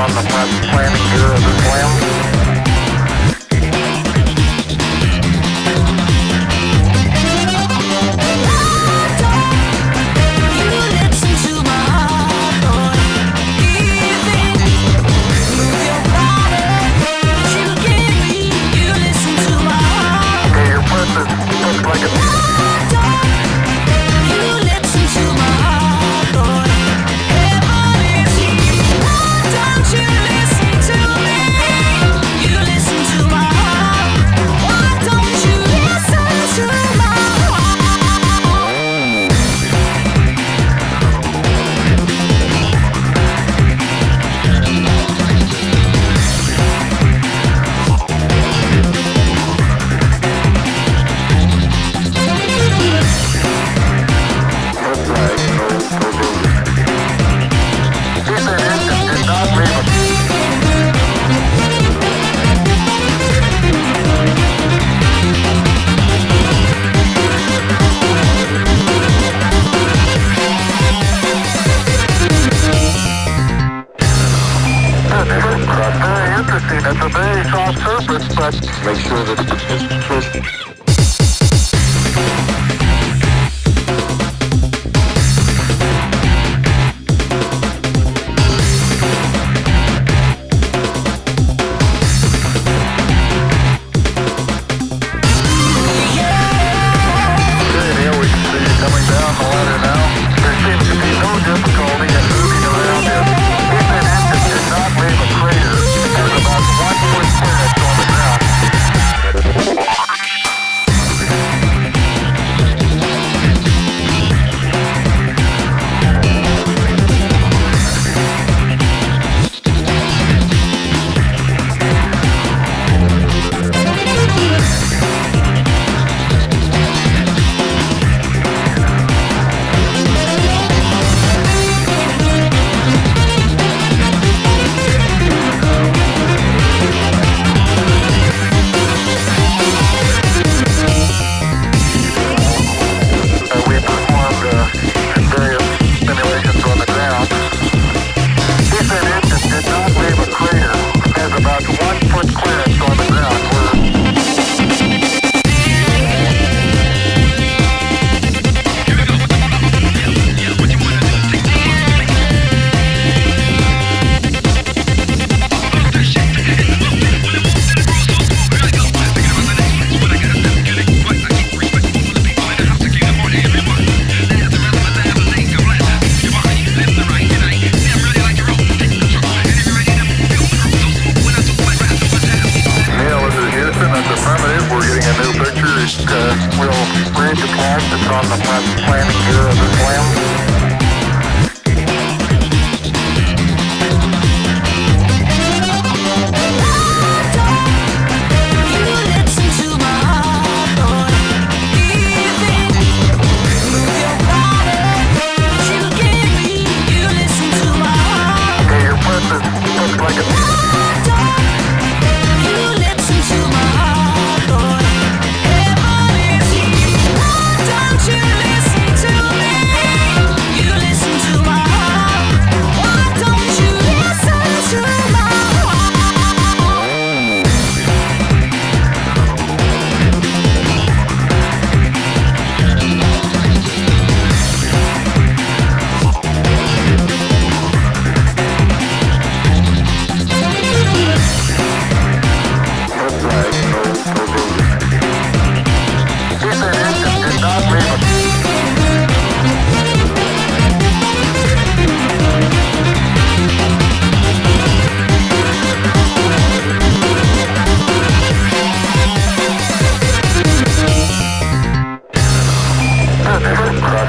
on the front planning gear of the slam. Very interesting. It's a very soft surface, but make sure that it's first. We'll bridge the cast that's on the front planning gear of the slam.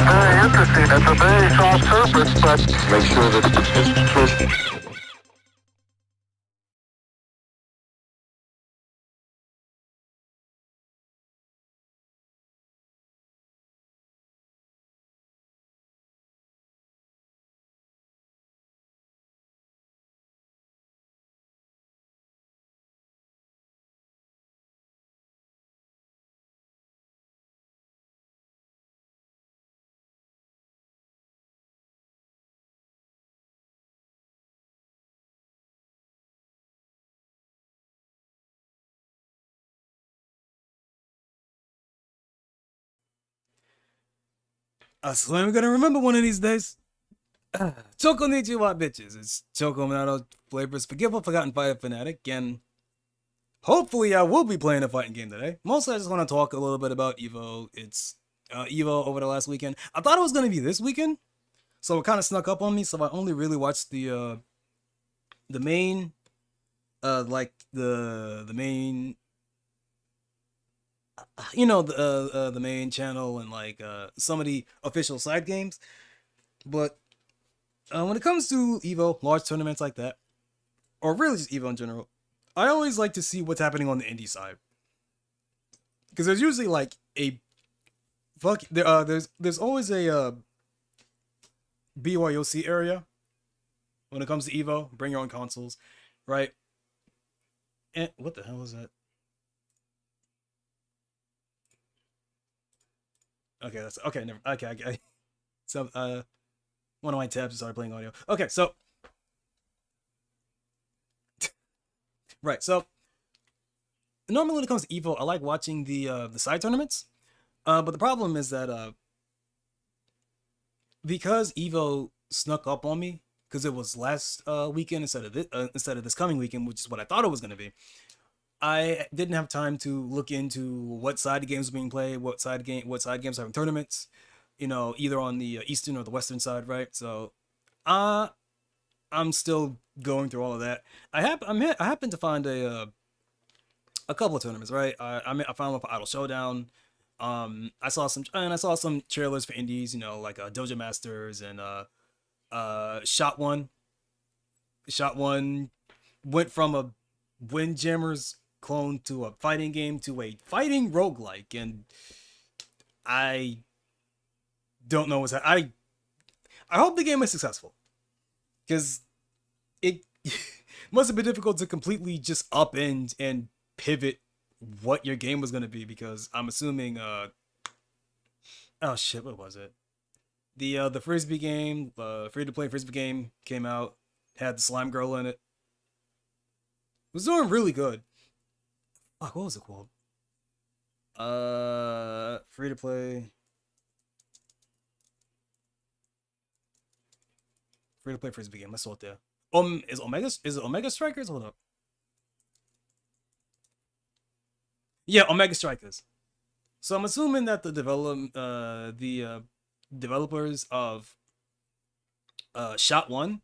Very interesting. It's a very soft surface, but make sure that it's first. I swear I'm gonna remember one of these days. Choconnichi wa bitches. It's Choco Minato flavors forgetful, forgotten fire fanatic, and hopefully I will be playing a fighting game today. Mostly I just want to talk a little bit about Evo. It's Evo over the last weekend. I thought it was gonna be this weekend, so it kind of snuck up on me. So I only really watched the main like the main the main channel and like some of the official side games. But when it comes to Evo, large tournaments like that, or really just Evo in general, I always like to see what's happening on the indie side because there's usually like a there's always a BYOC area when it comes to Evo. Bring your own consoles, right? And what the hell is that? Okay, that's okay. Never. Okay, so one of my tabs started playing audio. Okay, so right, so normally when it comes to Evo, I like watching the side tournaments. But the problem is that because Evo snuck up on me because it was last weekend instead of this coming weekend, which is what I thought it was going to be. I didn't have time to look into what side of games were being played, what side games are having tournaments, either on the eastern or the western side, right? So, uh I'm still going through all of that. I happened to find a couple of tournaments, right? I found one for Idle Showdown. I saw some trailers for indies, like Dojo Masters and Shot One. Shot One went from a Windjammers clone to a fighting game to a fighting roguelike, and I don't know I hope the game is successful because it must have been difficult to completely just upend and pivot what your game was going to be because I'm assuming oh shit, what was it? The frisbee game, free to play frisbee game came out, had the slime girl in it. Was doing really good. Fuck, what was it called? Free to play, frisbee game. Let's sort there. Is it Omega Strikers? Hold up. Yeah, Omega Strikers. So I'm assuming that the developers of Shot One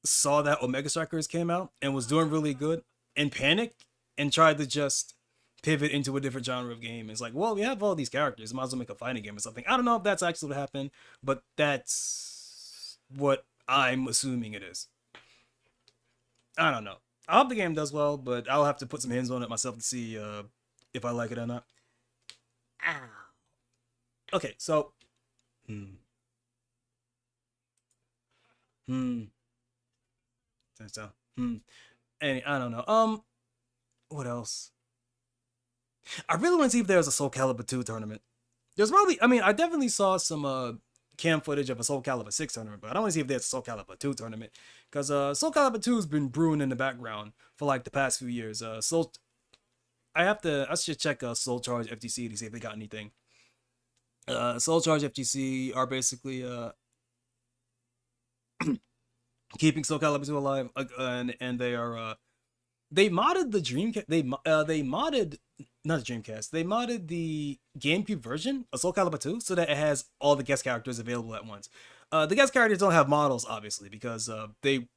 saw that Omega Strikers came out and was doing really good and panicked and tried to just pivot into a different genre of game. It's like, well, we have all these characters, might as well make a fighting game or something. I don't know if that's actually what happened, but that's what I'm assuming it is. I don't know. I hope the game does well, but I'll have to put some hands on it myself to see if I like it or not. Ow. Okay, so hmm, hmm, so hmm. I don't know. What else? I really want to see if there's a Soul Calibur 2 tournament. There's probably, I mean, I definitely saw some cam footage of a Soul Calibur 6 tournament, but I don't want to see if there's a Soul Calibur 2 tournament. Because Soul Calibur 2 has been brewing in the background for like the past few years. I should check Soul Charge FTC to see if they got anything. Soul Charge FTC are basically keeping Soul Calibur 2 alive, and they modded the Dreamcast. They modded not the Dreamcast. They modded the GameCube version of Soul Calibur 2 so that it has all the guest characters available at once. The guest characters don't have models, obviously, because they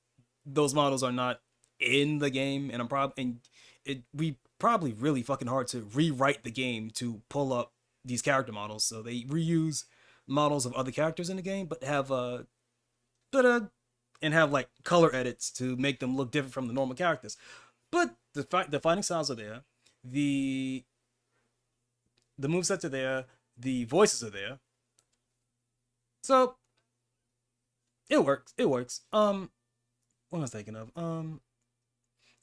those models are not in the game, and it we probably really fucking hard to rewrite the game to pull up these character models. So they reuse models of other characters in the game, but have but and have like color edits to make them look different from the normal characters. But the fighting styles are there, the the movesets are there, the voices are there, so it works. It works. What was I thinking of?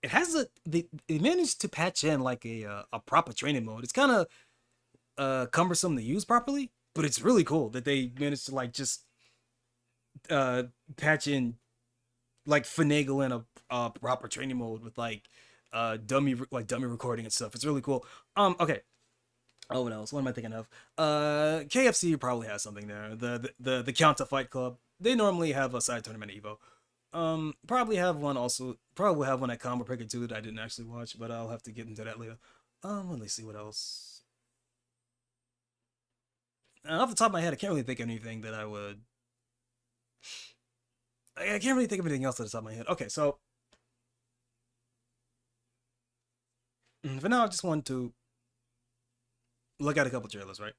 It has they managed to patch in like a proper training mode. It's kind of cumbersome to use properly, but it's really cool that they managed to like just uh patch in like finagle in a proper training mode with like dummy recording and stuff. It's really cool. Okay. Oh, what else? What am I thinking of? KFC probably has something there. The Counter Fight Club. They normally have a side tournament at Evo. Probably have one also. Probably have one at Combo Breaker 2 that I didn't actually watch, but I'll have to get into that later. Let me see what else. Off the top of my head, I can't really think of anything that I would. I can't really think of anything else at the top of my head. Okay, so for now, I just want to look at a couple trailers, right?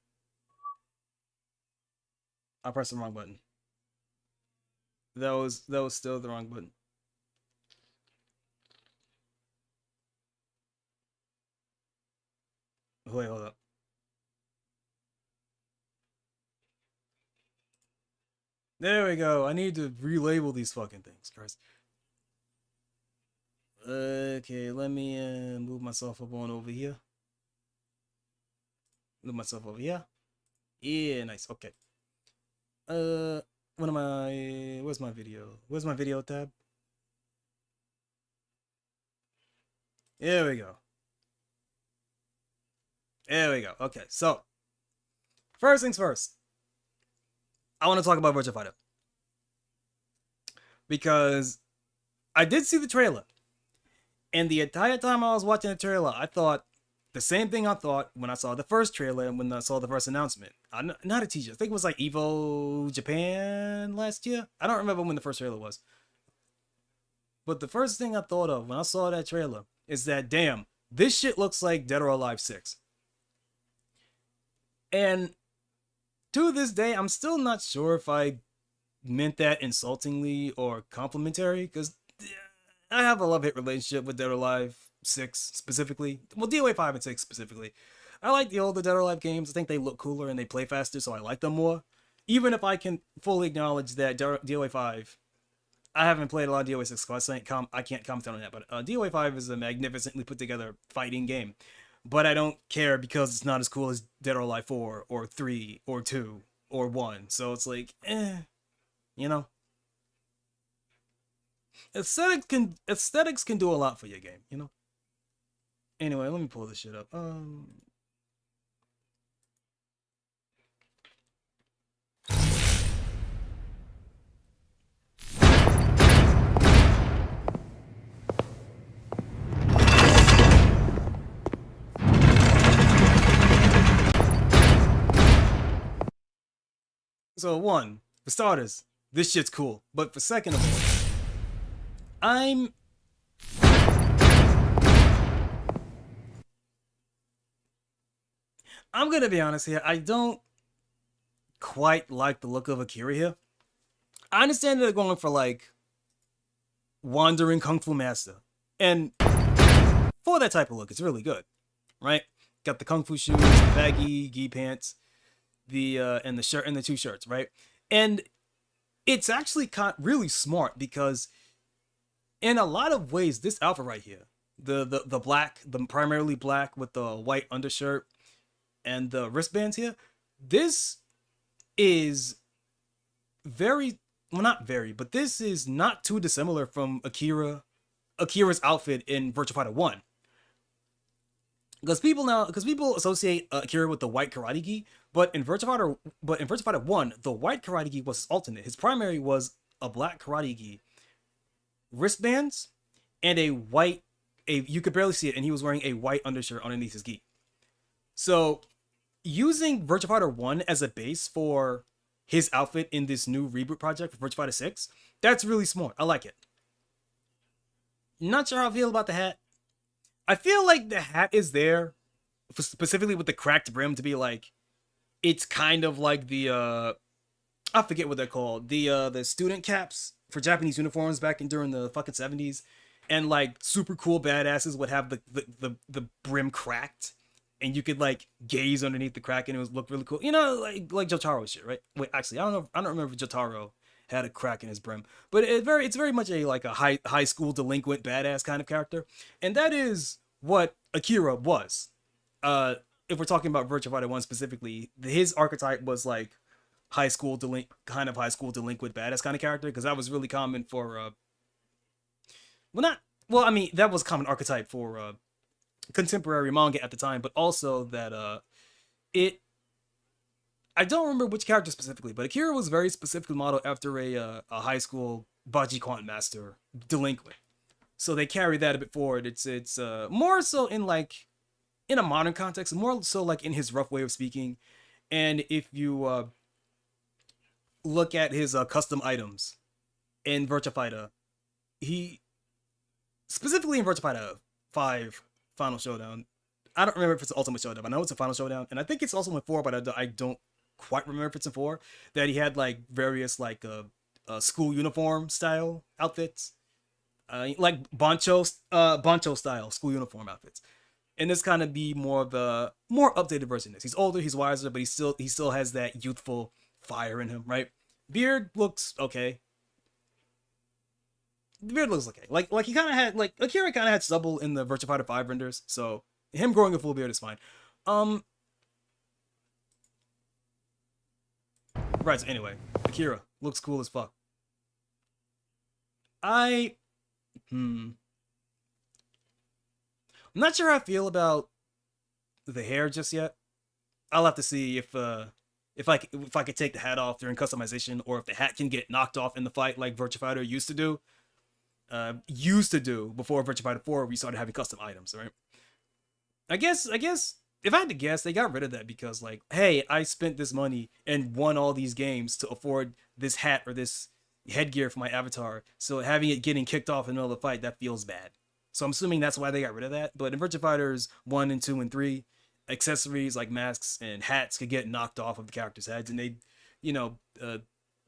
I pressed the wrong button. That was still the wrong button. Wait, hold up. There we go. I need to relabel these fucking things, Christ. Okay, let me move myself up on over here. Move myself over here. Yeah, nice. Okay. What am I? Where's my video? Where's my video tab? There we go. There we go. Okay, so first things first. I want to talk about Virtua Fighter because I did see the trailer, and the entire time I was watching the trailer, I thought the same thing I thought when I saw the first trailer and when I saw the first announcement. I'm not a teacher. I think it was like Evo Japan last year. I don't remember when the first trailer was. But the first thing I thought of when I saw that trailer is that, damn, this shit looks like Dead or Alive 6. And to this day, I'm still not sure if I meant that insultingly or complimentary, because I have a love-hate relationship with Dead or Alive 6 specifically. Well, DOA 5 and 6 specifically. I like the older Dead or Alive games. I think they look cooler and they play faster, so I like them more. Even if I can fully acknowledge that DOA 5, I haven't played a lot of DOA 6, so I can't comment on that, but DOA 5 is a magnificently put together fighting game. But I don't care because it's not as cool as Dead or Alive 4 or 3 or 2 or 1. So it's like, you know. Aesthetics can do a lot for your game, you know. Anyway, let me pull this shit up. So one, for starters, this shit's cool. But for second of all, I'm gonna be honest here. I don't quite like the look of Akira here. I understand that they're going for like wandering kung fu master, and for that type of look, it's really good, right? Got the kung fu shoes, the baggy gi pants, the and the shirt and the two shirts, right? And it's actually really smart because in a lot of ways, this outfit right here, the black, the primarily black with the white undershirt and the wristbands here, this is very, well, not very, but this is not too dissimilar from Akira's outfit in Virtua Fighter 1. Because people associate Akira with the white karate gi, but in Virtua Fighter 1, the white karate gi was his alternate. His primary was a black karate gi, wristbands, and you could barely see it, and he was wearing a white undershirt underneath his gi. So using Virtua Fighter 1 as a base for his outfit in this new reboot project for Virtua Fighter 6, that's really smart. I like it. Not sure how I feel about the hat. I feel like the hat is there specifically with the cracked brim to be like, it's kind of like the I forget what they're called, the student caps for Japanese uniforms back during the fucking 70s, and like super cool badasses would have the brim cracked, and you could like gaze underneath the crack and it would look really cool, you know, like Jotaro shit, right? Wait, actually, I don't remember if Jotaro had a crack in his brim, but it's very much a high school delinquent badass kind of character, and that is what Akira was. If we're talking about Virtua Fighter 1 specifically, his archetype was like high school delinquent badass kind of character, because that was really common for I mean, that was a common archetype for contemporary manga at the time, but also that it I don't remember which character specifically, but Akira was very specifically modeled after a high school Baji Quant Master delinquent. So they carry that a bit forward. It's more so in like in a modern context, more so like in his rough way of speaking. And if you look at his custom items in Virtua Fighter, he specifically in Virtua Fighter 5 Final Showdown. I don't remember if it's Ultimate Showdown, but I know it's a Final Showdown, and I think it's also in 4, but I don't quite remember if it's in 4. That he had like various like school uniform style outfits, like Boncho style school uniform outfits. And this kind of be more of the more updated version of this. He's older, he's wiser, but he still has that youthful fire in him, right? Beard looks okay. The beard looks okay. Like he kind of had like Akira kind of had stubble in the Virtua Fighter 5 renders, so him growing a full beard is fine. Right. So anyway, Akira looks cool as fuck. I I'm not sure how I feel about the hair just yet. I'll have to see if I could take the hat off during customization, or if the hat can get knocked off in the fight like Virtua Fighter used to do. Before Virtua Fighter 4, we started having custom items, right? I guess if I had to guess, they got rid of that because like, hey, I spent this money and won all these games to afford this hat or this headgear for my avatar. So having it getting kicked off in the middle of the fight, that feels bad. So I'm assuming that's why they got rid of that. But in Virtua Fighters 1 and 2 and 3, accessories like masks and hats could get knocked off of the characters' heads, and they, you know,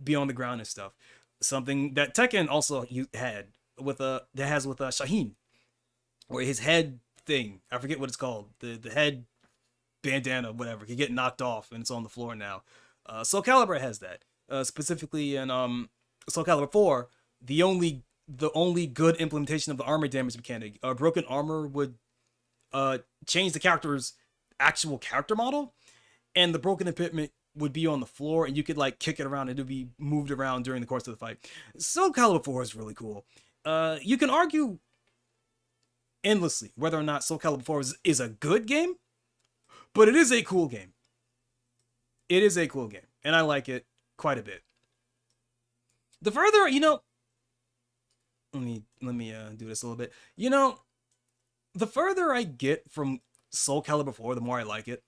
be on the ground and stuff. Something that Tekken also had with Shaheen, or his head thing. I forget what it's called. The head bandana, whatever, can get knocked off and it's on the floor now. Soul Calibur has that. Specifically in Soul Calibur 4, the only good implementation of the armor damage mechanic, broken armor would change the character's actual character model, and the broken equipment would be on the floor, and you could like kick it around and it would be moved around during the course of the fight. Soul Calibur 4 is really cool. You can argue endlessly whether or not Soul Calibur 4 is a good game, but it is a cool game. It is a cool game, and I like it quite a bit. The further, let me do this a little bit. The further I get from Soul Calibur 4, the more I like it.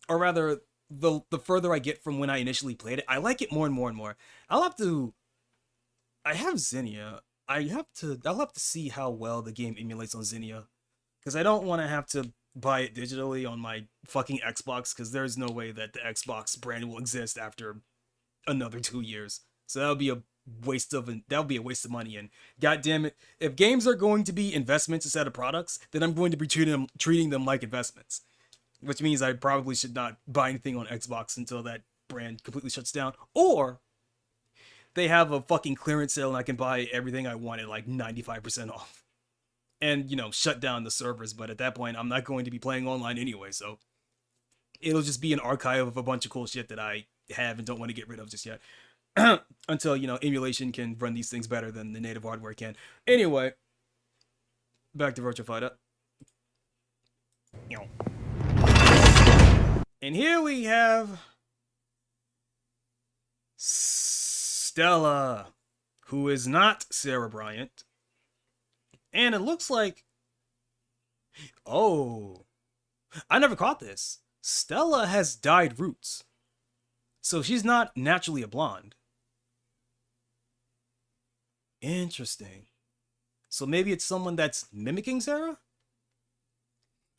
Or rather, the further I get from when I initially played it, I like it more and more and more. I have Xenia. I'll have to see how well the game emulates on Xenia, because I don't want to have to buy it digitally on my fucking Xbox, because there's no way that the Xbox brand will exist after another 2 years. So that would be a waste of money. And god damn it, if games are going to be investments instead of products, then I'm going to be treating them like investments, which means I probably should not buy anything on Xbox until that brand completely shuts down, or they have a fucking clearance sale and I can buy everything I want at like 95% off and, shut down the servers. But at that point, I'm not going to be playing online anyway, so it'll just be an archive of a bunch of cool shit that I have and don't want to get rid of just yet. Until, emulation can run these things better than the native hardware can. Anyway, back to Virtua Fighter. And here we have Stella, who is not Sarah Bryant. And it looks like... Oh, I never caught this. Stella has dyed roots. So she's not naturally a blonde. Interesting. So maybe it's someone that's mimicking Sarah?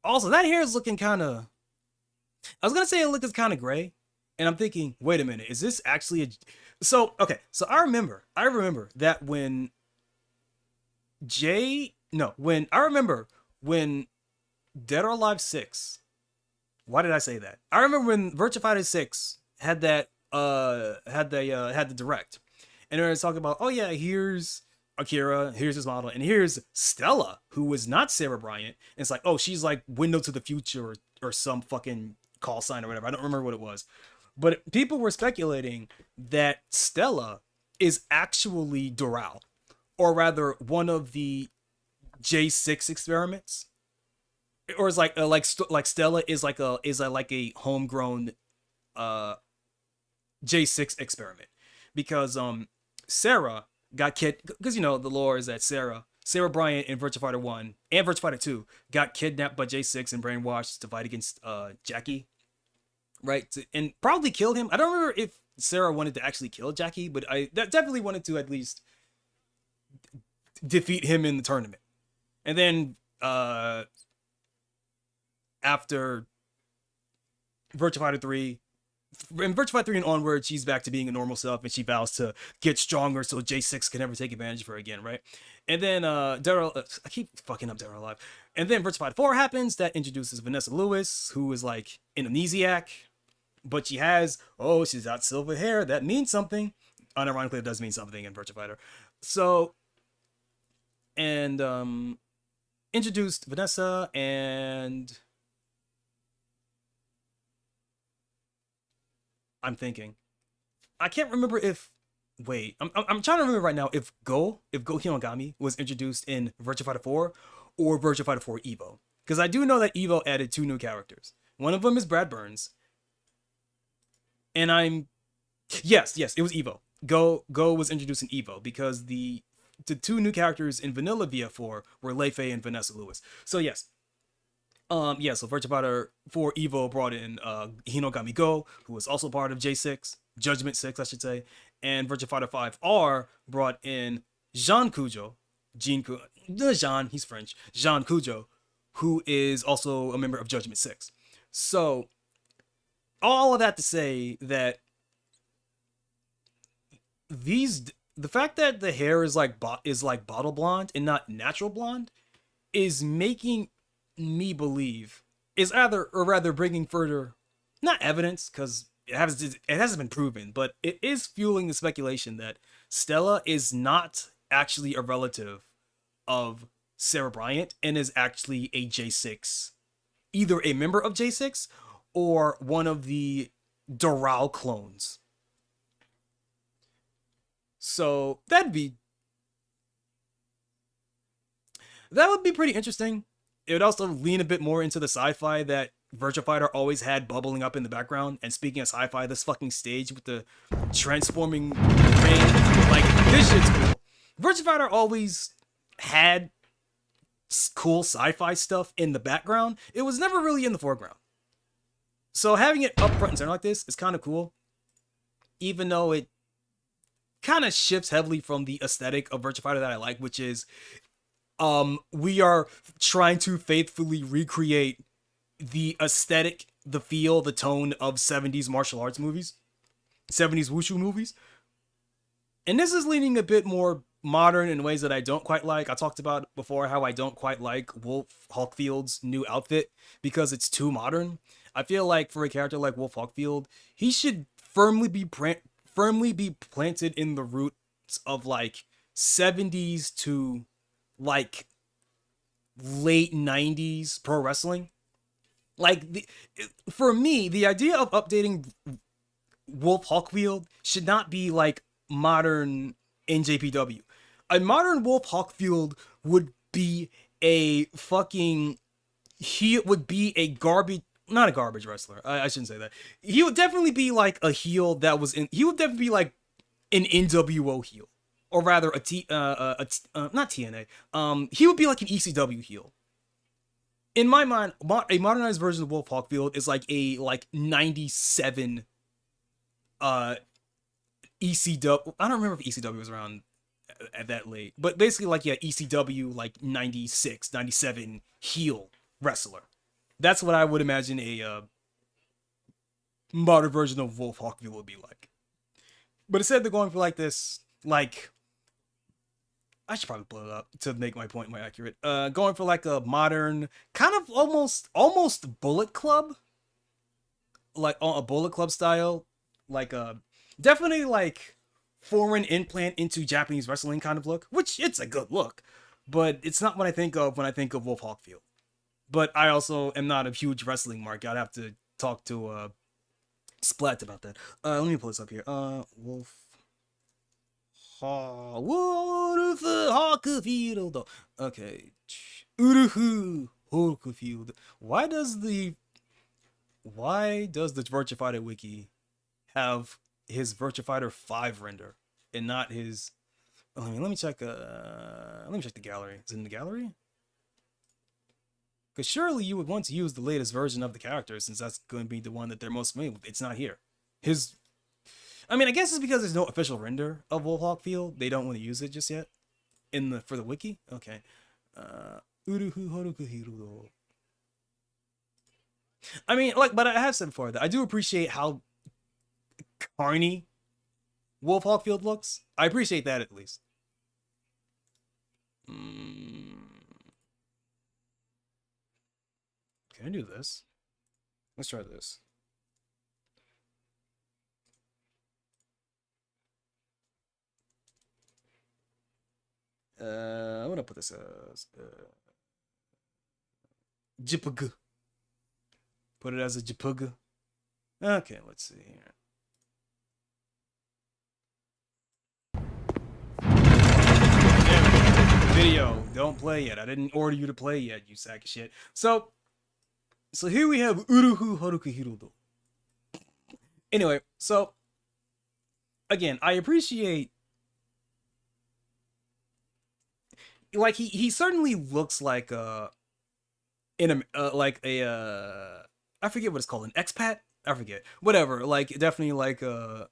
Also, that hair is looking kind of... I was going to say it looks kind of gray. And I'm thinking, wait a minute, is this actually a... So, okay. So I remember that when when Dead or Alive 6... Why did I say that? I remember when Virtua Fighter 6 had that, had the direct. And they were talking about, oh yeah, here's Akira, here's his model, and here's Stella, who was not Sarah Bryant. And it's like, oh, she's like Window to the Future or some fucking call sign or whatever. I don't remember what it was. But people were speculating that Stella is actually Doral, or rather one of the J6 experiments. or is like Stella is like a homegrown uh J6 experiment, because Sarah got because the lore is that Sarah Bryant in Virtua Fighter 1 and Virtua Fighter 2 got kidnapped by J6 and brainwashed to fight against Jackie, right? And probably killed him. I don't remember if Sarah wanted to actually kill Jackie, but I definitely wanted to at least defeat him in the tournament. And then after Virtua Fighter 3, in Virtua Fighter 3 and onward, she's back to being a normal self, and she vows to get stronger so J6 can never take advantage of her again, right? And then I keep fucking up Dead or Alive. And then Virtua Fighter 4 happens, that introduces Vanessa Lewis, who is like an amnesiac, but she's got silver hair, that means something. Unironically, it does mean something in Virtua Fighter. So, and introduced Vanessa, and I'm thinking, I can't remember if I'm trying to remember right now if Go Hinogami was introduced in Virtua Fighter 4 or Virtua Fighter 4 Evo, because I do know that Evo added 2 new characters. One of them is Brad Burns, and yes, it was Evo. Go was introduced in Evo because the 2 new characters in vanilla VF4 were Lei Fei and Vanessa Lewis. So yes. So Virtua Fighter 4 Evo brought in Hinogami Go, who was also part of J6, Judgment 6, I should say, and Virtua Fighter 5 R brought in Jean Cujo, he's French, Jean Cujo, who is also a member of Judgment 6. So, all of that to say that the fact that the hair is like bottle blonde and not natural blonde is making me believe, is rather bringing further, not evidence, because it hasn't been proven, but it is fueling the speculation that Stella is not actually a relative of Sarah Bryant and is actually a J6, either a member of J6 or one of the Doral clones. So that would be pretty interesting. It would also lean a bit more into the sci-fi that Virtua Fighter always had bubbling up in the background. And speaking of sci-fi, this fucking stage with the transforming rain, like, this shit's cool. Virtua Fighter always had cool sci-fi stuff in the background. It was never really in the foreground. So having it up front and center like this is kind of cool, even though it kind of shifts heavily from the aesthetic of Virtua Fighter that I like, which is we are trying to faithfully recreate the aesthetic, the feel, the tone of 70s martial arts movies, 70s wushu movies. And this is leaning a bit more modern in ways that I don't quite like. I talked about before how I don't quite like Wolf Hawkfield's new outfit because it's too modern. I feel like for a character like Wolf Hawkfield, he should firmly be planted in the roots of like 70s to like late 90s pro wrestling. Like, for me, the idea of updating Wolf Hawkfield should not be like modern NJPW. A modern Wolf Hawkfield would be a fucking, he would be a garbage, not a garbage wrestler. I shouldn't say that. He would definitely be like a heel that was in, he would definitely be like an NWO heel. Or rather, not TNA. He would be like an ECW heel. In my mind, a modernized version of Wolf Hawkfield is like a 97 ECW. I don't remember if ECW was around at that late, but basically like, yeah, ECW like 96, 97 heel wrestler. That's what I would imagine a modern version of Wolf Hawkfield would be like. But instead they're going for like this, like, I should probably blow it up to make my point more accurate. Going for like a modern, kind of almost Bullet Club, like a Bullet Club style, like definitely like foreign implant into Japanese wrestling kind of look, which it's a good look, but it's not what I think of when I think of Wolf Hawkfield. But I also am not a huge wrestling mark. I'd have to talk to Splat about that. Let me pull this up here. Wolf. Hawkfield. Okay. Uruhu Horuku Field. Why does the Virtua Fighter wiki have his Virtua Fighter 5 render and not his? Oh, let me check. Let me check the gallery. Is it in the gallery? Because surely you would want to use the latest version of the character, since that's going to be the one that they're most familiar with. It's not here. His, I mean, I guess it's because there's no official render of Wolfhawk Field. They don't want to use it just yet for the wiki. Okay. Uruhu Horuku Hirudo. I mean, like, but I have said before that I do appreciate how carny Wolfhawk Field looks. I appreciate that at least. Can I do this? Let's try this. I'm gonna put this as Jipug. Put it as a Jipug. Okay, let's see here. Video, don't play yet. I didn't order you to play yet, you sack of shit. So here we have Uruhu Horuku Hirudo. Anyway, so again, I appreciate, like, he certainly looks like I forget what it's called, an expat? I forget. Whatever, like, definitely like where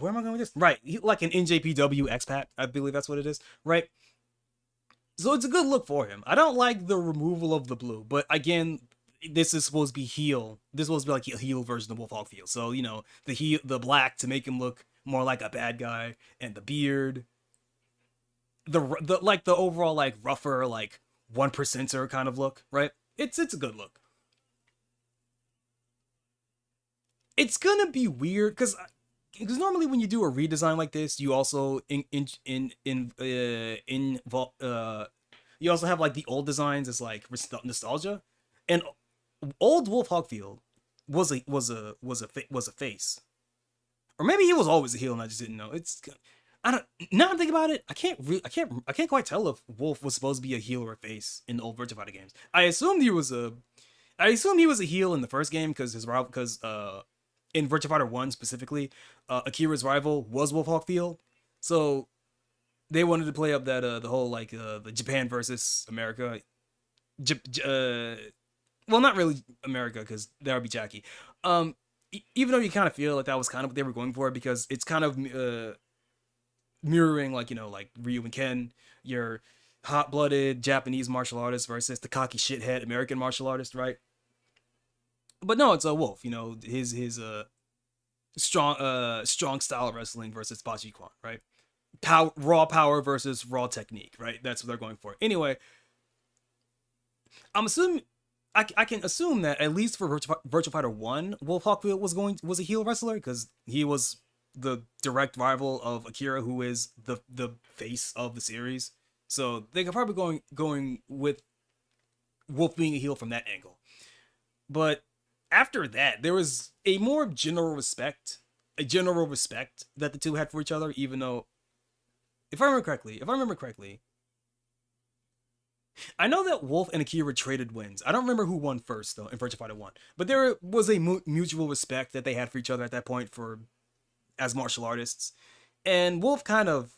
am I going with this? Right, like an NJPW expat, I believe that's what it is, right? So it's a good look for him. I don't like the removal of the blue, but again, this is supposed to be heel. This is supposed to be like a heel version of Wolfhawk Field. So, you know, the black to make him look more like a bad guy, and the beard, the like the overall like rougher, like 1%er kind of look, right? It's a good look. It's gonna be weird because normally when you do a redesign like this, you also you also have like the old designs as like nostalgia, and old Wolfhawk Field was a face, or maybe he was always a heel and I just didn't know. I don't, now I'm thinking about it, I can't quite tell if Wolf was supposed to be a heel or a face in the old Virtua Fighter games. I assumed he was a heel in the first game because his rival, because in Virtua Fighter 1 specifically, Akira's rival was Wolfhawk Field. So they wanted to play up that the whole like the Japan versus America. Well, not really America, because that would be Jackie. Even though you kind of feel like that was kind of what they were going for, because it's kind of mirroring, like, you know, like Ryu and Ken, your hot-blooded Japanese martial artist versus the cocky shithead American martial artist, right? But no, it's a Wolf. You know, his strong style wrestling versus Pachi Kwan, right? Raw power versus raw technique, right? That's what they're going for. Anyway, I'm assuming I can assume that at least for Virtua Fighter 1, Wolfhawk Field was a heel wrestler, because he was the direct rival of Akira, who is the face of the series. So they could probably going with Wolf being a heel from that angle. But after that, there was a general respect that the two had for each other, even though, if I remember correctly, I know that Wolf and Akira traded wins. I don't remember who won first, though, in Virtua Fighter 1. But there was a mutual respect that they had for each other at that point as martial artists. And Wolf kind of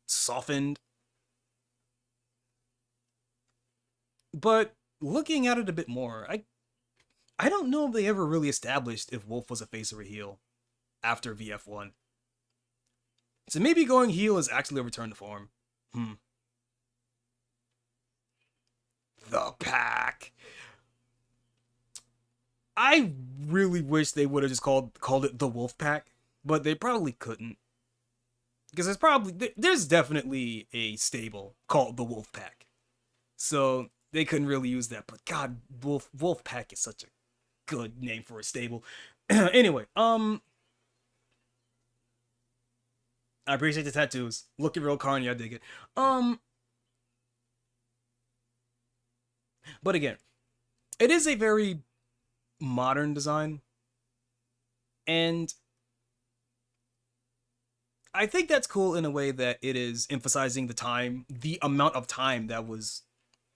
softened. But looking at it a bit more, I don't know if they ever really established if Wolf was a face or a heel after VF1. So maybe going heel is actually a return to form. The Pack. I really wish they would have just called it the Wolf Pack, but they probably couldn't, because there's definitely a stable called the Wolf Pack, so they couldn't really use that. But God, Wolf Pack is such a good name for a stable. Anyway, I appreciate the tattoos. Looking real carny, I dig it. But again, it is a very modern design, and I think that's cool in a way that it is emphasizing the amount of time that was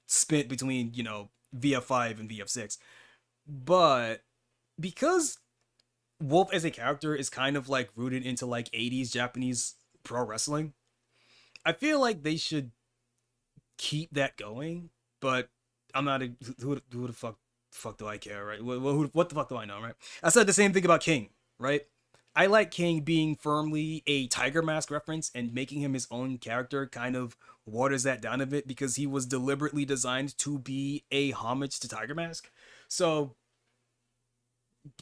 spent between, VF5 and VF6. But because Wolf as a character is kind of like rooted into like 80s Japanese pro wrestling, I feel like they should keep that going. But I'm not a who the fuck do I care, right? What the fuck do I know, right? I said the same thing about King, right? I like King being firmly a Tiger Mask reference, and making him his own character kind of waters that down a bit because he was deliberately designed to be a homage to Tiger Mask. So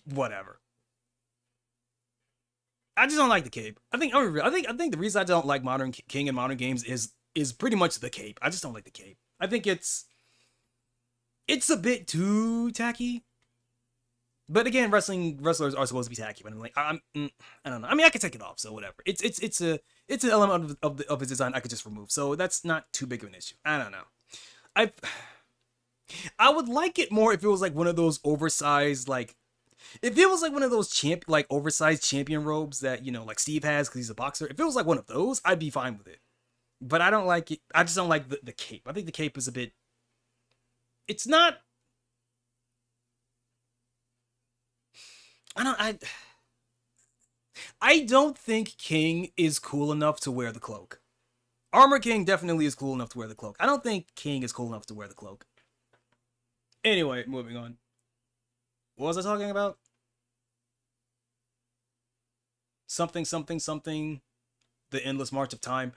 whatever. I just don't like the cape. I think the reason I don't like modern King in modern games is pretty much the cape. I just don't like the cape. I think it's a bit too tacky. But again, wrestlers are supposed to be tacky. But I'm like, I don't know. I mean, I could take it off, so whatever. It's an element of his design I could just remove, so that's not too big of an issue. I don't know. I I would like it more if it was like one of those oversized like if it was like one of those oversized champion robes that like Steve has because he's a boxer. If it was like one of those, I'd be fine with it. But I don't like it. I just don't like the cape. I think the cape is a bit. It's not. I don't. I don't think King is cool enough to wear the cloak. Armor King definitely is cool enough to wear the cloak. I don't think King is cool enough to wear the cloak. Anyway, moving on. What was I talking about? Something, something, something. The endless march of time.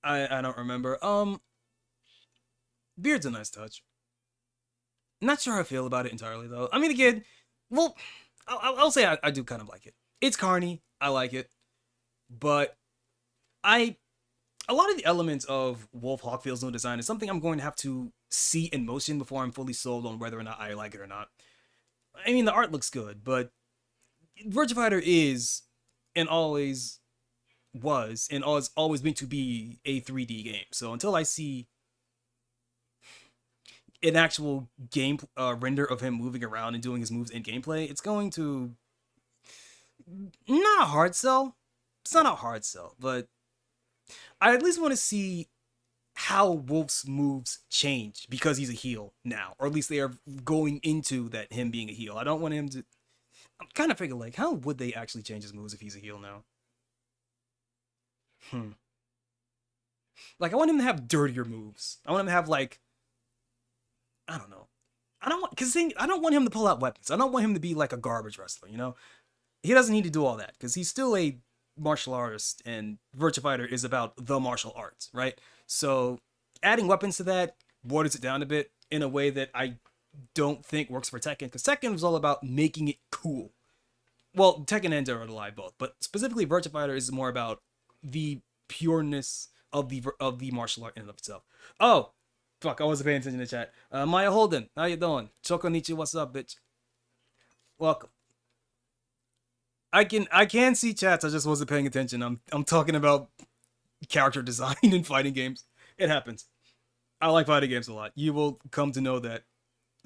I don't remember. Beard's a nice touch. Not sure how I feel about it entirely though. I mean, again, well, I'll say I do kind of like it. It's carny. I like it, but I a lot of the elements of Wolf Hawkfield's new design is something I'm going to have to see in motion before I'm fully sold on whether or not I like it or not. I mean, the art looks good, but Virtua Fighter is and always was and always meant to be a 3D game. So until I see an actual game render of him moving around and doing his moves in gameplay, it's going to not a hard sell. It's not a hard sell, but I at least want to see how Wolf's moves change because he's a heel now, or at least they are going into that him being a heel. I don't want him to. I'm kind of figuring like, how would they actually change his moves if he's a heel now? Hmm. Like, I want him to have dirtier moves. I want him to have like, I don't know. I don't want because I don't want him to pull out weapons. I don't want him to be like a garbage wrestler. He doesn't need to do all that because he's still a martial artist, and Virtua Fighter is about the martial arts, right? So adding weapons to that waters it down a bit in a way that I don't think works for Tekken, because Tekken was all about making it cool. Well, Tekken and Dead or Alive both, but specifically Virtua Fighter is more about the pureness of the martial art in and of itself. Oh, fuck! I wasn't paying attention to chat. Maya Holden, how you doing? Choconnichi, what's up, bitch? Welcome. I can see chats. I just wasn't paying attention. I'm talking about character design in fighting games. It happens. I like fighting games a lot. You will come to know that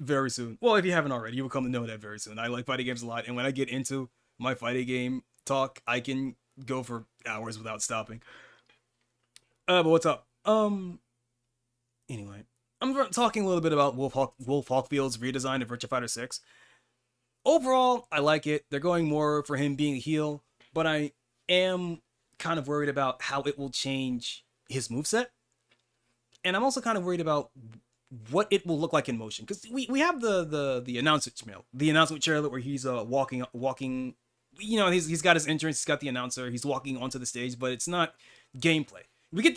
very soon. Well, if you haven't already, you will come to know that very soon. I like fighting games a lot, and when I get into my fighting game talk, I can go for hours without stopping. But what's up? Anyway, I'm talking a little bit about Wolf Hawkfield's redesign of Virtua Fighter 6. Overall, I like it. They're going more for him being a heel, but I am kind of worried about how it will change his moveset. And I'm also kind of worried about what it will look like in motion. Because we have the announcement trailer where he's walking. He's got his entrance, he's got the announcer, he's walking onto the stage, but it's not gameplay. We get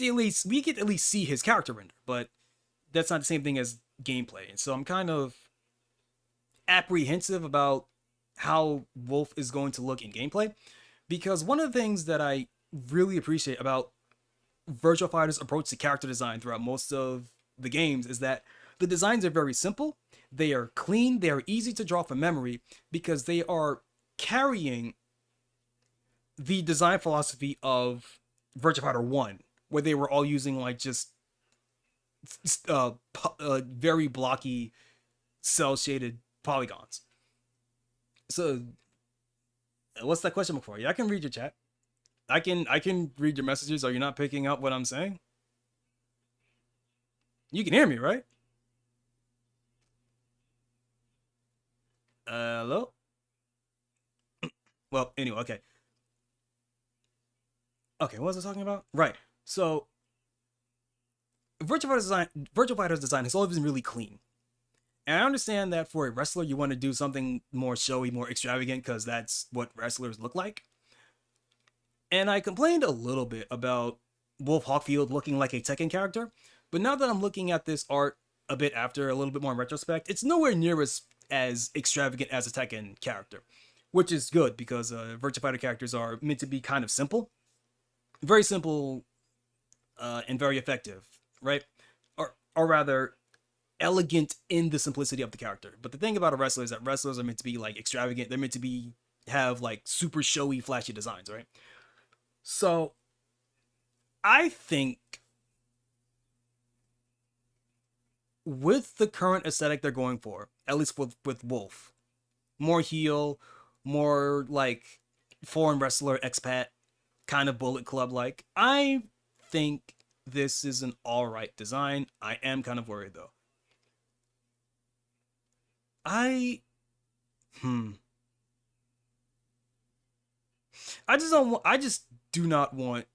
at least see his character render, but that's not the same thing as gameplay. And so I'm kind of apprehensive about how Wolf is going to look in gameplay, because one of the things that I really appreciate about Virtua Fighter's approach to character design throughout most of the games is that the designs are very simple, they are clean, they are easy to draw from memory, because they are carrying the design philosophy of Virtua Fighter 1, where they were all using like just very blocky cell shaded polygons. So what's that question before you? I can read your chat. I can read your messages. Are you not picking up what I'm saying? You can hear me, right? Hello? Well, anyway, okay. Okay, what was I talking about? Right. So Virtual Fighter's design has always been really clean. And I understand that for a wrestler, you want to do something more showy, more extravagant, because that's what wrestlers look like. And I complained a little bit about Wolf Hawkfield looking like a Tekken character, but now that I'm looking at this art a bit after, a little bit more in retrospect, it's nowhere near as extravagant as a Tekken character, which is good because Virtua Fighter characters are meant to be kind of simple, very simple, and very effective, right? Or rather, elegant in the simplicity of the character. But the thing about a wrestler is that wrestlers are meant to be like extravagant. They're meant to be have like super showy, flashy designs, right? So I think with the current aesthetic they're going for, at least with Wolf, more heel, more like foreign wrestler expat kind of Bullet Club like. I think this is an all right design. I am kind of worried though. I hmm. I just don't. I just do not want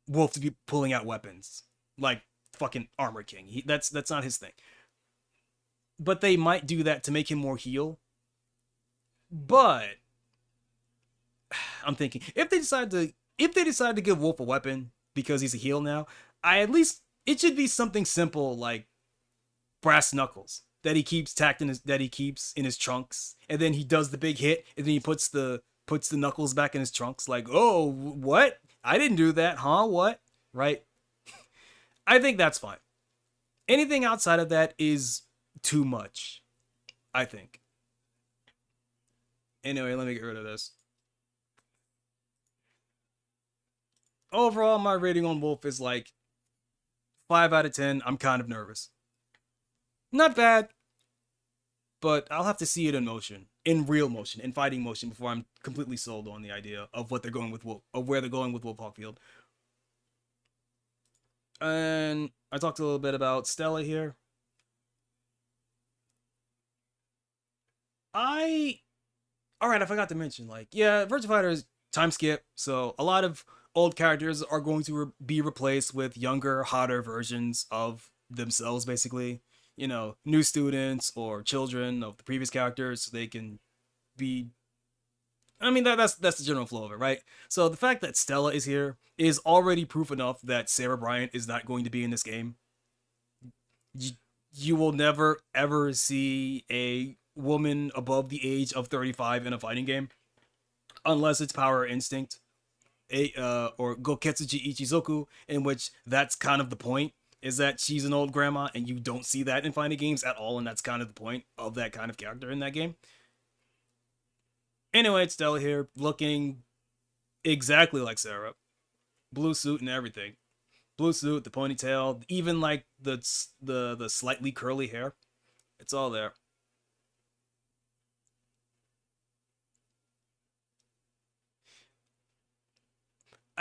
Wolf to be pulling out weapons like fucking Armor King. That's not his thing. But they might do that to make him more heel. But I'm thinking if they decide to give Wolf a weapon because he's a heel now, I at least it should be something simple like brass knuckles that he keeps in his trunks, and then he does the big hit, and then he puts the knuckles back in his trunks. Like, oh, what? I didn't do that, huh? What? Right? I think that's fine. Anything outside of that is too much, I think. Anyway, let me get rid of this. Overall, my rating on Wolf is like 5 out of 10. I'm kind of nervous. Not bad, but I'll have to see it in motion, in real motion, in fighting motion, before I'm completely sold on the idea of what they're going with Wolf, of where they're going with Wolf Hawkfield. And I talked a little bit about Stella here. All right, I forgot to mention, like, yeah, Virtua Fighter is time skip, so a lot of old characters are going to be replaced with younger, hotter versions of themselves, basically. You know, new students or children of the previous characters, so they can be. I mean, that's the general flow of it, right? So the fact that Stella is here is already proof enough that Sarah Bryant is not going to be in this game. You, you will never ever see a woman above the age of 35 in a fighting game unless it's Power Instinct, or Goketsuji Ichizoku, in which that's kind of the point, is that she's an old grandma, and you don't see that in fighting games at all, and that's kind of the point of that kind of character in that game. Anyway, it's Stella here, looking exactly like Sarah, blue suit and everything, blue suit, the ponytail, even like the slightly curly hair, it's all there.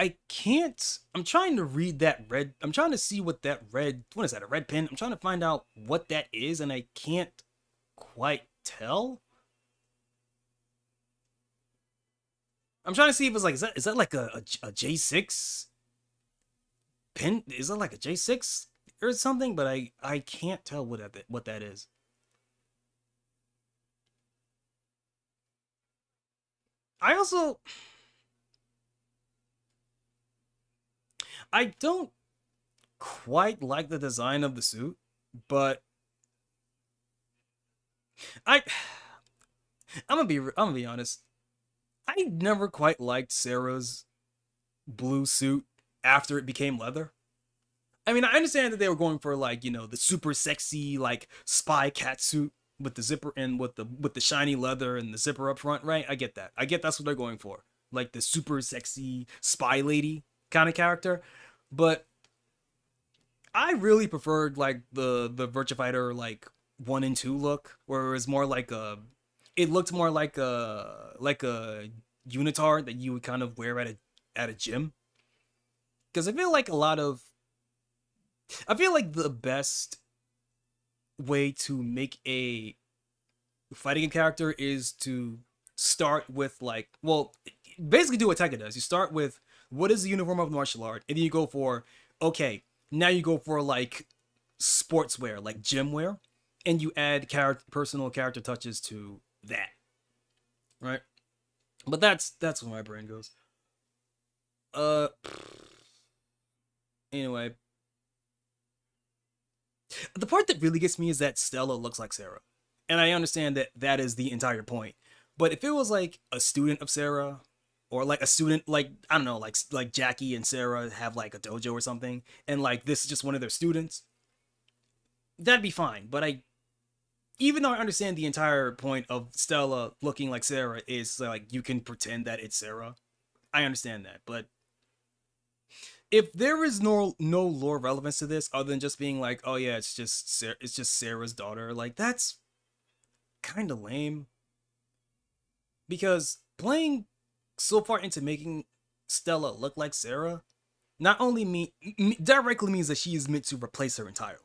I can't. I'm trying to read that red. I'm trying to see what that red. What is that? A red pen? I'm trying to find out what that is, and I can't quite tell. I'm trying to see if it's like is that like a J6 pin? Is that like a J6 or something? But I can't tell what that is. I also I don't quite like the design of the suit, but I I'm gonna be honest. I never quite liked Sarah's blue suit after it became leather. I mean, I understand that they were going for like, the super sexy like spy cat suit with the zipper and with the shiny leather and the zipper up front, right? I get that. I get that's what they're going for. Like the super sexy spy lady kind of character. But I really preferred like the Virtua Fighter like 1 and 2 look, where it was more like it looked more like a unitard that you would kind of wear at a gym. Because I feel like the best way to make a fighting character is to start with like, well, basically do what Tekken does. You start with what is the uniform of the martial art, and then you go for, okay, now you go for like sportswear, like gym wear, and you add personal character touches to that, right? But that's where my brain goes. Anyway, the part that really gets me is that Stella looks like Sarah, and I understand that that is the entire point. But if it was like a student of Sarah, or like a student, like I don't know, like Jackie and Sarah have like a dojo or something, and like this is just one of their students, that'd be fine. But even though I understand the entire point of Stella looking like Sarah is like you can pretend that it's Sarah, I understand that. But if there is no lore relevance to this other than just being like, oh yeah, it's just Sarah's daughter, like that's kind of lame. Because playing so far into making Stella look like Sarah not only directly means that she is meant to replace her entirely.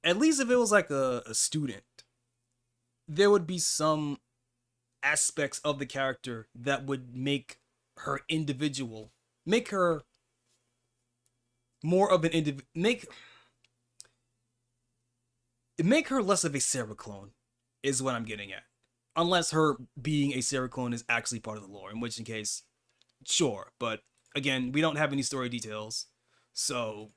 At least if it was like a student, there would be some aspects of the character that would make her individual, make her more of an make her less of a Sarah clone, is what I'm getting at. Unless her being a Sarah clone is actually part of the lore, in which case, sure. But again, we don't have any story details, so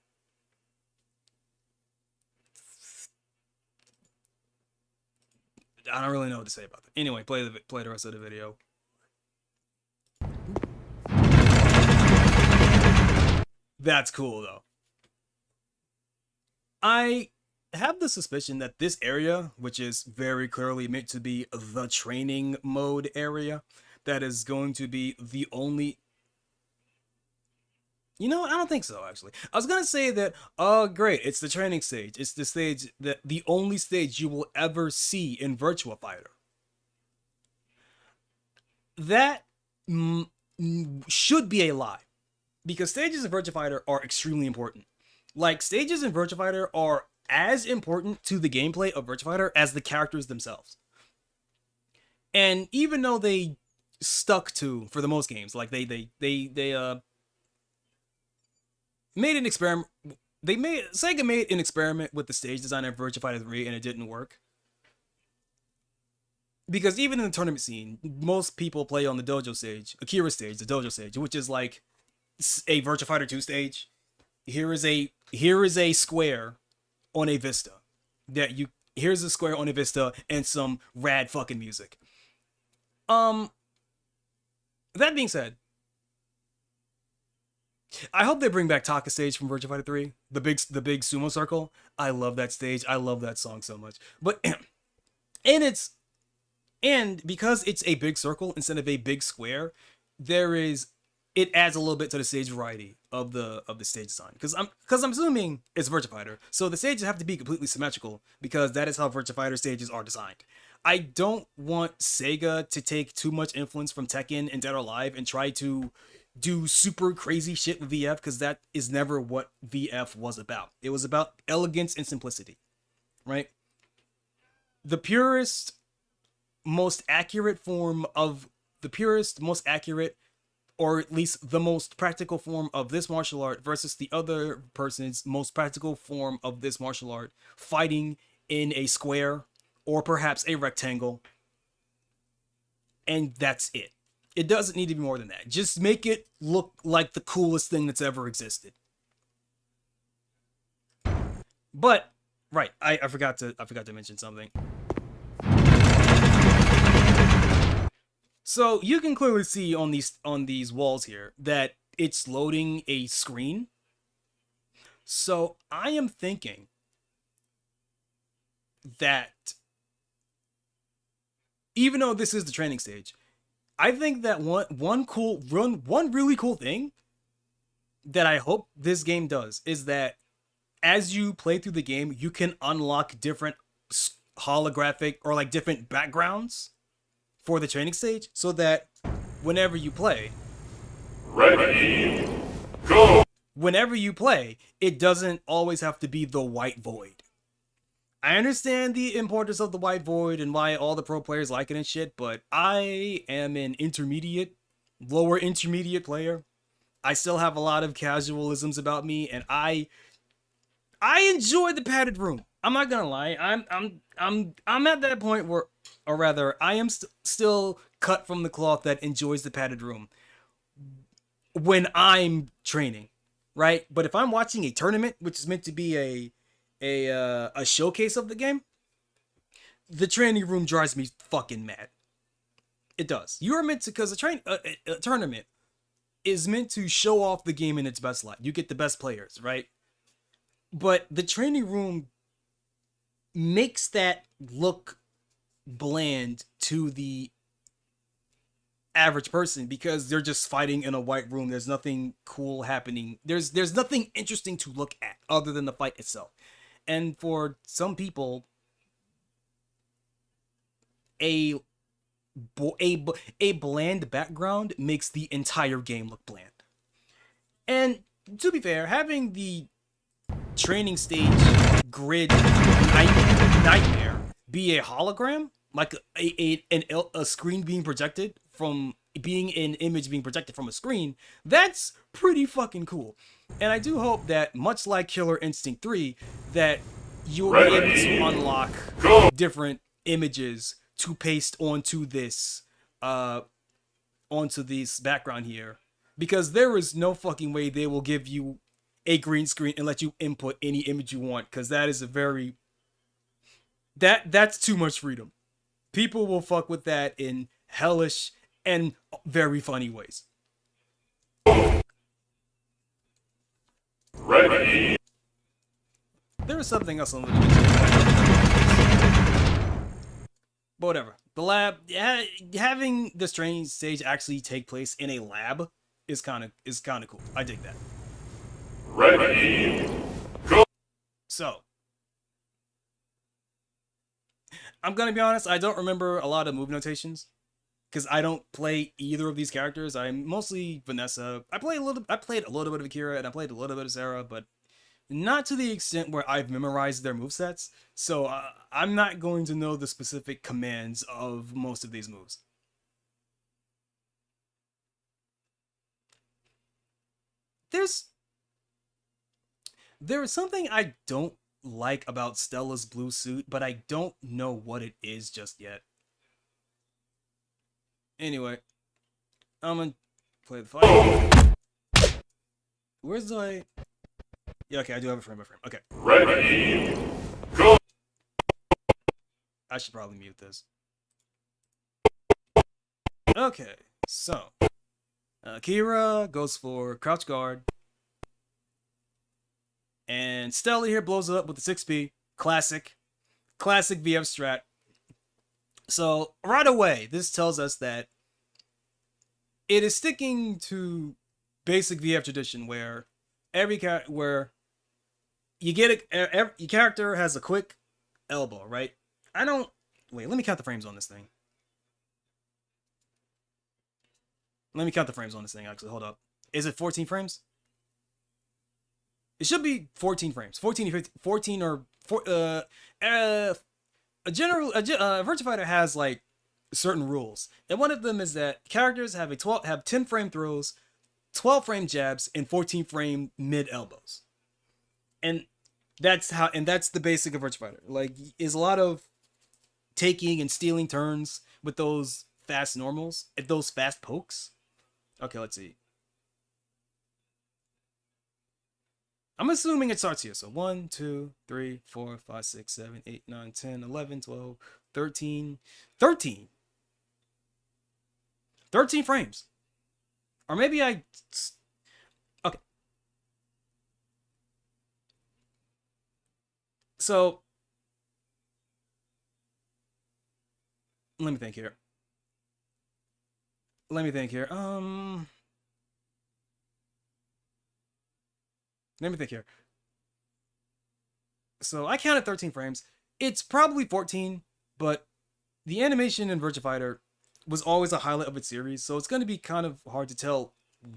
I don't really know what to say about that. Anyway, play the rest of the video. That's cool though. I have the suspicion that this area, which is very clearly meant to be the training mode area, that is going to be the only... You know, I don't think so, actually. I was gonna say that, oh great, it's the training stage. It's the stage, the only stage you will ever see in Virtua Fighter. That should be a lie. Because stages in Virtua Fighter are extremely important. Like, stages in Virtua Fighter are as important to the gameplay of Virtua Fighter as the characters themselves. And even though they stuck to, for the most games, like they made an experiment. Sega made an experiment with the stage design in Virtua Fighter 3 and it didn't work. Because even in the tournament scene, most people play on the dojo stage, Akira stage, the dojo stage, which is like a Virtua Fighter 2 stage. Here is a square on a vista. Here's a square on a vista and some rad fucking music. That being said, I hope they bring back Taka stage from Virtua Fighter 3, the big sumo circle. I love that stage. I love that song so much. But and because it's a big circle instead of a big square, it adds a little bit to the stage variety of the stage design. Because I'm assuming it's Virtua Fighter, so the stages have to be completely symmetrical because that is how Virtua Fighter stages are designed. I don't want Sega to take too much influence from Tekken and Dead or Alive and try to do super crazy shit with VF, because that is never what VF was about. It was about elegance and simplicity, right? The purest, most accurate, or at least the most practical form of this martial art versus the other person's most practical form of this martial art, fighting in a square or perhaps a rectangle. And that's it. It doesn't need to be more than that. Just make it look like the coolest thing that's ever existed. But, right, I forgot to mention something. So you can clearly see on these walls here that it's loading a screen. So I am thinking that even though this is the training stage, I think that one really cool thing that I hope this game does is that as you play through the game, you can unlock different holographic or like different backgrounds for the training stage, so that whenever you play, Ready, go! Whenever you play, it doesn't always have to be the white void. I understand the importance of the white void and why all the pro players like it and shit, but I am an lower intermediate player. I still have a lot of casualisms about me, and I enjoy the padded room. I'm not gonna lie. I'm at that point where, or rather, I am still cut from the cloth that enjoys the padded room when I'm training, right? But if I'm watching a tournament, which is meant to be a showcase of the game, the training room drives me fucking mad. It does. You are meant to, because a tournament is meant to show off the game in its best light. You get the best players, right? But the training room makes that look bland to the average person because they're just fighting in a white room. There's nothing cool happening. There's nothing interesting to look at other than the fight itself. And for some people, a bland background makes the entire game look bland. And to be fair, having the training stage grid nightmare be a hologram, like a screen being projected from being an image being projected from a screen, that's pretty fucking cool. And I do hope that, much like Killer Instinct 3, that you'll be able to unlock different images to paste onto this background here, because there is no fucking way they will give you a green screen and let you input any image you want, because that is that's too much freedom. People will fuck with that in hellish and very funny ways. Ready. There was something else on the but whatever. The lab, having this training stage actually take place in a lab is kind of cool. I dig that. Ready, go! So, I'm gonna be honest, I don't remember a lot of move notations because I don't play either of these characters. I'm mostly Vanessa. I played a little bit of Akira and I played a little bit of Sarah, but not to the extent where I've memorized their movesets. So I'm not going to know the specific commands of most of these moves. There is something I don't like about Stella's blue suit, but I don't know what it is just yet. Anyway, I'm gonna play the fight. Where's the... Yeah, okay, I do have it frame by frame. Okay. Ready, go! I should probably mute this. Okay, so Kira goes for crouch guard, and Stella here blows it up with the 6P. Classic VF strat. So right away, this tells us that it is sticking to basic VF tradition, where you get your character has a quick elbow, right? Wait, let me count the frames on this thing. Actually. Hold up. Is it 14 frames? It should be 14 frames. 14 or 15, 14 or... Virtua Fighter has, like, certain rules. And one of them is that characters have 10 frame throws, 12 frame jabs, and 14 frame mid elbows. And that's the basic of Virtua Fighter. Like, is a lot of taking and stealing turns with those fast normals, those fast pokes. Okay, let's see. I'm assuming it starts here. So 1, 2, 3, 4, 5, 6, 7, 8, 9, 10, 11, 12, 13. 13 frames. Or maybe okay. So let me think here. Let me think here. So I counted 13 frames. It's probably 14, but the animation in Virtua Fighter was always a highlight of its series, so it's going to be kind of hard to tell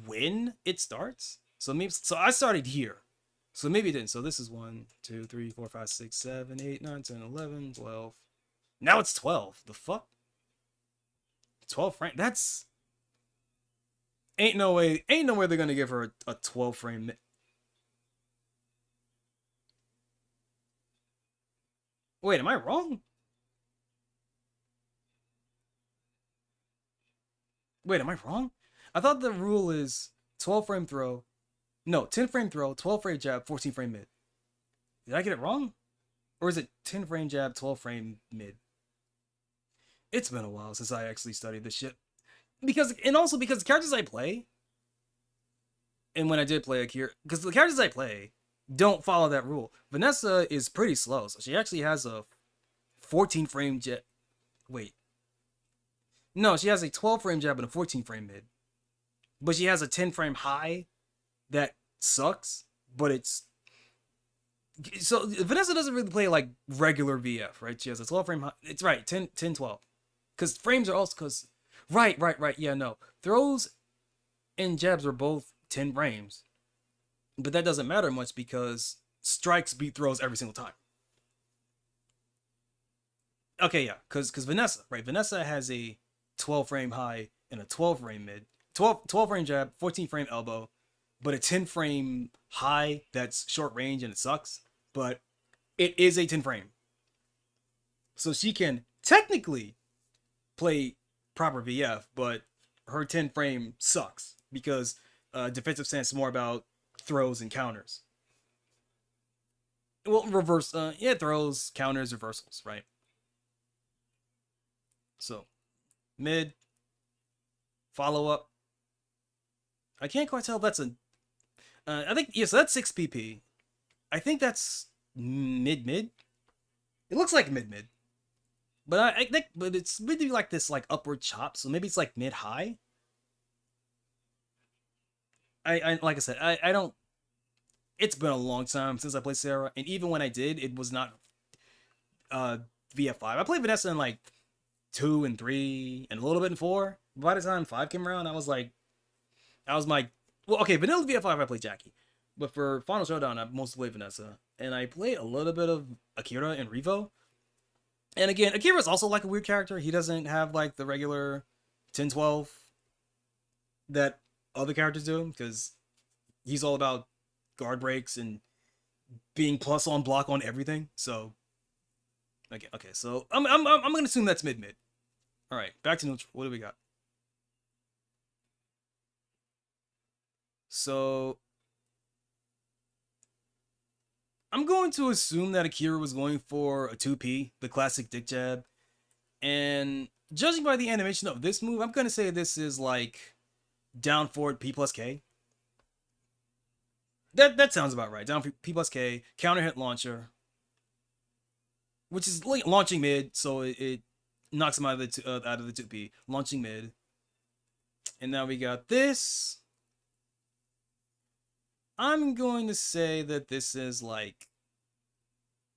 when it starts. So maybe I started here. So maybe it didn't. So this is 1, 2, 3, 4, 5, 6, 7, 8, 9, 10, 11, 12. Now it's 12. The fuck? 12 frame. That's ain't no way they're gonna give her a 12 frame. Wait, am I wrong? Wait, am I wrong? I thought the rule is 12 frame throw. No, 10 frame throw, 12 frame jab, 14 frame mid. Did I get it wrong? Or is it 10 frame jab, 12 frame mid? It's been a while since I actually studied this shit. Also because the characters I play, and when I did play Akira, because the characters I play don't follow that rule. Vanessa is pretty slow, so she actually has a 14 frame jab. Wait. No, she has a 12 frame jab and a 14 frame mid. But she has a 10 frame high that sucks, but it's. So Vanessa doesn't really play like regular VF, right? She has a 12 frame high. It's right, 10, 12. Because frames are also. Because Right. Yeah, no. Throws and jabs are both 10 frames. But that doesn't matter much because strikes beat throws every single time. Okay, yeah. Because Vanessa, right? Vanessa has a 12 frame high and a 12 frame mid. 12 frame jab, 14 frame elbow, but a 10 frame high that's short range and it sucks. But it is a 10 frame. So she can technically play proper VF, but her 10 frame sucks because defensive stance is more about throws and counters. Well, reverse, throws, counters, reversals, right? So, mid, follow up. I can't quite tell if that's a. I think, yeah, so that's 6 PP. I think that's mid. It looks like mid. But I think, but it's meant to be like this, like upward chop. So maybe it's like mid high. I like I said, I don't. It's been a long time since I played Sarah, and even when I did, it was not VF5. I played Vanessa in like 2 and 3 and a little bit in 4. By the time 5 came around, I was like, well, okay, vanilla VF5 I played Jackie, but for Final Showdown I mostly played Vanessa, and I played a little bit of Akira and Revo. And again, Akira's also like a weird character. He doesn't have like the regular 10-12 that other characters do, because he's all about guard breaks and being plus on block on everything. So okay, so I'm gonna assume that's mid. All right, back to neutral. What do we got? So I'm going to assume that Akira was going for a 2P, the classic dick jab. And judging by the animation of this move, I'm going to say this is like down forward P plus K. That sounds about right. Down P plus K, counter hit launcher, which is like launching mid, so it knocks him out of the 2P, launching mid. And now we got this. I'm going to say that this is like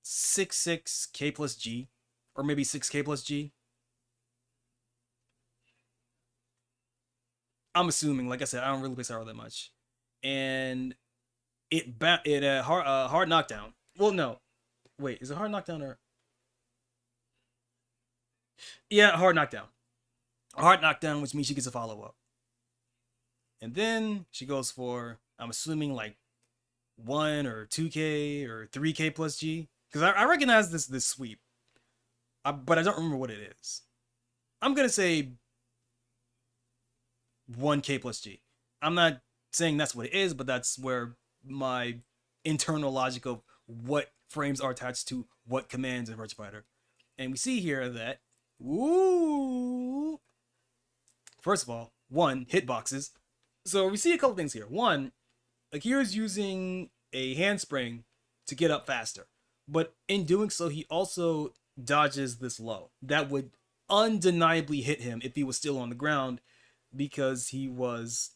6 K plus G, or maybe 6K plus G. I'm assuming, like I said, I don't really play Sorrow that much, and it hard knockdown. Well, no, wait, is it hard knockdown or? Yeah, hard knockdown. Hard knockdown, which means she gets a follow up, and then she goes for, I'm assuming, like 1 or 2K or 3K plus G, because I recognize this sweep, but I don't remember what it is. I'm gonna say 1K plus G. I'm not saying that's what it is, but that's where my internal logic of what frames are attached to what commands in Virtua Fighter. And we see here that, ooh, first of all, 1, hitboxes. So we see a couple things here. 1, Akira's using a handspring to get up faster, but in doing so, he also dodges this low that would undeniably hit him if he was still on the ground, because he was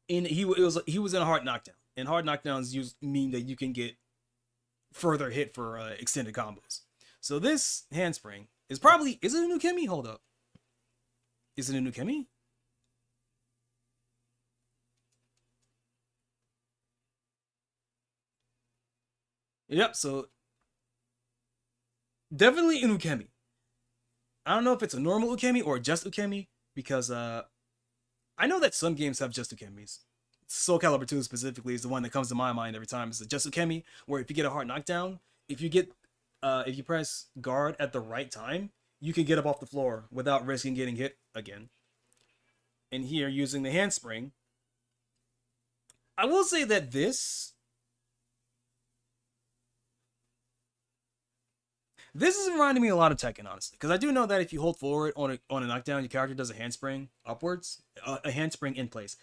in a hard knockdown, and hard knockdowns mean that you can get further hit for extended combos. So this handspring is probably, is it a new Kemi? Hold up, is it a new Kemi? Yep. So definitely in Ukemi. I don't know if it's a normal Ukemi or just Ukemi because I know that some games have just Ukemis. Soul Calibur 2 specifically is the one that comes to my mind every time. It's a just Ukemi where if you get a hard knockdown, if you press guard at the right time, you can get up off the floor without risking getting hit again. And here, using the handspring, I will say that this is reminding me a lot of Tekken, honestly, because I do know that if you hold forward on a knockdown, your character does a handspring upwards, a handspring in place.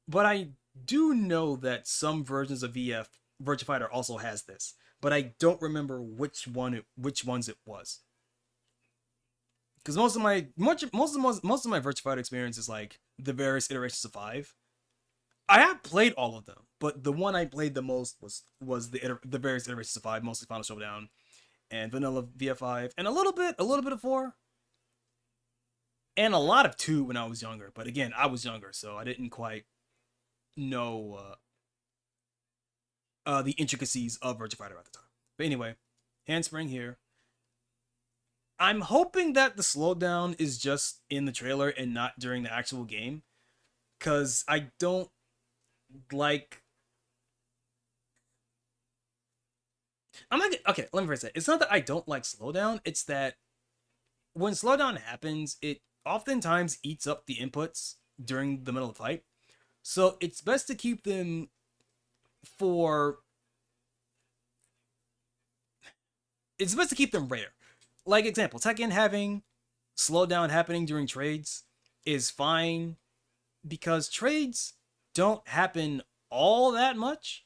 But I do know that some versions of Virtua Fighter also has this, but I don't remember which ones it was. Because most of my Virtua Fighter experience is like the various iterations of 5. I have played all of them, but the one I played the most was the various iterations of 5, mostly Final Showdown and Vanilla VF5, and a little bit of 4, and a lot of 2 when I was younger. But again, I was younger, so I didn't quite know the intricacies of Virtua Fighter at the time. But anyway, handspring here. I'm hoping that the slowdown is just in the trailer and not during the actual game, because I don't like. I'm not okay. Let me phrase that. It's not that I don't like slowdown. It's that when slowdown happens, it oftentimes eats up the inputs during the middle of the fight. So it's best to keep them for. It's best to keep them rare. Like example, Tekken having slowdown happening during trades is fine because trades don't happen all that much.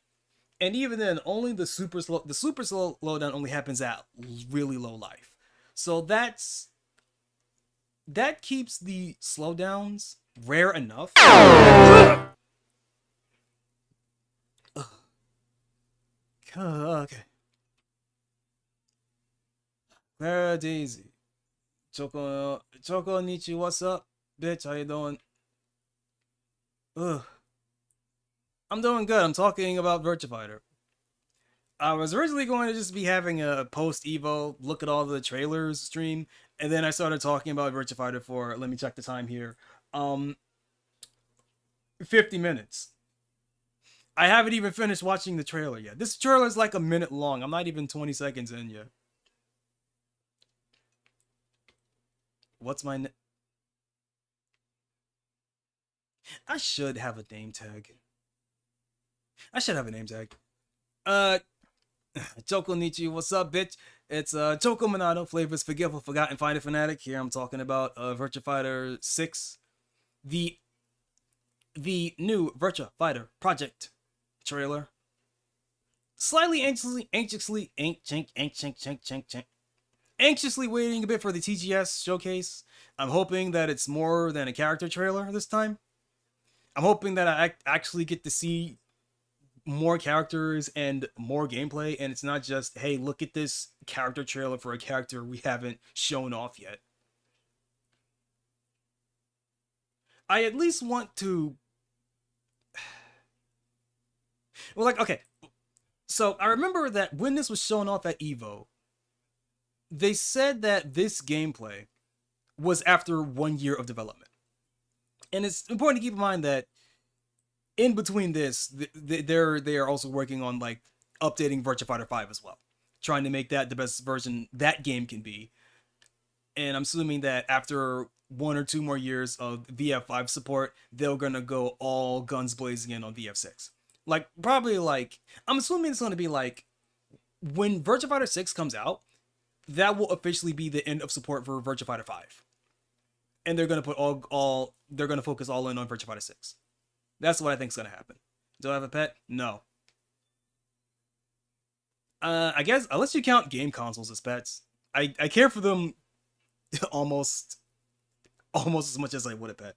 And even then, only the super slow slowdown only happens at really low life. So that keeps the slowdowns rare enough. Okay. Clara Daisy. Choconnichi, what's up? Bitch, how you doing? Ugh. I'm doing good. I'm talking about Virtua Fighter. I was originally going to just be having a post Evo look at all the trailers stream, and then I started talking about Virtua Fighter for, let me check the time here, 50 minutes. I haven't even finished watching the trailer yet. This trailer is like a minute long. I'm not even 20 seconds in yet. What's my I should have a name tag. I should have a name tag. Choconnichi, what's up, bitch? It's Choco Minato, flavors forgetful, forgotten, find a fanatic. Here I'm talking about Virtua Fighter 6, the new Virtua Fighter project trailer. Slightly anxiously waiting a bit for the TGS showcase. I'm hoping that it's more than a character trailer this time. I'm hoping that I actually get to see more characters and more gameplay, and it's not just, hey, look at this character trailer for a character we haven't shown off yet. I at least want to. Well, like, okay. So I remember that when this was shown off at Evo, they said that this gameplay was after 1 year of development. And it's important to keep in mind that in between this, they are also working on like updating Virtua Fighter 5 as well, trying to make that the best version that game can be. And I'm assuming that after 1 or 2 more years of VF5 support, they're gonna go all guns blazing in on VF6. Like probably like I'm assuming it's gonna be like when Virtua Fighter 6 comes out, that will officially be the end of support for Virtua Fighter 5. And they're gonna put they're gonna focus all in on Virtua Fighter 6. That's what I think is gonna happen. Do I have a pet? No. I guess unless you count game consoles as pets, I care for them almost as much as I would a pet.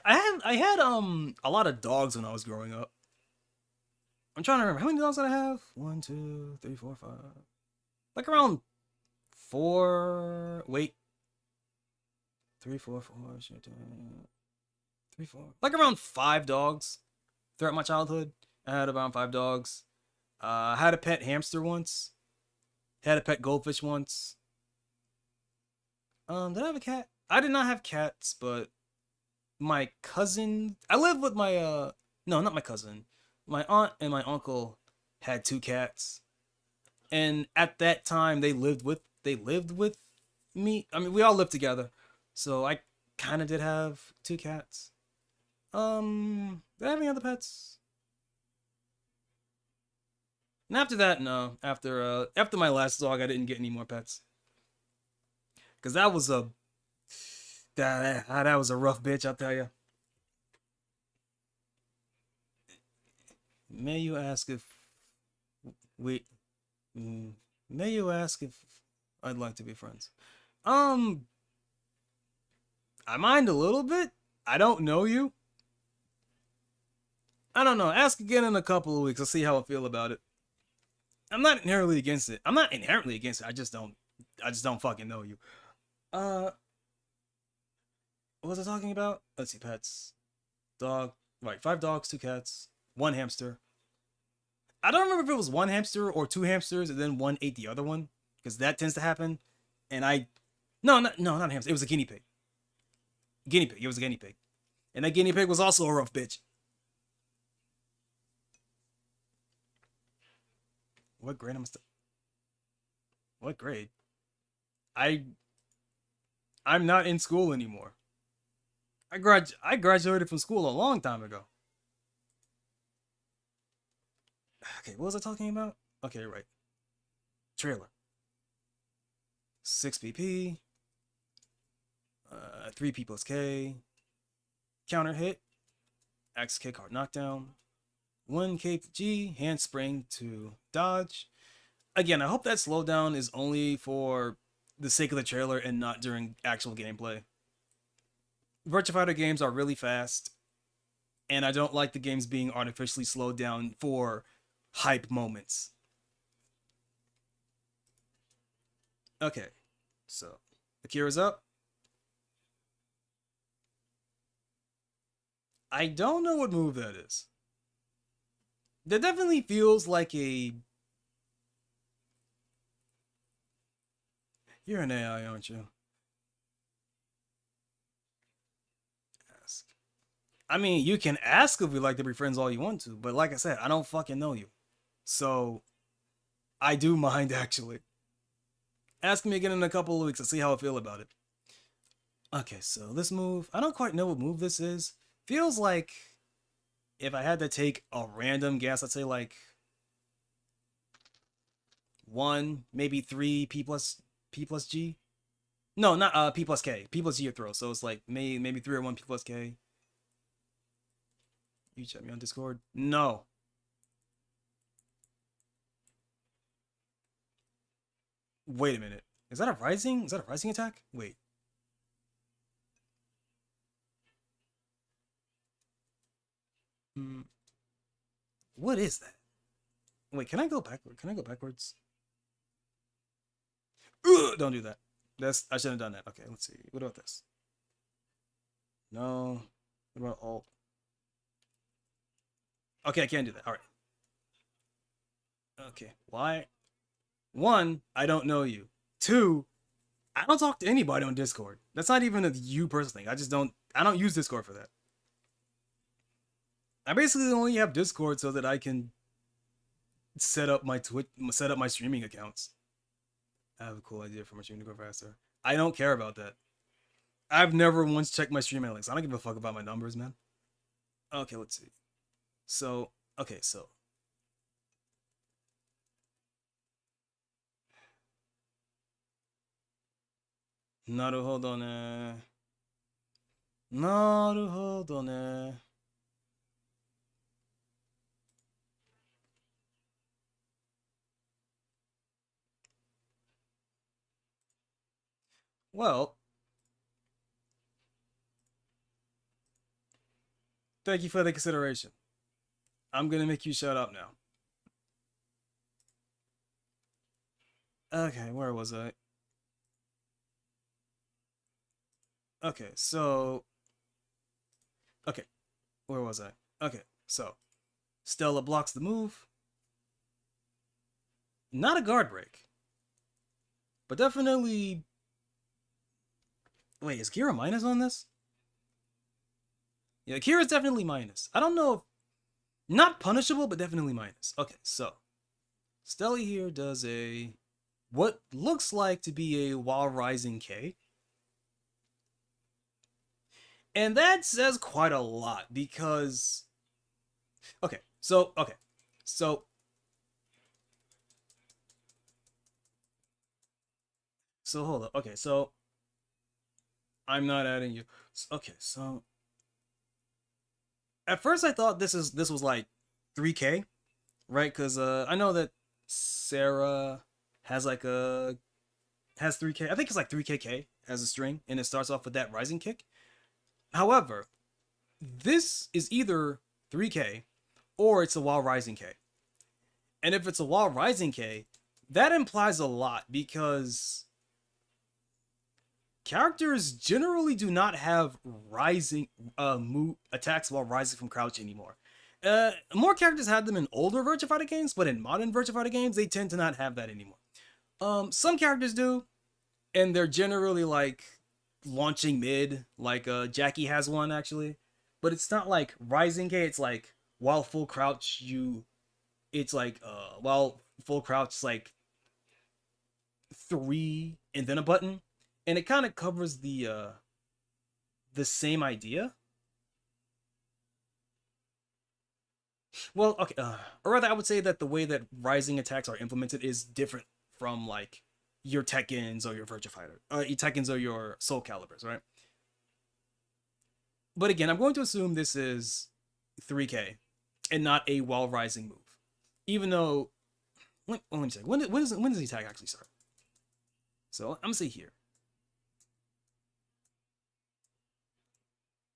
I had a lot of dogs when I was growing up. I'm trying to remember how many dogs did I have. 1, 2, 3, 4, 5. Like around 4. Wait. 3, 4, 4. 3, 4. Like around 5 dogs throughout my childhood. I had around 5 dogs. I had a pet hamster once. Had a pet goldfish once. Did I have a cat? I did not have cats, but my cousin. I lived with my no, not my cousin. My aunt and my uncle had two cats, and at that time they lived with me. I mean, we all lived together, so I kind of did have two cats. Did I have any other pets? And after that, no. After my last dog, I didn't get any more pets because that was a rough bitch. I'll tell you. May you ask if we? mm, May you ask if I'd like to be friends? Um, I mind a little bit. I don't know you. I don't know. Ask again in a couple of weeks. I'll see how I feel about it. I'm not inherently against it. I'm not inherently against it. I just don't fucking know you. Uh, what was I talking about? Let's see. Pets. Dog. Right. 5 dogs, 2 cats, 1 hamster. I don't remember if it was 1 hamster or 2 hamsters, and then one ate the other one, because that tends to happen. And I, no, not a hamster. It was a guinea pig. Guinea pig. It was a guinea pig, and that guinea pig was also a rough bitch. What grade am I still? What grade? I I'm not in school anymore. I graduated from school a long time ago. Okay, what was I talking about? Okay, right. Trailer. 6 BP, 3P plus K, counter hit, X kick hard knockdown, 1K G, handspring to dodge. Again, I hope that slowdown is only for the sake of the trailer and not during actual gameplay. Virtua Fighter games are really fast, and I don't like the games being artificially slowed down for hype moments. Okay, so Akira's up. I don't know what move that is. That definitely feels like a. You're an AI, aren't you? Ask. I mean, you can ask if we like to be friends all you want to, but like I said, I don't fucking know you. So I do mind actually. Ask me again in a couple of weeks and see how I feel about it. Okay, so this move, I don't quite know what move this is. Feels like if I had to take a random guess, I'd say like 1, maybe 3 P plus G. No, not P plus K. P plus G or throw. So it's like maybe 3 or 1 P plus K. You chat me on Discord? No. Wait a minute. Is that a rising? Is that a rising attack? Wait. Hmm. What is that? Wait, can I go backward? Can I go backwards? Ugh, don't do that. I shouldn't have done that. Okay, let's see. What about this? No. What about alt? Okay, I can't do that. All right. Okay. Why? 1, I don't know you. 2, I don't talk to anybody on Discord. That's not even a you person thing. I don't use Discord for that. I basically only have Discord so that I can set up my streaming accounts. I have a cool idea for my stream to go faster. I don't care about that. I've never once checked my stream analytics. I don't give a fuck about my numbers, man. Okay, let's see. So, okay, so. Naruhodo ne. Naruhodo ne. Well, thank you for the consideration. I'm gonna make you shut up now. Okay, where was I? Okay, so. Okay, where was I? Okay, so. Stella blocks the move. Not a guard break, but definitely. Wait, is Kira minus on this? Yeah, Kira's definitely minus. I don't know if not punishable, but definitely minus. Okay, so Stelly here does a what looks like to be a while rising K. And that says quite a lot because okay. So hold up. Okay, so I'm not adding you. Okay, so at first I thought this was like 3K, right? Cuz I know that Sarah has like a has 3K. I think it's like 3KK as a string and it starts off with that rising kick. However, this is either 3K or it's a while rising K. And if it's a while rising K, that implies a lot because characters generally do not have rising move attacks while rising from crouch anymore. More characters had them in older Virtua Fighter games, but in modern Virtua Fighter games, they tend to not have that anymore. Some characters do, and they're generally like launching mid, like Jackie has one actually, but it's not like rising K. It's like while full crouch, it's like while full crouch, it's like 3 and then a button, and it kind of covers the same idea. Well, okay, or rather, I would say that the way that rising attacks are implemented is different from like your Tekkens or your Virtua Fighter, your Tekkens or your Soul Calibers, right? But again, I'm going to assume this is 3K and not a while rising move, even though let me check when does the attack actually start? So I'm gonna say here.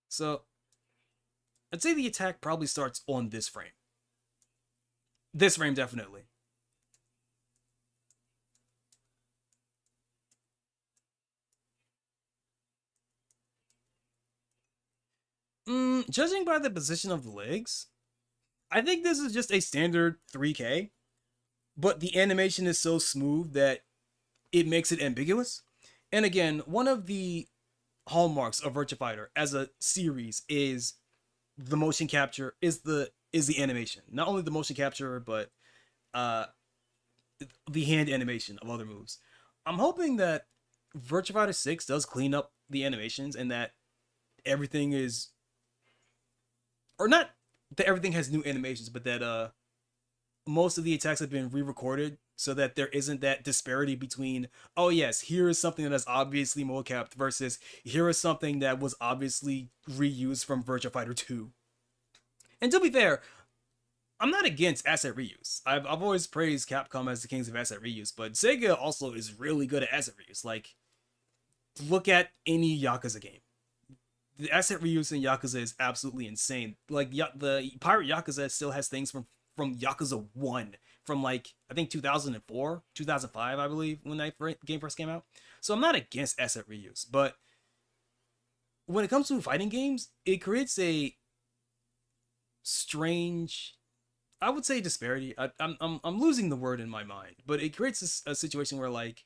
So I'd say the attack probably starts on this frame. This frame definitely. Judging by the position of the legs, I think this is just a standard 3K, but the animation is so smooth that it makes it ambiguous. And again, one of the hallmarks of Virtua Fighter as a series is the motion capture, is the animation. Not only the motion capture, but uh the hand animation of other moves. I'm hoping that Virtua Fighter 6 does clean up the animations and that everything is or not that everything has new animations, but that most of the attacks have been re-recorded so that there isn't that disparity between, oh yes, here is something that is obviously mocapped versus here is something that was obviously reused from Virtua Fighter 2. And to be fair, I'm not against asset reuse. I've always praised Capcom as the kings of asset reuse, but Sega also is really good at asset reuse. Like, look at any Yakuza game. The asset reuse in Yakuza is absolutely insane. Like, the Pirate Yakuza still has things from Yakuza 1, from like, I think 2004, 2005, I believe, when that game first came out. So I'm not against asset reuse, but when it comes to fighting games, it creates a strange, I would say disparity. I'm losing the word in my mind, but it creates a situation where like,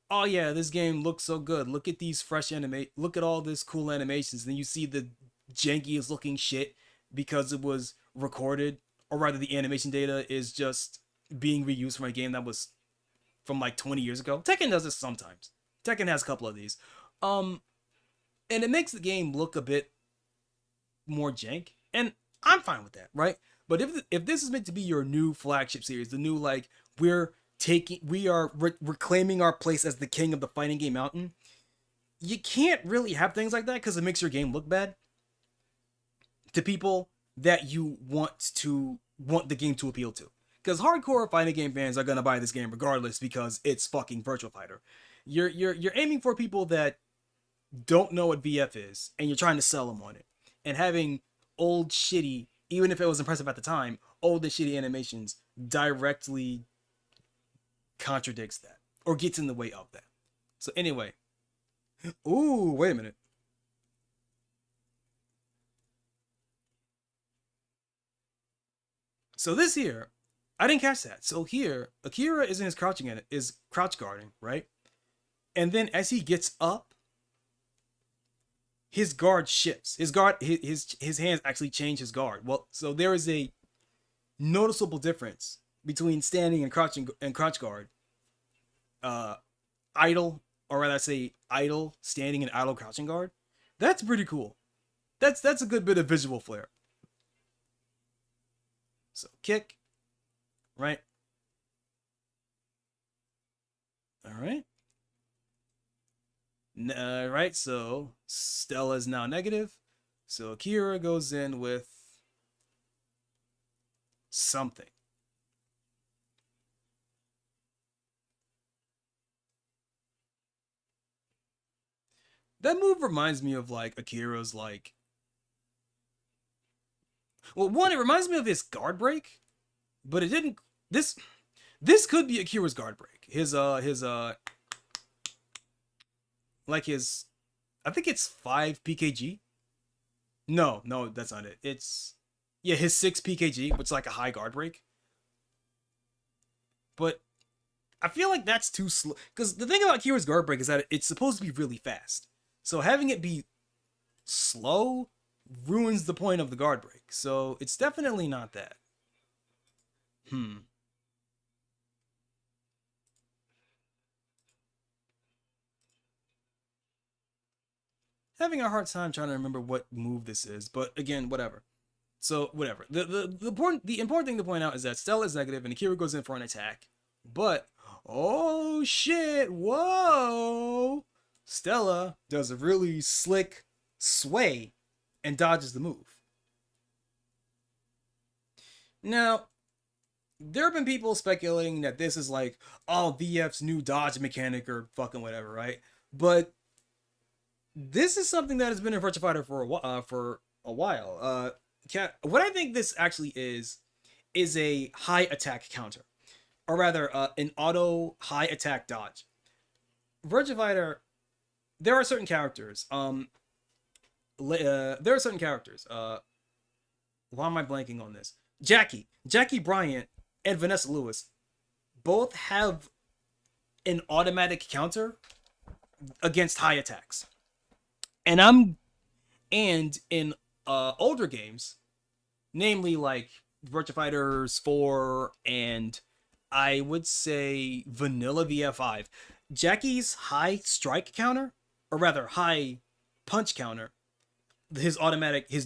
oh yeah, this game looks so good. Look at these fresh animate. Look at all this cool animations. Then you see the jankiest looking shit because it was recorded, or rather, the animation data is just being reused from a game that was from like 20 years ago. Tekken does this sometimes. Tekken has a couple of these, um, and it makes the game look a bit more jank, and I'm fine with that, right? But if this is meant to be your new flagship series, the new like we are reclaiming our place as the king of the fighting game mountain, you can't really have things like that because it makes your game look bad to people that you want the game to appeal to. Because hardcore fighting game fans are gonna buy this game regardless because it's fucking Virtua Fighter. You're aiming for people that don't know what VF is and you're trying to sell them on it. And having old shitty, even if it was impressive at the time, old and shitty animations directly contradicts that or gets in the way of that. So anyway, ooh, wait a minute. So this here I didn't catch that. So here, Akira is in his is crouch guarding, right? And then as he gets up, his guard shifts. His hands actually change his guard. Well, so there is a noticeable difference between standing and crouching and crouch guard. Idle, or rather I say idle standing and idle crouching guard. That's pretty cool. That's a good bit of visual flair. So kick, right? All right. Right, so Stella is now negative. So Akira goes in with something. That move reminds me of like Akira's like. Well, one, it reminds me of his guard break, but it didn't. This could be Akira's guard break. His like his, I think it's 5 PKG. No, no, that's not it. It's yeah, his 6 PKG, which is like a high guard break. But I feel like that's too slow. Because the thing about Akira's guard break is that it's supposed to be really fast. So having it be slow ruins the point of the guard break. So it's definitely not that. Having a hard time trying to remember what move this is, but again, whatever. So whatever. The important thing to point out is that Stella is negative and Akira goes in for an attack. But oh shit, whoa! Stella does a really slick sway and dodges the move. Now, there have been people speculating that this is like, oh, VF's new dodge mechanic or fucking whatever, right? But this is something that has been in Virtua Fighter for a while. What I think this actually is a high attack counter, or rather, an auto high attack dodge. Virtua Fighter, there are certain characters. There are certain characters. Why am I blanking on this? Jackie Bryant, and Vanessa Lewis both have an automatic counter against high attacks. And in older games, namely like Virtua Fighters 4 and I would say Vanilla VF5, Jackie's high strike counter, or rather high punch counter, his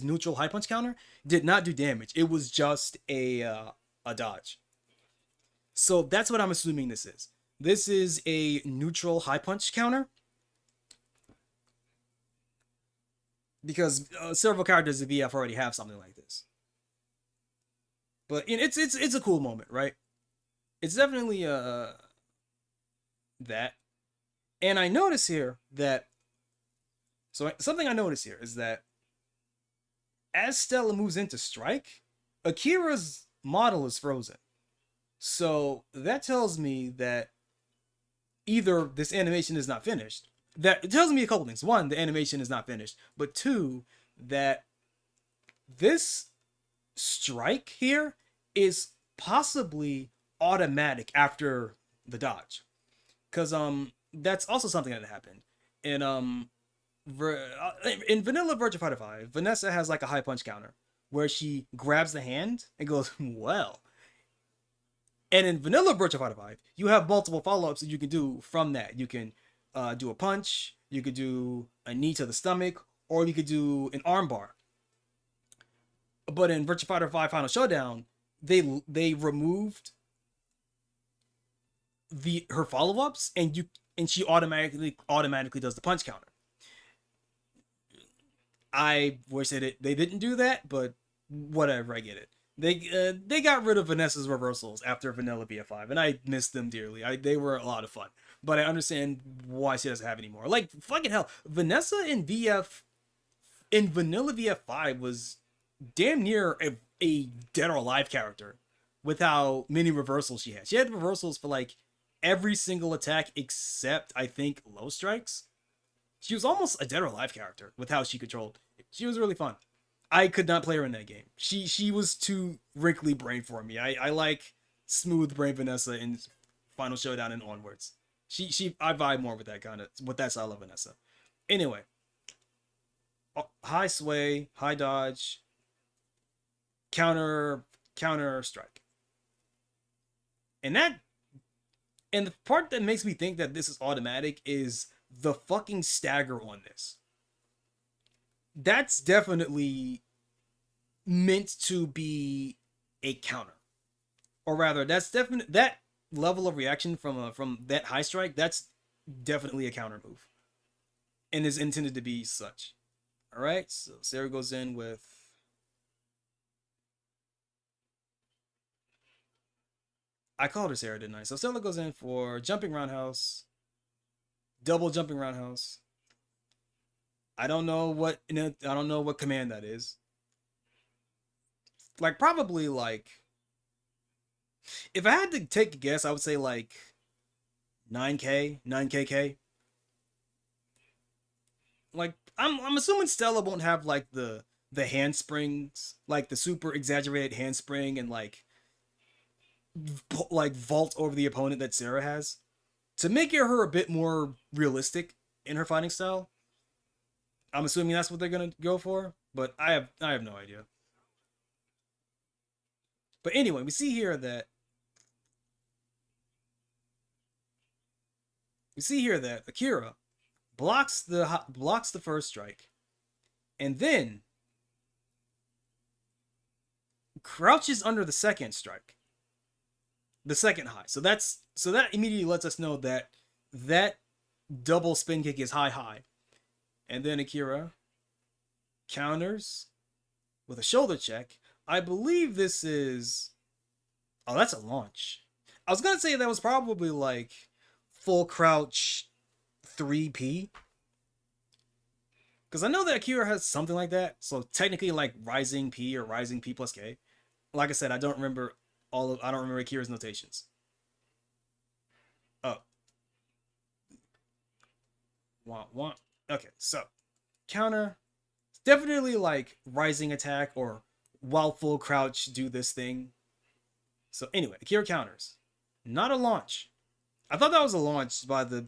neutral high punch counter did not do damage. It was just a dodge. So that's what I'm assuming this is. This is a neutral high punch counter. Because several characters in VF already have something like this. But it's a cool moment, right? It's definitely that. And I notice here that something I notice here is that as Stella moves into strike, Akira's model is frozen. So that tells me that either this animation is not finished. That it tells me a couple things. One, the animation is not finished. But two, that this strike here is possibly automatic after the dodge. Because that's also something that happened. In in Vanilla Virtua Fighter 5, Vanessa has like a high punch counter where she grabs the hand and goes, well. And in Vanilla Virtua Fighter 5, you have multiple follow-ups that you can do from that. You can do a punch, you could do a knee to the stomach, or you could do an armbar. But in Virtua Fighter 5 Final Showdown, they removed her follow-ups, and she automatically does the punch counter. I wish they didn't do that, but whatever, I get it. They got rid of Vanessa's reversals after Vanilla VF5, and I missed them dearly. They were a lot of fun, but I understand why she doesn't have anymore. Like fucking hell, Vanessa in Vanilla VF5 was damn near a dead or alive character with how many reversals she had. She had reversals for like every single attack except I think low strikes. She was almost a dead or alive character with how she controlled. She was really fun. I could not play her in that game. She was too wrinkly brain for me. I like smooth brain Vanessa in Final Showdown and onwards. I vibe more with that style of Vanessa. Anyway, high sway, high dodge, counter strike. And the part that makes me think that this is automatic is the fucking stagger on this. That's definitely meant to be a counter. Or rather, that's definitely that level of reaction from that high strike, that's definitely a counter move. And is intended to be such. Alright, so Sarah goes in with I called her Sarah, didn't I? So Stella goes in for jumping roundhouse, double jumping roundhouse. I don't know what command that is. Like probably like if I had to take a guess, I would say like 9K, 9KK. Like I'm assuming Stella won't have like the handsprings, like the super exaggerated handspring and like vault over the opponent that Sarah has, to make her a bit more realistic in her fighting style. I'm assuming that's what they're gonna go for, but I have no idea. But anyway, we see here that Akira blocks the first strike, and then crouches under the second strike, the second high. So that immediately lets us know that double spin kick is high, and then Akira counters with a shoulder check. I believe this is that's a launch. I was gonna say that was probably like full crouch 3P. Because I know that Akira has something like that. So technically like rising P or rising P plus K. Like I said, I don't remember Akira's notations. Oh. Want. Okay, so counter. Definitely like rising attack or while full crouch do this thing. So anyway, Akira counters. Not a launch. I thought that was a launch by the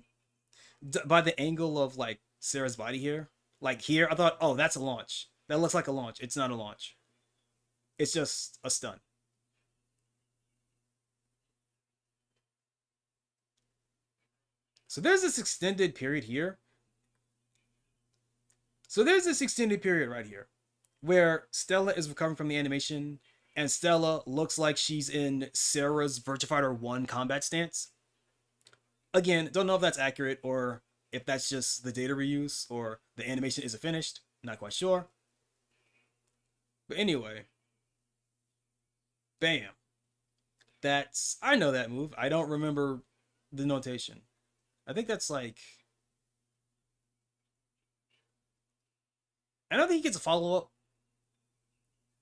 angle of like Sarah's body here. Like here, I thought, oh, that's a launch. That looks like a launch. It's not a launch. It's just a stun. So there's this extended period here. So there's this extended period right here where Stella is recovering from the animation and Stella looks like she's in Sarah's Virtua Fighter 1 combat stance. Again, don't know if that's accurate or if that's just the data reuse or the animation isn't finished. Not quite sure. But anyway. Bam. I know that move. I don't remember the notation. I think that's like... I don't think he gets a follow-up.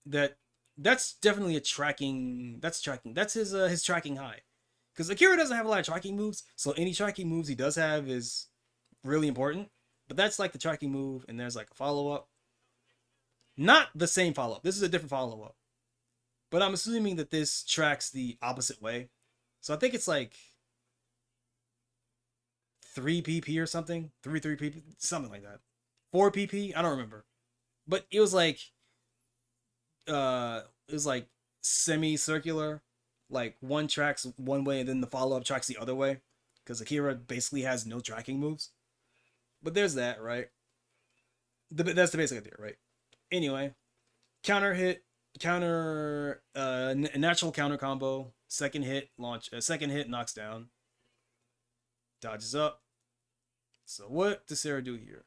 That's definitely a tracking... That's his tracking high. Because Akira doesn't have a lot of tracking moves, so any tracking moves he does have is really important. But that's like the tracking move, and there's like a follow-up. Not the same follow-up. This is a different follow-up. But I'm assuming that this tracks the opposite way. So I think it's like 3PP or something. 3PP, something like that. 4PP, I don't remember. But it was like semi-circular. Like one tracks one way and then the follow-up tracks the other way. Because Akira basically has no tracking moves. But there's that, right? That's the basic idea, right? Anyway, natural counter combo. Second hit knocks down. Dodges up. So what does Sarah do here?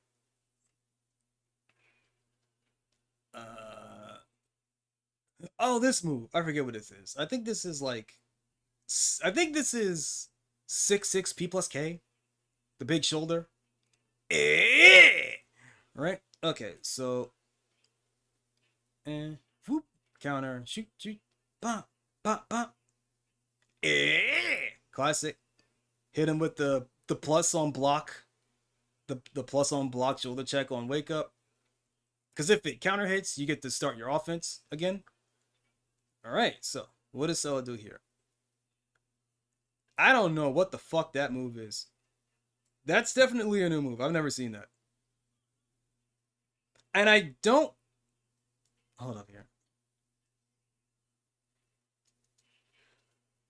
Oh, this move. I forget what this is. I think this is 6 P plus K. The big shoulder. Right? Okay, so whoop, counter, shoot, pop, pop, pop. Classic. Hit him with the plus on block. The plus on block shoulder check on wake up. Because if it counter hits, you get to start your offense again. Alright, so what does Stella do here? I don't know what the fuck that move is. That's definitely a new move. I've never seen that. And I don't. Hold up here.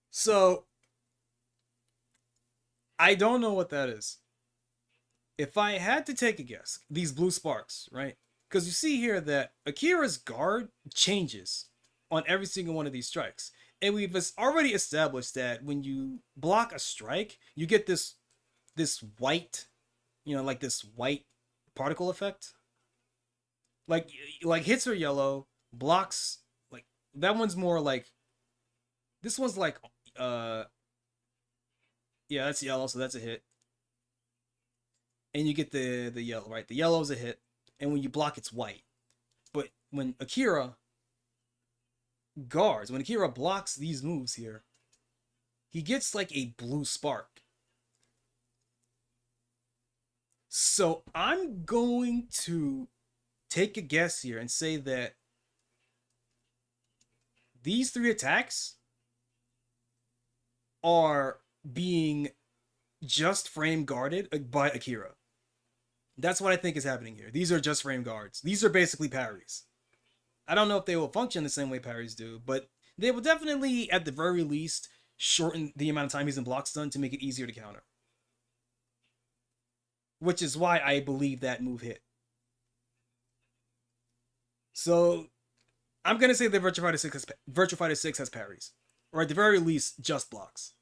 So, I don't know what that is. If I had to take a guess, these blue sparks, right? Because you see here that Akira's guard changes on every single one of these strikes. And we've already established that when you block a strike, you get this white, like this white particle effect. Like hits are yellow, blocks like that one's more like this one's like yeah, that's yellow, so that's a hit. And you get the yellow, right? The yellow's a hit, and when you block, it's white. But when Akira blocks these moves here, he gets like a blue spark. So I'm going to take a guess here and say that these three attacks are being just frame guarded by Akira. That's what I think is happening here. These are just frame guards. These are basically parries. I don't know if they will function the same way parries do, but they will definitely, at the very least, shorten the amount of time he's in block stun to make it easier to counter. Which is why I believe that move hit. So, I'm going to say that Virtua Fighter 6 has parries. Or at the very least, just blocks.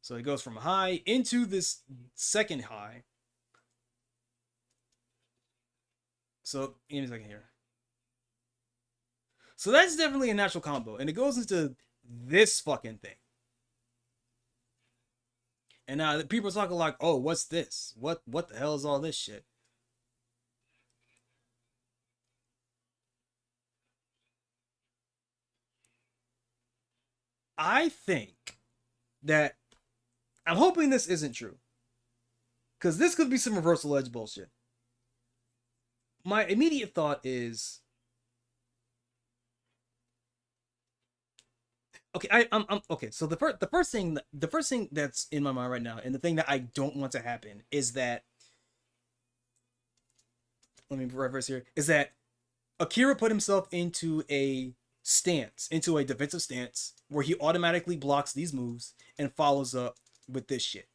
So it goes from high into this second high. So, give me a second here. So that's definitely a natural combo. And it goes into this fucking thing. And now people are talking like, oh, what's this? What the hell is all this shit? I think that I'm hoping this isn't true. Because this could be some reversal edge bullshit. My immediate thought is okay. I'm okay. So the first thing that's in my mind right now, and the thing that I don't want to happen is that let me reverse here. Is that Akira put himself into a defensive stance, where he automatically blocks these moves and follows up with this shit,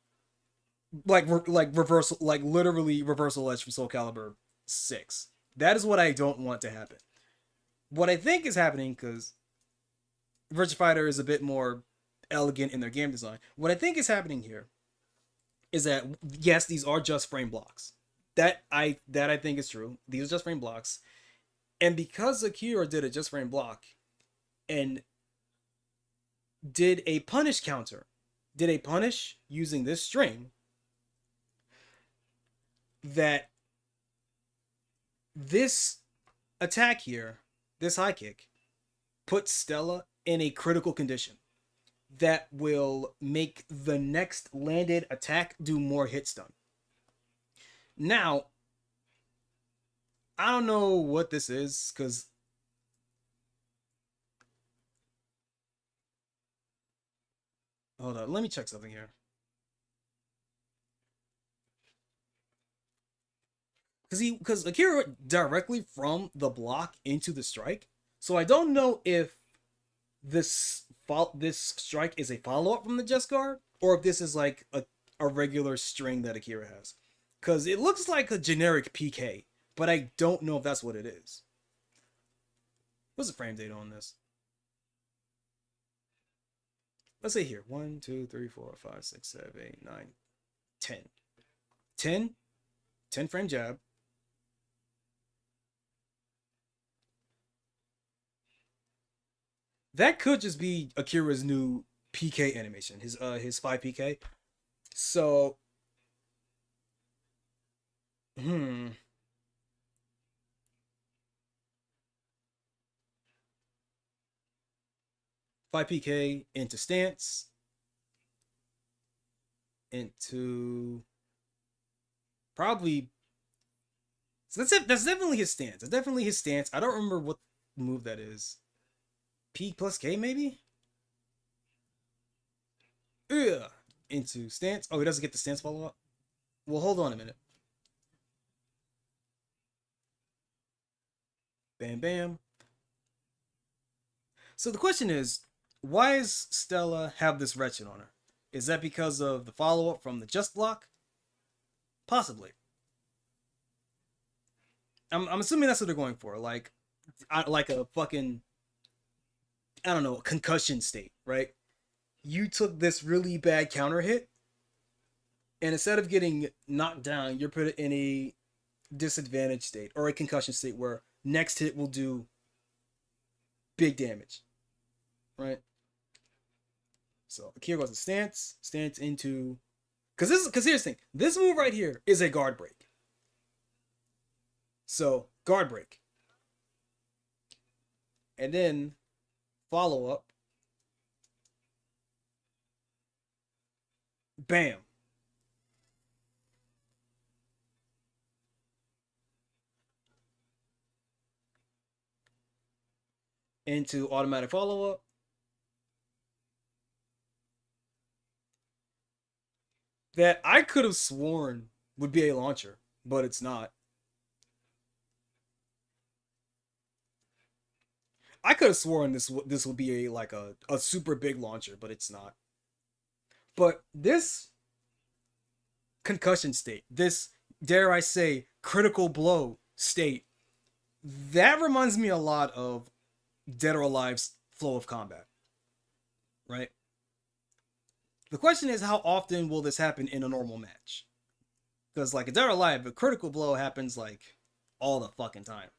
like reversal, like literally reversal edge from Soul Calibur 6. That is what I don't want to happen. What I think is happening, because Virtua Fighter is a bit more elegant in their game design. What I think is happening here is that yes, these are just frame blocks. That I think is true. These are just frame blocks, and because Akira did a just frame block and did a punish counter, did a punish using this string, that this attack here, this high kick, puts Stella in a critical condition that will make the next landed attack do more hit stun. Now, I don't know what this is, because hold on, let me check something here. Because Akira went directly from the block into the strike, so I don't know if this strike is a follow up from the Just Guard, or if this is like a regular string that Akira has. Because it looks like a generic PK, but I don't know if that's what it is. What's the frame data on this? Let's say here 1, 2, 3, 4, 5, 6, 7, 8, 9, 10. 10 frame jab. That could just be Akira's new PK animation, his 5 PK. So, 5 PK into stance, into probably. So that's it. That's definitely his stance. That's definitely his stance. I don't remember what move that is. P plus K maybe? Yeah. Into stance. Oh, he doesn't get the stance follow up? Well, hold on a minute. Bam, bam. So the question is, why does Stella have this wretched on her? Is that because of the follow up from the just block? Possibly. I'm assuming that's what they're going for, like a fucking, I don't know, concussion state, right? You took this really bad counter hit, and instead of getting knocked down, you're put in a disadvantaged state or a concussion state where next hit will do big damage, right? So here goes the stance into, because here's the thing, this move right here is a guard break. So guard break, and then follow up, bam. Into automatic follow up. That I could have sworn would be a launcher, but it's not. I could have sworn this would be a super big launcher, but it's not. But this concussion state, this, dare I say, critical blow state, that reminds me a lot of Dead or Alive's flow of combat, right? The question is, how often will this happen in a normal match? Because like a Dead or Alive, a critical blow happens like all the fucking time.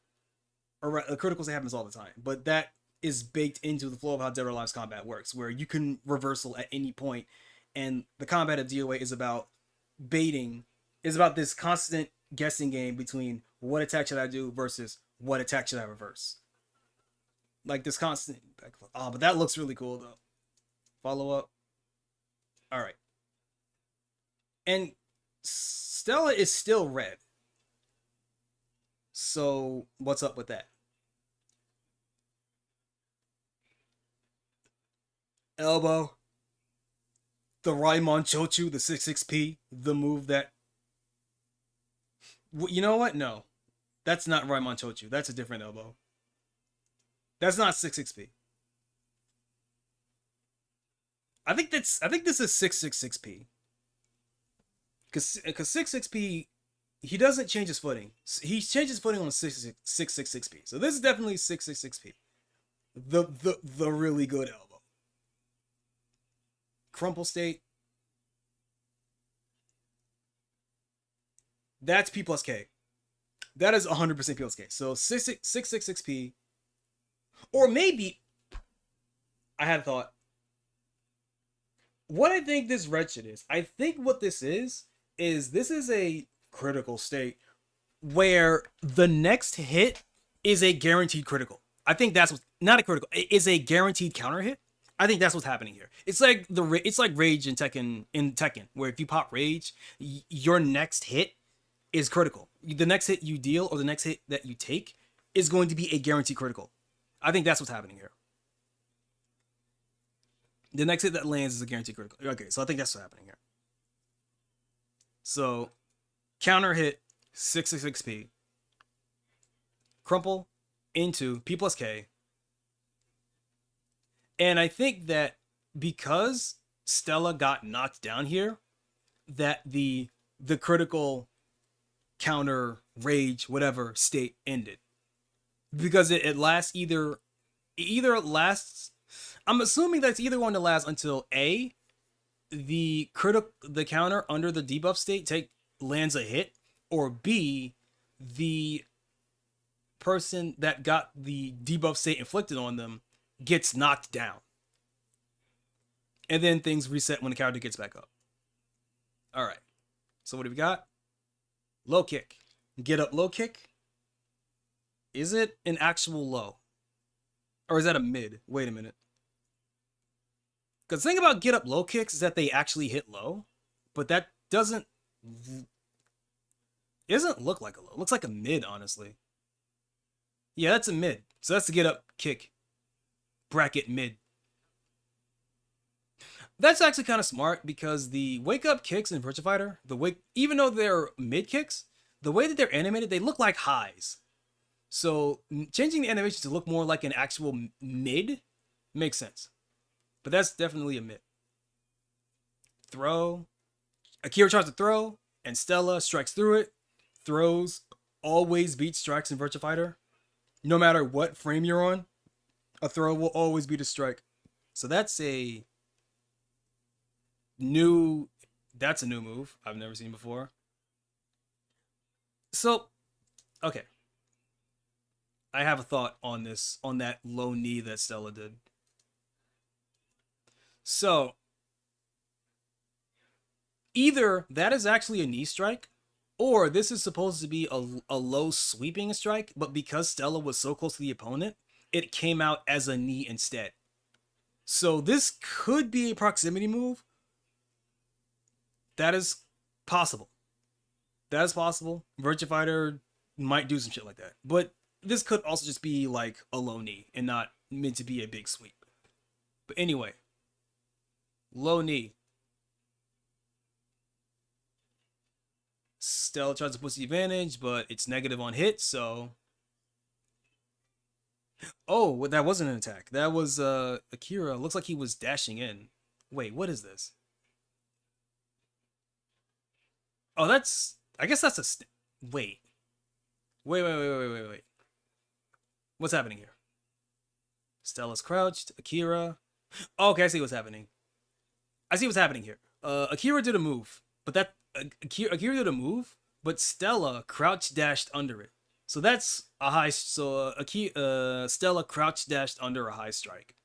Or a critical state happens all the time. But that is baked into the flow of how Dead or Alive's combat works, where you can reversal at any point, and the combat of DOA is about baiting, is about this constant guessing game between what attack should I do versus what attack should I reverse. Like this constant. Oh, but that looks really cool though. Follow up. All right. And Stella is still red. So what's up with that? Elbow. The Raimon Chochu, the 6-6P, the move that. You know what? No. That's not Raimon Chochu. That's a different elbow. That's not 6-6P. I think this is 6-6-6P. Because 6-6P, he doesn't change his footing. He changes footing on 6-6-6P. So this is definitely 6-6-6P. The really good elbow. Crumple state. That's P plus K. That is 100% P plus K. So 6-6-6P. Or maybe, I had a thought. What I think this wretched is, I think what this is this is a critical state where the next hit is a guaranteed critical. I think that's what's, not a critical, it is a guaranteed counter hit. I think that's what's happening here. It's like Rage in Tekken, where if you pop Rage, your next hit is critical. The next hit you deal or the next hit that you take is going to be a guaranteed critical. I think that's what's happening here. The next hit that lands is a guaranteed critical. Okay, so I think that's what's happening here. So, counter hit 6-6-6P. Crumple into P plus K. And I think that because Stella got knocked down here, that the critical counter rage whatever state ended. Because it lasts either it lasts, I'm assuming that's either going to last until A, the counter under the debuff state lands a hit, or B, the person that got the debuff state inflicted on them gets knocked down. And then things reset when the character gets back up. Alright. So what do we got? Low kick. Get up low kick. Is it an actual low? Or is that a mid? Wait a minute. Because the thing about get up low kicks is that they actually hit low. But that doesn't look like a low. It looks like a mid, honestly. Yeah, that's a mid. So that's the get up kick. Bracket mid. That's actually kind of smart because the wake up kicks in Virtua Fighter, even though they're mid kicks, the way that they're animated, they look like highs. So changing the animation to look more like an actual mid makes sense. But that's definitely a mid. Throw. Akira tries to throw, and Stella strikes through it. Throws always beat strikes in Virtua Fighter. No matter what frame you're on, a throw will always beat a strike. So that's a new move I've never seen before. So, okay. I have a thought on that low knee that Stella did. So, either that is actually a knee strike, or this is supposed to be a low sweeping strike, but because Stella was so close to the opponent, it came out as a knee instead. So this could be a proximity move. That is possible. That is possible. Virtua Fighter might do some shit like that. But this could also just be like a low knee and not meant to be a big sweep. But anyway, low knee. Stella tries to push the advantage, but it's negative on hit, so... Oh, that wasn't an attack. That was Akira. Looks like he was dashing in. Wait, what is this? Oh, that's... I guess that's a... Wait. Wait. What's happening here? Stella's crouched. Akira. Oh, okay, I see what's happening. I see what's happening here. Akira did a move, but Akira did a move, but Stella crouch dashed under it. So that's a high. So Stella crouch dashed under a high strike.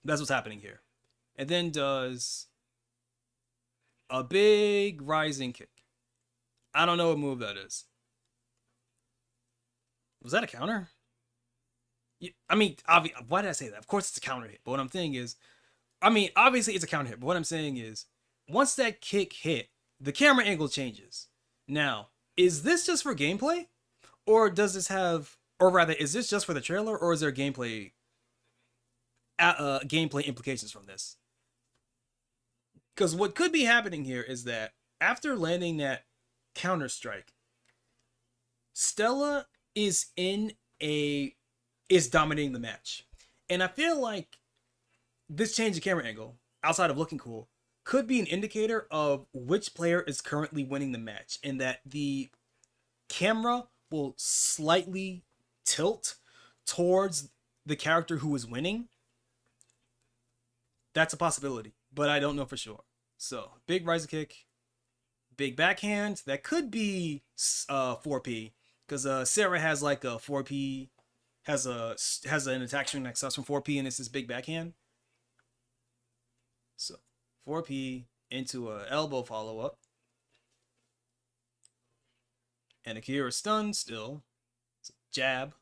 That's what's happening here, and then does a big rising kick. I don't know what move that is. Was that a counter? I mean, why did I say that? Of course it's a counter hit. But what I'm saying is, I mean, obviously it's a counter hit. But what I'm saying is, once that kick hit, the camera angle changes. Now, is this just for gameplay? Or does this have, or rather, is this just for the trailer? Or is there gameplay implications from this? Because what could be happening here is that after landing that counter strike, Stella is dominating the match. And I feel like this change in camera angle, outside of looking cool, could be an indicator of which player is currently winning the match, and that the camera will slightly tilt towards the character who is winning. That's a possibility, but I don't know for sure. So, big rising kick, big backhand. That could be 4P, because Sarah has like a 4P, has an attack string that starts from 4P, and it's this big backhand. So 4P into a elbow follow up, and Akira stunned still. So jab.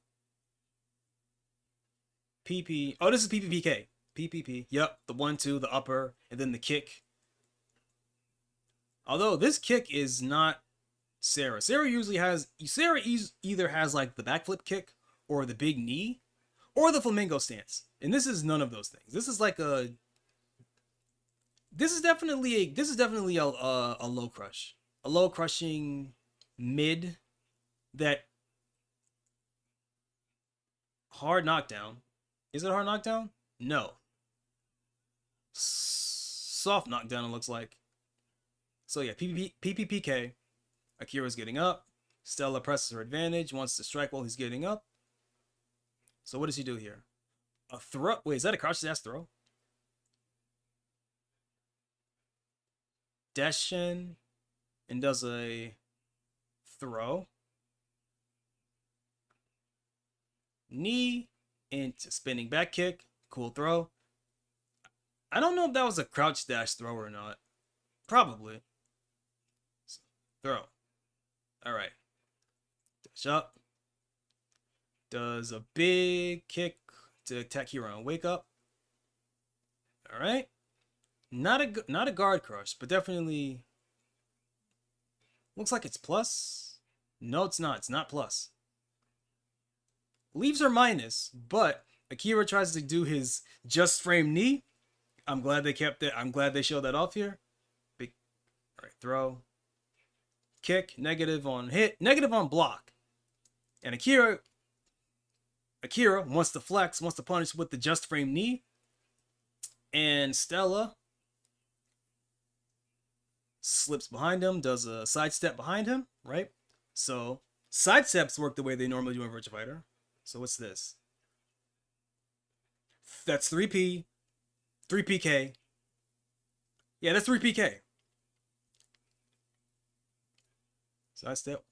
PP. Oh, this is PPPK. PPP. Yep, the 1-2, the upper, and then the kick. Although this kick is not Sarah. Sarah either has like the backflip kick, or the big knee, or the flamingo stance. And this is none of those things. This is like a... This is definitely a low crush. A low crushing mid that... Hard knockdown. Is it a hard knockdown? No. Soft knockdown, it looks like. So yeah, PPPK. Akira's getting up. Stella presses her advantage, wants to strike while he's getting up. So what does he do here? A throw? Wait, is that a crouch dash throw? Dash in and does a throw. Knee into spinning back kick. Cool throw. I don't know if that was a crouch dash throw or not. Probably. Throw. Alright. Dash up. Does a big kick to attack Hikaru and wake up. Alright. Not a guard crush, but definitely looks like it's plus. No, it's not. It's not plus. Leaves her minus, but Akira tries to do his just frame knee. I'm glad they kept it. I'm glad they showed that off here. Big, all right, throw, kick, negative on hit, negative on block, and Akira wants to flex, wants to punish with the just frame knee, and Stella slips behind him, does a sidestep behind him, right? So sidesteps work the way they normally do in Virtua Fighter. So what's this? That's 3P, 3PK. Yeah, that's 3PK. Sidestep,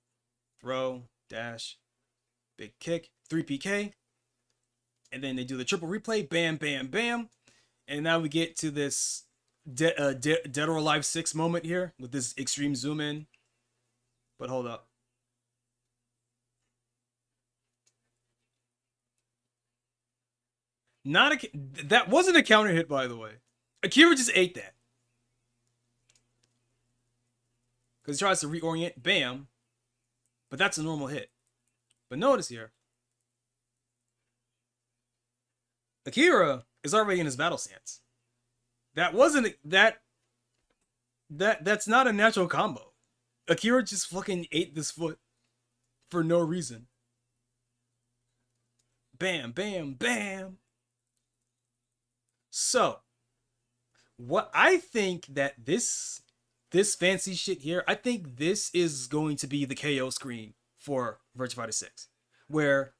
throw, dash, big kick, 3PK. And then they do the triple replay, bam, bam, bam. And now we get to this Dead or Alive 6 moment here with this extreme zoom in. But hold up. That wasn't a counter hit, by the way. Akira just ate that. Because he tries to reorient, bam. But that's a normal hit. But notice here, Akira is already in his battle stance. That wasn't that's not a natural combo. Akira just fucking ate this foot for no reason. Bam, bam, bam. So, what I think that this fancy shit here, I think this is going to be the KO screen for Virtua Fighter 6. Where,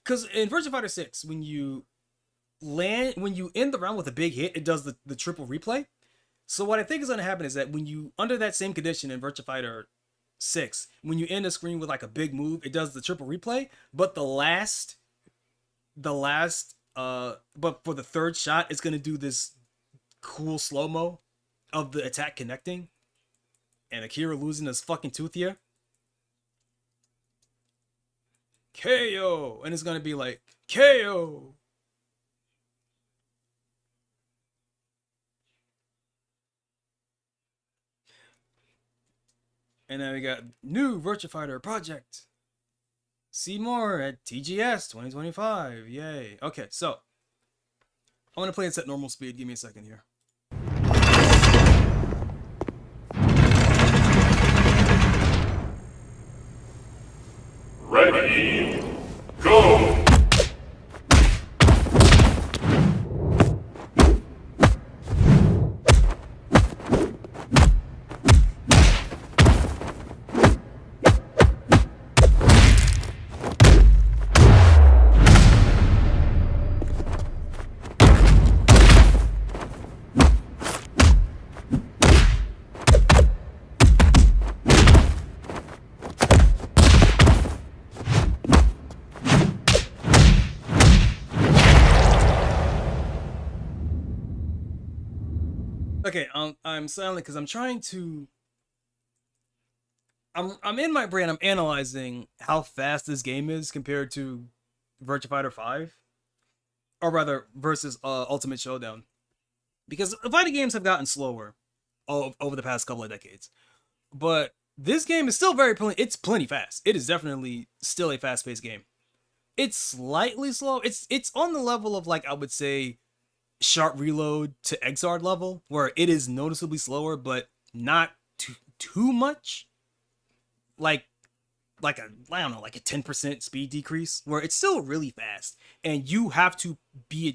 because in Virtua Fighter 6, when you end the round with a big hit, it does the triple replay. So what I think is going to happen is that when you, under that same condition in Virtua Fighter 6, when you end a screen with like a big move, it does the triple replay, but but for the third shot, it's going to do this cool slow-mo of the attack connecting and Akira losing his fucking tooth here. KO! And it's going to be like, KO! And then we got new Virtua Fighter project. See more at TGS 2025. Yay. Okay, so I want to play this at normal speed. Give me a second here. Ready, go! Okay, I'm silent because I'm trying to. I'm in my brain. I'm analyzing how fast this game is compared to Virtua Fighter 5, or rather versus Ultimate Showdown, because fighting games have gotten slower over the past couple of decades, but this game is still it's plenty fast. It is definitely still a fast-paced game. It's slightly slow. It's on the level of, like, I would say, Sharp Reload to Exard level, where it is noticeably slower, but not too much. Like a, I don't know, like a 10% speed decrease, where it's still really fast, and you have to be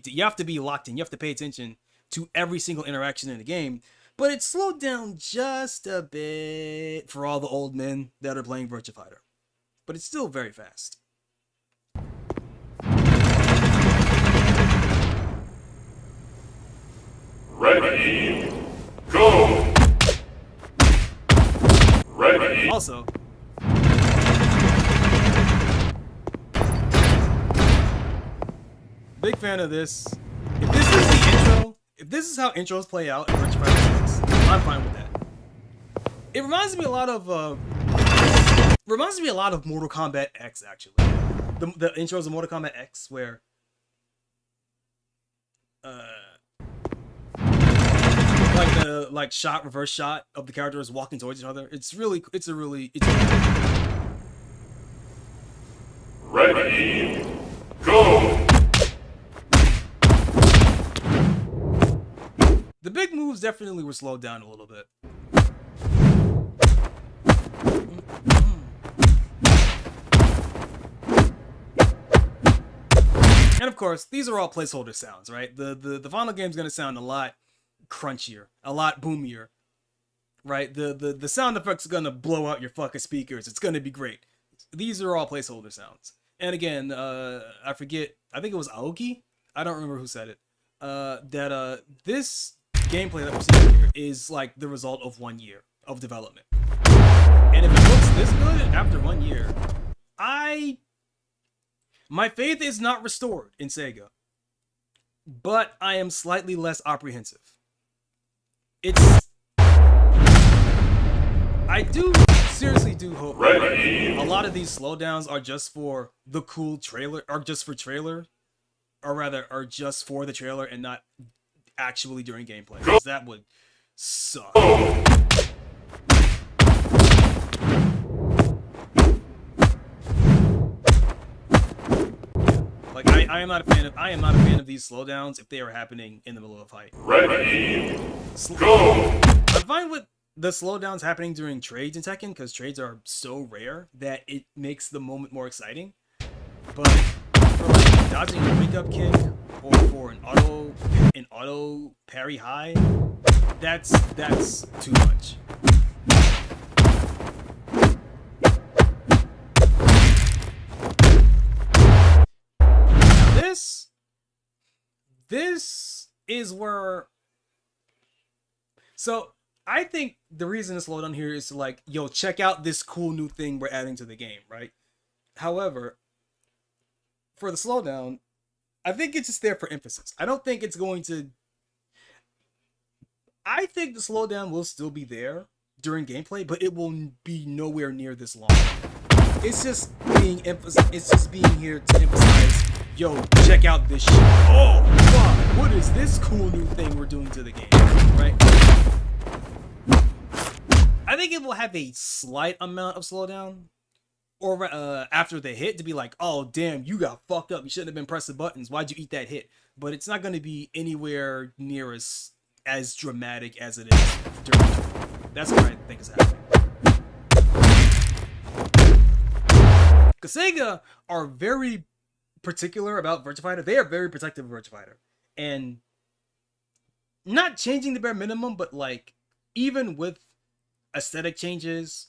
locked in. You have to pay attention to every single interaction in the game. But it's slowed down just a bit for all the old men that are playing Virtua Fighter. But it's still very fast. Ready, go! Ready. Also, big fan of this. If this is the intro, if this is how intros play out in Virtua Fighter 6, I'm fine with that. It reminds me a lot of Mortal Kombat X, actually. The intros of Mortal Kombat X, where like shot, reverse shot of the characters walking towards each other. It's really Ready, go! definitely were slowed down a little bit. And of course, these are all placeholder sounds, right? The final game's gonna sound a lot crunchier, a lot boomier, right? The sound effects are gonna blow out your fucking speakers. It's gonna be great. These are all placeholder sounds. And again, I forget. I think it was Aoki. I don't remember who said it. That this gameplay that we're seeing here is like the result of 1 year of development. And if it looks this good after 1 year, my faith is not restored in Sega, but I am slightly less apprehensive. I seriously do hope that a lot of these slowdowns are just for the cool trailer, or just for trailer, or rather, are just for the trailer and not actually during gameplay, because that would suck. Like I am not a fan of these slowdowns if they are happening in the middle of a fight. Ready, go! I'm fine with the slowdowns happening during trades in Tekken, because trades are so rare that it makes the moment more exciting. But for like dodging a wake up kick or for an auto parry high, that's too much. Now this is where, so I think the reason to slow down here is to like, yo, check out this cool new thing we're adding to the game, right? However, for the slowdown, I think it's just there for emphasis. I don't think it's going to. I think the slowdown will still be there during gameplay, but it will be nowhere near this long. It's just being It's just being here to emphasize, yo, check out this shit. Oh fuck! What is this cool new thing we're doing to the game, right? I think it will have a slight amount of slowdown, or after the hit, to be like, oh damn, you got fucked up. You shouldn't have been pressing buttons. Why'd you eat that hit? But it's not going to be anywhere near as dramatic as it is during the trailer. That's what I think is happening. Because Sega are very particular about Virtua Fighter. They are very protective of Virtua Fighter, and not changing the bare minimum, but like even with aesthetic changes,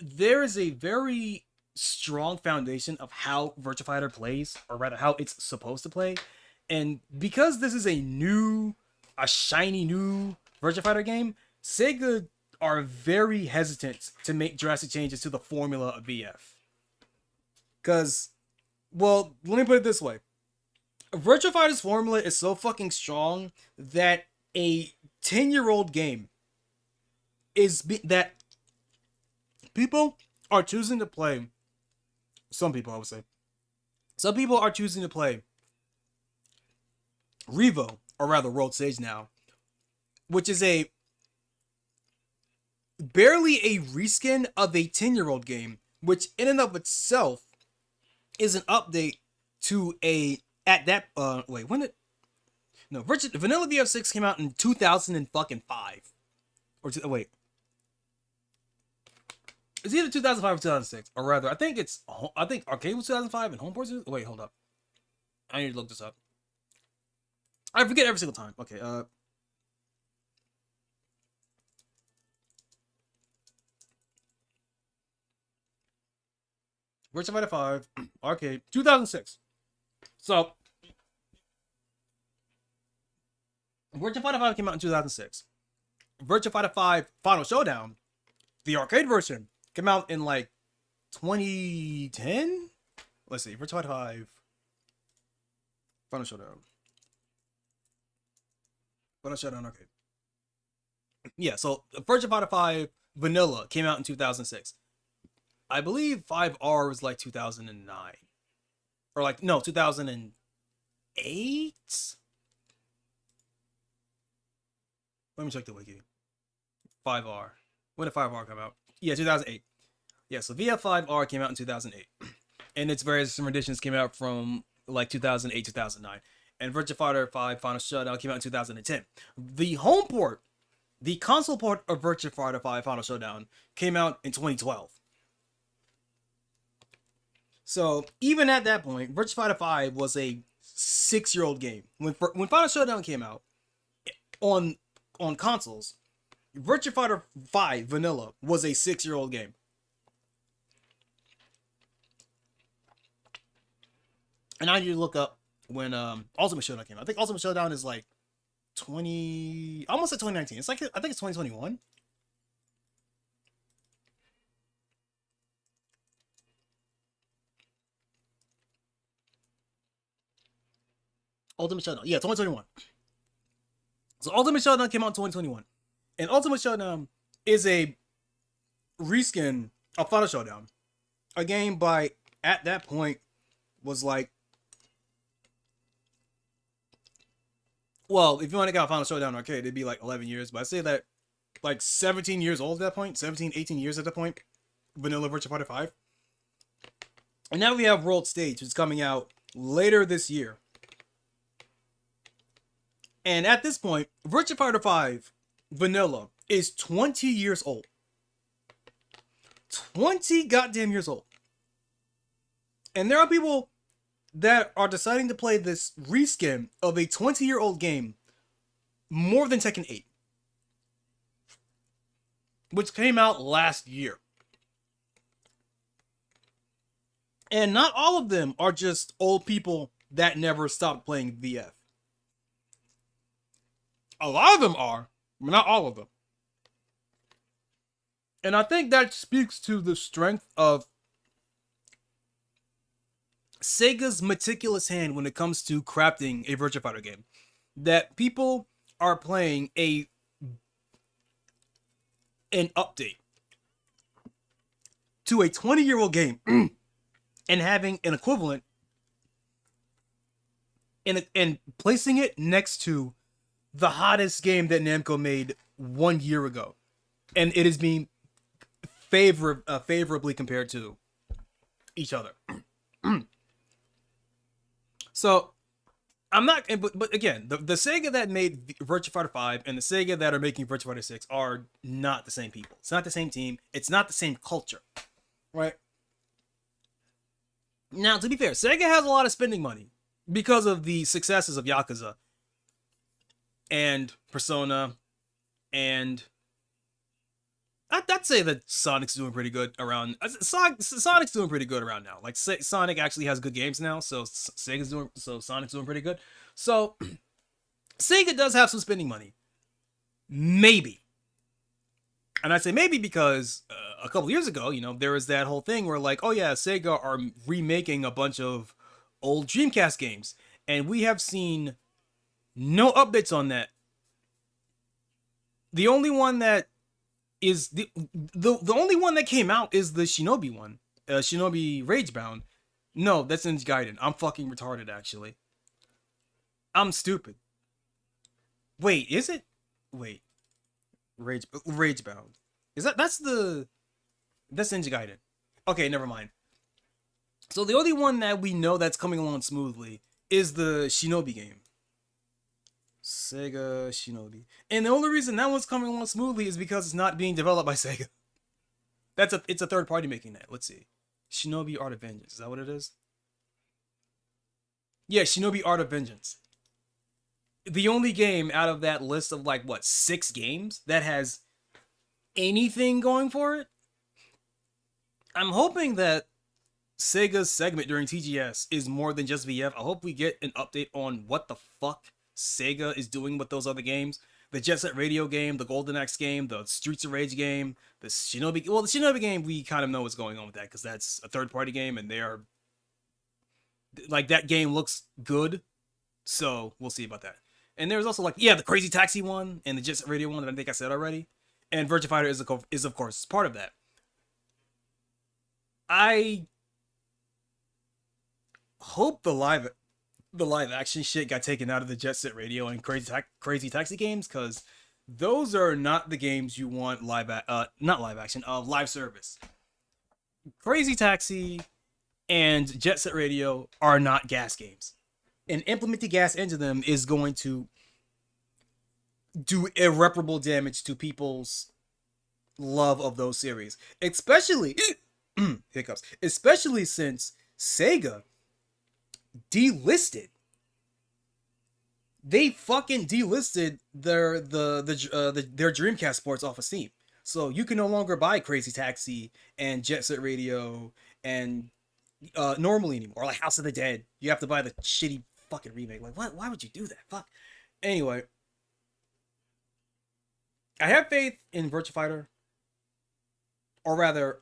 there is a very strong foundation of how Virtua Fighter plays, or rather how it's supposed to play. And because this is a shiny new Virtua Fighter game, Sega are very hesitant to make drastic changes to the formula of VF. Because, well, let me put it this way. Virtua Fighter's formula is so fucking strong that a 10-year-old game that people are choosing to play. Some people, I would say. Some people are choosing to play Revo, or rather World Stage now, which is barely a reskin of a 10-year-old game, which in and of itself is an update to Vanilla VF 6 came out in 2005. Wait. It's either 2005 or 2006, or rather, I think Arcade was 2005 and Homeport was. Wait, hold up. I need to look this up. I forget every single time. Okay, Virtua Fighter 5, Arcade, 2006. So, Virtua Fighter 5 came out in 2006. Virtua Fighter 5 Final Showdown, the arcade version, came out in like 2010? Let's see, Virtua Fighter 5 Final Showdown. Final Showdown arcade. Yeah, so Virtua Fighter 5 Vanilla came out in 2006. I believe 5R was like 2009. Or like, no, 2008? Let me check the wiki. 5R. When did 5R come out? Yeah, 2008. Yeah, so VF5R came out in 2008. And its various editions came out from like 2008, 2009. and Virtua Fighter 5 Final Showdown came out in 2010. The home port, the console port of Virtua Fighter 5 Final Showdown came out in 2012. So even at that point, Virtua Fighter 5 was a 6-year-old game. When Final Showdown came out on consoles, Virtua Fighter 5 Vanilla was a 6-year-old game. And I need to look up when Ultimate Showdown came out. I think Ultimate Showdown is like 20, almost at 2019. It's like, I think it's 2021. Ultimate Showdown, yeah, 2021. So Ultimate Showdown came out in 2021. And Ultimate Showdown is a reskin of Final Showdown. A game by, at that point, was like, well, if you want to count Final Showdown arcade, it'd be like 11 years. But I say that like 17 years old at that point. 17, 18 years at that point. Vanilla Virtua Fighter 5. And now we have World Stage, which is coming out later this year. And at this point, Virtua Fighter 5 Vanilla is 20 years old. 20 goddamn years old. And there are people that are deciding to play this reskin of a 20-year-old game more than Tekken 8, which came out last year. And not all of them are just old people that never stopped playing VF. A lot of them are, but not all of them. And I think that speaks to the strength of Sega's meticulous hand when it comes to crafting a Virtua Fighter game. That people are playing an update to a 20-year-old game and having an equivalent and placing it next to the hottest game that Namco made 1 year ago. And it is being favorably compared to each other. So, I'm not, but again, the Sega that made Virtua Fighter 5 and the Sega that are making Virtua Fighter 6 are not the same people. It's not the same team. It's not the same culture, right? Now, to be fair, Sega has a lot of spending money because of the successes of Yakuza and Persona, and I'd say that Sonic's doing pretty good around. Sonic's doing pretty good around now. Like Sonic actually has good games now, so Sonic's doing pretty good. So Sega does have some spending money, maybe. And I say maybe because a couple years ago, you know, there was that whole thing where like, oh yeah, Sega are remaking a bunch of old Dreamcast games, and we have seen no updates on that. The only one that is the only one that came out is the Shinobi one, Shinobi Ragebound. No, that's in Gaiden. I'm fucking retarded, actually. I'm stupid. Wait, is it? Wait, Ragebound. Is that's Ninja Gaiden? Okay, never mind. So the only one that we know that's coming along smoothly is the Shinobi game. Sega Shinobi. And the only reason that one's coming along smoothly is because it's not being developed by Sega. It's a third party making that. Let's see. Shinobi Art of Vengeance. Is that what it is? Yeah, Shinobi Art of Vengeance. The only game out of that list of like, what, 6 games that has anything going for it? I'm hoping that Sega's segment during TGS is more than just VF. I hope we get an update on what the fuck Sega is doing with those other games. The Jet Set Radio game, the Golden Axe game, the Streets of Rage game, the Shinobi... Well, the Shinobi game, we kind of know what's going on with that because that's a third-party game and they are... Like, that game looks good, so we'll see about that. And there's also, like, yeah, the Crazy Taxi one and the Jet Set Radio one that I think I said already. And Virtua Fighter is of course, part of that. I hope the live action shit got taken out of the Jet Set Radio and Crazy Taxi games, because those are not the games you want live service. Crazy Taxi and Jet Set Radio are not gas games. and implementing gas into them is going to do irreparable damage to people's love of those series, especially hiccups, especially since Sega delisted. They fucking delisted their their Dreamcast sports off of Steam, so you can no longer buy Crazy Taxi and Jet Set Radio and normally anymore, or like House of the Dead. You have to buy the shitty fucking remake. Like, what? Why would you do that? Fuck. Anyway, I have faith in Virtua Fighter, or rather,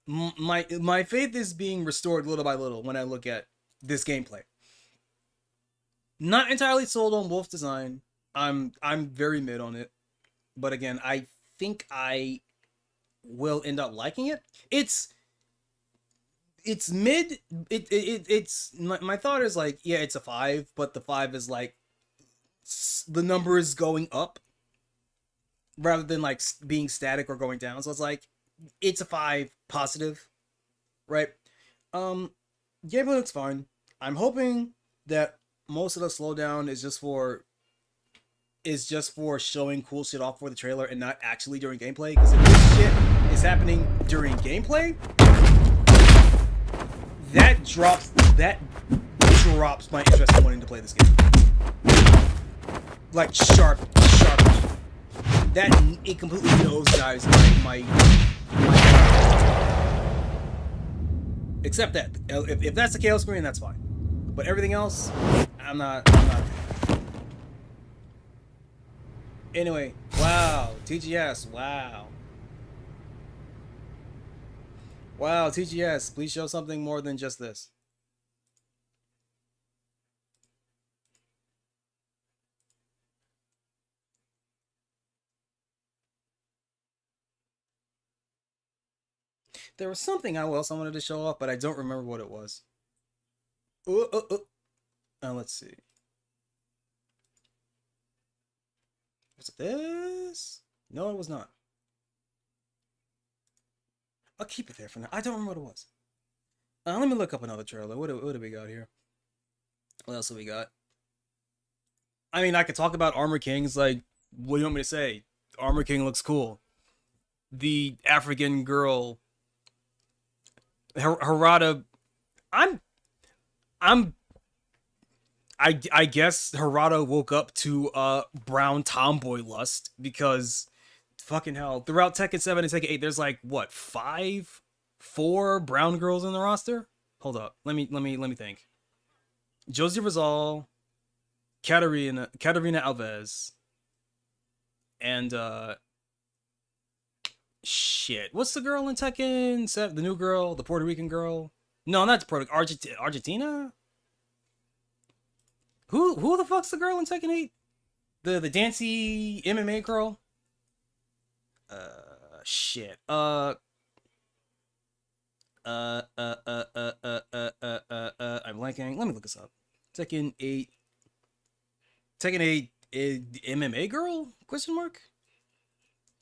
my faith is being restored little by little when I look at this gameplay. Not entirely sold on Wolf's design. I'm very mid on it, but again, I think I will end up liking it. It's mid. It's my thought is like, yeah, it's a 5, but the 5 is like the number is going up rather than like being static or going down. So it's like it's a 5 positive, right? Gameplay looks fine. I'm hoping that most of the slowdown is just for showing cool shit off for the trailer and not actually during gameplay. Because if this shit is happening during gameplay, that drops my interest in wanting to play this game. Like sharp. That it completely nosedives my except that if that's the KO screen, that's fine. But everything else, I'm not. Anyway, wow, TGS, wow, TGS. Please show something more than just this. There was something else I wanted to show off, but I don't remember what it was. Let's see. Was it this? No, it was not. I'll keep it there for now. I don't remember what it was. Let me look up another trailer. What do we got here? What else have we got? I mean, I could talk about Armor Kings. Like, what do you want me to say? Armor King looks cool. The African girl, Harada. I guess Harada woke up to brown tomboy lust, because fucking hell, throughout Tekken 7 and Tekken 8, there's like what, 4 brown girls in the roster? Hold up. Let me think. Josie Rizal, Katarina Alves, and shit. What's the girl in Tekken 7? The new girl, the Puerto Rican girl? No, not Puerto Rican. Argentina? Who the fuck's the girl in Tekken 8? The dancey MMA girl? Shit. I'm blanking. Let me look this up. Tekken 8 MMA girl? Question mark?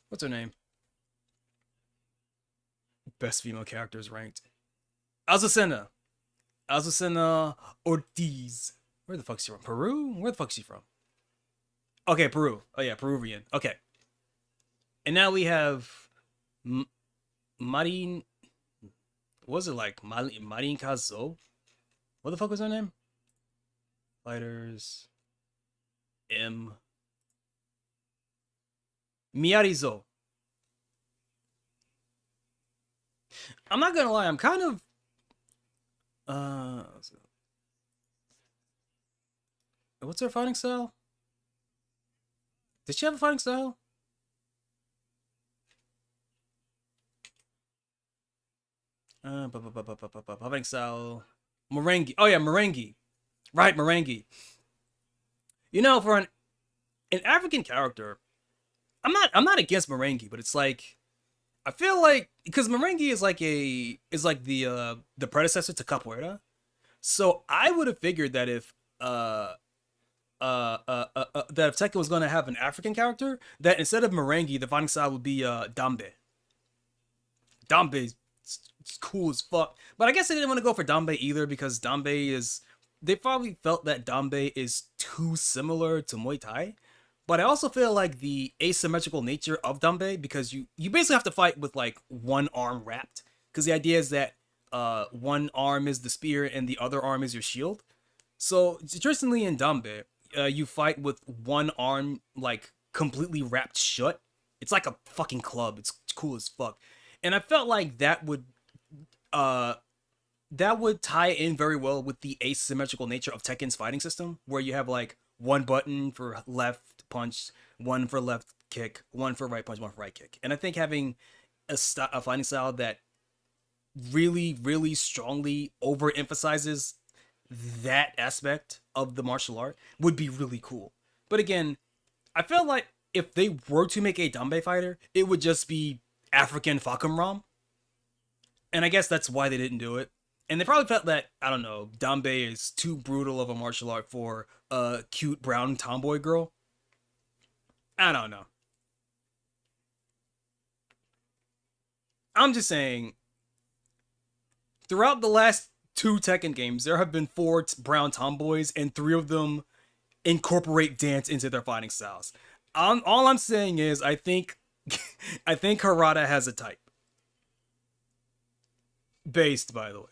What's her name? Best female characters ranked. Azucena Ortiz. Where the fuck's she from? Peru? Where the fuck's she from? Okay, Peru. Oh yeah, Peruvian. Okay. And now we have Marin. What was it like? Marin Kazo? What the fuck was her name? Fighters. Miyarizo. I'm not gonna lie, I'm kind of what's her fighting style? Did she have a fighting style? Fighting style. Merengue. Oh yeah, Merengue. Right, Merengue. You know, for an African character, I'm not against Merengue, but it's like, I feel like, because Merengue is like the predecessor to Capoeira. So I would have figured that if Tekken was going to have an African character, that instead of Merengue, the fighting style would be Dambe. Dambe is cool as fuck, but I guess I didn't want to go for Dambe either, because Dambe is they probably felt that Dambe is too similar to Muay Thai. But I also feel like the asymmetrical nature of Dambe, because you basically have to fight with like one arm wrapped. Because the idea is that one arm is the spear and the other arm is your shield. So interestingly, in Dambe, you fight with one arm like completely wrapped shut. It's like a fucking club. It's cool as fuck. And I felt like uh that would tie in very well with the asymmetrical nature of Tekken's fighting system, where you have like one button for left punch, one for left kick, one for right punch, one for right kick. And I think having a fighting style that really, really strongly overemphasizes that aspect of the martial art would be really cool. But again, I feel like if they were to make a Dambe fighter, it would just be African Fakumram. And I guess that's why they didn't do it. And they probably felt that, I don't know, Dambe is too brutal of a martial art for a cute brown tomboy girl. I don't know. I'm just saying, throughout the last 2 Tekken games, there have been 4 brown tomboys, and 3 of them incorporate dance into their fighting styles. All I'm saying is, I think Harada has a type. Based, by the way.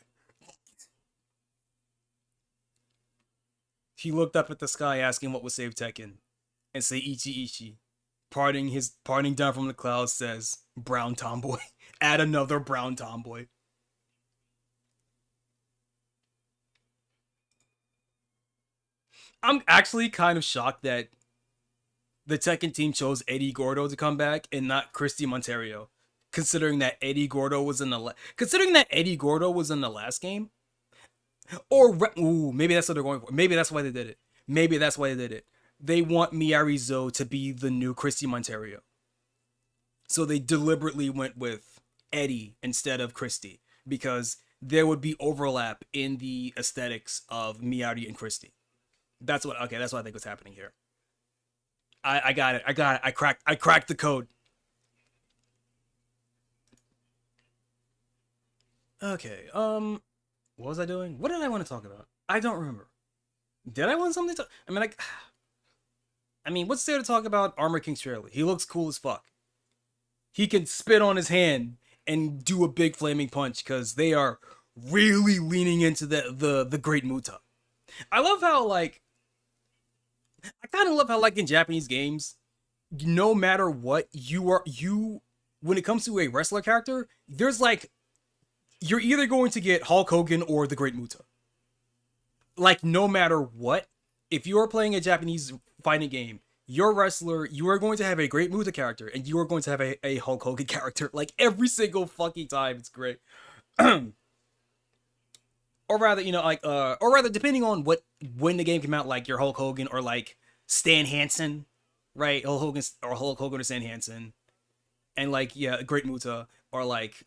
He looked up at the sky asking what would save Tekken, and say Ichi Ichi. Parting down from the clouds says, brown tomboy. Add another brown tomboy. I'm actually kind of shocked that the Tekken team chose Eddie Gordo to come back and not Christy Monterio, considering that Eddie Gordo was in the last game. Or maybe that's what they're going for. Maybe that's why they did it. They want Miyarizo to be the new Christy Monterio, so they deliberately went with Eddie instead of Christy, because there would be overlap in the aesthetics of Miyari and Christy. That's what I think was happening here. I got it. I cracked the code. Okay. What was I doing? What did I want to talk about? I don't remember. Did I want something to? I mean, what's there to talk about? Armor King Shirley. He looks cool as fuck. He can spit on his hand and do a big flaming punch, because they are really leaning into the great Muta. I love how like in Japanese games, no matter what you when it comes to a wrestler character, there's like, you're either going to get Hulk Hogan or the Great Muta. Like, no matter what, if you are playing a Japanese fighting game, your wrestler, you are going to have a Great Muta character, and you are going to have a Hulk Hogan character. Like, every single fucking time. It's great. Or rather, depending on when the game came out, like your Hulk Hogan or like Stan Hansen, right? Hulk Hogan or Stan Hansen. And like, yeah, Great Muta, or like,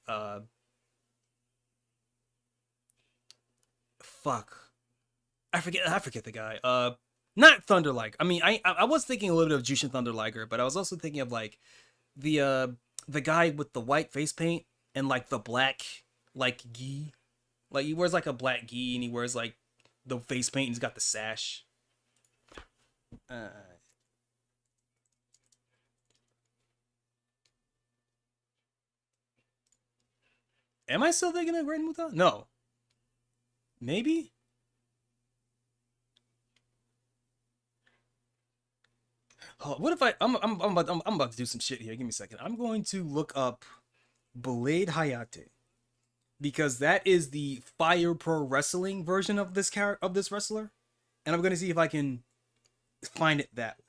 fuck, I forget the guy. Not Thunder Liger. I mean, I was thinking a little bit of Jushin Thunder Liger, but I was also thinking of like the guy with the white face paint and like the black like gi. Like, he wears like a black gi, and he wears like the face paint, and he's got the sash. Am I still thinking of Great Muta? No. Maybe? Oh, what if I'm about to do some shit here. Give me a second. I'm going to look up Blade Hayate, because that is the Fire Pro Wrestling version of this wrestler, and I'm going to see if I can find it that way.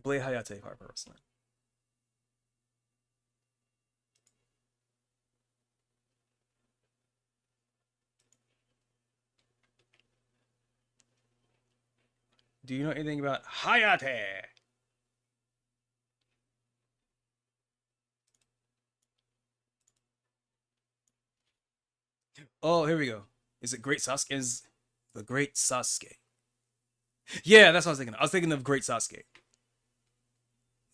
Blade Hayate, Fire Pro Wrestling. Do you know anything about Hayate? Oh, here we go. Is it Great Sasuke? Is the Great Sasuke? Yeah, that's what I was thinking. I was thinking of Great Sasuke.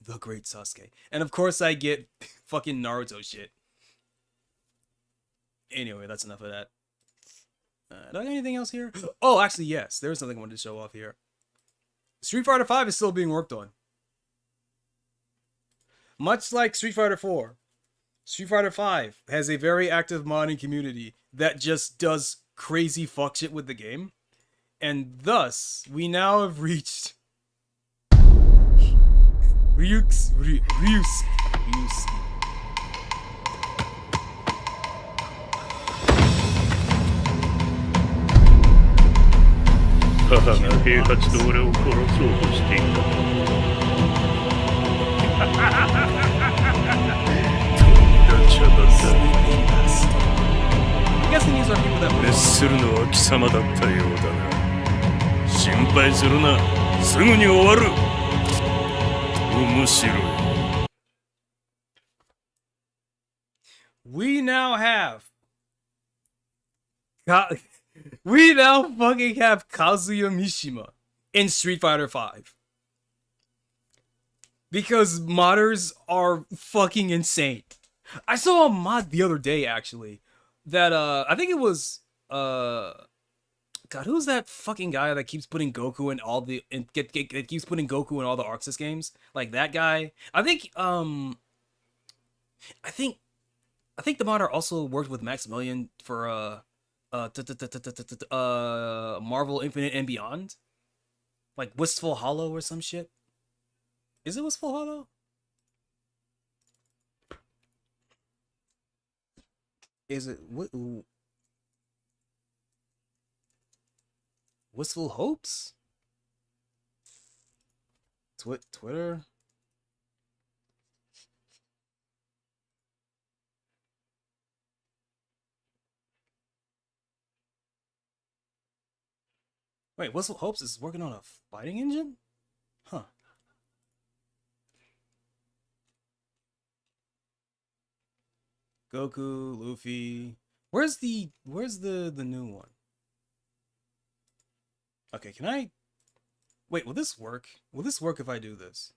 The Great Sasuke. And of course I get fucking Naruto shit. Anyway, that's enough of that. Do I have anything else here? Oh, actually, yes. There's something I wanted to show off here. Street Fighter V is still being worked on. Much like Street Fighter 4, Street Fighter V has a very active modding community that just does crazy fuck shit with the game. And thus, we now have reached Ryusuke. 母が平八と俺を殺そうとしていた。とんだ茶番だ。I'm guessing these are people that 滅するのは貴様だったようだな。心配するな。すぐに終わる。面白い。We now have we now fucking have Kazuya Mishima in Street Fighter V. Because modders are fucking insane. I saw a mod the other day actually that I think it was God, who's that fucking guy that keeps putting Goku in all the keeps putting Goku in all the Arxis games? Like that guy. I think the modder also worked with Maximilian for Marvel Infinite and Beyond, like Wistful Hollow or some shit. Is it Wistful Hollow? Is it Wistful Hopes? Twitter. Wait, Whistle Hopes is working on a fighting engine? Huh. Goku, Luffy. Where's the new one? Okay, can I wait, will this work? Will this work if I do this?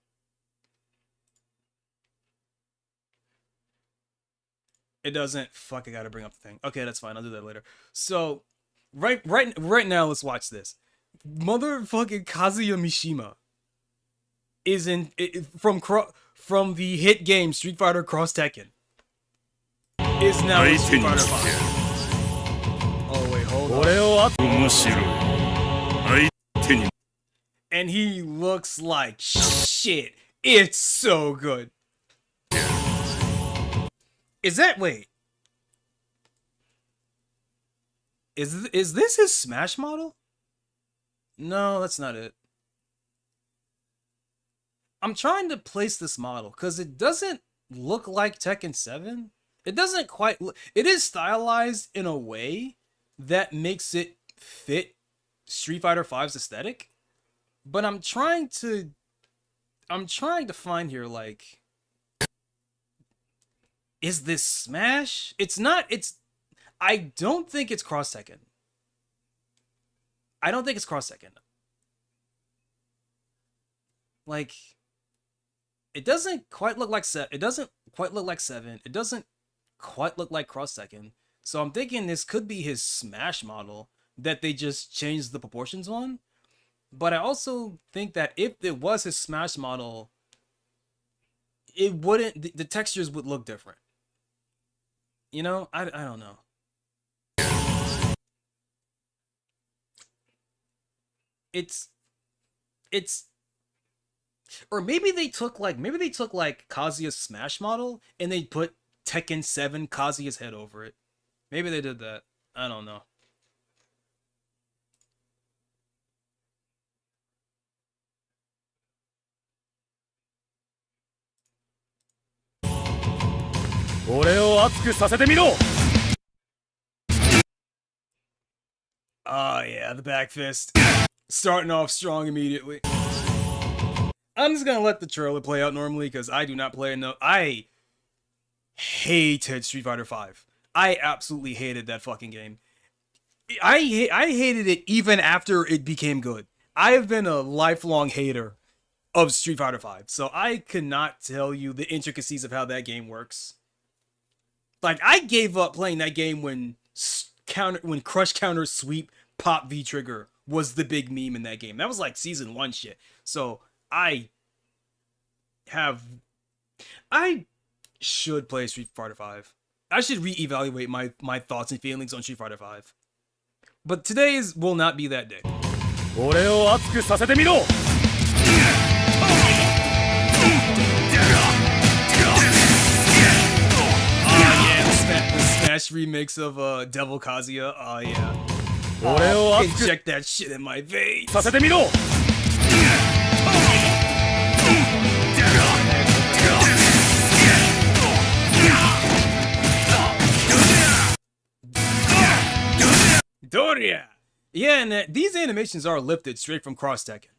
It doesn't. Fuck, I gotta bring up the thing. Okay, that's fine. I'll do that later. So, right now, let's watch this. Motherfucking Kazuya Mishima is from the hit game Street Fighter Cross Tekken. Is now in Street Fighter 5. Oh wait, hold on. And he looks like shit. It's so good. Is that wait? Is this his Smash model? No, that's not it. I'm trying to place this model because it doesn't look like Tekken 7. It doesn't quite look, it is stylized in a way that makes it fit Street Fighter V's aesthetic. But I'm trying to find here, like, is this Smash? It's not, I don't think it's Cross Tekken. I don't think it's Cross Tekken. Like, it doesn't quite look like it doesn't quite look like 7. It doesn't quite look like Cross Tekken. So I'm thinking this could be his Smash model that they just changed the proportions on. But I also think that if it was his Smash model, it wouldn't, the textures would look different. You know, I don't know. It's or maybe they took Kazuya's Smash model and they put Tekken 7 Kazuya's head over it. Maybe they did that. I don't know. Oh yeah, the back fist. Starting off strong immediately. I'm just gonna let the trailer play out normally because I do not play enough. I hated Street Fighter V. I absolutely hated that fucking game. I hated it even after it became good. I have been a lifelong hater of Street Fighter V, so I cannot tell you the intricacies of how that game works. Like, I gave up playing that game when crush counter sweep pop V trigger was the big meme in that game. That was like season 1 shit. So I should play Street Fighter 5. I should reevaluate my thoughts and feelings on Street Fighter 5. But today will not be that day. 俺を熱くさせてみろ The Smash remix of Devil Kazuya. Oh yeah. Inject that shit in my veins. させてみろ Doria! Yeah, and these animations are lifted straight from Cross Tekken.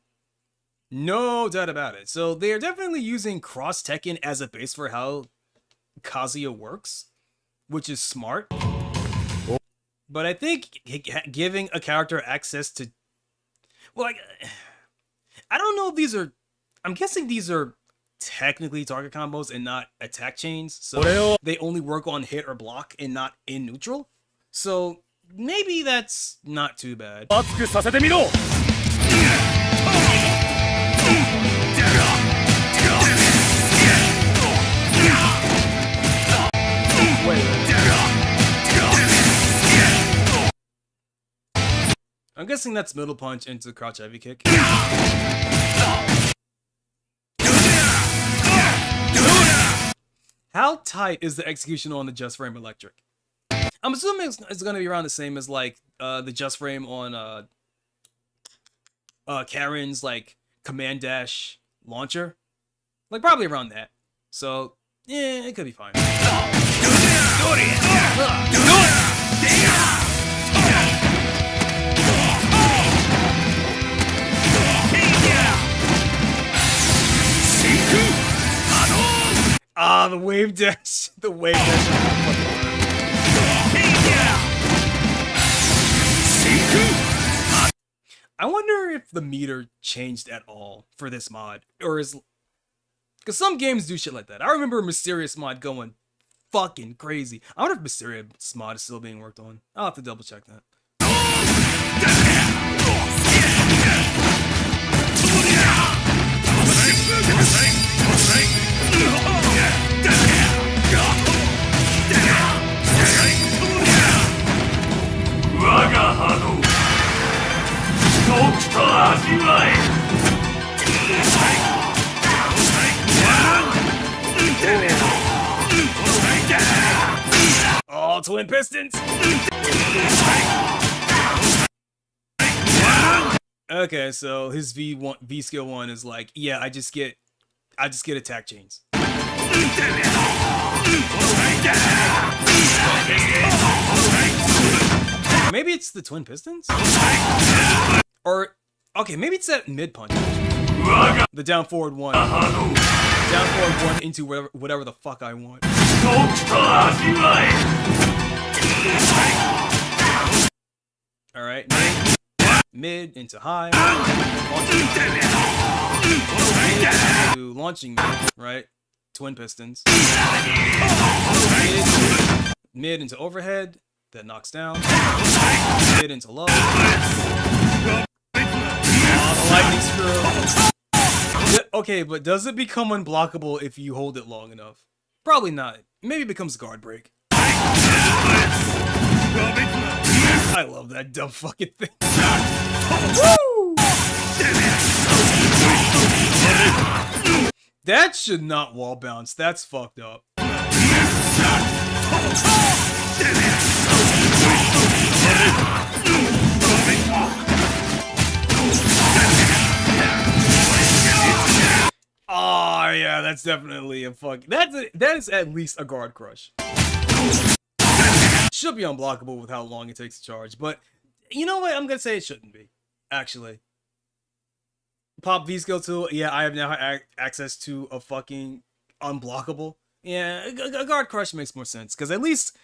No doubt about it. So they are definitely using Cross Tekken as a base for how Kazuya works, which is smart. But I think giving a character access to... Well, like, I don't know if these are... I'm guessing these are technically target combos and not attack chains. So they only work on hit or block and not in neutral. So maybe that's not too bad. 熱くさせてみろ I'm guessing that's middle punch into crouch heavy kick. How tight is the execution on the Just Frame Electric? I'm assuming it's going to be around the same as like the Just Frame on Karen's like command dash launcher. Like probably around that. So yeah, it could be fine. Ah, the wave dash. The wave dash. I wonder if the meter changed at all for this mod, or is because some games do shit like that. I remember Mysterious mod going fucking crazy. I wonder if Mysterious mod is still being worked on. I'll have to double check that. Oh, twin pistons. Okay, so his V skill 1 is like, yeah, I just get attack chains. Maybe it's the twin pistons? Or okay, maybe it's that mid punch. The down forward 1. Down forward 1 into whatever the fuck I want. Alright, mid into high. Launching mid, right? Twin pistons. Mid into overhead. That knocks down. Mid into low. Oh, the lightning screw. Okay, but does it become unblockable if you hold it long enough? Probably not. Maybe it becomes guard break. I love that dumb fucking thing. Woo! That should not wall bounce. That's fucked up. Oh yeah, that's definitely a fuck. That is at least a guard crush. Should be unblockable with how long it takes to charge, but you know what? I'm gonna say it shouldn't be. Actually, pop V skill 2. Yeah, I have now access to a fucking unblockable. Yeah, a guard crush makes more sense because at least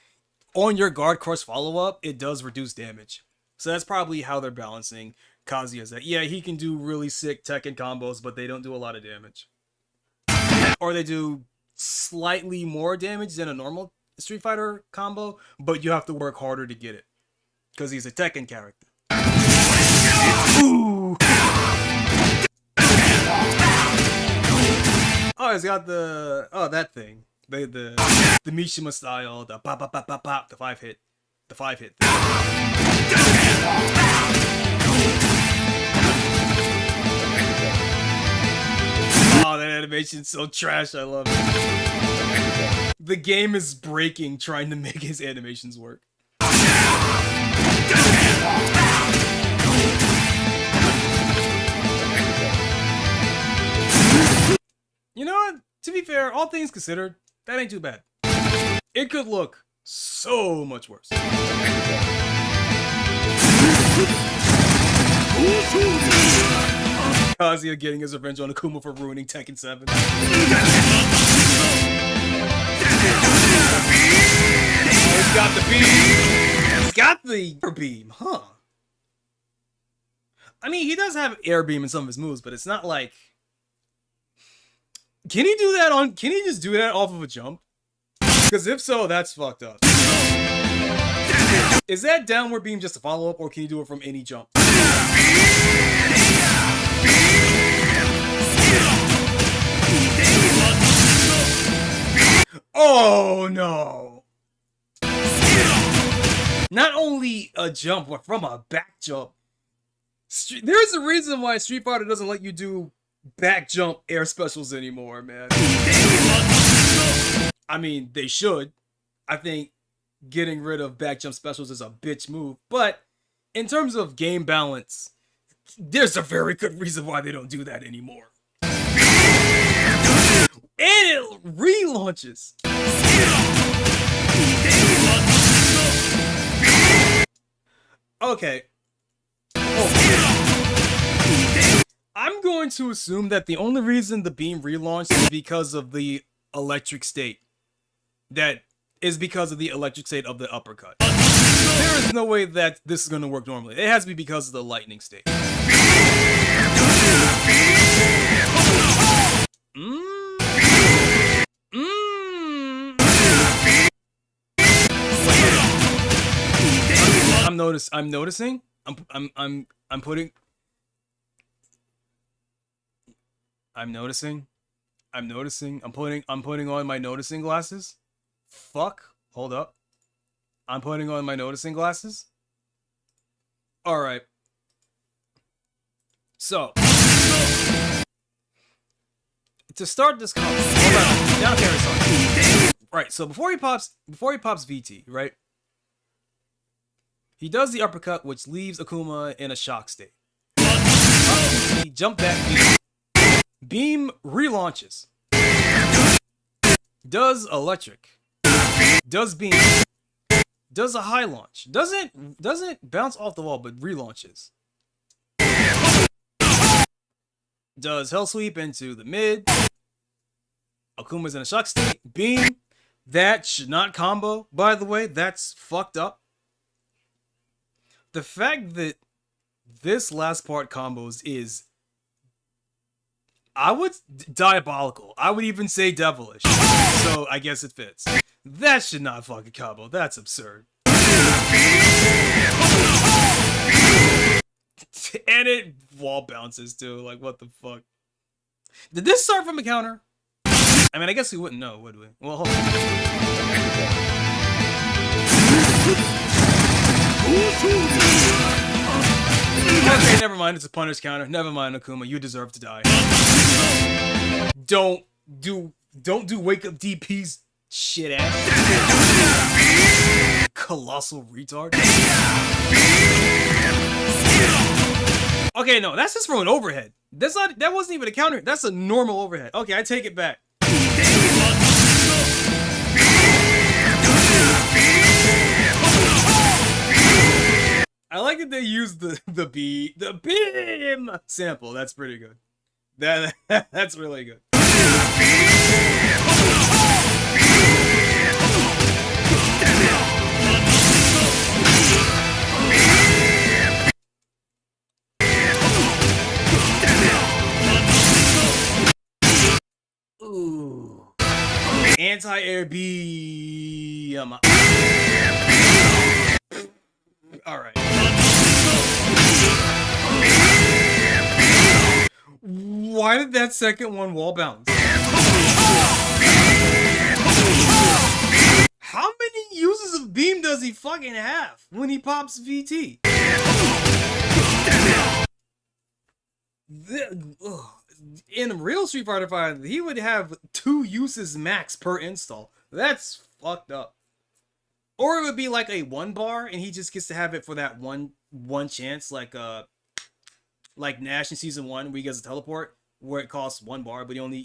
on your guard crush follow up, it does reduce damage. So that's probably how they're balancing Kazuya's. That yeah, he can do really sick Tekken combos, but they don't do a lot of damage. Or they do slightly more damage than a normal Street Fighter combo, but you have to work harder to get it. because he's a Tekken character. Ooh. Oh, he's got the that thing. The Mishima style, the pop pop pop pop pop, the 5-hit thing. Oh, that animation's so trash, I love it. The game is breaking trying to make his animations work. You know what? To be fair, all things considered, that ain't too bad. It could look so much worse. Kazuya getting his revenge on Akuma for ruining Tekken 7. He's got the beam. He's got the air beam, huh? I mean, he does have air beam in some of his moves, but it's not like... Can he do that on... Can he just do that off of a jump? Because if so, that's fucked up. Is that downward beam just a follow-up, or can you do it from any jump? Oh, no. Not only a jump, but from a back jump. There's a reason why Street Fighter doesn't let you do back jump air specials anymore, man. I mean, they should. I think getting rid of back jump specials is a bitch move. But in terms of game balance, there's a very good reason why they don't do that anymore. And it relaunches. Okay. I'm going to assume that the only reason the beam relaunched is because of the electric state. That is because of the electric state of the uppercut. There is no way that this is going to work normally. It has to be because of the lightning state. I'm noticing. I'm putting on my noticing glasses. Fuck. Hold up. I'm putting on my noticing glasses. Alright. So. To start this combo. Down a parry song. Right, so before he pops VT, right? He does the uppercut, which leaves Akuma in a shock state. He jump back beam. Beam relaunches. Does electric. Does beam. Does a high launch. Doesn't bounce off the wall, but relaunches. Does hell sweep into the mid. Akuma's in a shock state. Beam. That should not combo, by the way. That's fucked up. The fact that this last part combos is, I would, diabolical. I would even say devilish. So I guess it fits. That should not fucking combo. That's absurd. And it wall bounces too. Like, what the fuck? Did this start from a counter? I mean, I guess we wouldn't know, would we? Well, hold on. Okay, never mind. It's a punish counter. Never mind, Akuma. You deserve to die. Don't do wake up DPs, shit ass. Colossal retard. Okay, no, that's just from an overhead. That wasn't even a counter. That's a normal overhead. Okay, I take it back. I like that they used the beam sample. That's pretty good. That's really good. Ooh. Anti-air beam. All right. Why did that second one wall bounce? How many uses of beam does he fucking have when he pops VT? In real Street Fighter V, he would have 2 uses max per install. That's fucked up. Or it would be like a 1 bar, and he just gets to have it for that one chance, like Nash in Season 1, where he gets a teleport, where it costs 1 bar, but okay.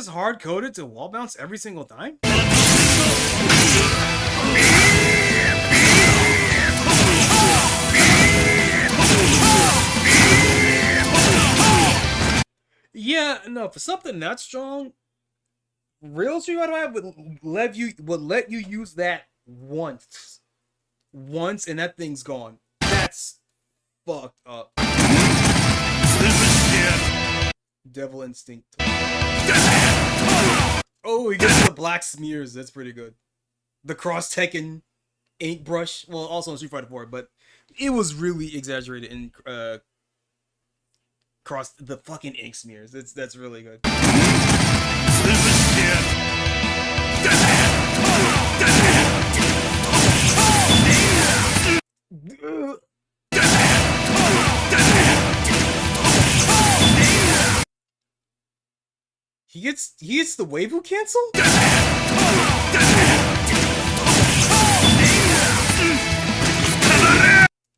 Hard coded to wall bounce every single time? Yeah, no, for something that strong, real Street Fighter would let you use that once, and that thing's gone. That's fucked up. Devil Instinct. Oh, he gets the black smears. That's pretty good. The cross Tekken ink brush. Well, also in Street Fighter 4, but it was really exaggerated in cross the fucking ink smears. That's really good. He gets the waifu cancel?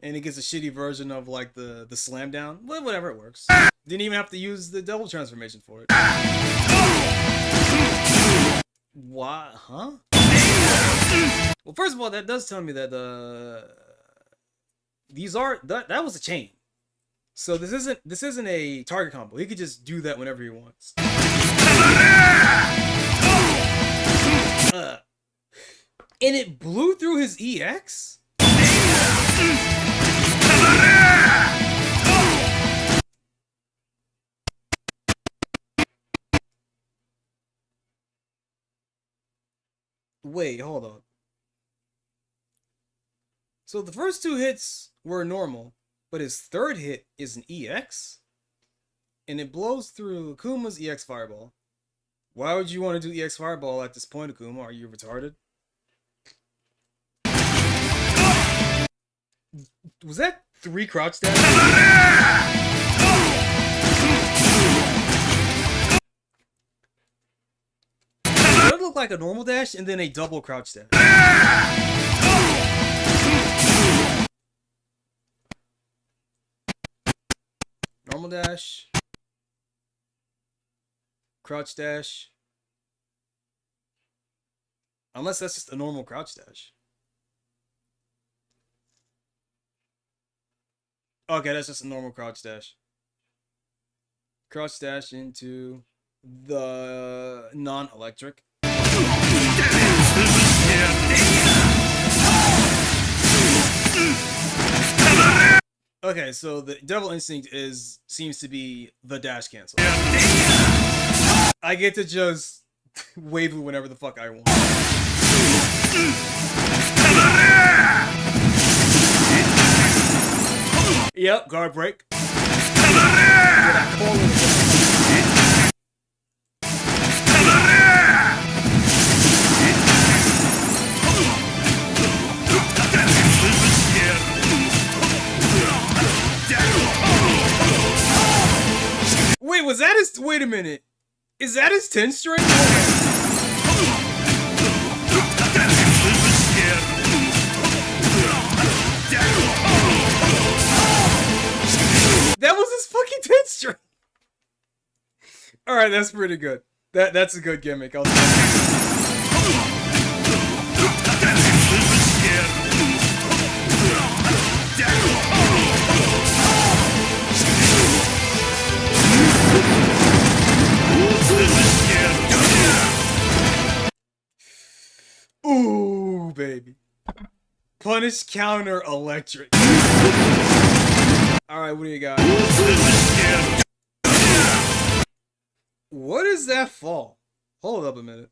And he gets a shitty version of like the slam down. Well, whatever, it works. Didn't even have to use the double transformation for it. Why? Huh? Well, first of all, that does tell me that that was a chain. So this isn't a target combo. He could just do that whenever he wants. And it blew through his EX? Wait, hold on. So the first 2 hits were normal, but his third hit is an EX? And it blows through Akuma's EX Fireball. Why would you want to do EX Fireball at this point, Akuma? Are you retarded? Was that 3 crouch dash? That looked like a normal dash and then a double crouch dash. Normal dash. Crouch dash. Unless that's just a normal crouch dash. Okay, that's just a normal crouch dash. Crouch dash into the non-electric. Okay, so the Devil Instinct seems to be the dash cancel. I get to just wave whenever the fuck I want. Yep, guard break. Wait, was that his... Wait a minute. Is that his 10 string? That was his fucking 10 string. Alright, that's pretty good. That's a good gimmick. I'll Ooh, baby. Punish counter electric. Alright, what do you got? What is that fall? Hold up a minute.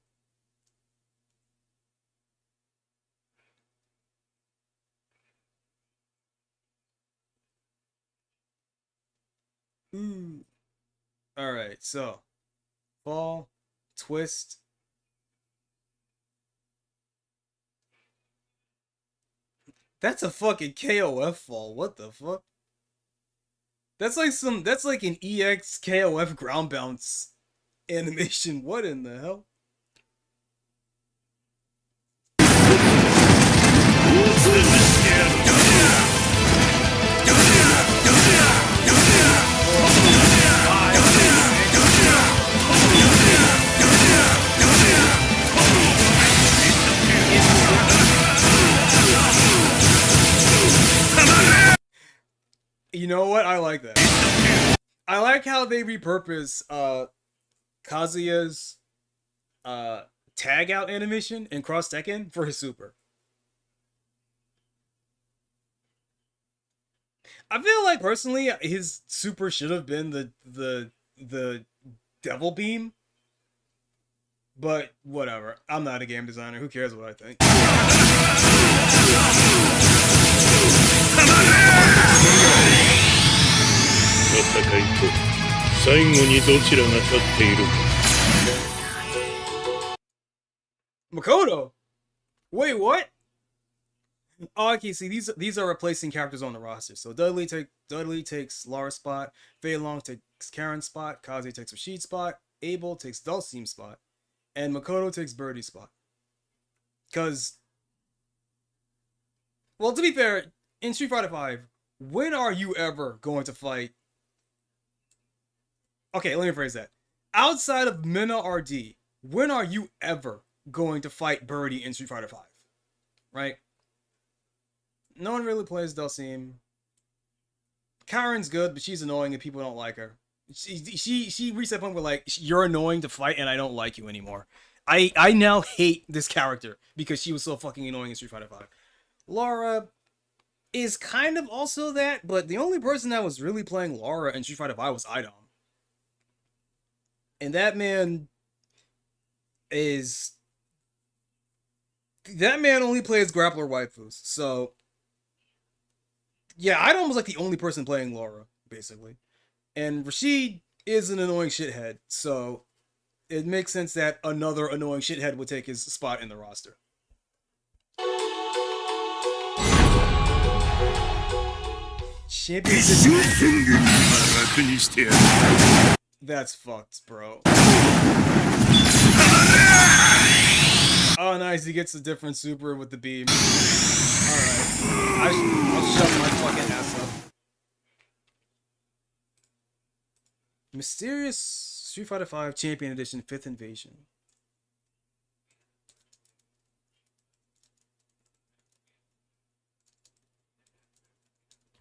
Ooh. Alright, so fall, twist. That's a fucking KOF fall. What the fuck? That's like an EX KOF ground bounce animation. What in the hell? You know what? I like that. I like how they repurpose Kazuya's tag out animation in Cross Tekken for his super. I feel like personally his super should have been the devil beam. But whatever. I'm not a game designer. Who cares what I think? 戦いと最後にどちらが勝っているか Makoto? Wait, what? Oh, okay, see, these are replacing characters on the roster. So Dudley takes Lara's spot, Fei Long takes Karen's spot, Kaze takes Rashid's spot, Abel takes Dulcime's spot, and Makoto takes Birdie's spot. Because, well, to be fair, in Street Fighter V, when are you ever going to fight? Okay, let me phrase that. Outside of Mina RD, when are you ever going to fight Birdie in Street Fighter V? Right? No one really plays Dulcime. Karen's good, but she's annoying and people don't like her. She reached that point where, like, you're annoying to fight and I don't like you anymore. I now hate this character because she was so fucking annoying in Street Fighter V. Lara is kind of also that, but the only person that was really playing Lara in Street Fighter V was Idom. And that man only plays grappler waifus. So yeah, Idom was like the only person playing Lara, basically. And Rashid is an annoying shithead, so it makes sense that another annoying shithead would take his spot in the roster. That's fucked, bro. Oh, nice. He gets a different super with the beam. Alright. I'll shut my fucking ass up. Mysterious Street Fighter V Champion Edition 5th Invasion.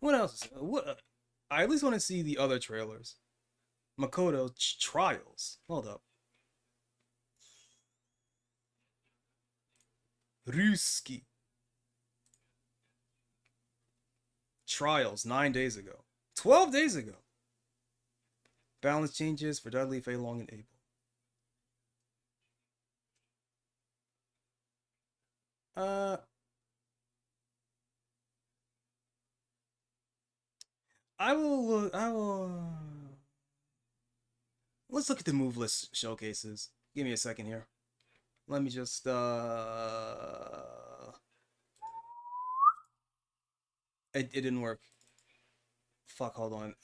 What else? What? I at least want to see the other trailers. Makoto Trials. Hold up. Ruski. Trials 9 days ago. 12 days ago. Balance changes for Dudley, Fei Long, and Abel. I will let's look at the move list showcases. Give me a second here. Let me just it didn't work. Fuck, hold on.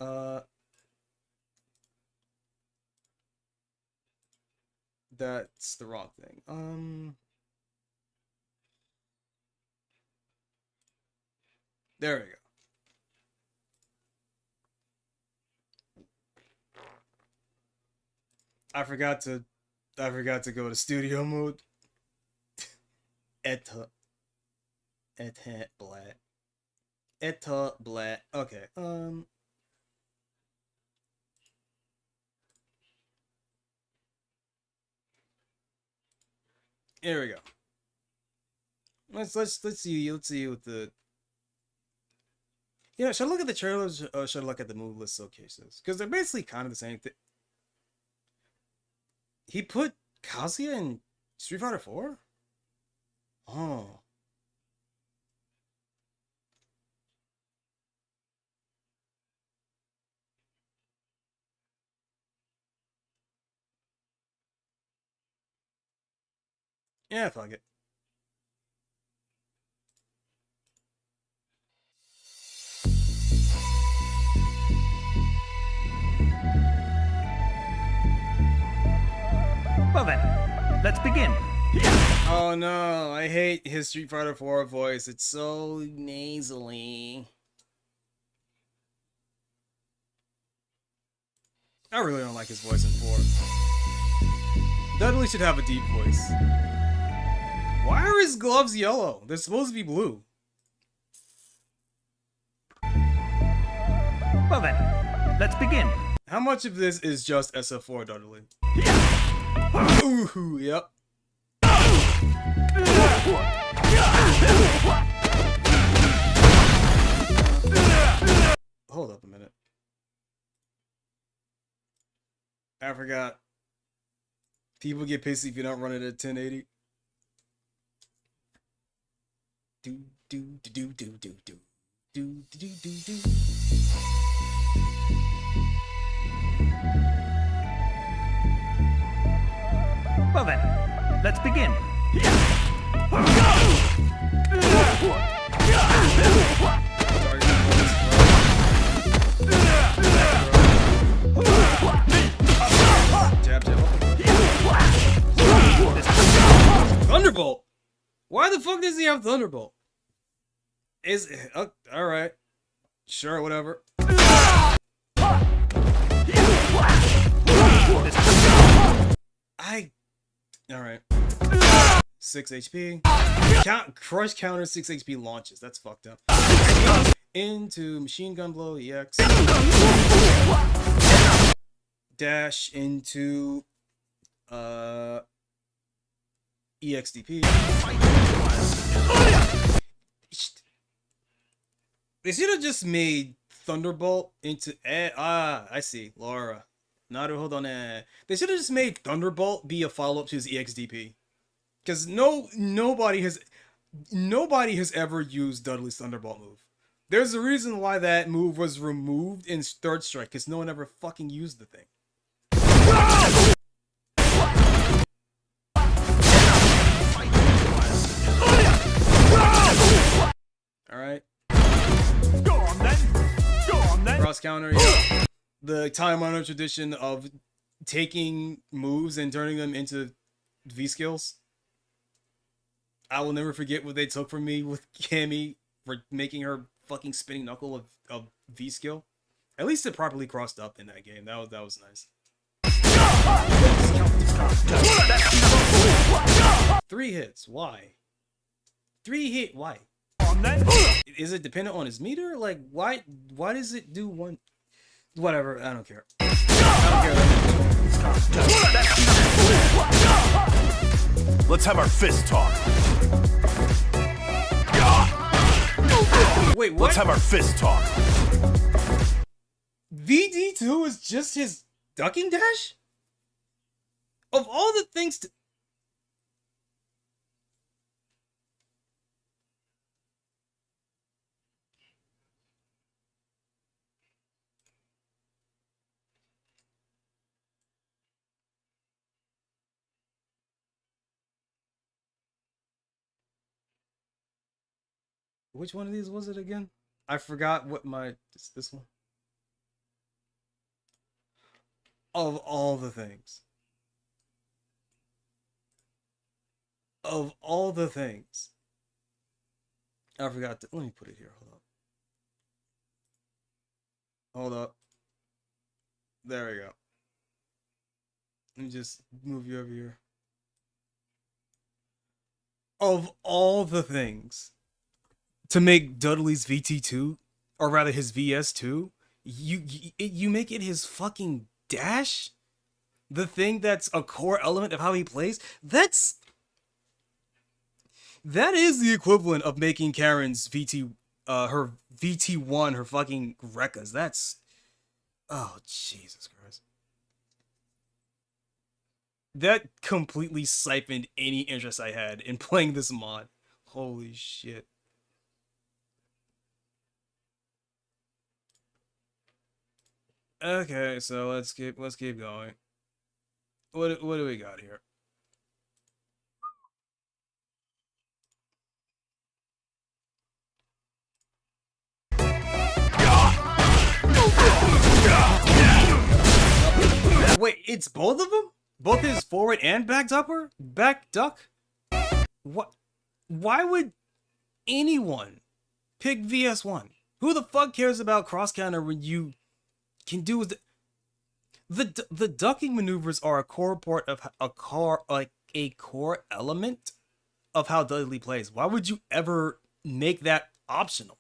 That's the wrong thing. There we go. I forgot to go to studio mode. Eta blat. Okay. Here we go. Let's see what the. Yeah, should I look at the trailers or should I look at the move list showcases? Because they're basically kind of the same thing. He put Kazuya in Street Fighter 4? Oh. Yeah, fuck it. Well then, let's begin. Oh no, I hate his Street Fighter 4 voice. It's so nasally. I really don't like his voice in 4. Dudley should have a deep voice. Why are his gloves yellow? They're supposed to be blue. Well then, let's begin. How much of this is just SF4 Dudley? Ooh, yep. Hold up a minute. I forgot. People get pissy if you don't run it at 1080. Do do do do do do do do do do do. Well then, let's begin. Jab, jab. Thunderbolt. Why the fuck does he have Thunderbolt? Is all right. Sure, whatever. All right. 6 HP. Crush counter 6 HP launches. That's fucked up. Into machine gun blow EX. Dash into EXDP. They should have just made Thunderbolt into I see, Laura. Naru, hold on. They should have just made Thunderbolt be a follow-up to his EXDP. Because nobody has ever used Dudley's Thunderbolt move. There's a reason why that move was removed in Third Strike, because no one ever fucking used the thing. Alright. Go on then. Go on then. Cross counter, yeah. The time-honored tradition of taking moves and turning them into V skills. I will never forget what they took from me with Cammy for making her fucking spinning knuckle of V skill. At least it properly crossed up in that game. That was nice. 3 hits. Why? 3 hit. Why? Is it dependent on his meter? Like why does it do one? Whatever. I don't care. Let's have our fist talk. Wait, what? Let's have our fist talk. VD2 is just his ducking dash? Of all the things to... Which one of these was it again? I forgot what my... This one? Of all the things. Of all the things. I forgot to... Let me put it here. Hold up. Hold up. There we go. Let me just move you over here. Of all the things to make Dudley's VT2, or rather his VS2, you make it his fucking dash? The thing that's a core element of how he plays? That is the equivalent of making Karen's VT, her VT1, her fucking Rekkas. That's, oh Jesus Christ. That completely siphoned any interest I had in playing this mod. Holy shit. Okay, so let's keep going. What do we got here? Wait, it's both of them? Both his forward and back dupper? Back duck? What? Why would anyone pick VS1? Who the fuck cares about cross counter when you can do the ducking maneuvers are a core part of a core element of how Dudley plays. Why would you ever make that optional?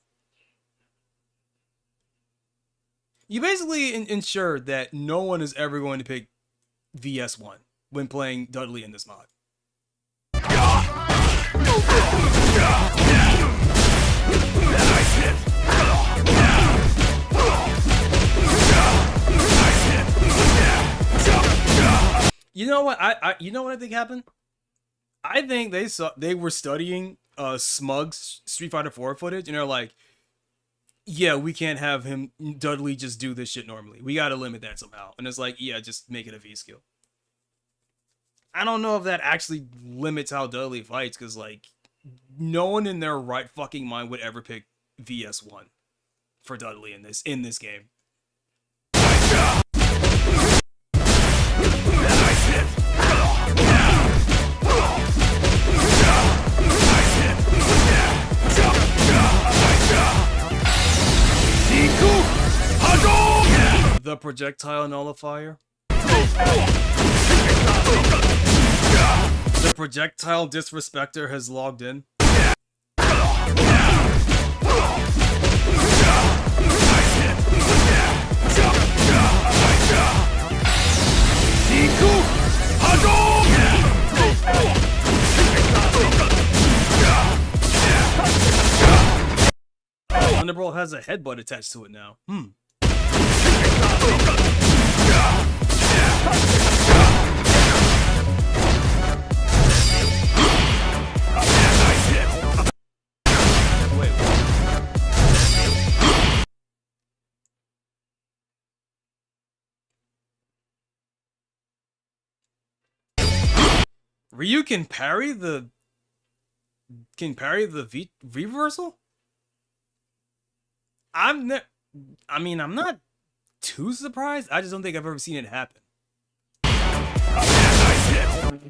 You basically ensure that no one is ever going to pick VS1 when playing Dudley in this mod. You know what? You know what I think happened? I think they were studying Smug's Street Fighter 4 footage, and they're like, yeah, we can't have him Dudley just do this shit normally. We gotta limit that somehow. And it's like, yeah, just make it a V skill. I don't know if that actually limits how Dudley fights, because like no one in their right fucking mind would ever pick VS1 for Dudley in this game. The projectile nullifier. The projectile disrespecter has logged in. Thunderbolt has a headbutt attached to it now. Wait. Ryu can parry the V reversal? I'm not too surprised. I just don't think I've ever seen it happen.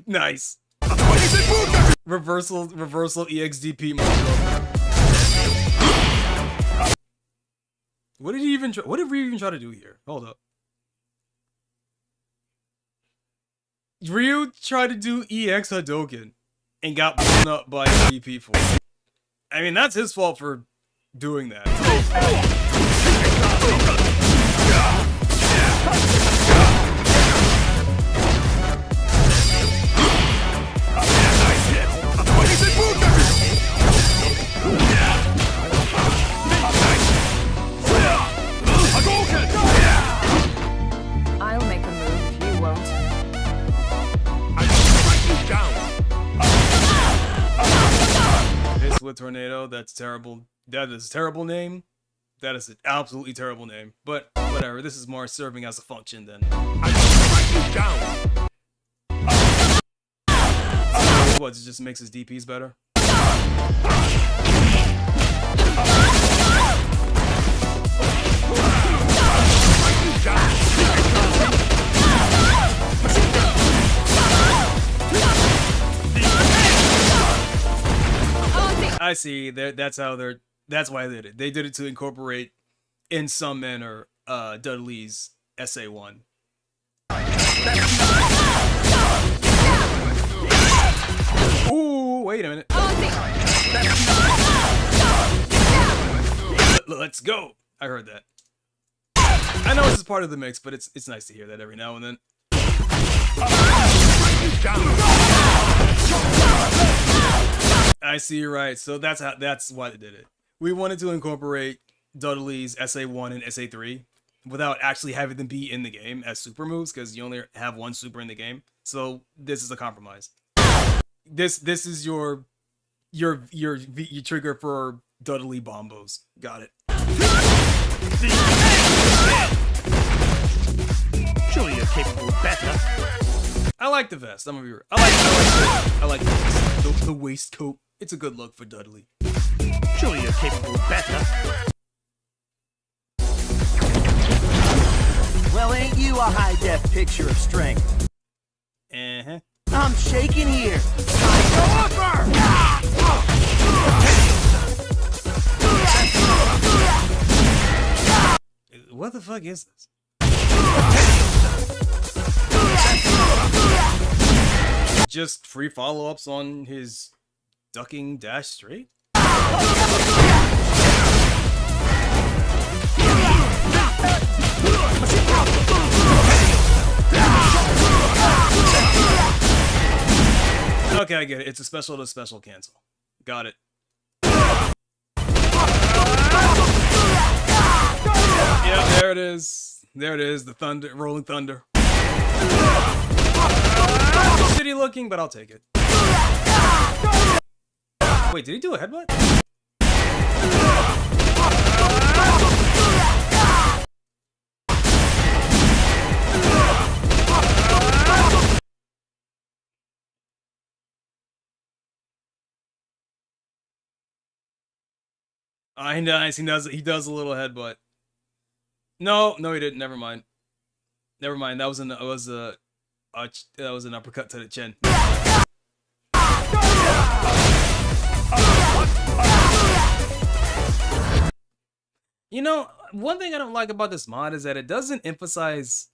Nice. Reversal EXDP. What did we even try to do here? Hold up. Ryu tried to do EX Hadouken and got blown up by DP for it. I mean, that's his fault for doing that. I'll make a move, you won't. Hits with tornado. That's terrible. That is a terrible name. That is an absolutely terrible name. But whatever. This is more serving as a function than. What? It just makes his DPs better. I see. That's why they did it. They did it to incorporate, in some manner, Dudley's SA1. Ooh, wait a minute. Let's go. I heard that. I know this is part of the mix, but it's nice to hear that every now and then. I see, right. So that's why they did it. We wanted to incorporate Dudley's SA1 and SA3 without actually having them be in the game as super moves, because you only have one super in the game. So this is a compromise. This is your trigger for Dudley bombos. Got it. Surely you're capable of better. I like the vest. I'm gonna be real. I like the vest. The waistcoat. It's a good look for Dudley. Surely you're capable of better. Well, ain't you a high-def picture of strength? Uh-huh. I'm shaking here. What the fuck is this? Just free follow-ups on his ducking dash straight? Okay, I get it. It's a special to special cancel. Got it. Yeah, there it is. There it is. The thunder, rolling thunder. Shitty looking, but I'll take it. Wait, did he do a headbutt? Nice. He does a little headbutt. No, he didn't. Never mind. That was an uppercut to the chin. You know, one thing I don't like about this mod is that it doesn't emphasize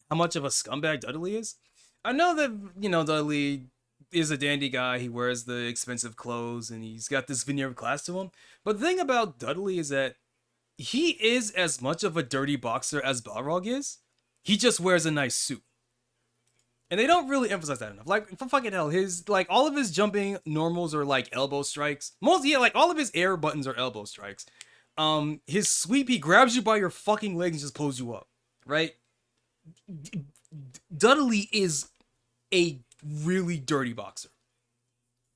how much of a scumbag Dudley is. I know that, you know, Dudley is a dandy guy. He wears the expensive clothes and he's got this veneer of class to him. But the thing about Dudley is that he is as much of a dirty boxer as Balrog is. He just wears a nice suit. And they don't really emphasize that enough. Like, for fucking hell, all of his jumping normals are like elbow strikes. Like all of his air buttons are elbow strikes. His sweep, he grabs you by your fucking legs and just pulls you up, right? Dudley is a really dirty boxer.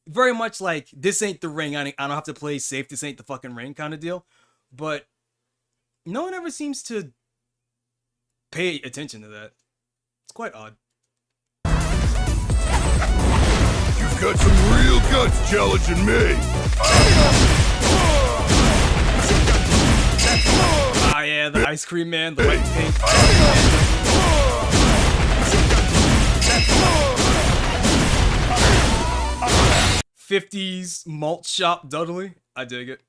Very much like, this ain't the ring, I don't have to play safe, this ain't the fucking ring kind of deal. But no one ever seems to pay attention to that. It's quite odd. You've got some real guts challenging me. Ah yeah, the ice cream man, the white and pink. 50s malt shop Dudley. I dig it.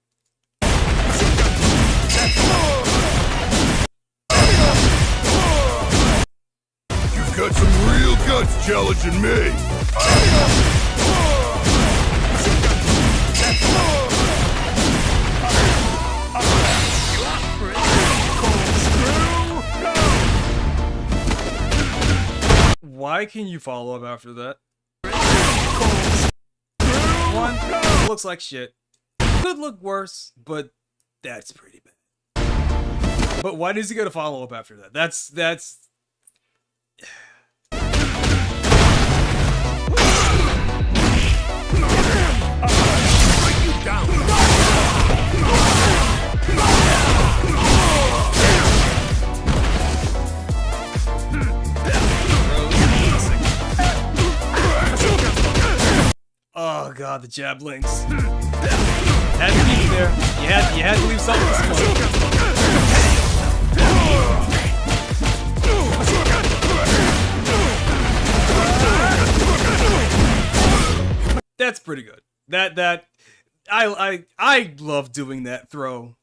You've got some real guts challenging me. Why can you follow up after that? One, looks like shit. Could look worse, but that's pretty bad. But why does he get a follow up after that? That's oh god, the jab links. Had to keep it there. You had to leave something to smoke. That's pretty good. I love doing that throw.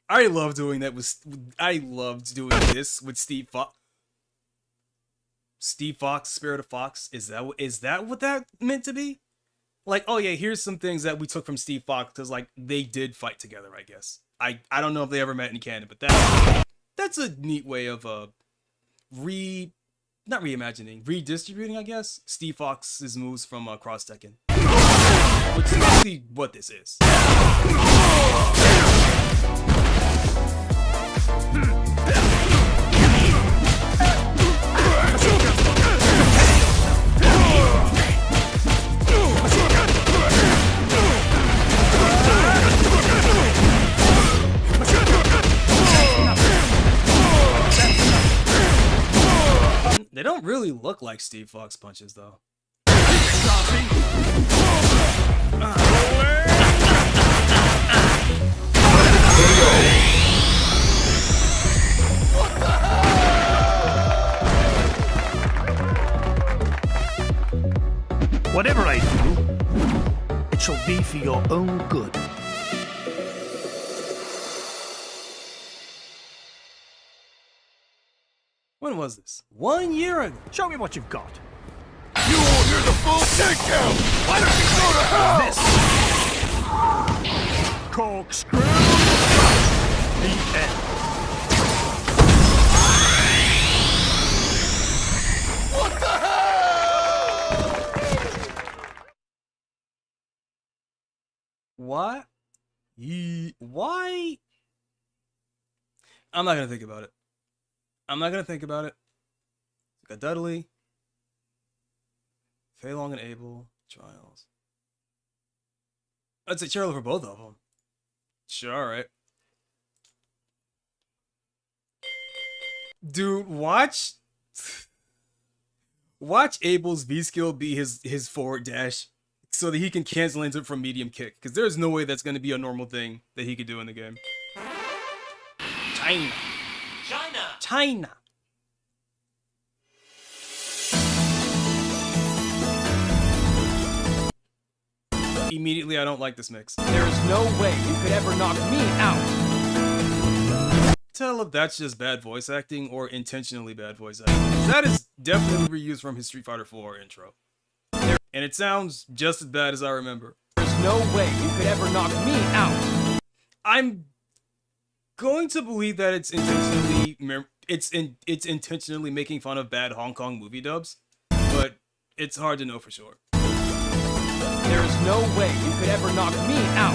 I love doing that I loved doing this with Steve Fox. Steve Fox, Spirit of Fox. Is that what that meant to be? Like, oh yeah, here's some things that we took from Steve Fox, because like they did fight together, I guess. I don't know if they ever met in canon, but that's a neat way of redistributing, I guess, Steve Fox's moves from Cross Tekken. which is basically what this is. They don't really look like Steve Fox punches, though. Whatever I do, it shall be for your own good. When was this? 1 year ago. Show me what you've got. You won't hear the full kick count! Why don't you go to hell? This corkscrew. The end. What the hell? Why? Why? I'm not gonna think about it. I'm not gonna think about it. Got Dudley, Fei Long and Abel, Trials. I'd say cheerleader for both of them. Sure, alright. Dude, watch Abel's V skill be his forward dash so that he can cancel into it from medium kick. Because there's no way that's gonna be a normal thing that he could do in the game. China. Immediately, I don't like this mix. There's no way you could ever knock me out. Tell if that's just bad voice acting or intentionally bad voice acting. That is definitely reused from his Street Fighter 4 intro. And it sounds just as bad as I remember. There's no way you could ever knock me out. I'm going to believe that it's intentionally making fun of bad Hong Kong movie dubs, but it's hard to know for sure. There's no way you could ever knock me out.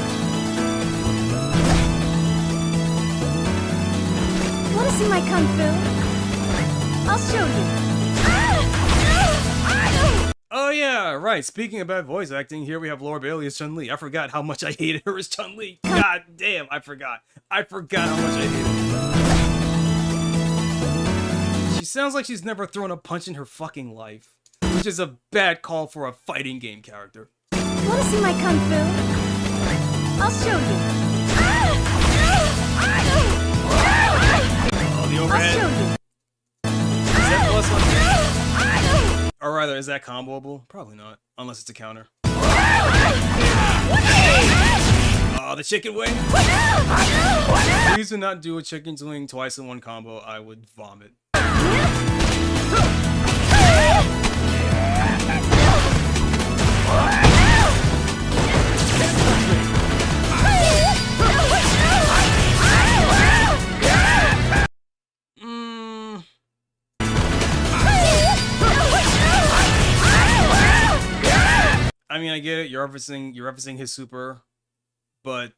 Want to see my kung fu? I'll show you. Oh yeah, right. Speaking of bad voice acting, here we have Laura Bailey as Chun-Li. I forgot how much I hated her as Chun-Li. God damn, I forgot. I forgot how much I hated her. She sounds like she's never thrown a punch in her fucking life, which is a bad call for a fighting game character. Want to see my kung fu? I'll show you. Oh, the I'll overhead. show you. Is that plus one? Or rather, is that comboable? Probably not, unless it's a counter. Oh, the chicken wing! Please do not do a chicken wing twice in one combo. I would vomit. I mean, I get it. You're referencing his super, but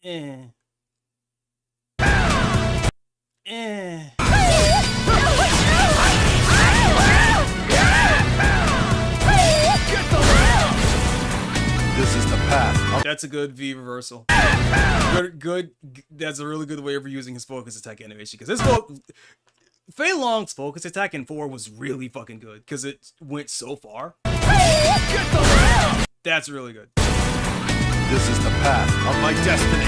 This is the path. That's a good V reversal. Good. That's a really good way of reusing his focus attack animation, because Fei Long's focus attack in 4 was really fucking good because it went so far. That's really good. This is the path of my destiny.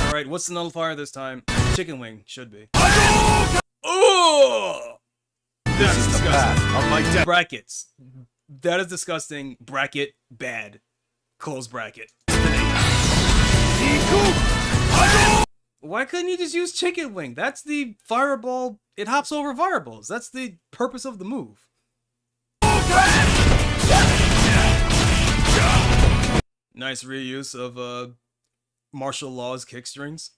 Alright, what's the nullifier this time? Chicken wing, should be. Oh! That's This is the disgusting. path of my destiny. Brackets. That is disgusting. Bracket, bad. Close bracket. Why couldn't you just use chicken wing? That's the fireball. It hops over fireballs. That's the purpose of the move. Nice reuse of martial law's kick strings.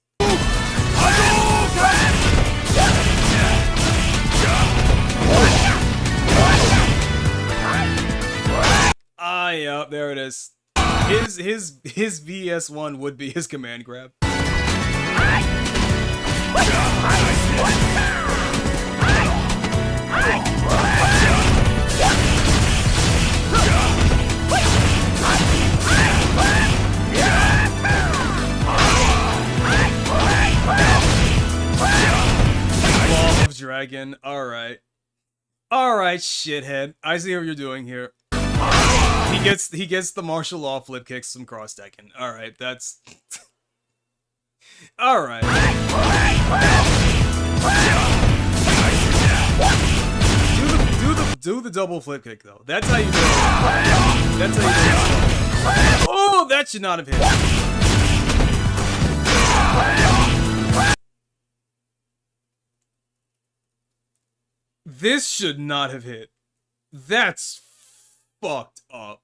yeah, there it is. His VS1 would be his command grab. Law of Dragon. Alright. Alright, shithead. I see what you're doing here. He gets the martial law flip kicks from cross decking. Alright, that's alright. Do the double flip kick though. That's how you do it. That's how you do it. Oh, that should not have hit. This should not have hit. That's fucked up.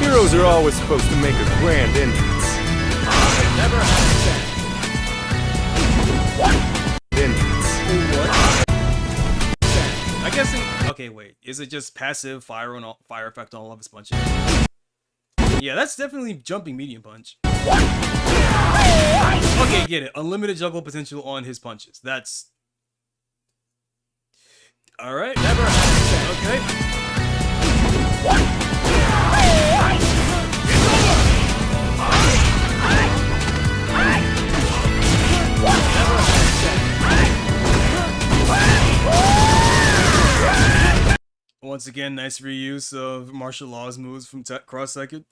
Heroes are always supposed to make a grand entrance. Never have Entrance. I guess. Okay, wait. Is it just passive fire effect on all of his punches? Yeah, that's definitely jumping medium punch. Okay, get it. Unlimited juggle potential on his punches. That's all right. Never have Okay. Once again, nice reuse of martial laws moves from cross second.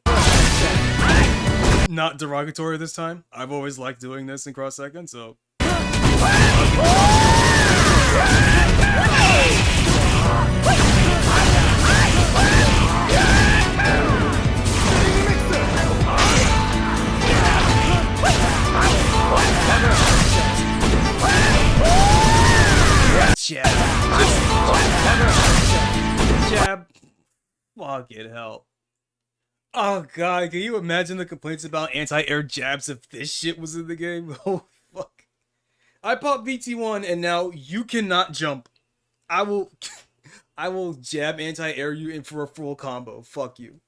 Not derogatory this time. I've always liked doing this in cross second, so. Jab. Fucking hell. Oh god, can you imagine the complaints about anti-air jabs if this shit was in the game? Oh fuck. I popped VT1 and now you cannot jump. I will jab anti-air you in for a full combo. Fuck you.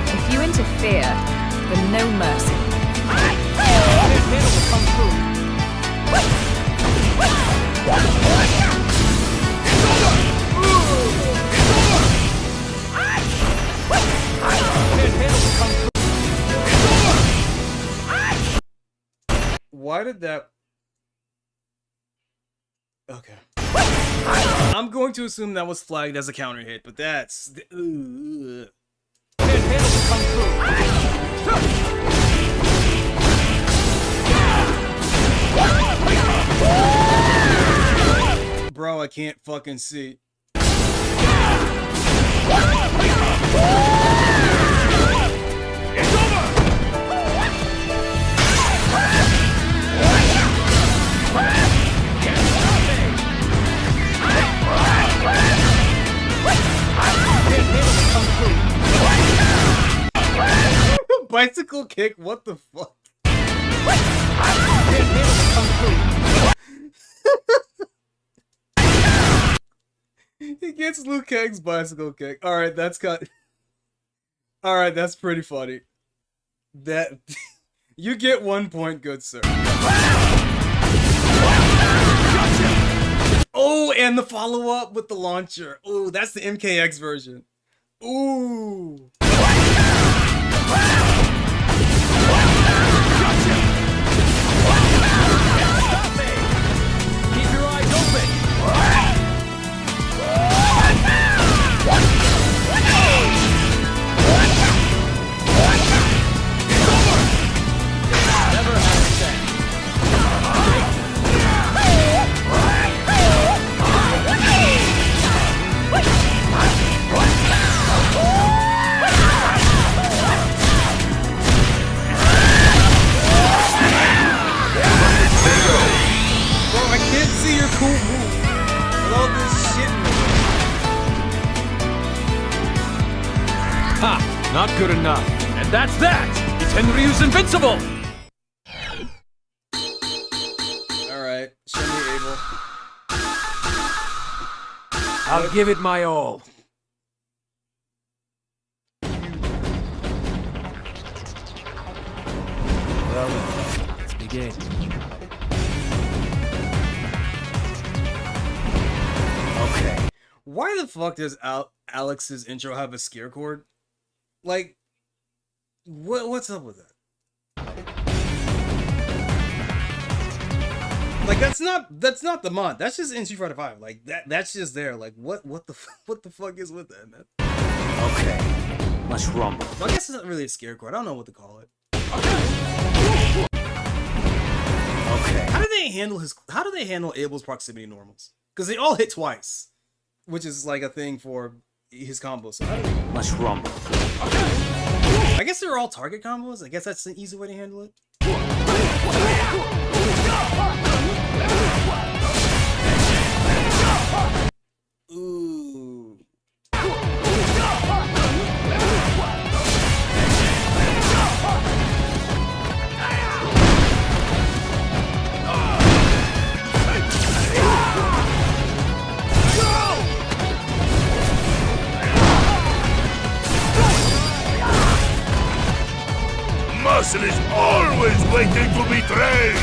If you interfere, then no mercy. Why did that? Okay. I'm going to assume that was flagged as a counter hit, but that's. Bro, I can't fucking see. Bicycle kick? What the fuck? He gets Liu Kang's bicycle kick. Alright, that's got. Alright, that's pretty funny. That. You get 1 point, good sir. Oh, and the follow-up with the launcher. Oh, that's the MKX version. Ooh. Keep your eyes open. Never have sex. Not good enough. And that's that! Tenryu's invincible! Alright, show me Abel. I'll give it my all. Well, let's begin. Okay. Why the fuck does Alex's intro have a scare chord? Like, what's up with that? Like, that's not the mod. That's just in Street Fighter 5. Like that's just there. Like what the fuck is with that, man? Okay, let's rumble. Well, I guess it's not really a scare chord. I don't know what to call it. Okay. How do they handle Abel's proximity normals? Because they all hit twice, which is like a thing for his combos. So how do they... Let's rumble. I guess they're all target combos. I guess that's an easy way to handle it. Ooh. Muscle is always waiting to be trained!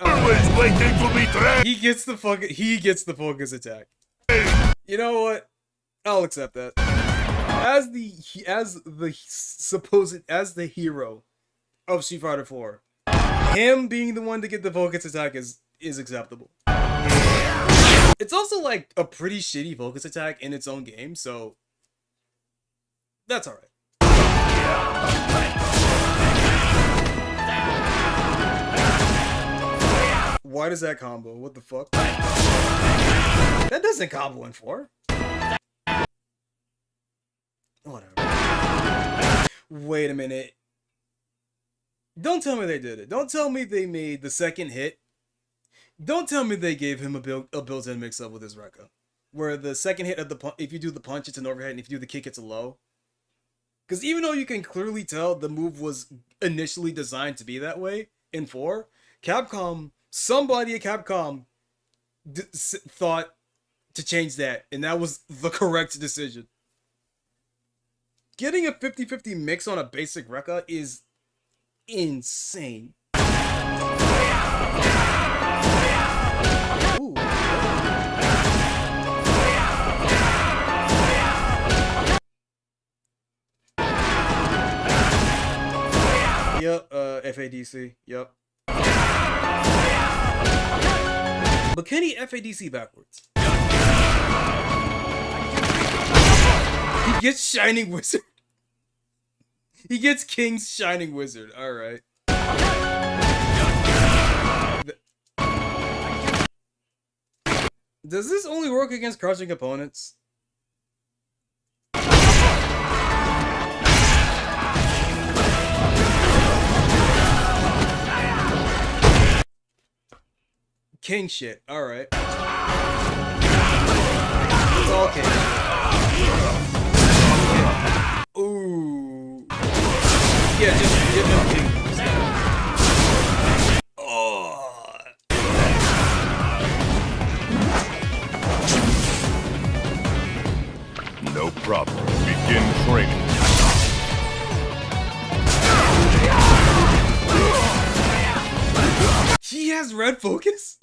Always waiting to be trained! He gets the focus attack. You know what? I'll accept that. As the hero of Street Fighter 4, him being the one to get the focus attack is acceptable. It's also like a pretty shitty focus attack in its own game, so that's alright. Why does that combo? What the fuck? That doesn't combo in 4. Whatever. Wait a minute. Don't tell me they did it. Don't tell me they made the second hit. Don't tell me they gave him a built-in mix-up with his Rekka. Where the second hit of the if you do the punch, it's an overhead, and if you do the kick, it's a low. Because even though you can clearly tell the move was initially designed to be that way in 4, somebody at Capcom thought to change that, and that was the correct decision. Getting a 50-50 mix on a basic Rekka is insane. Ooh. Yep, FADC, yep. But can he FADC backwards? He gets Shining Wizard. He gets King's Shining Wizard, alright. Does this only work against crouching opponents? King shit, alright. It's all king shit. Ooh. Yeah, just give him king. Oh. No problem. Begin training. He has red focus?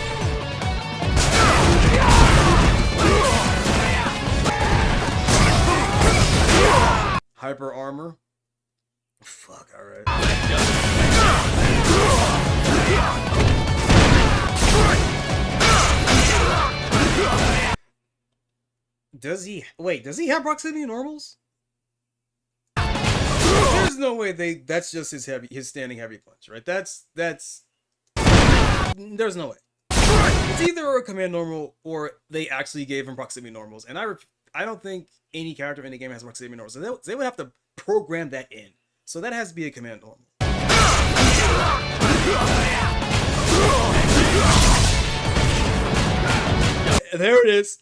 Hyper armor? Fuck, alright. Does he have proximity normals? There's no way that's just his standing heavy punch, right? There's no way. It's either a command normal or they actually gave him proximity normals, and I don't think any character in the game has proximity normals, so they would have to program that in. So that has to be a command normal. There it is.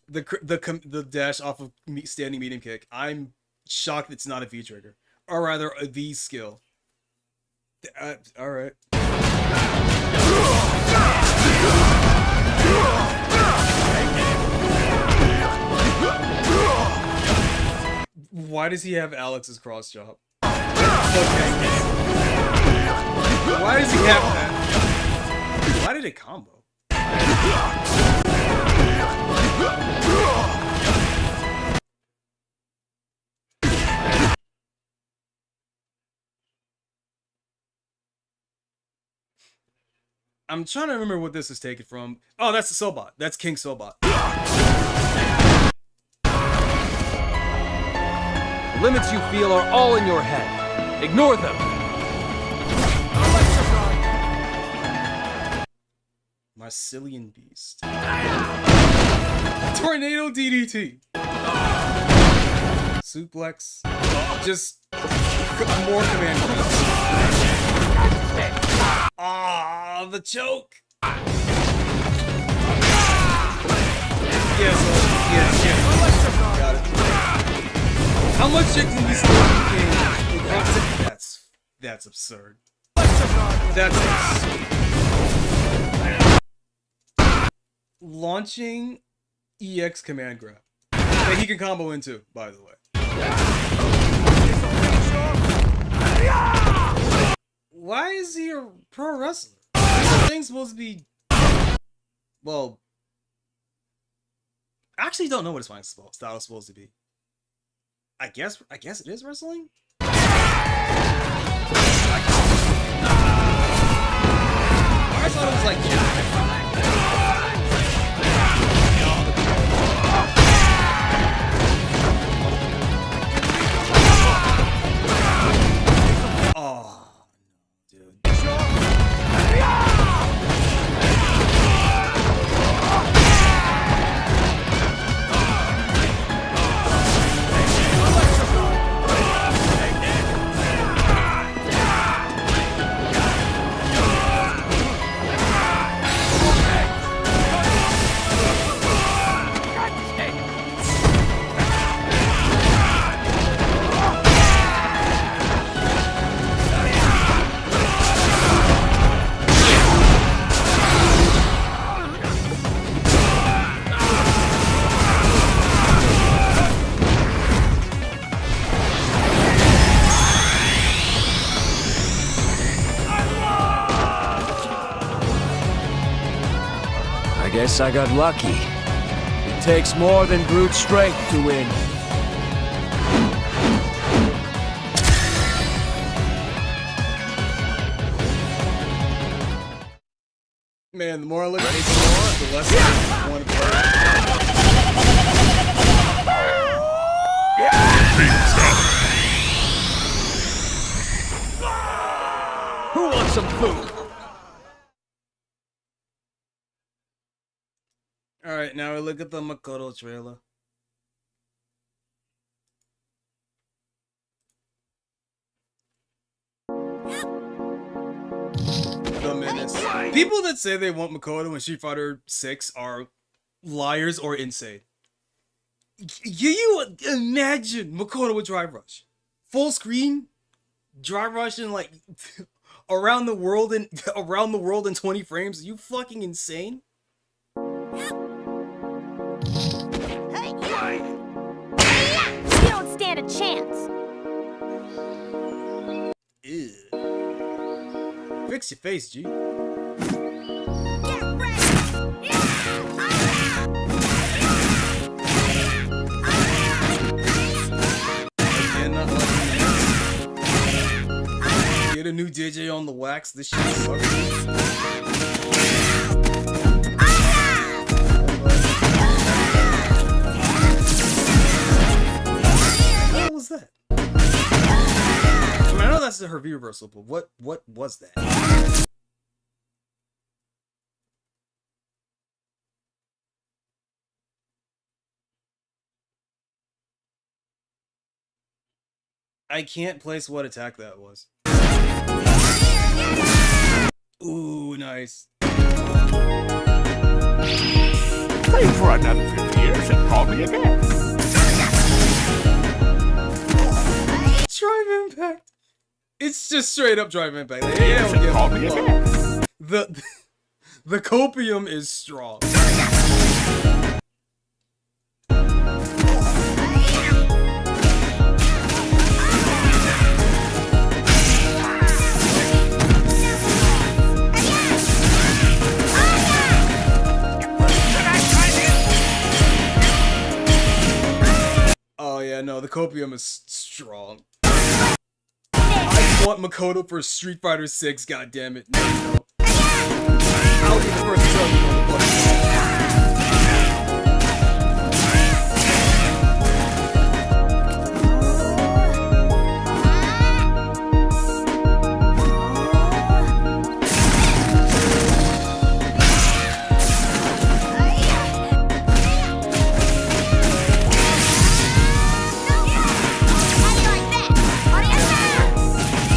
The dash off of standing medium kick. I'm shocked it's not a V trigger, or rather a V skill. All right. Why does he have Alex's cross chop? Okay. Why does he have that? Why did it combo? I'm trying to remember what this is taken from. Oh, that's the Sobot. That's King Sobot. The limits you feel are all in your head. Ignore them. Marcillian Beast. Tornado DDT. Suplex. Just more command grabs. Ah, the choke. Yes, got it. How much shit can we still do? That's absurd. That's absurd. Launching EX command grab that he can combo into, by the way. Why is he a pro wrestler? This thing's supposed to be, well, I actually don't know what his fighting style is supposed to be. I guess it is wrestling. I thought it was like oh, dude. Guess I got lucky. It takes more than brute strength to win. Man, the more I look at these more, the less I want to play. Who wants some food? Alright, now we look at the Makoto trailer. The Menace. People that say they want Makoto in Street Fighter 6 are liars or insane. Can you imagine Makoto with Drive Rush? Full screen? Drive Rush in like around the world in 20 frames? Are you fucking insane? You don't stand a chance. Ew. Fix your face, G. Get ready. Get a new DJ on the wax. This shit sucks. What was that? I mean, I know that's her V reversal, but what was that? I can't place what attack that was. Ooh, nice. Stay for another 50 years and call me again. Drive Impact. It's just straight up Drive Impact. Like, Yes, and call me again. The copium is strong. Oh yeah, no, the copium is strong. I want Makoto for Street Fighter 6, goddammit. No. I'll be the first to tell you what the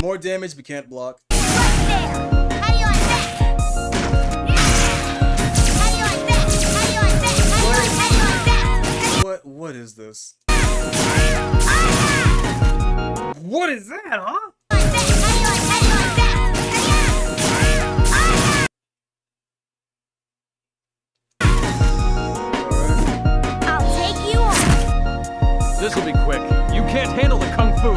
more damage, we can't block. What is this? What is that, huh? I'll take you on. This'll be quick. You can't handle the kung fu.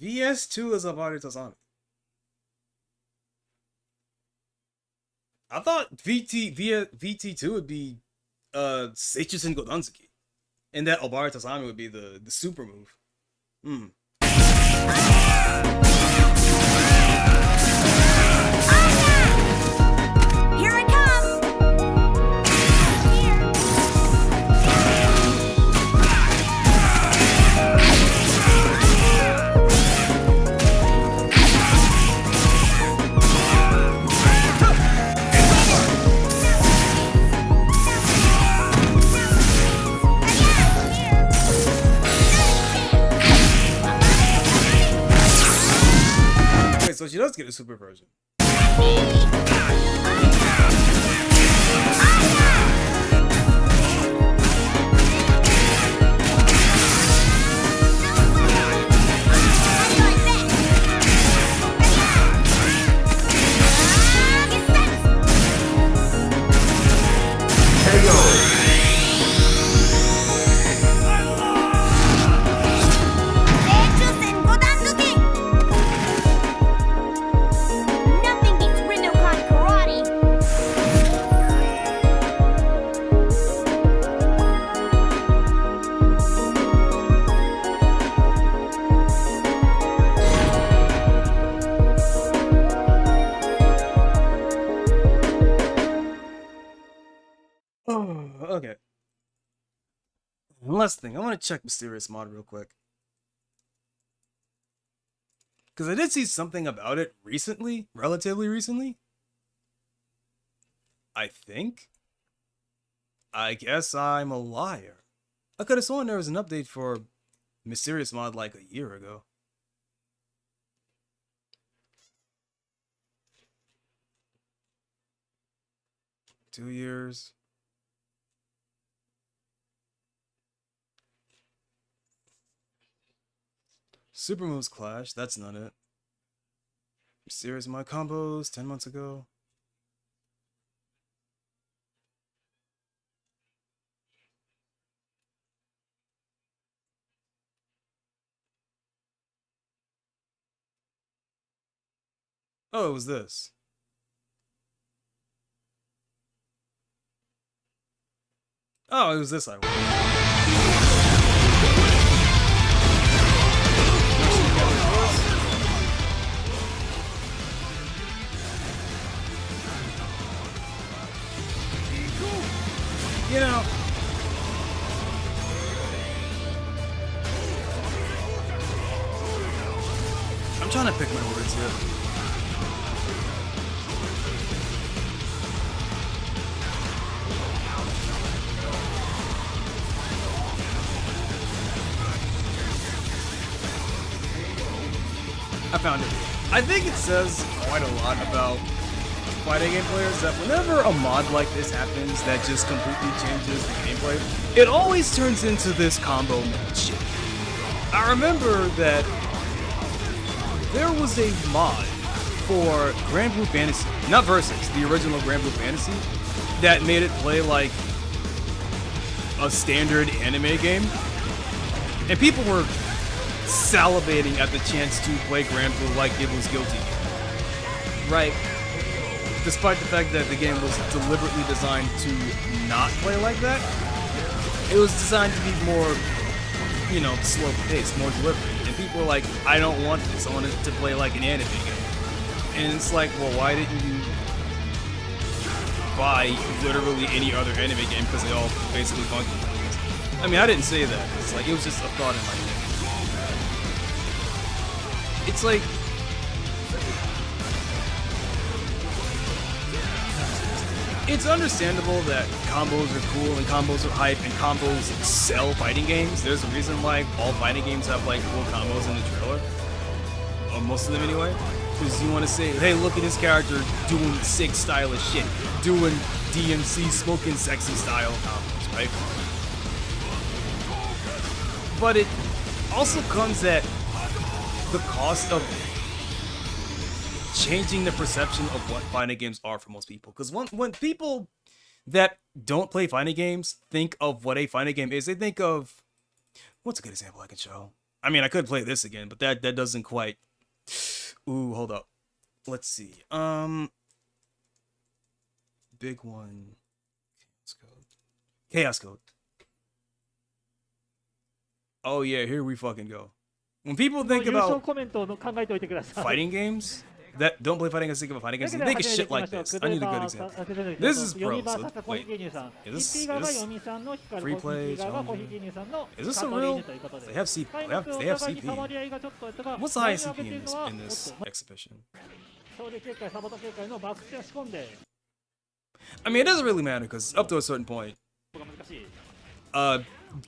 VS2 is Abari Tasami. I thought VT2 would be Seichusen Godanzuki. And that Obari Tasami would be the super move. Here I come. Wait, so she does get a super version. Nothing beats Rinnokan karate. Oh, okay. One last thing. I want to check Mysterious Mod real quick. Because I did see something about it recently, relatively recently. I think. I guess I'm a liar. I could have sworn there was an update for Mysterious Mod like a year ago. Two years. Super moves clash. That's not it. Mysterious Mod combos 10 months ago. Oh, it was this. Oh, it was this I want. You know, I'm trying to pick my words here. found it. I think it says quite a lot about fighting game players that whenever a mod like this happens that just completely changes the gameplay, it always turns into this combo match shit. I remember that there was a mod for Grand Blue Fantasy, not Versus, the original Grand Blue Fantasy, that made it play like a standard anime game, and people were salivating at the chance to play Grand Blue like it was guilty. Right? Despite the fact that the game was deliberately designed to not play like that, it was designed to be more, you know, slow paced, more deliberate. And people were like, I don't want this, I want it to play like an anime game. And it's like, well, why didn't you buy literally any other anime game, because they all basically function like this? I mean, I didn't say that. It's like, it was just a thought in my head. It's like, it's understandable that combos are cool and combos are hype and combos sell fighting games. There's a reason why all fighting games have like cool combos in the trailer, or most of them anyway. Because you want to say, hey, look at this character doing sick stylish shit, doing DMC smoking sexy style combos, right? But it also comes at the cost of changing the perception of what fighting games are for most people. Because when people that don't play fighting games think of what a fighting game is, they think of, what's a good example I can show? I mean, I could play this again, but that doesn't quite. Ooh, hold up. Let's see. Big one. Chaos Code. Oh yeah, here we fucking go. When people think about fighting games that don't play fighting games, think about fighting games, they think of shit like this. I need a good example. This is pro. So, wait, is this free play? Is this a real? They have CP. They have CP. What's the highest CP in this exhibition? I mean, it doesn't really matter because up to a certain point,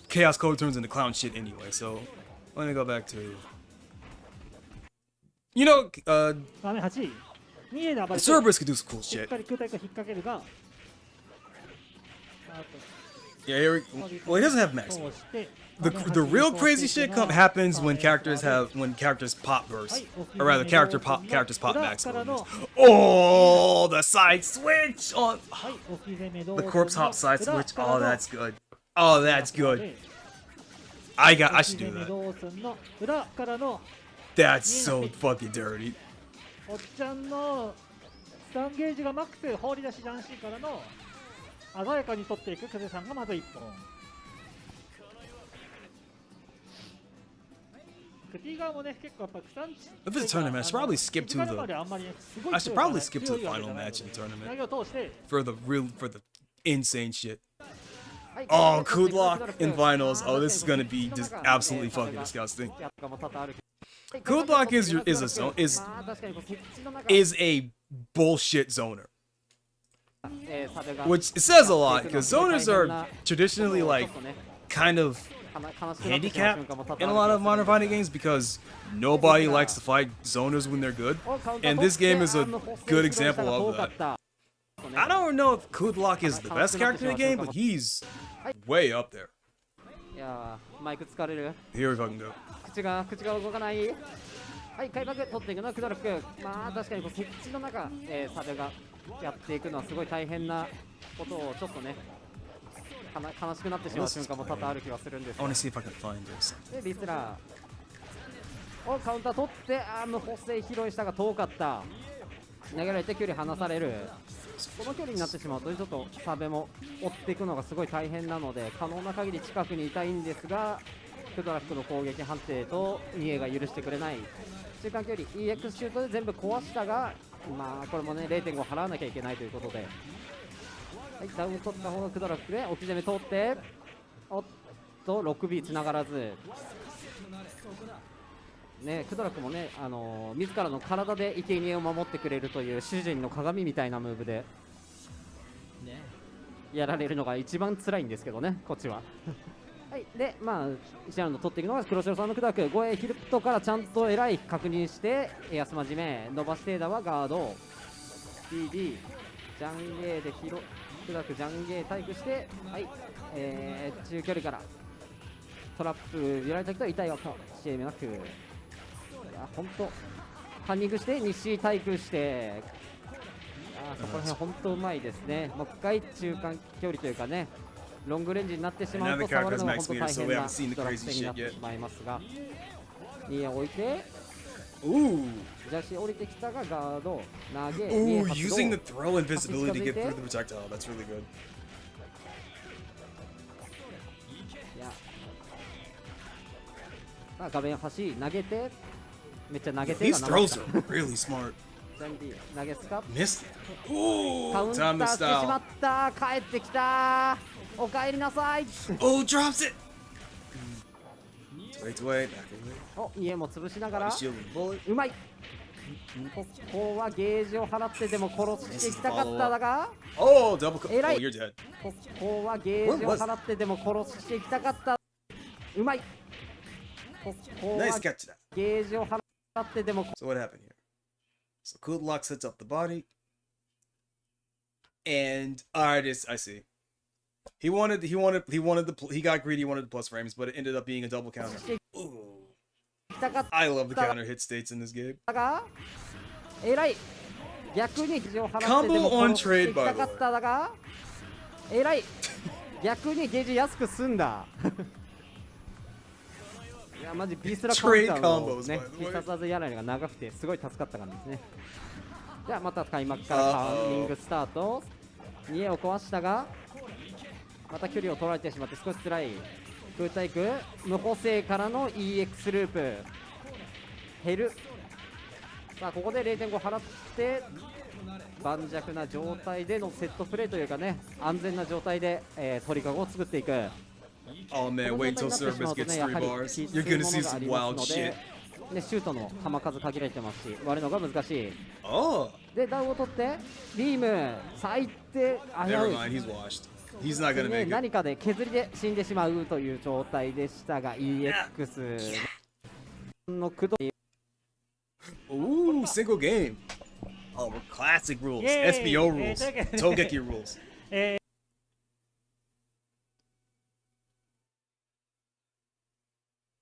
Chaos Code turns into clown shit anyway. So let me go back to. You know, Cerberus could do some cool shit. Yeah, here we, well, he doesn't have max. The real crazy shit happens when characters pop burst, or rather characters pop max. Oh, the side switch on the corpse hop side switch. Oh, that's good. Oh, that's good. I should do that. That's so fucking dirty. If it's a tournament, I should probably skip to the final match in the tournament for the insane shit. Oh, Kudlock in finals. Oh, this is gonna be just absolutely fucking disgusting. Kudlock is a bullshit zoner. Which says a lot, because zoners are traditionally like kind of handicapped in a lot of modern fighting games because nobody likes to fight zoners when they're good. And this game is a good example of that. I don't know if Kudlock is the best character in the game, but he's way up there. Here we fucking go. 口が動かない。はい、開幕取っていくのはクドラック。まあ確かにこう設置の中、サルがやっていくのはすごい大変なことをちょっとね悲しくなってしまう瞬間も多々ある気がするんですが。でリスラーをカウンター取って無補正拾いしたが遠かった。投げられて距離離される。この距離になってしまうとちょっとサベも追っていくのがすごい大変なので可能な限り近くにいたいんですが。クドラックの攻撃判定とニエが許してくれない中間距離 EX シュートで全部壊したがまあこれもね 0.5 払わなきゃいけないということで、はい、ダウン取った方のクドラックで置き攻め通っておっと 6B つながらずねクドラックもね自らの体で生贄を守ってくれるという主人の鏡みたいなムーブでやられるのが一番辛いんですけどねこっちははい、で、まあ、1ラウンド取っていくのが黒白さんの砕く護衛ヒルトからちゃんと偉い確認して安間締め伸ばして枝はガード PD ジャンゲーで砕くジャンゲー対空してはい、中距離からトラップ見られた人は痛いわかもしれなく、いや本当カンニングして西対空してそこら辺本当うまいですね。もう一回中間距離というかねロングレンジになってしまうと触るのが本当大変なドラクテになってしまいますが2円置いてジャシ降りてきたがガード投げ2円 using the throw invisibility to get through the projectile. That's really good. いや画面端投げてめっちゃ投げて These throws are really smart. ジャンディ投げスカ Missed it. カウンターしてしまった帰ってきたお帰りなさい Oh, drops it. Wait, back away. お家も潰しながら Shield with bullet. うまいここはゲージを払ってでも殺していきたかっただが Oh, double. Oh, 偉い you're dead. ここはゲージを払ってでも殺していきたかったうまいここは Nice catch that. ゲージを払ってでも So what happened here? So Cool Lock sets up the body. And I see. He got greedy, he wanted the plus frames, but it ended up being a double counter. Ooh. I love the counter hit states in this game. だが偉い逆にゲージを払ってで Combo も on 殺して trade, いきた by か the っ way. ただが偉い逆にゲージ安く済んだいやマジビースラカウンターの Trade ね combos, by the way. 必殺技やられが長くてすごい助かった感じですね。じゃあまた開幕からカウンニングスタート2絵を壊したがまた距離を取られてしまって少し辛い空対空無補正からの EX ループ減るさあここで 0.5 払って盤石な状態でのセットプレーというかね安全な状態で、鳥かごを作っていく Oh man, wait till Cerberus gets 3 bars. You're gonna see some wild shit. でシュートの球数限られてますし割るのが難しい Oh, でダウンを取ってビーム最低危 never うい mind, he's washed. He's not gonna ね make it. 何かで削りで死んでしまうという状態でしたが EX の駆動 Ooh, single game. Oh, we're classic rules. Yay. SBO rules. Togeki rules.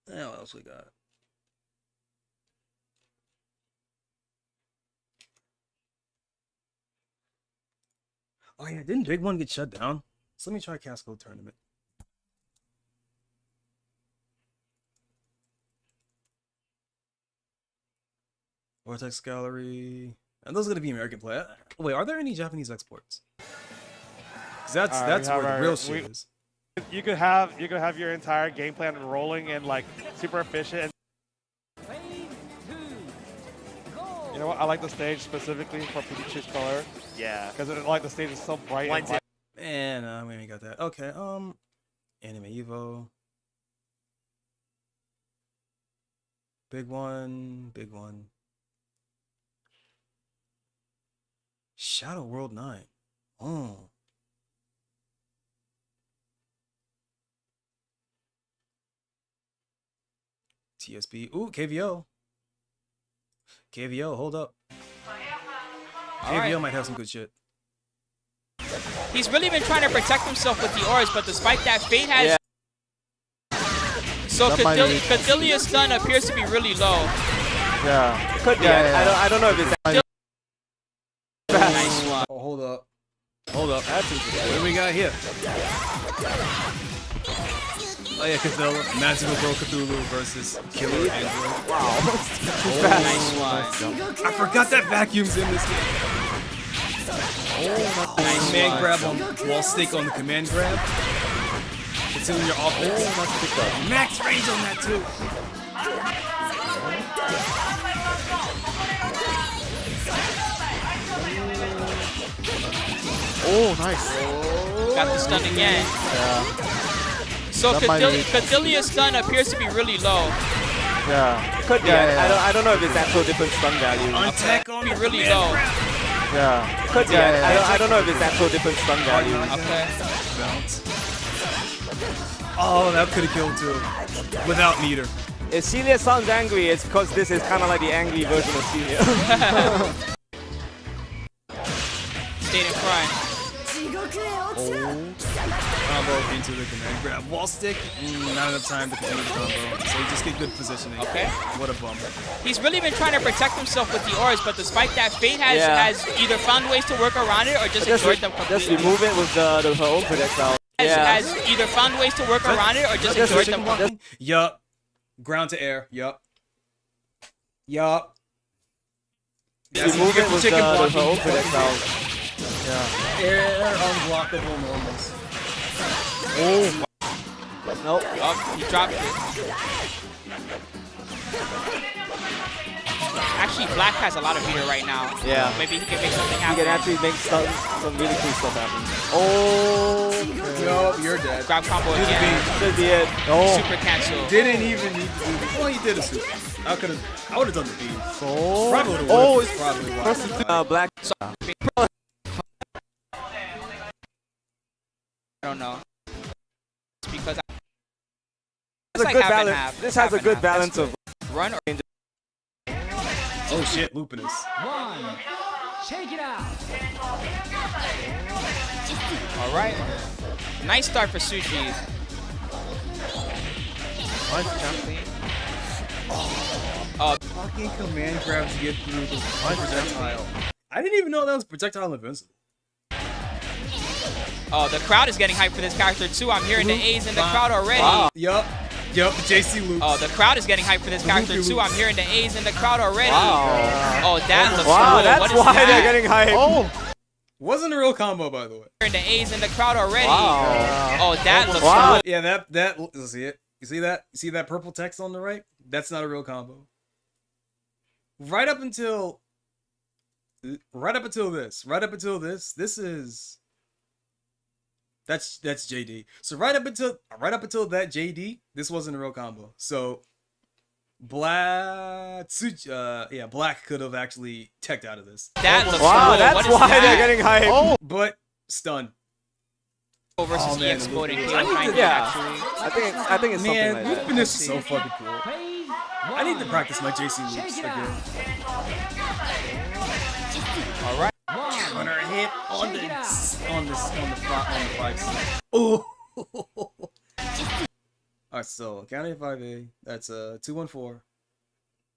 What else we got? Oh yeah, didn't Big One get shut down? So let me try Casco Tournament. Vortex Gallery. And those are gonna be American play. Wait, are there any Japanese exports? 'Cause that's where the real shit is. You could have your entire game plan rolling and like super efficient. You know what? I like the stage specifically for Pikachu's color. Yeah. Because like the stage is so bright. And bright. And we ain't got that. Okay, Anime Evo. Big one. Shadow World 9. Oh. TSP. Ooh, KVO. KVO, hold up. KVO might have some good shit. He's really been trying to protect himself with the auras, but despite that, Fate has... So Cadillia's stun appears to be really low. Yeah. Could be. I don't know if it's that. Nice one. Oh, hold up. That's interesting. What do we got here? Oh yeah, Cthulhu. Magical Bro Cthulhu versus Killer Android. Wow. Nice one. I forgot that vacuum's in this game. Nice command grab on wall stick on the command grab. Considering your offense. Max range on that too. Oh, nice. Got the stun again. So Cadillia's stun appears to be really low. Yeah. Could be. I don't know if it's actual different stun value. Attack on Be really low. Yeah. Could be. I don't know if it's actual different stun value. Okay. Bounce. Oh, that could have killed too. Without meter. If Celia sounds angry, it's because this is kind of like the angry version of Celia. Stayed in front. Combo into the command grab. Wall stick, not enough time to continue the combo. So you just get good positioning. Okay. What a bummer. He's really been trying to protect himself with the auras, but despite that, Fate has either found ways to work around it or just ignored them completely. Just remove it with her own projectile. Has either found ways to work around it or just ignored them completely. Yup. Ground to air. Yup. Yup. Remove it with her own projectile. Yeah. Air unblockable normals. Oh. Nope. Oh, he dropped it. Actually, Black has a lot of meter right now. Yeah. Maybe he can make something happen. He can actually make some really cool stuff happen. Oh. Yup, you're dead. Grab combo again. Should be it. Oh. Super cancel. Didn't even need to do it. Well, he did a super. I would have done the beam. Oh. Probably would have Oh, it's probably why. Black. I don't know. It's because This has a good balance of run or oh shit, Lupinus. Shake it out. all right. Nice start for Sushi. Oh, Fucking command grab to get through the projectile. I didn't even know that was projectile invincible. oh, the crowd is getting hyped for this character too. I'm hearing the A's in the crowd already. Wow. Yup, JC Luke. Oh, the crowd is getting hyped for this character too. I'm hearing the A's in the crowd already. Wow. Oh, that looks wow, cool. that's what is why that? they're getting hyped. Oh. Wasn't a real combo, by the way. Hearing the A's in the crowd already. Wow. Oh, that looks wow. cool. Yeah, that let's see it. You see that? You see that purple text on the right? That's not a real combo. Right up until this. This is that's JD. So right up until that JD, this wasn't a real combo. So Black could have actually teched out of this. That looks wow, cool. that's What is why that? they're getting hyped. Oh. But stun. Versus man, exploding. Yeah. I think it's Man, something like that. Lupinus is so fucking cool. I need to practice my JC loops again. All right. Counter hit on the 5C. Oh. Alright, so counter hit 5A. That's 214.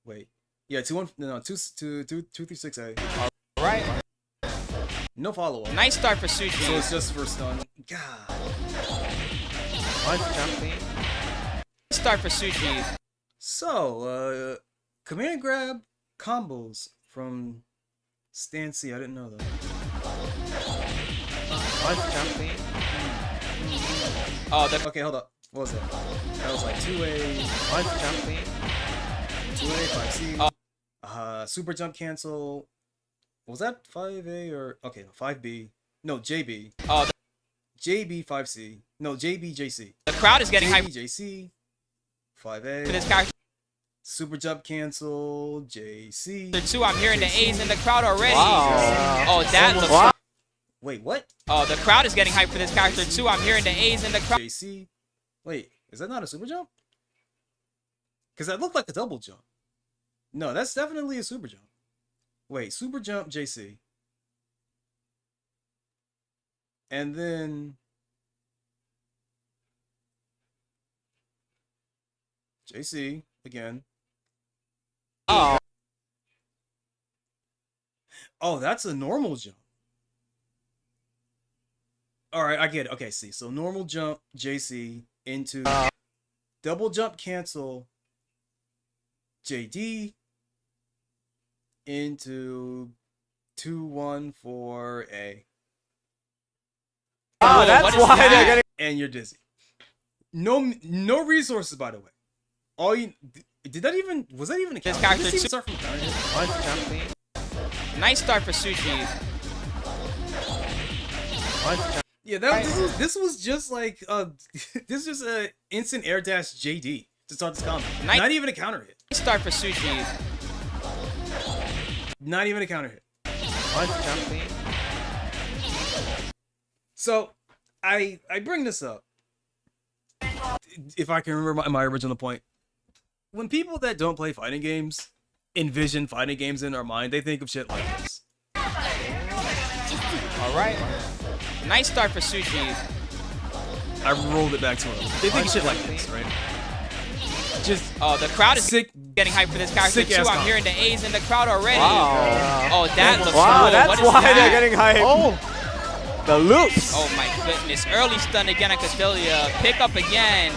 Wait. Yeah, 236A. All right. No follow up. Nice start for Sushi. So it's just for stun. God. Start for Sushi. So, command grab combos from Stan C. I didn't know that. Oh, okay, hold up. What was that? That was like 2A, 2A, 5C. Super jump cancel. Was that 5A or okay? No, 5B. No, JB. Oh, JB 5C. No, JB JC. The crowd is getting hyped. JC 5A. For this character. Super jump cancel JC. Two. I'm hearing JC. The A's in the crowd already. Wow. Oh, that looks. Wow. Wait, what? Oh, the crowd is getting hyped for this character too. I'm hearing the A's in the crowd. JC. Wait, is that not a super jump? Because that looked like a double jump. No, that's definitely a super jump. Wait, super jump JC. And then JC again. Oh. Oh, that's a normal jump. All right, I get it. Okay, see. So normal jump JC into double jump cancel JD into 214A. Oh, that's why they're getting. And you're dizzy. No resources, by the way. All you did that even was that even a this counter? character Start from counter? Nice start for Sushi. Yeah, this was just like this is just a instant air dash JD to start this combo. Nice. Not even a counter hit. Nice start for Sushi. Not even a counter hit. So I bring this up if I can remember my original point, when people that don't play fighting games envision fighting games in their mind, they think of shit like this. All right. Nice start for Sushi. I rolled it back to him. They think of shit like this, right? Just the crowd is getting hyped for this character too. I'm hearing the A's in the crowd already. Oh, that looks cool. That's why they're getting hyped. Oh, the loops. Oh my goodness. Early stun again on Castelia. Pick up again.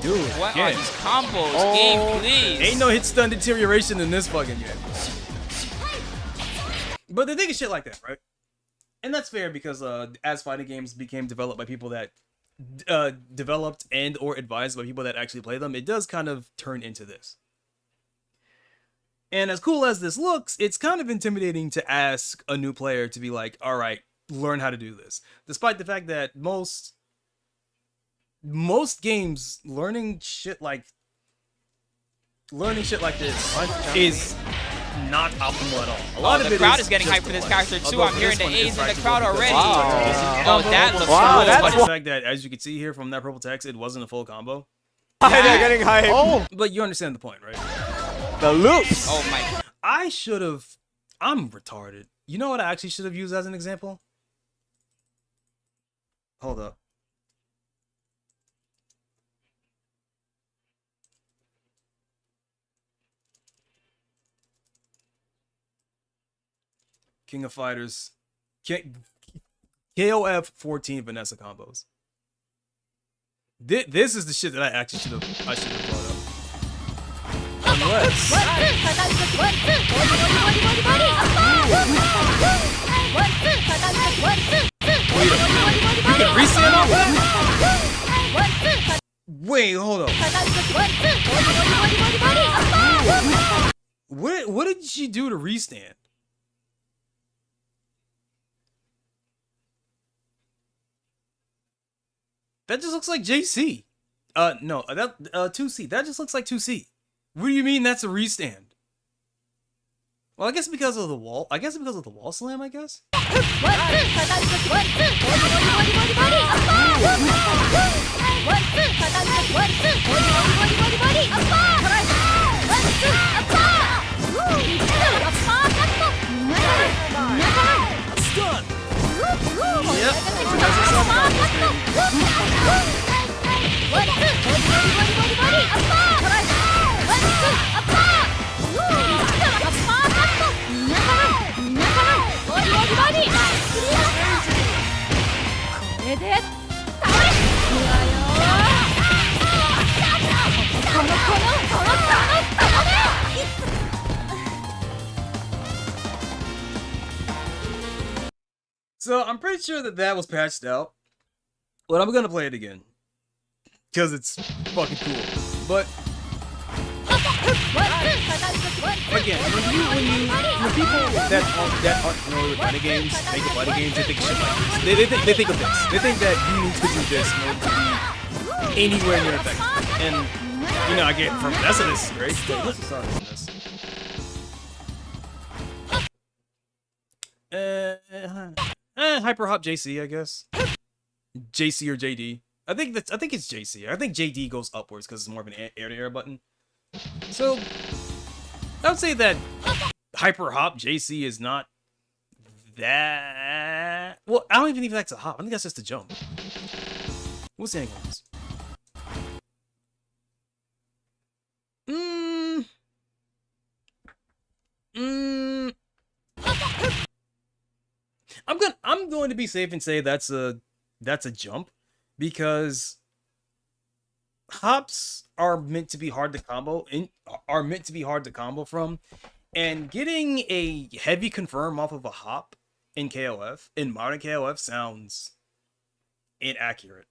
Dude, what are these combos? Game, please. Ain't no hit stun deterioration in this fucking game. But they think of shit like that, right? And that's fair because as fighting games became developed by people that developed and or advised by people that actually play them, it does kind of turn into this. And as cool as this looks, it's kind of intimidating to ask a new player to be like, all right, learn how to do this. Despite the fact that most games learning shit like this is not optimal at all. A lot of the crowd is getting hyped for this character too. I'm hearing the A's in the crowd already. Oh, that looks cool. Despite the fact that, as you can see here from that purple text, it wasn't a full combo. They're getting hyped. Oh, but you understand the point, right? The loops. Oh my. I'm retarded. You know what I actually should have used as an example? Hold up. King of Fighters, KOF 14 Vanessa combos. This is the shit that I actually should have brought up. Unless you can reset off that? Wait, hold up. What did she do to restand? That just looks like JC. No, that 2C. That just looks like 2C. What do you mean that's a restand? Well, I guess because of the wall. I guess because of the wall slam, I guess. Stun. Yep. So I'm pretty sure that was patched out, but I'm gonna play it again because it's fucking cool. But again, when people that aren't familiar with fighting games think of fighting games, they think of shit like this. They think of this. They think that you need to do this in order to be anywhere near effective. And you know, I get from Vanessa, this is great. Wait, let's start on this. Hyper Hop JC, I guess. JC or JD. I think it's JC. I think JD goes upwards because it's more of an air-to-air button. So I would say that Hyper Hop JC is not that. Well, I don't even think that's a hop. I think that's just a jump. What's the angle on this? I'm going to be safe and say that's a jump, because hops are meant to be hard to combo from, and getting a heavy confirm off of a hop in modern KOF sounds inaccurate.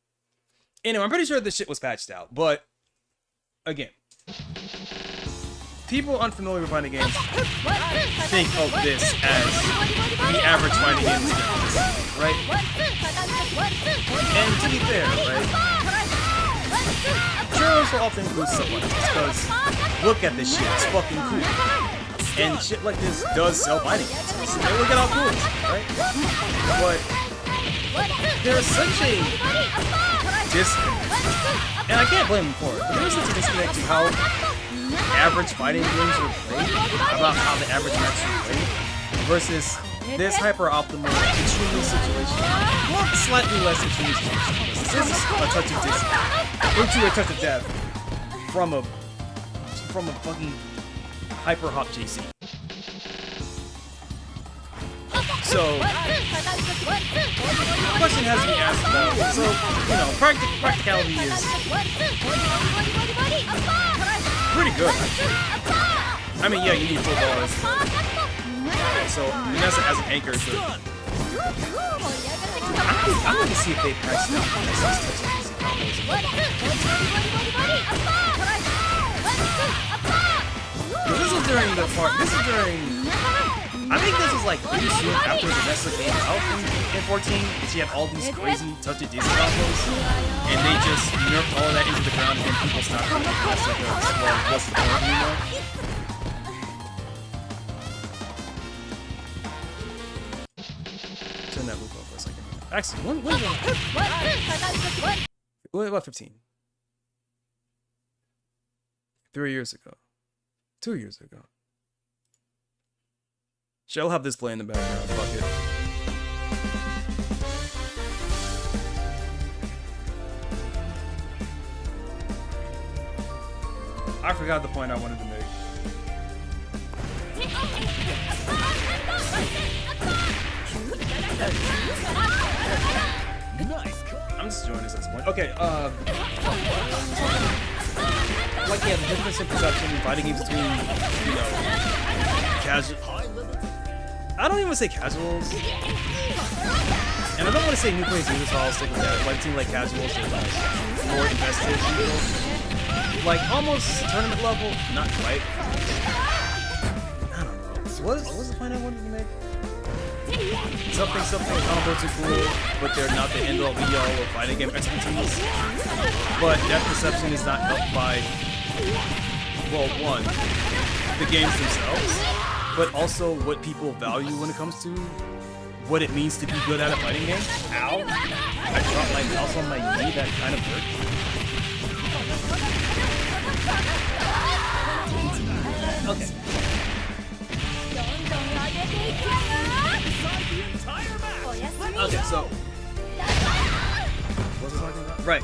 Anyway, I'm pretty sure this shit was patched out, but again, people unfamiliar with fighting games think of this as the average fighting game experience, right? And to be fair, right? Trailers will often include stuff like this, because look at this shit, it's fucking cool. And shit like this does sell fighting games. Hey, look at how cool it is, right? But there's such a disconnect. And I can't blame him for it. But there's such a disconnect to how average fighting games are played, about how the average match is played, versus this hyper-optimal, extremely situational, well, slightly less extremely situational. This is a touch of disconnect into a touch of death from a fucking hyper-hop JC. So, the question has to be asked about, so, you know, practicality is pretty good, actually. I mean, yeah, you need full bars. Okay, so Vanessa has an anchor, so I'm going to see if they patch down Vanessa's touches. This is during the part, I think this was like pretty soon after Vanessa came out in 14. She had all these crazy touch of Disney combos, and they just nerfed all of that into the ground, and then people stopped doing Vanessa because, well, what's the point anymore? Turn that loop off for a second. Actually, what about 15? 3 years ago. 2 years ago. Shall have this play in the background. Fuck it. I forgot the point I wanted to make. I'm just enjoying this at this point. Okay, like, yeah, the difference in perception in fighting games between, you know, casual. I don't even say casuals. And I don't want to say new players either, so I'll stick with that. Like, between, like, casuals or, like, more invested people. Like, almost tournament level, not quite. I don't know. What was the point I wanted to make? Something combos are cool, but they're not the end-all be-all of fighting game expertise. But that perception is not helped by, well, one, the games themselves, but also what people value when it comes to what it means to be good at a fighting game. Ow! I dropped my mouse on my knee, that kind of hurt. Okay. Okay, so what was I talking about? Right.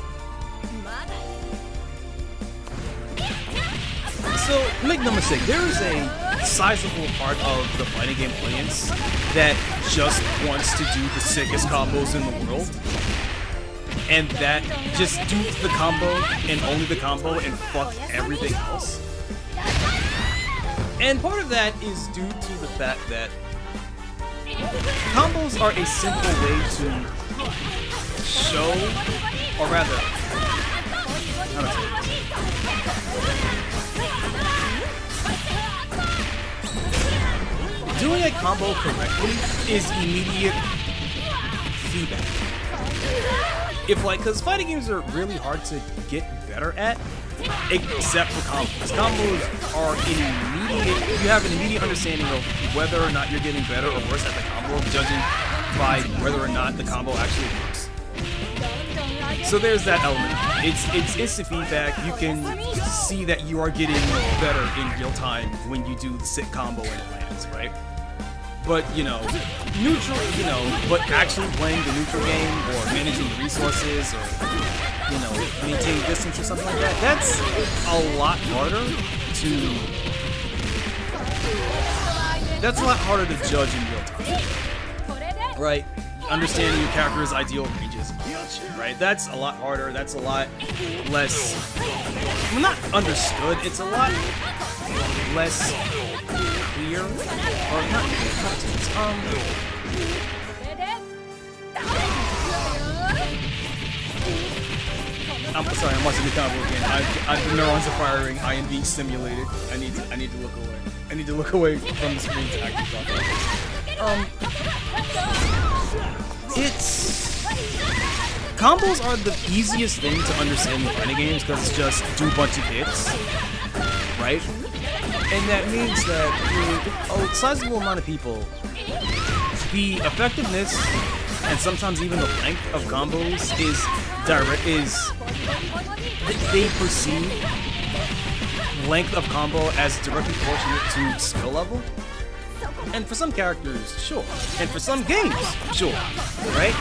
So, make no mistake, there is a sizable part of the fighting game audience that just wants to do the sickest combos in the world. And that just do the combo and only the combo and fuck everything else. And part of that is due to the fact that combos are a simple way to show, or rather, how to say this? Doing a combo correctly is immediate feedback. If like, because fighting games are really hard to get better at, except for combos. Combos are immediate. You have an immediate understanding of whether or not you're getting better or worse at the combo, judging by whether or not the combo actually works. So there's that element. It's instant feedback. You can see that you are getting better in real time when you do the sick combo and it lands, right? But, you know, neutral, you know, but actually playing the neutral game or managing the resources or, you know, maintaining distance or something like that, that's a lot harder to judge in real time, right? Understanding your character's ideal ranges, right? That's a lot harder, that's a lot less, well, not understood, it's a lot less clear, or not I'm sorry, I'm watching the combo again. The neurons are firing. I am being stimulated. I need to look away. I need to look away from the screen to actually talk about this. Combos are the easiest thing to understand in fighting games because it's just do a bunch of hits, right? And that means that for a sizable amount of people, the effectiveness and sometimes even the length of combos is direct is they perceive length of combo as directly proportionate to skill level. And for some characters, sure. And for some games, sure. Right?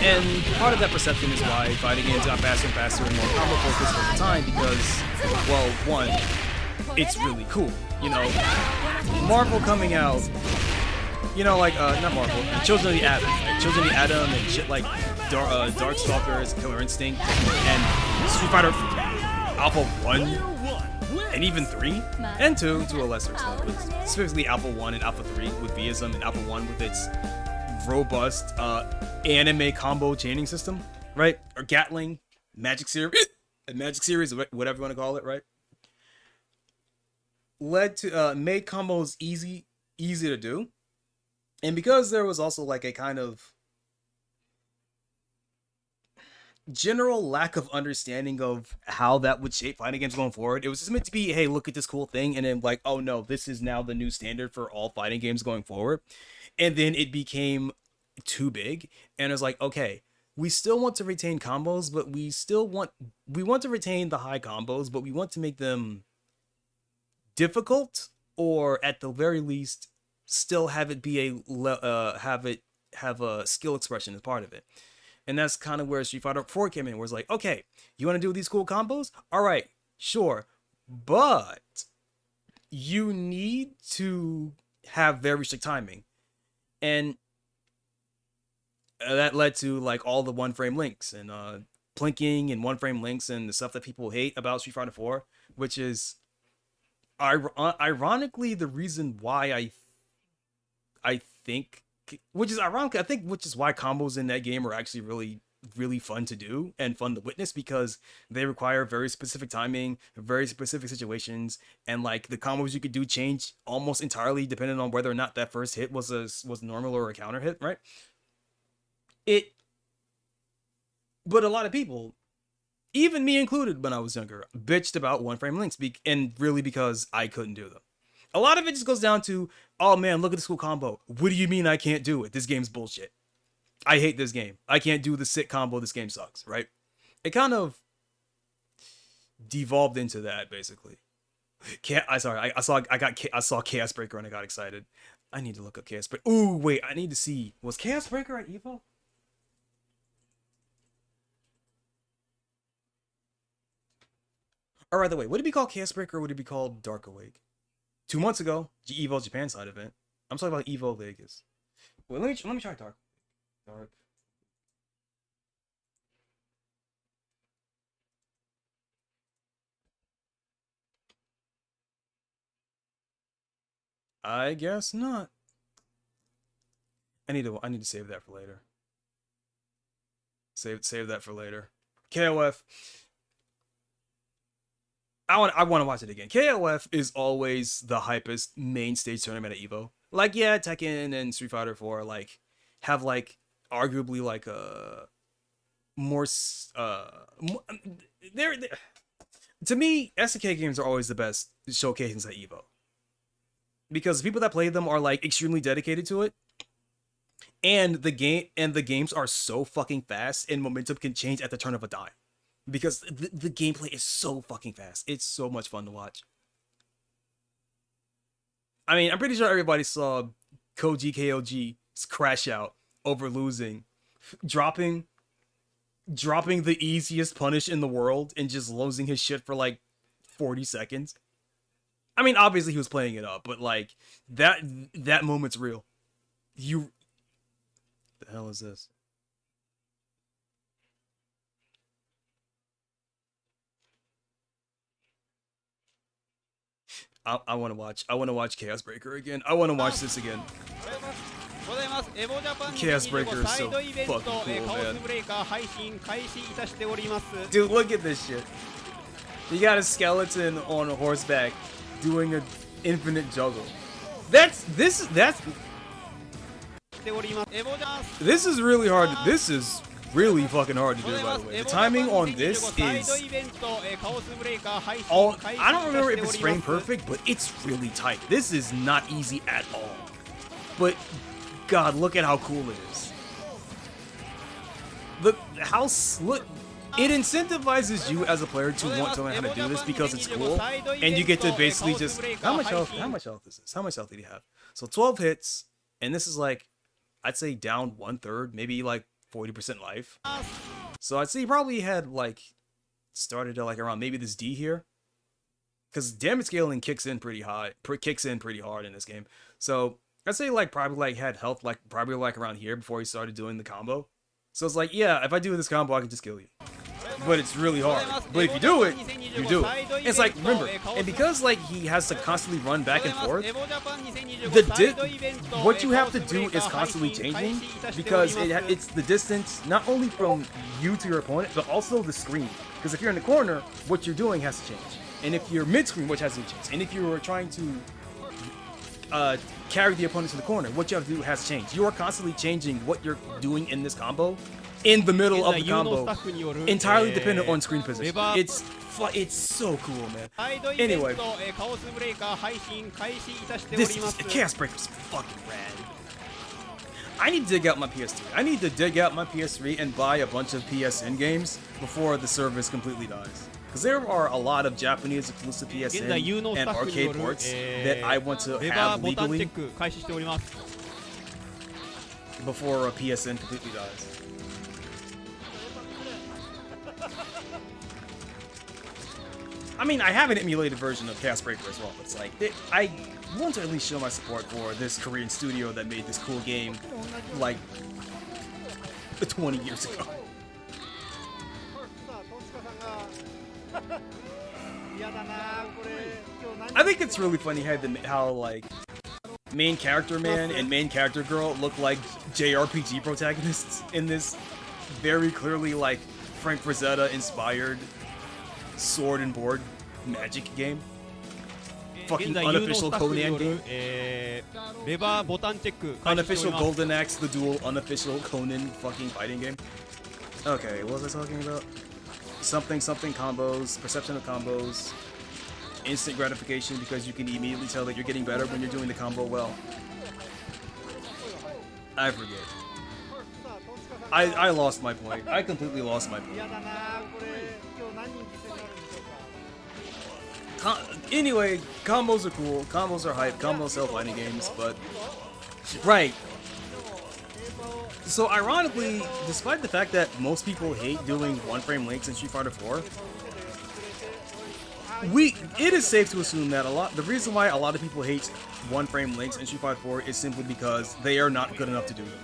And part of that perception is why fighting games got faster and faster and more combo focused over time because, well, one, it's really cool. You know, Marvel coming out, you know, like, not Marvel, Children of the Atom, right? Children of the Atom and shit like Darkstalkers, Killer Instinct, and Street Fighter Alpha 1, and even 3, and 2 to a lesser extent, but specifically Alpha 1 and Alpha 3 with Vism, and Alpha 1 with its robust anime combo chaining system, right? Or Gatling, Magic Series, whatever you want to call it, right? Led to made combos easy to do, and because there was also like a kind of general lack of understanding of how that would shape fighting games going forward, it was just meant to be, hey, look at this cool thing, and then like, oh no, this is now the new standard for all fighting games going forward. And then it became too big, and it's like, okay, we still want to retain combos, but we want to retain the high combos, but we want to make them difficult, or at the very least still have it be have a skill expression as part of it. And that's kind of where Street Fighter 4 came in, where it's like, okay, you want to do these cool combos? All right, sure, but you need to have very strict timing. And that led to like all the one-frame links and plinking and one-frame links and the stuff that people hate about Street Fighter 4, which is ironically the reason why I think, which is ironic, I think, which is why combos in that game are actually really fun to do and fun to witness, because they require very specific timing, very specific situations, and like the combos you could do change almost entirely depending on whether or not that first hit was normal or a counter hit, right? But a lot of people, even me included when I was younger, bitched about one-frame links, and really because I couldn't do them. A lot of it just goes down to, oh man, look at this cool combo. What do you mean I can't do it? This game's bullshit. I hate this game. I can't do the sit combo. This game sucks, right? It kind of devolved into that, basically. I saw Chaos Breaker and I got excited. I need to look up Chaos Breaker. Ooh, wait, I need to see. Was Chaos Breaker at EVO? Or rather, wait, would it be called Chaos Breaker or would it be called Dark Awake? 2 months ago, EVO Japan side event. I'm talking about EVO Vegas. Wait, let me try Dark. I guess not. I need to save that for later. Save that for later. KOF. I want to watch it again. KOF is always the hypest main stage tournament at EVO. Like, yeah, Tekken and Street Fighter 4 like have like arguably like a more they're to me, SNK games are always the best showcases at EVO, because the people that play them are like extremely dedicated to it, and the games are so fucking fast, and momentum can change at the turn of a dime. Because the gameplay is so fucking fast. It's so much fun to watch. I mean, I'm pretty sure everybody saw Koji KOG's crash out over losing. Dropping the easiest punish in the world and just losing his shit for like 40 seconds. I mean, obviously he was playing it up, but like, that moment's real. The hell is this? I want to watch Chaos Breaker again. I want to watch this again. Chaos Breaker is so fucking cool, man. Dude, look at this shit. You got a skeleton on a horseback doing an infinite juggle. This is really hard. This is really fucking hard to do, by the way. The timing on this is all, I don't remember if it's frame perfect, but it's really tight. This is not easy at all. But God, look at how cool it is. it incentivizes you as a player to want to learn how to do this because it's cool, and you get to basically just how much health is this? How much health did he have? So 12 hits, and this is like, I'd say down 1/3, maybe like 40% life. So I'd say he probably had like started at like around maybe this D here, because damage scaling kicks in pretty hard in this game. So I'd say like probably like had health like probably like around here before he started doing the combo. So it's like, yeah, if I do this combo, I can just kill you. But it's really hard. But if you do it, you do it. It's like, remember, and because like he has to constantly run back and forth, what you have to do is constantly changing, because it's the distance not only from you to your opponent, but also the screen. Because if you're in the corner, what you're doing has to change. And if you're mid-screen, what has to change. And if you are trying to carry the opponent to the corner, what you have to do has changed. You are constantly changing what you're doing in this combo in the middle of the combo, entirely dependent on screen position. It's so cool, man. Anyway, this Chaos Breaker is fucking rad. I need to dig out my PS3. I need to dig out my PS3 and buy a bunch of PSN games before the service completely dies. Because there are a lot of Japanese exclusive PSN and arcade ports that I want to have legally before a PSN completely dies. I mean, I have an emulated version of Chaos Breaker as well. It's like, I want to at least show my support for this Korean studio that made this cool game like 20 years ago. I think it's really funny how like main character man and main character girl look like JRPG protagonists in this very clearly like Frank Frazetta inspired sword and board magic game. Fucking unofficial Conan game. Unofficial Golden Axe, the duel, unofficial Conan fucking fighting game. Okay, what was I talking about? Something combos, perception of combos, instant gratification because you can immediately tell that you're getting better when you're doing the combo well. I forget. I lost my point. I completely lost my point. Anyway, combos are cool, combos are hype, combos sell fighting games, but... Right. So ironically, despite the fact that most people hate doing one-frame links in Street Fighter 4, it is safe to assume that the reason why a lot of people hate one-frame links in Street Fighter 4 is simply because they are not good enough to do them.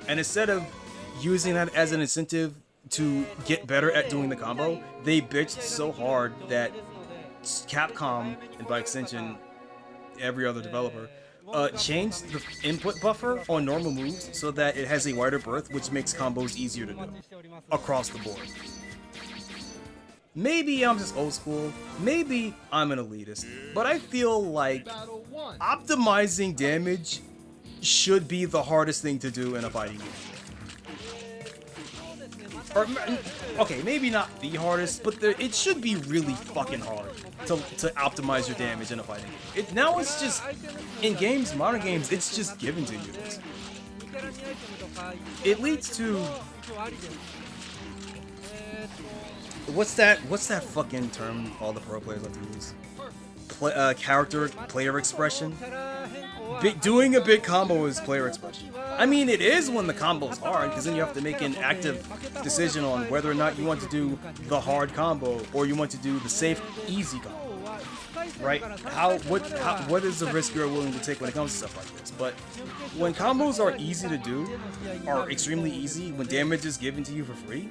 And instead of using that as an incentive to get better at doing the combo, they bitched so hard that Capcom, and by extension every other developer, changed the input buffer on normal moves so that it has a wider berth, which makes combos easier to do across the board. Maybe I'm just old school, maybe I'm an elitist, but I feel like optimizing damage should be the hardest thing to do in a fighting game. Or, okay, maybe not the hardest, but it should be really fucking hard to optimize your damage in a fighting game. Now it's just, in games, modern games, it's just given to you. It leads to... What's that fucking term all the pro players like to use? Player expression? Doing a big combo is player expression. I mean, it is when the combo's hard, because then you have to make an active decision on whether or not you want to do the hard combo or you want to do the safe, easy combo. Right? What is the risk you're willing to take when it comes to stuff like this? But when combos are easy to do, are extremely easy, when damage is given to you for free,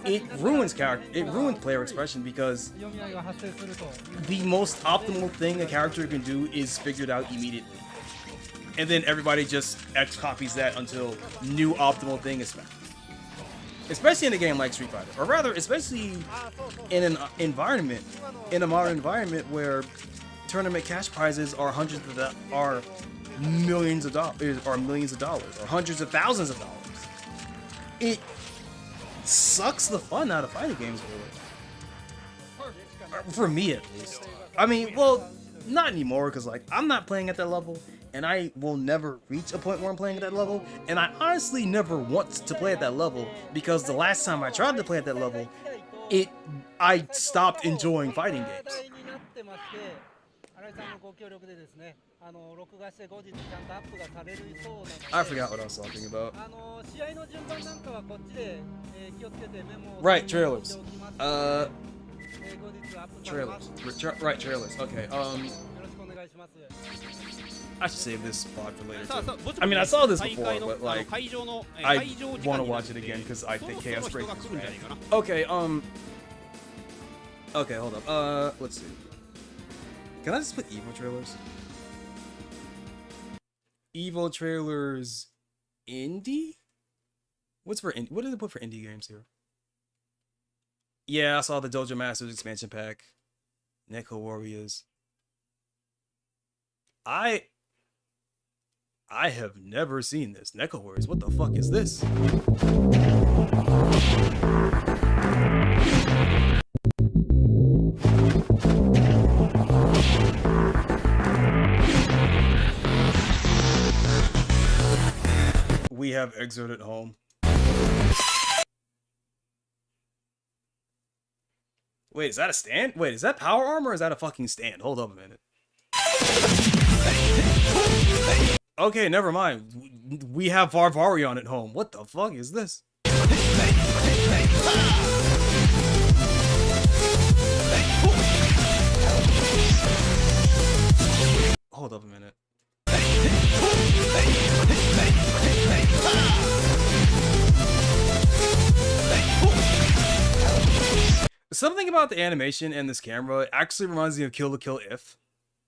it ruins player expression, because the most optimal thing a character can do is figured out immediately. And then everybody just X copies that until new optimal thing is found. Especially in a game like Street Fighter, or rather, especially in a modern environment where tournament cash prizes are millions of dollars, or hundreds of thousands of dollars. It sucks the fun out of fighting games, really. For me, at least. I mean, well, not anymore, because like I'm not playing at that level, and I will never reach a point where I'm playing at that level, and I honestly never want to play at that level, because the last time I tried to play at that level, I stopped enjoying fighting games. I forgot what I was talking about. Right, trailers. Trailers. Okay, I should save this spot for later too. I mean, I saw this before, but like, I want to watch it again because I think Chaos Break is rad. Okay, okay, hold up. Let's see. Can I just put Evo trailers? Evo trailers, indie? What's for indie? What did they put for indie games here? Yeah, I saw the Dojo Masters expansion pack. Neko Warriors. I have never seen this. Neko Warriors, what the fuck is this? We have Exert at home. Wait, is that a stand? Wait, is that power armor or is that a fucking stand? Hold up a minute. Okay, never mind. We have Varvarion at home. What the fuck is this? Hold up a minute. Something about the animation and this camera actually reminds me of Kill la Kill If.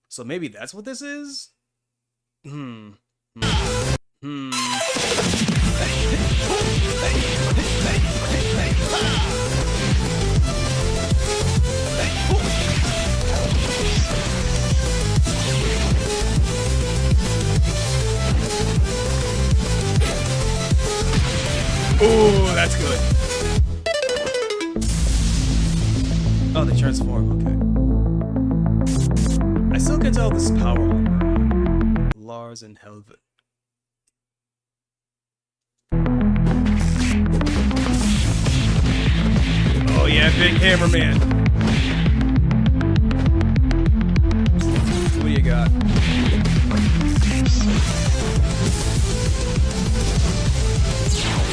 So maybe that's what this is? Ooh, that's good. Oh, they transform, okay. I still can't tell if this is power armor. Lars and Helvet. Oh yeah, big hammer man. What do you got?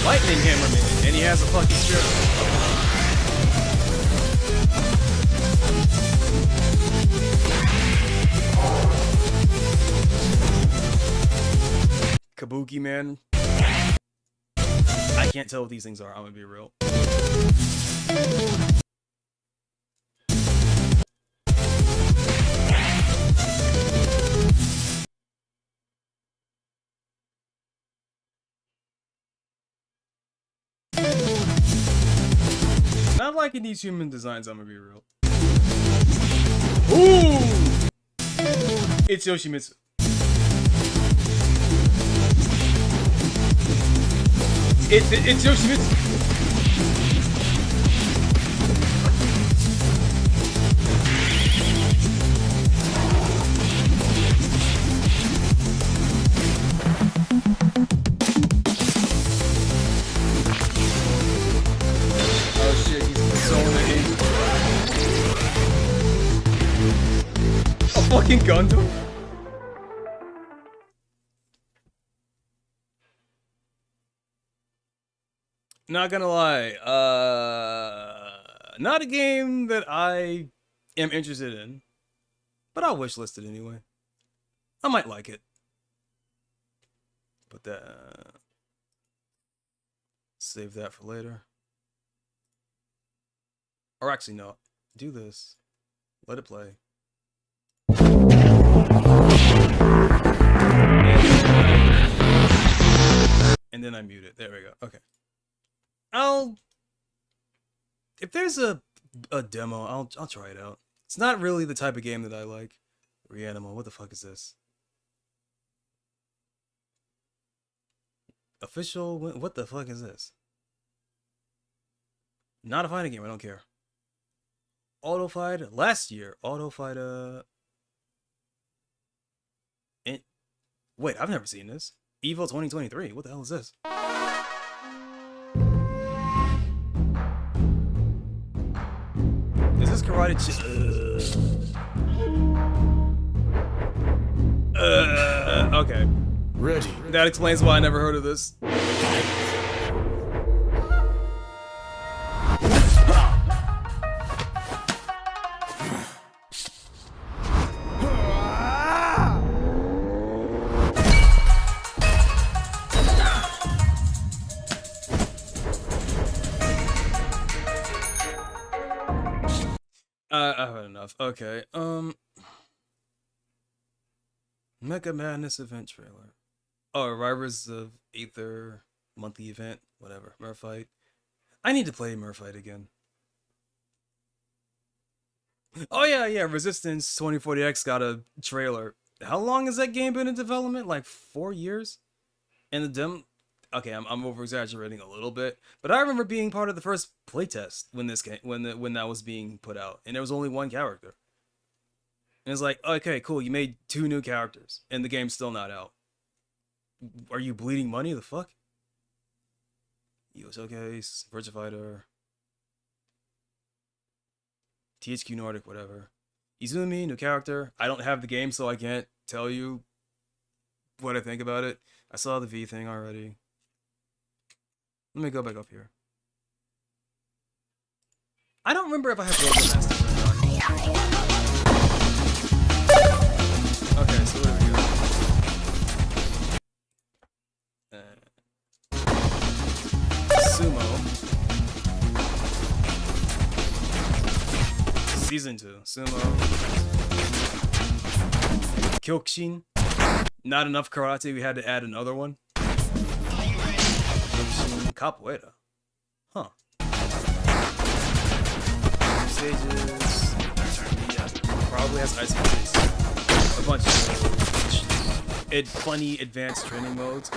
Lightning hammer man, and he has a fucking shirt. Kabuki man. I can't tell what these things are, I'm gonna be real. Not liking these human designs, I'm gonna be real. Ooh! It's Yoshimitsu. It's Yoshimitsu. Oh shit, he's so in. A fucking Gundam? Not gonna lie, not a game that I am interested in, but I'll wishlist it anyway. I might like it, but save that for later. Or actually, no, do this. Let it play. And then I mute it. There we go. Okay. If there's a demo, I'll try it out. It's not really the type of game that I like. Reanimal, what the fuck is this? Official, what the fuck is this? Not a fighting game, I don't care. Auto Fight, last year, Auto Fight, Wait, I've never seen this. Evo 2023. What the hell is this? Is this karate? Okay. Ready. That explains why I never heard of this. I've had enough. Okay. Mega Madness event trailer. Oh, Arrivers of Aether monthly event, whatever. Murfight. I need to play Murfight again. Oh yeah. Resistance 2040X got a trailer. How long has that game been in development? Like 4 years? And the demo. Okay, I'm over exaggerating a little bit, but I remember being part of the first playtest when this game when that was being put out, and there was only one character. And it's like, okay, cool, you made 2 new characters, and the game's still not out. Are you bleeding money? The fuck? Showcase, Virtua Fighter, THQ Nordic, whatever. Izumi, new character. I don't have the game, so I can't tell you what I think about it. I saw the V thing already. Let me go back up here. I don't remember if I have Robo Master or not. Okay, so there we go. Sumo. Season 2. Sumo. Kyokushin. Not enough karate, we had to add another one. Capoeira. Huh. Stages. Yeah, probably has ice skates. A bunch of funny advanced training modes.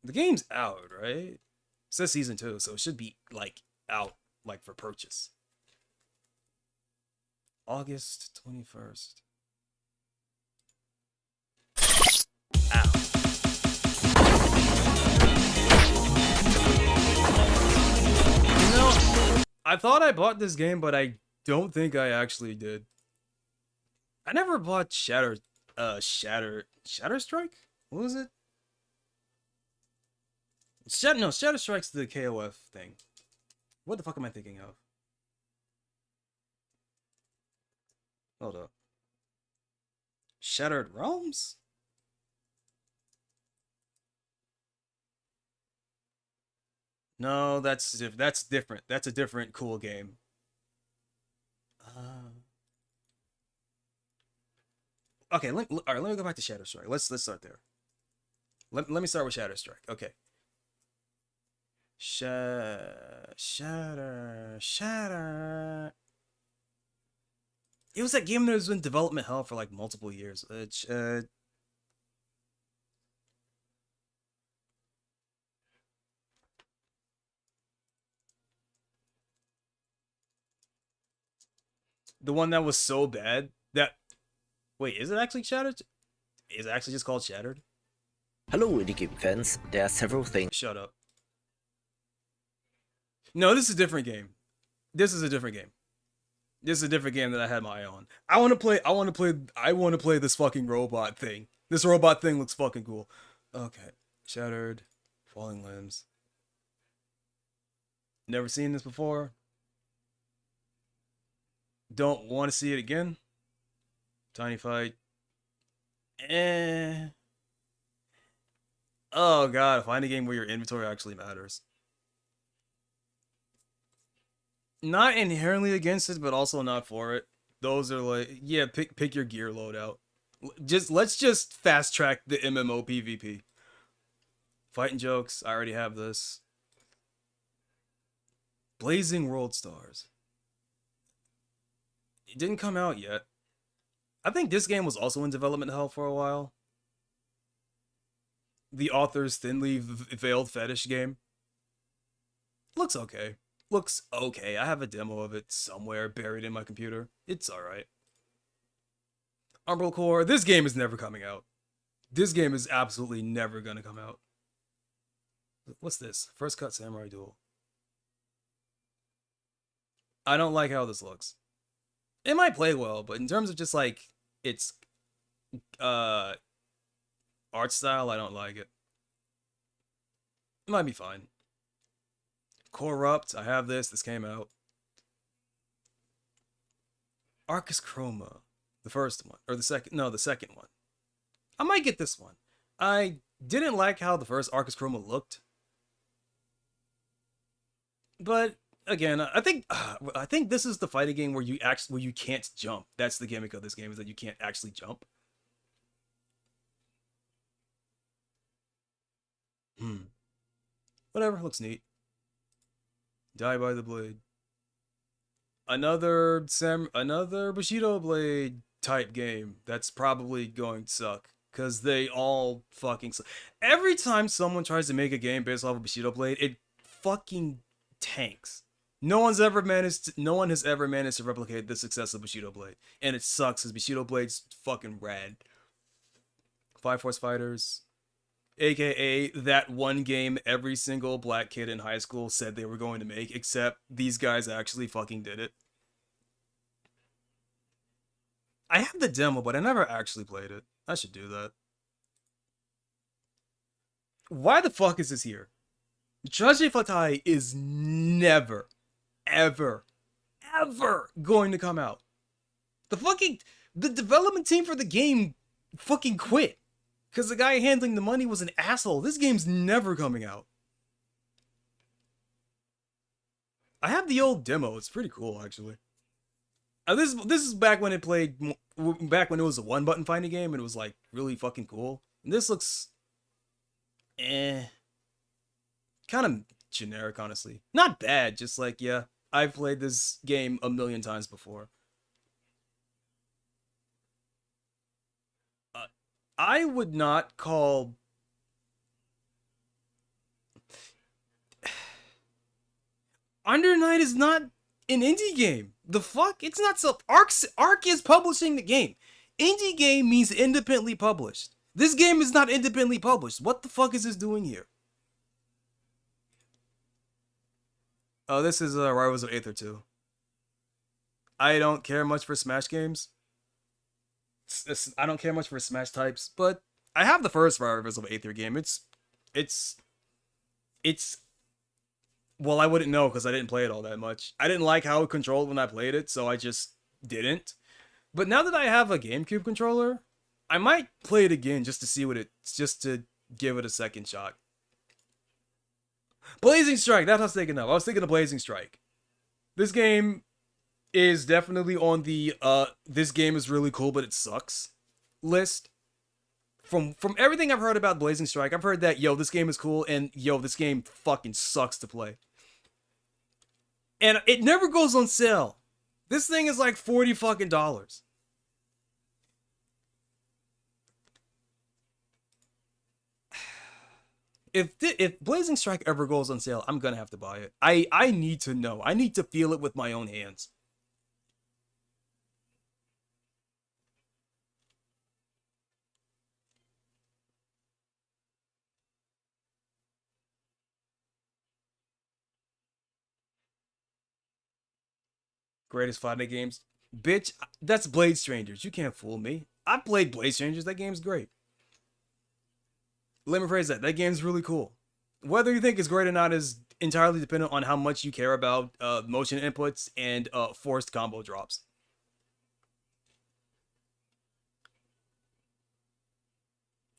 The game's out, right? It says season 2, so it should be like out, like for purchase. August 21st. Ow. No, I thought I bought this game, but I don't think I actually did. I never bought Shatter Strike? What was it? Shatter Strike's the KOF thing. What the fuck am I thinking of? Hold up. Shattered Realms? No, that's different. That's a different cool game. Okay, all right, let me go back to Shatter Strike. Let's start there. Let me start with Shatter Strike. Okay. Shatter. It was that game that was in development hell for like multiple years. The one that was so bad that... Wait, is it actually Shattered? Is it actually just called Shattered? Hello, indie game fans. There are several things. Shut up. No, this is a different game. This is a different game. This is a different game that I had my eye on. I want to play this fucking robot thing. This robot thing looks fucking cool. Okay. Shattered. Falling Limbs. Never seen this before. Don't want to see it again. Tiny Fight. Oh god, find a game where your inventory actually matters. Not inherently against it, but also not for it. Those are like, yeah, pick your gear loadout. Let's just fast track the MMO PvP. Fighting jokes, I already have this. Blazing World Stars. It didn't come out yet. I think this game was also in development hell for a while. The author's thinly veiled fetish game. Looks okay. Looks okay. I have a demo of it somewhere buried in my computer. It's alright. Umbrella Core. This game is never coming out. This game is absolutely never gonna come out. What's this? First Cut Samurai Duel. I don't like how this looks. It might play well, but in terms of just like its art style, I don't like it. It might be fine. Corrupt, I have this. This came out. Arcus Chroma, the first one, or the second? No, the second one. I might get this one. I didn't like how the first Arcus Chroma looked, but again, I think this is the fighting game where you can't jump. That's the gimmick of this game, is that you can't actually jump. Whatever, looks neat. Die by the Blade. Another Bushido Blade type game that's probably going to suck, because they all fucking suck. Every time someone tries to make a game based off of Bushido Blade, it fucking tanks. No one has ever managed to replicate the success of Bushido Blade, and it sucks because Bushido Blade's fucking rad. Five Force Fighters, aka that one game every single black kid in high school said they were going to make, except these guys actually fucking did it. I have the demo, but I never actually played it. I should do that. Why the fuck is this here? Traje Fatai is never, ever, ever going to come out. The development team for the game fucking quit, because the guy handling the money was an asshole. This game's never coming out. I have the old demo. It's pretty cool, actually. This is back when it was a one-button fighting game, and it was like really fucking cool. And this looks, kind of generic, honestly. Not bad, just like, yeah, I've played this game a million times before. I would not call... Under Night is not an indie game. The fuck? It's not so... Arc is publishing the game. Indie game means independently published. This game is not independently published. What the fuck is this doing here? Oh, this is Rivals of Aether 2. I don't care much for Smash games. I don't care much for Smash types, but I have the first Rivals of Aether game. It's well, I wouldn't know because I didn't play it all that much. I didn't like how it controlled when I played it, so I just didn't. But now that I have a GameCube controller, I might play it again just to see just to give it a second shot. Blazing Strike, that's what I was thinking of. I was thinking of Blazing Strike. This game is definitely on the this game is really cool but it sucks list. From everything I've heard about Blazing Strike, I've heard that, yo, this game is cool, and yo, this game fucking sucks to play. And it never goes on sale. This thing is like $40 fucking dollars. If Blazing Strike ever goes on sale, I'm gonna have to buy it. I need to know. I need to feel it with my own hands. Greatest fighting games? Bitch, that's Blade Strangers. You can't fool me. I played Blade Strangers. That game's great. Let me phrase that. That game's really cool. Whether you think it's great or not is entirely dependent on how much you care about motion inputs and forced combo drops.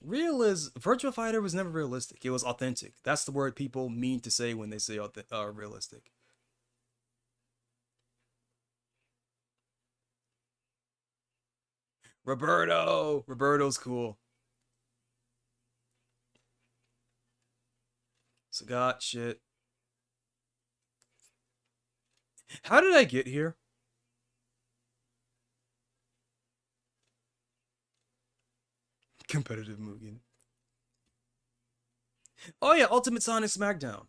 Virtua Fighter was never realistic. It was authentic. That's the word people mean to say when they say realistic. Roberto's cool. Sagat, shit. How did I get here? Competitive Mugen. Oh yeah, Ultimate Sonic Smackdown.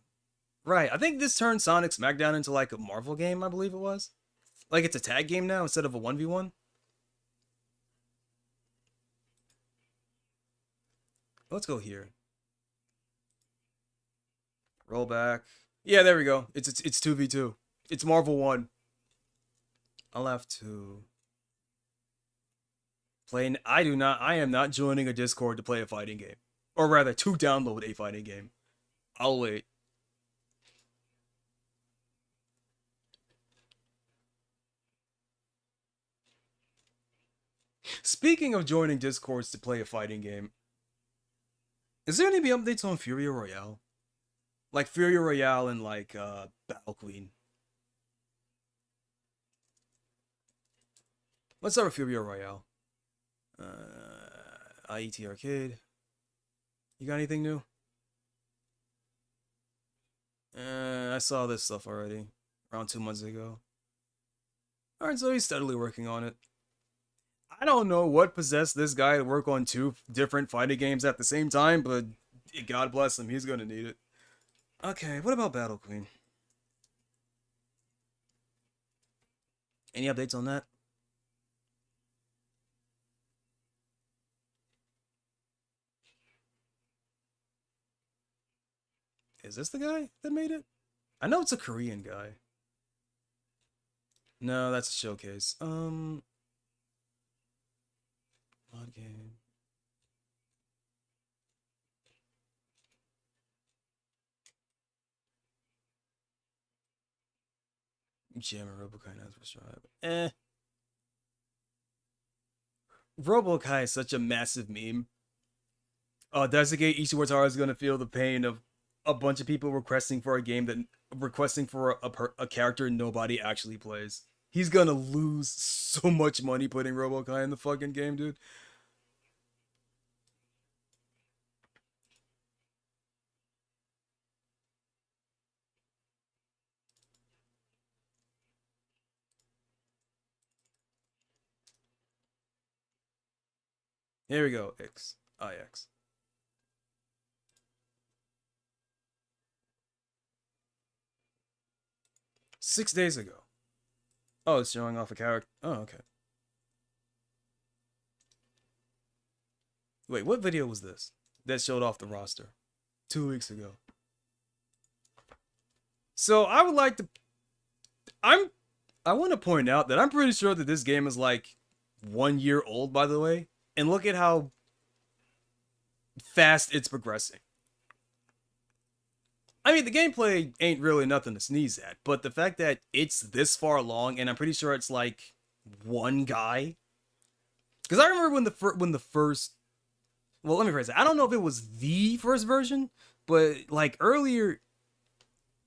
Right, I think this turned Sonic Smackdown into like a Marvel game, I believe it was. Like it's a tag game now instead of a 1v1. Let's go here. Roll back. Yeah, there we go. It's 2v2. It's Marvel 1. I'll have to play. I am not joining a Discord to play a fighting game. Or rather, to download a fighting game. I'll wait. Speaking of joining Discords to play a fighting game, is there any updates on Fury Royale? Like Fury Royale and like Battle Queen. Let's start with Fury Royale. IET Arcade. You got anything new? I saw this stuff already. Around 2 months ago. Alright, so he's steadily working on it. I don't know what possessed this guy to work on 2 different fighting games at the same time, but God bless him, he's gonna need it. Okay, what about Battle Queen? Any updates on that? Is this the guy that made it? I know it's a Korean guy. No, that's a showcase. Mod game. Jam and Robokai has Strive. Robokai is such a massive meme. Daisuke Ishiwatara is gonna feel the pain of a bunch of people requesting for a game that requesting for a character nobody actually plays. He's gonna lose so much money putting Robokai in the fucking game, dude. Here we go. IX. Six days ago. Oh, it's showing off a character. Oh, okay. Wait, what video was this that showed off the roster? 2 weeks ago. So I would like to. I want to point out that I'm pretty sure that this game is like 1 year old, by the way. And look at how fast it's progressing. I mean, the gameplay ain't really nothing to sneeze at, but the fact that it's this far along, and I'm pretty sure it's like one guy. Because I remember when the first, well, let me phrase it. I don't know if it was the first version, but like earlier.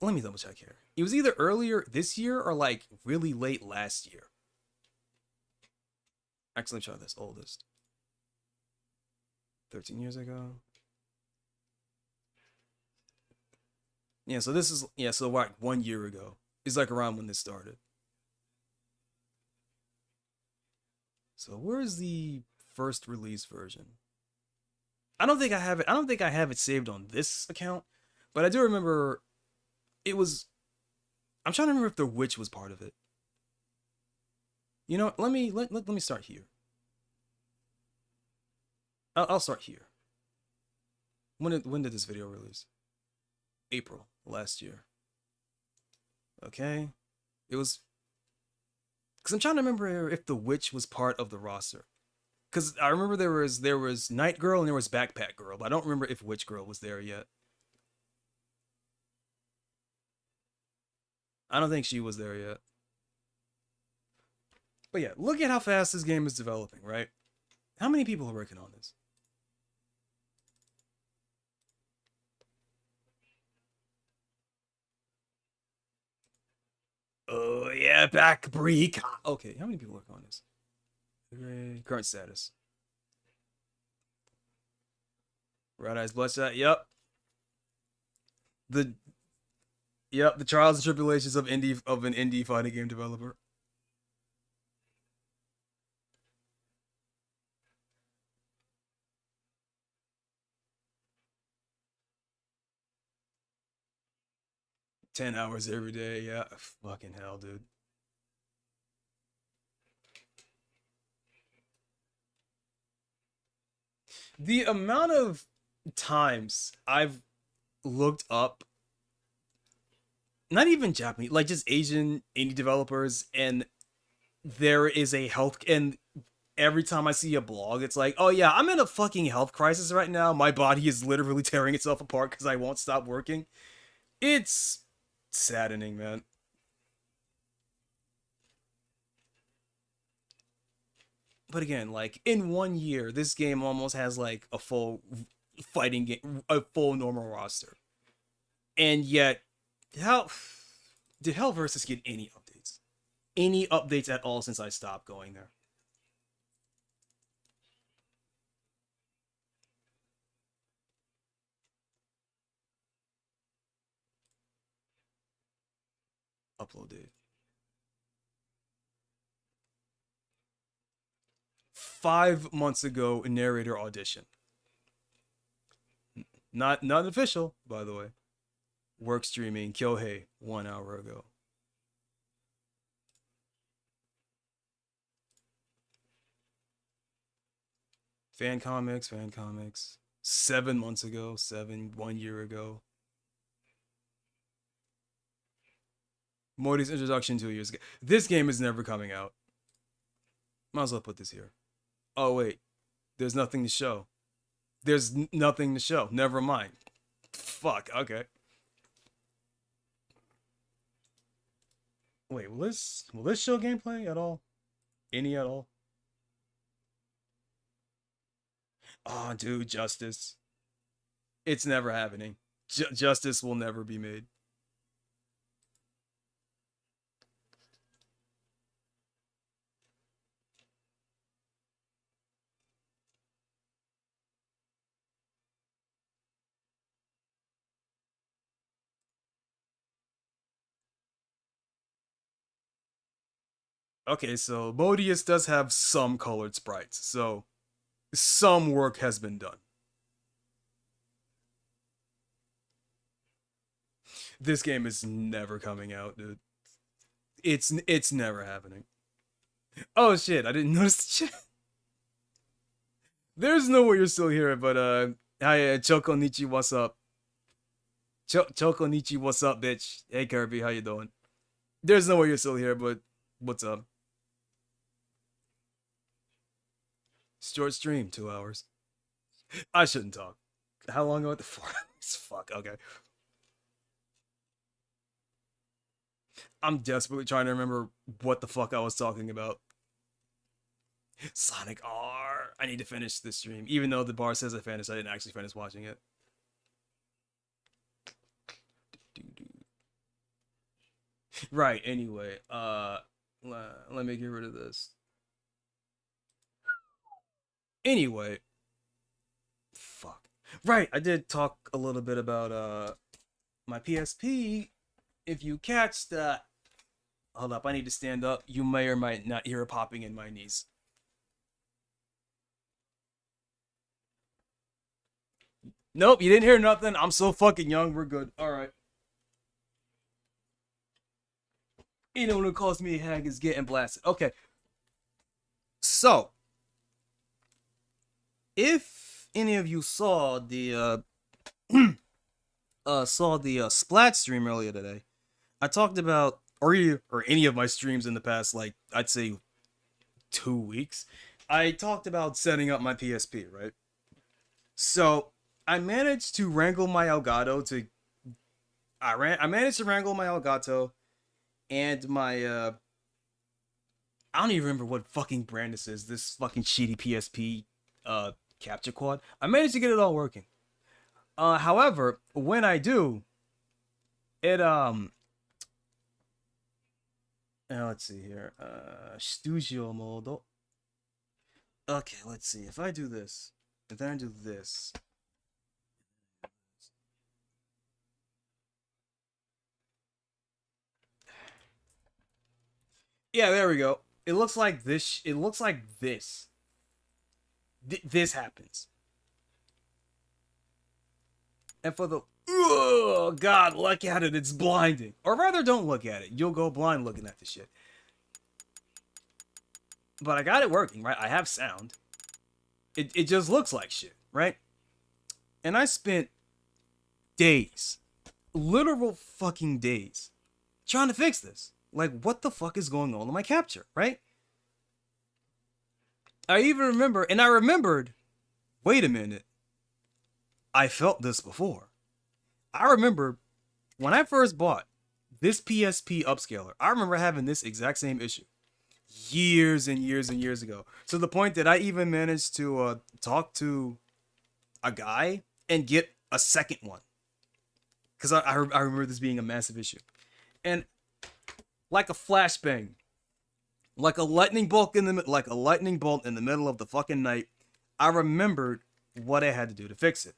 Let me double check here. It was either earlier this year or like really late last year. Actually, try this oldest. 13 years ago. Yeah, so this is, yeah, so like 1 year ago. It's like around when this started. So where's the first release version? I don't think I have it. I don't think I have it saved on this account, but I do remember it was, I'm trying to remember if The Witch was part of it. You know, let me start here. I'll start here. When did this video release? April last year. Okay. It was, because I'm trying to remember if The Witch was part of the roster. Because I remember there was Night Girl and there was Backpack Girl, but I don't remember if Witch Girl was there yet. I don't think she was there yet. But yeah, look at how fast this game is developing, right? How many people are working on this? Oh yeah, back break. Okay, how many people work on this? Current status. Red Eyes Bloodshot. Yep. The trials and tribulations of an indie fighting game developer. $10 every day. Yeah, fucking hell, dude. The amount of times I've looked up not even Japanese, like just Asian indie developers, and there is a health, and every time I see a blog, it's like, oh yeah, I'm in a fucking health crisis right now. My body is literally tearing itself apart because I won't stop working. It's saddening, man. But again, like in 1 year, this game almost has like a full fighting game, a full normal roster, and yet, how did Hell Versus get any updates? Any updates at all since I stopped going there? Upload date. 5 months ago, a narrator audition. Not official, by the way. Work streaming, Kyohei, 1 hour ago. Fan comics. 7 months ago, 1 year ago. Morty's introduction 2 years ago. This game is never coming out. Might as well put this here. Oh, wait. There's nothing to show. There's nothing to show. Never mind. Fuck, okay. Wait, will this show gameplay at all? Any at all? Oh, dude, Justice. It's never happening. Justice will never be made. Okay, so Modius does have some colored sprites, so some work has been done. This game is never coming out, dude. It's never happening. Oh shit, I didn't notice the chat. There's no way you're still here, but hi, Choconnichi, what's up? Choconnichi, what's up, bitch? Hey Kirby, how you doing? There's no way you're still here, but what's up? Short stream, 2 hours. I shouldn't talk. How long ago? 4 hours? Fuck, okay. I'm desperately trying to remember what the fuck I was talking about. Sonic R. I need to finish this stream. Even though the bar says I finished, I didn't actually finish watching it. Right, anyway. Let me get rid of this. Anyway. Fuck. Right, I did talk a little bit about my PSP. If you catch that... Hold up, I need to stand up. You may or might not hear a popping in my knees. Nope, you didn't hear nothing. I'm so fucking young. We're good. Alright. Anyone who calls me a hag is getting blasted. Okay. So, if any of you saw the Splat stream earlier today, I talked about, or any of my streams in the past, like I'd say 2 weeks, I talked about setting up my PSP, right? So I managed to wrangle my Elgato to, I managed to wrangle my Elgato and my I don't even remember what fucking brand this is. This fucking shitty PSP capture quad. I managed to get it all working. However, when I do, it let's see here. Studio mode. Okay, let's see. If I do this, and then I do this. Yeah, there we go. It looks like this. It looks like this. This happens. And for the... Oh, God, look at it. It's blinding. Or rather, don't look at it. You'll go blind looking at the shit. But I got it working, right? I have sound. It just looks like shit, right? And I spent days, literal fucking days, trying to fix this. Like, what the fuck is going on in my capture, right? I even remember, and I remembered, wait a minute, I felt this before. I remember when I first bought this PSP upscaler, I remember having this exact same issue years and years and years ago. To the point that I even managed to talk to a guy and get a second one. Because I remember this being a massive issue. And like a flashbang, like a lightning bolt in the middle of the fucking night, I remembered what I had to do to fix it.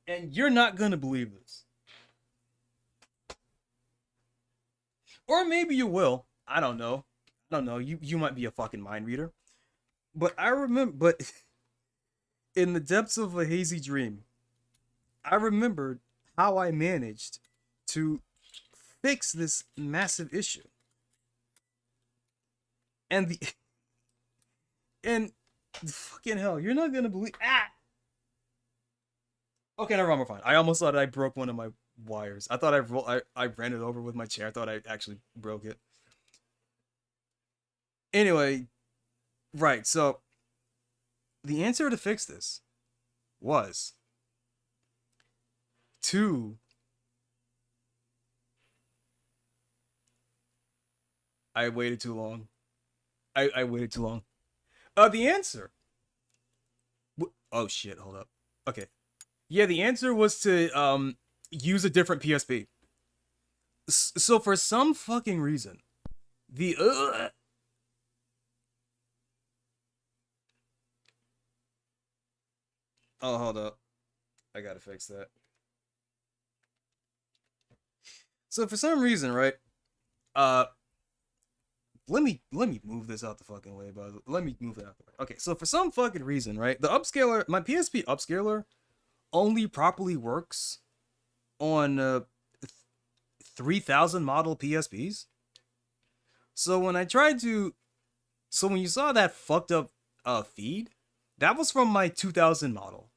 And you're not gonna believe this. Or maybe you will. I don't know. You might be a fucking mind reader. But I remember, in the depths of a hazy dream, I remembered how I managed to fix this massive issue. And fucking hell, you're not gonna believe. Okay, never mind, we're fine. I almost thought I broke one of my wires. I thought I ran it over with my chair. I thought I actually broke it. Anyway, right, so the answer to fix this was to I waited too long. I waited too long. The answer. Oh shit, hold up. Okay. Yeah, the answer was to use a different PSP. So for some fucking reason, the oh, hold up. I gotta fix that. So for some reason, right? Let me move this out the fucking way, let me move it out the way. Okay, so for some fucking reason, right? The upscaler, my PSP upscaler only properly works on 3000 model PSPs. So when you saw that fucked up feed, that was from my 2000 model.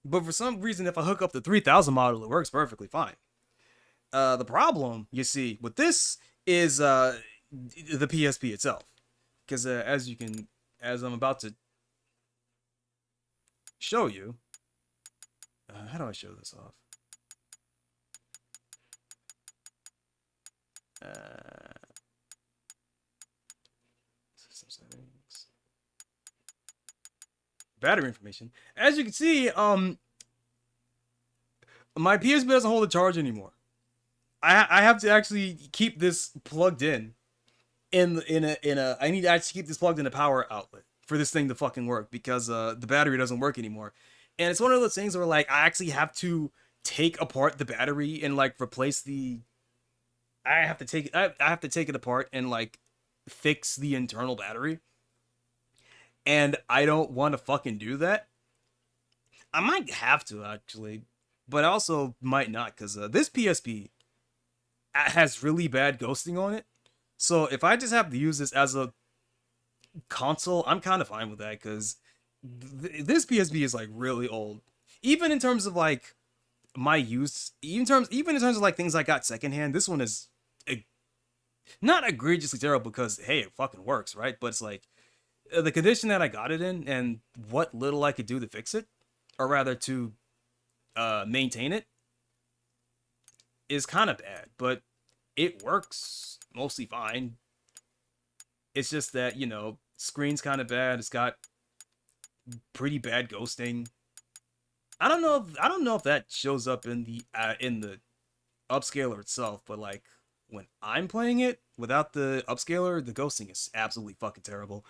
But for some reason, if I hook up the 3000 model, it works perfectly fine. The problem, you see, with this is the PSP itself. Because as I'm about to show you, how do I show this off? System settings. Battery information. As you can see, my PSP doesn't hold a charge anymore. I have to actually keep this plugged in. I need to actually keep this plugged in a power outlet for this thing to fucking work, because the battery doesn't work anymore. And it's one of those things where, like, I actually have to take apart the battery and, like, replace the... I have to take it apart and, like, fix the internal battery. And I don't want to fucking do that. I might have to, actually. But I also might not, because this PSP has really bad ghosting on it. So if I just have to use this as a console, I'm kind of fine with that, because this PSP is, like, really old. Even in terms of, like, my use, even in terms of, like, things I got secondhand, this one is not egregiously terrible, because, hey, it fucking works, right? But it's, like, the condition that I got it in and what little I could do to fix it, or rather to maintain it, is kind of bad. But it works mostly fine. It's just that, you know, screen's kind of bad. It's got pretty bad ghosting. I don't know if that shows up in the upscaler itself, but, like, when I'm playing it without the upscaler, the ghosting is absolutely fucking terrible.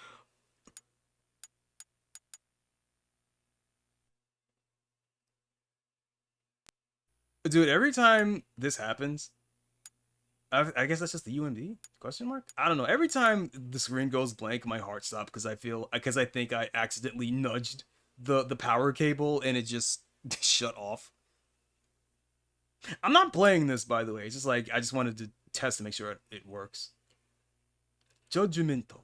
Dude, every time this happens, I guess that's just the UMD question mark. I don't know. Every time the screen goes blank, my heart stops, because I think I accidentally nudged the power cable and it just shut off. I'm not playing this, by the way. It's just like I just wanted to test to make sure it works. Judgmento,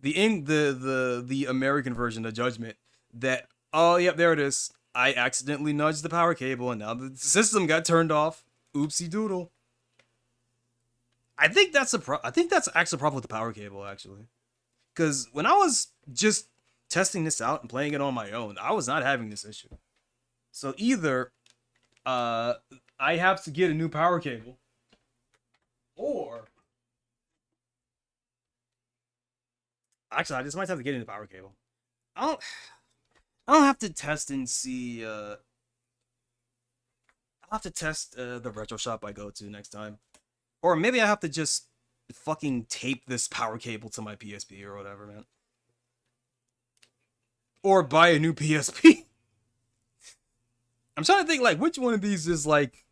the American version of Judgment. That, oh yep, there it is. I accidentally nudged the power cable and now the system got turned off. Oopsie doodle. I think that's actually a problem with the power cable, actually. Because when I was just testing this out and playing it on my own, I was not having this issue. So either I have to get a new power cable, or actually I just might have to get a new power cable. I don't have to test and see. I'll have to test the retro shop I go to next time. Or maybe I have to just fucking tape this power cable to my PSP or whatever, man. Or buy a new PSP. I'm trying to think, like, which one of these is, like...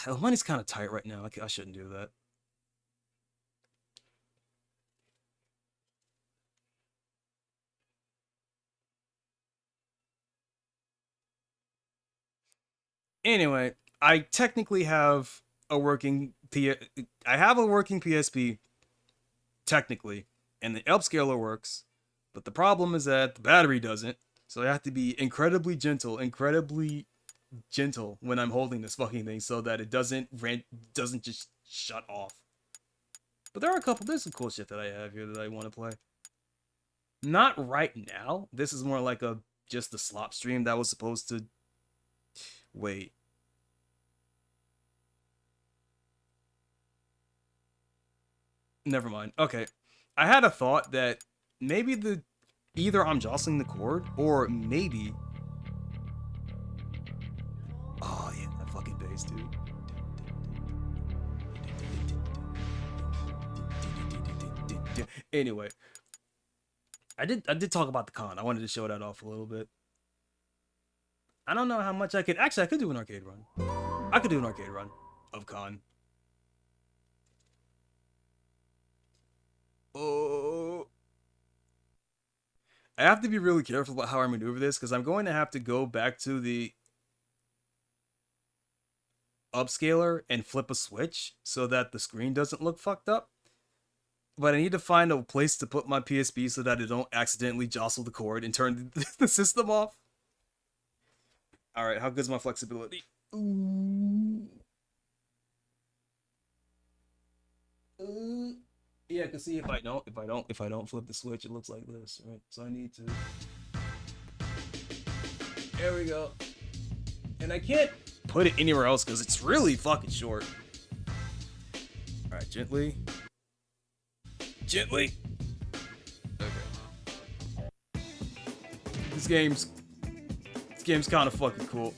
The money's kind of tight right now. I shouldn't do that. Anyway, I technically have a working PSP, technically, and the upscaler works, but the problem is that the battery doesn't, so I have to be incredibly gentle when I'm holding this fucking thing so that it doesn't just shut off. But there's some cool shit that I have here that I want to play. Not right now. This is more like just the slop stream that was supposed to... Wait. Never mind. Okay. I had a thought that maybe either I'm jostling the cord or maybe... Oh, yeah, that fucking bass, dude. Anyway. I did talk about the con. I wanted to show that off a little bit. I don't know how much I could... Actually, I could do an arcade run. I could do an arcade run of con. Oh. I have to be really careful about how I maneuver this, because I'm going to have to go back to the upscaler and flip a switch so that the screen doesn't look fucked up. But I need to find a place to put my PSP so that I don't accidentally jostle the cord and turn the system off. Alright, how good's my flexibility? Yeah, cause see if I don't flip the switch, it looks like this, right? So I need to. There we go. And I can't put it anywhere else because it's really fucking short. Alright, gently. Gently. Okay. This game's kind of fucking cool.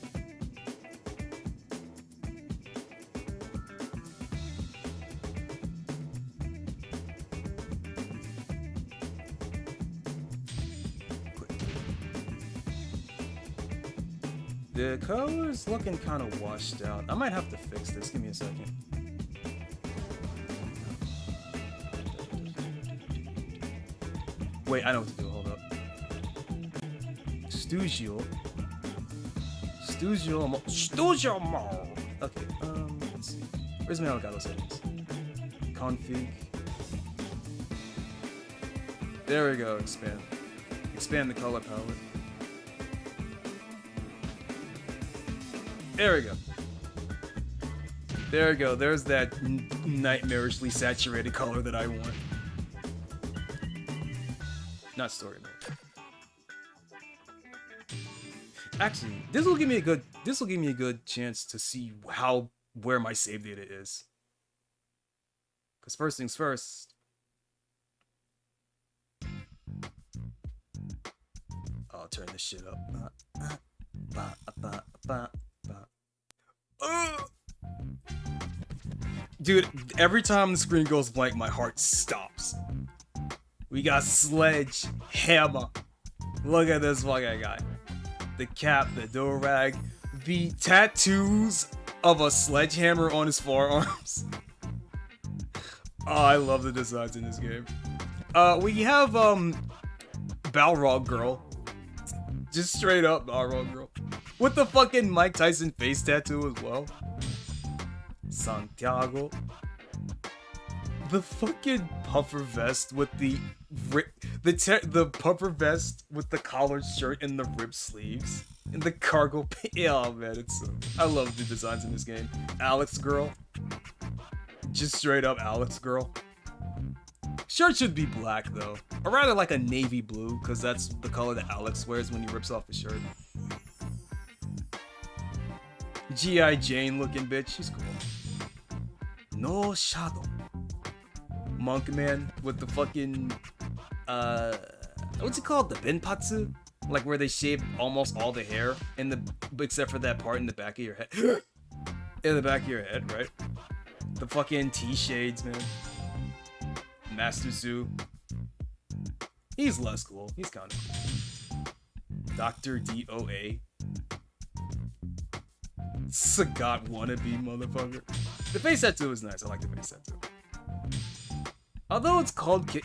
The color's looking kind of washed out. I might have to fix this. Give me a second. Wait, I know what to do. Hold up. Studio mode. Okay, let's see. Where's my Elgato settings? Config. There we go, expand. Expand the color palette. There we go. There we go, there's that nightmarishly saturated color that I want. Not story mode. Actually, this will give me a good chance to see where my save data is. Cause first things first. I'll turn this shit up. Dude, every time the screen goes blank, my heart stops. We got Sledgehammer. Look at this fucking guy. The cap, the do-rag, the tattoos of a sledgehammer on his forearms. Oh, I love the designs in this game. We have Balrog Girl. Just straight up Balrog Girl. With the fucking Mike Tyson face tattoo as well. Santiago. The fucking puffer vest with the the puffer vest with the collared shirt and the ripped sleeves and the cargo oh man, I love the designs in this game. Alex girl, just straight up Alex girl. Shirt should be black though, or rather like a navy blue, because that's the color that Alex wears when he rips off his shirt. G.I. Jane looking bitch, she's cool. No shadow. Monk man with the fucking what's it called? The benpatsu? Like where they shave almost all the hair in the except for that part in the back of your head. In the back of your head, right? The fucking T-shades, man. Master Zoo. He's less cool. He's kind of cool. Dr. DOA. Sagat wannabe motherfucker. The face tattoo is nice. I like the face tattoo. Although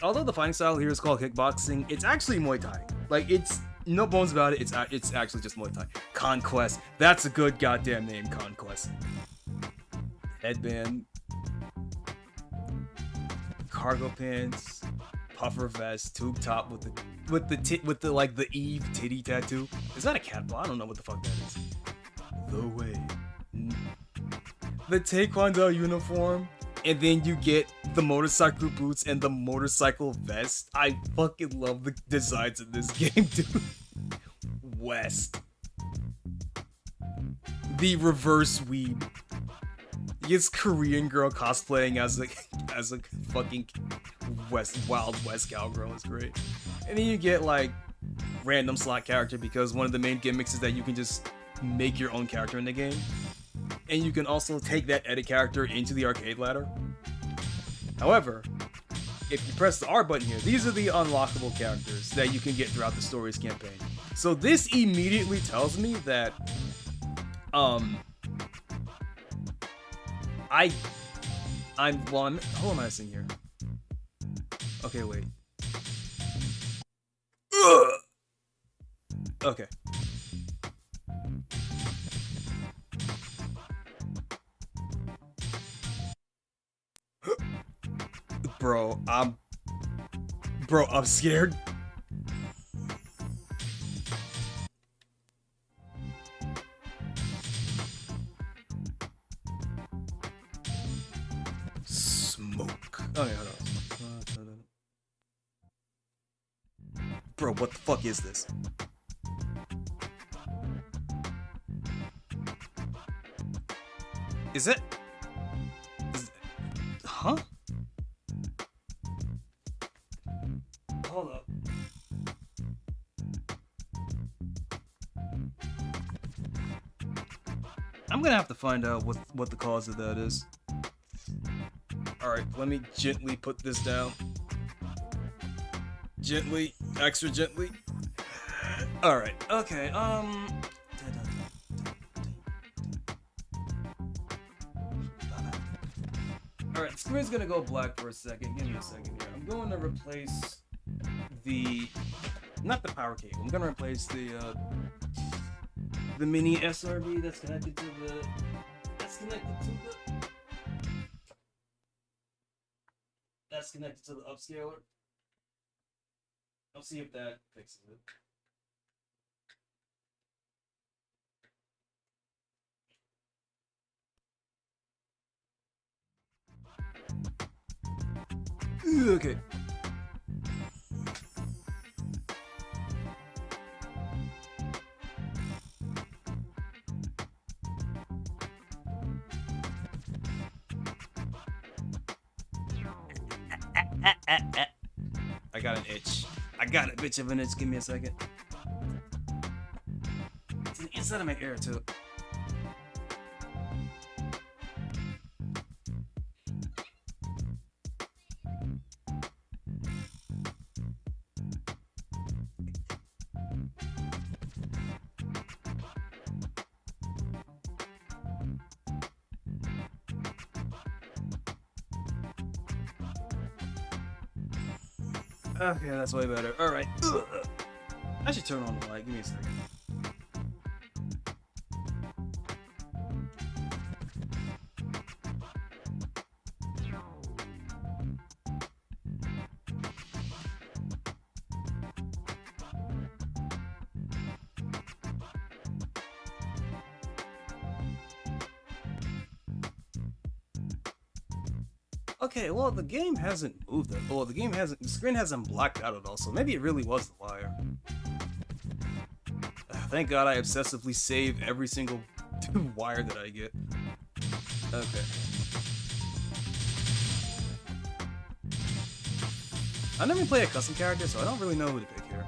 although the fighting style here is called kickboxing, it's actually Muay Thai. Like, it's no bones about it. It's actually just Muay Thai. Conquest. That's a good goddamn name, Conquest. Headband. Cargo pants. Puffer vest. Tube top with the Eve titty tattoo. Is that a cat paw? I don't know what the fuck that is. The way. The Taekwondo uniform. And then you get the motorcycle boots and the motorcycle vest. I fucking love the designs in this game, dude. West. The reverse weeb. It's Korean girl cosplaying as a fucking Wild West cowgirl. It's great. And then you get like random slot character, because one of the main gimmicks is that you can just make your own character in the game. And you can also take that edit character into the arcade ladder. However, if you press the R button here, these are the unlockable characters that you can get throughout the story's campaign. So this immediately tells me that, who am I missing here? Okay, wait. Ugh! Okay. Bro, I'm scared. Smoke. Okay, hold on. Bro, what the fuck is this? Is it? Huh? Hold up. I'm gonna have to find out what the cause of that is. Alright, let me gently put this down. Gently, extra gently. Alright, okay, Alright, the screen's gonna go black for a second. Give me a second here. I'm going to replace not the power cable. I'm gonna replace the mini SRB that's connected to the upscaler. I'll see if that fixes it. Okay. I got an itch. I got a bitch of an itch. Give me a second. It's an inside of my ear too. Okay, that's way better. Alright. I should turn on the light. Give me a second. Okay, well, the game hasn't moved it. Well, the screen hasn't blacked out at all, so maybe it really was the wire. Thank God I obsessively save every single wire that I get. Okay. I never play a custom character, so I don't really know who to pick here.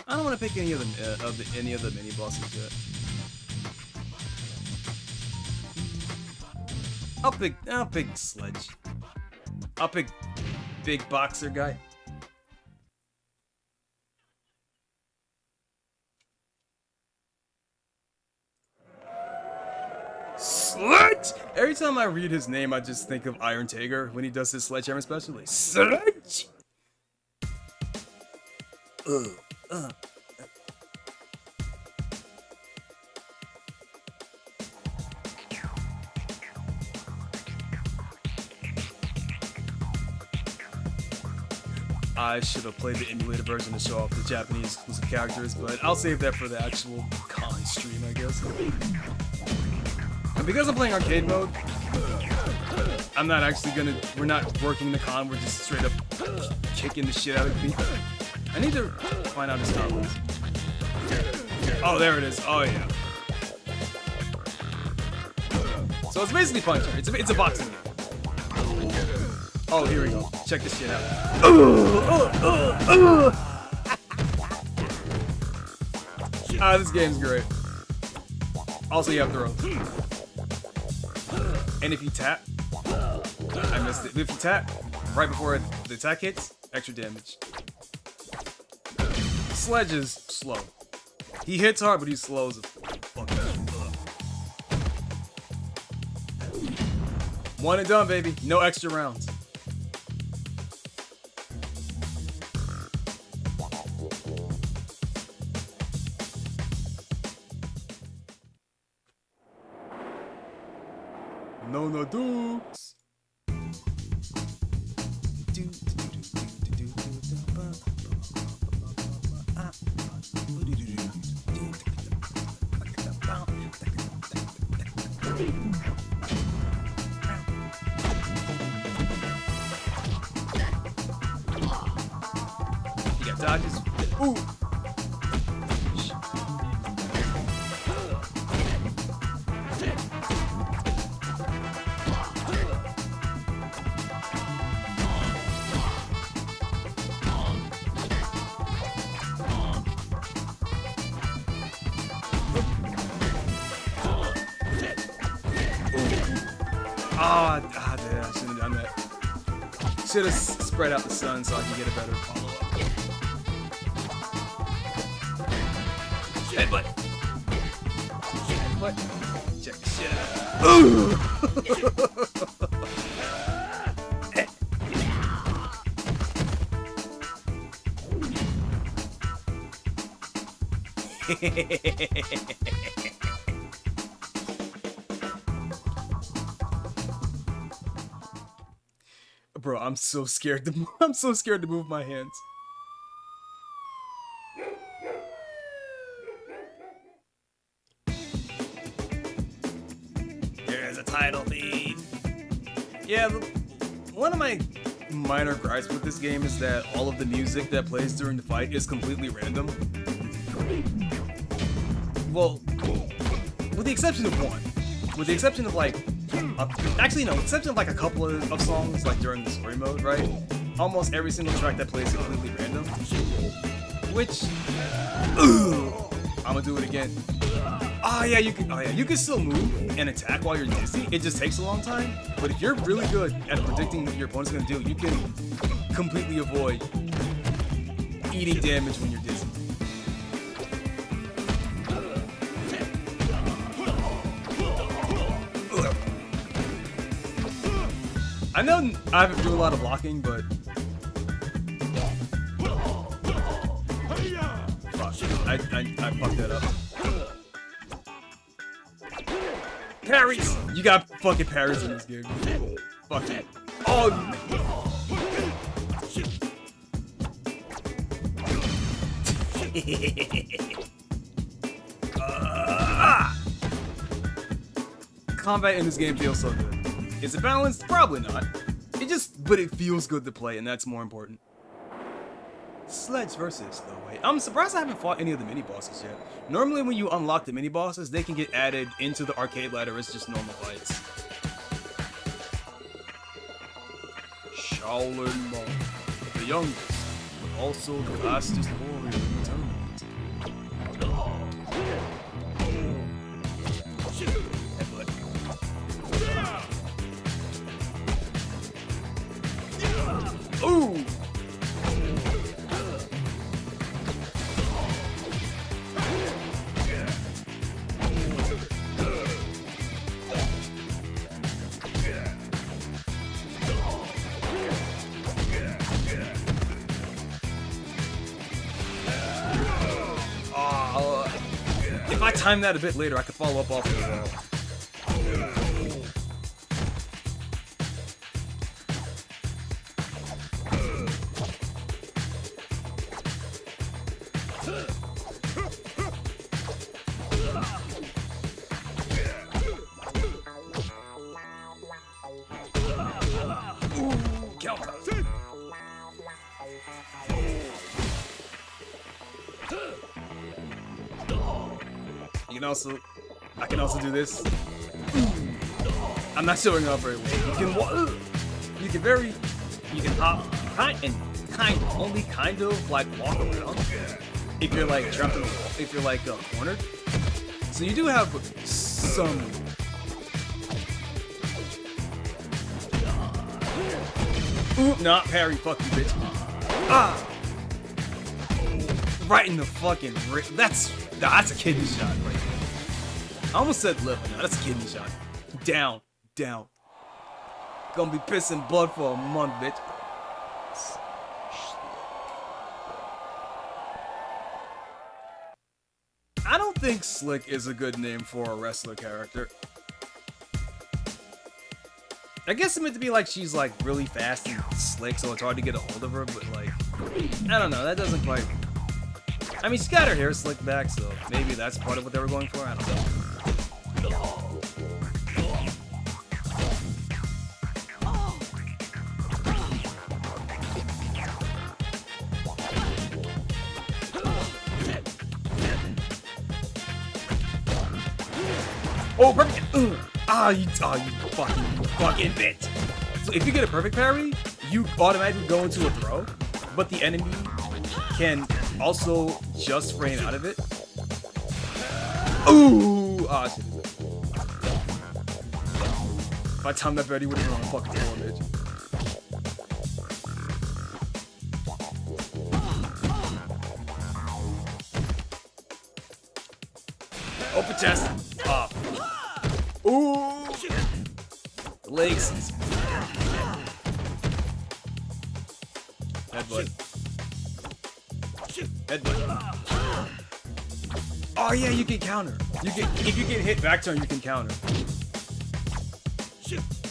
I don't want to pick any of the mini bosses yet. I'll pick Sledge. I'll pick Big Boxer guy. Sledge! Every time I read his name, I just think of Iron Tiger when he does his sledgehammer special. Sledge! I should have played the emulated version to show off the Japanese exclusive characters, but I'll save that for the actual con stream, I guess. And because I'm playing arcade mode, I'm not actually we're not working the con, we're just straight up kicking the shit out of people. I need to find out his combos. Oh, there it is. Oh, yeah. So it's basically puncher. It's a boxing game. Oh, here we go. Check this shit out. Ah, this game's great. Also, you have throw. And if you tap, I missed it. If you tap right before the attack hits, extra damage. Sledge is slow. He hits hard, but he's slow as a fuck. One and done, baby. No extra rounds. No dukes. You got dodges. Ooh. Damn, I shouldn't have done that. Should have spread out the sun so I can get a better follow-up. Headbutt! Headbutt! Check the shit out. Ooh! Bro, I'm so scared to move. I'm so scared to move my hands. There's a title thief. Yeah, one of my minor gripes with this game is that all of the music that plays during the fight is completely random. Well, with the exception of one. With the exception of like actually, no, exception of like a couple of songs, like during the story mode, right? Almost every single track that plays is completely random. Which, I'm gonna do it again. Oh yeah, you can still move and attack while you're dizzy. It just takes a long time. But if you're really good at predicting what your opponent's gonna do, you can completely avoid eating damage when you're dizzy. I know I haven't do a lot of blocking, but fuck, I fucked that up. Parries! You got fucking parries in this game. Fuck it. Oh! combat in this game feels so good. Is it balanced? Probably not. But it feels good to play, and that's more important. Sledge versus the way. I'm surprised I haven't fought any of the mini bosses yet. Normally when you unlock the mini bosses, they can get added into the arcade ladder as just normal fights. Shaolin Monk, the youngest, but also the fastest warrior in the tournament. Ooh! If I time that a bit later, I could follow up off the wall. I can also do this. I'm not showing off very well. You can hop, only kind of like walk around if you're like trapped in a wall, if you're like cornered. So you do have some. Ooh, not parry, fucking bitch. Ah! Right in the fucking that's a kidney shot right there. I almost said liver. No, that's a kidney shot. Down. Gonna be pissing blood for a month, bitch. I don't think Slick is a good name for a wrestler character. I guess it's meant to be like she's like really fast and slick, so it's hard to get a hold of her, but like, I don't know, that doesn't quite... I mean, she's got her hair slicked back, so maybe that's part of what they were going for, I don't know. Oh, perfect! You fucking bitch! So if you get a perfect parry, you automatically go into a throw, but the enemy can also just frame out of it. Ooh! Ah, shit. If I timed that better, he would have been on a fucking floor, bitch. Open chest. Off. Ooh! Legs. Headbutt. Headbutt. Oh yeah, you can counter. If you get hit back turn, you can counter.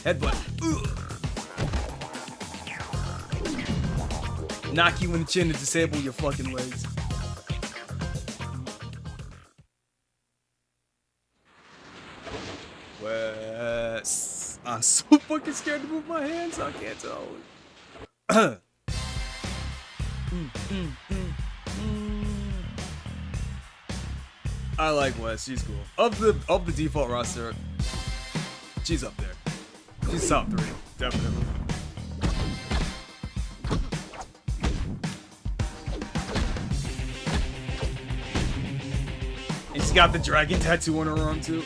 Headbutt. Knock you in the chin to disable your fucking legs. I'm so fucking scared to move my hands. I can't tell. I like Wes. She's cool. Of the default roster, she's up there. She's top 3, definitely. And she's got the dragon tattoo on her arm too.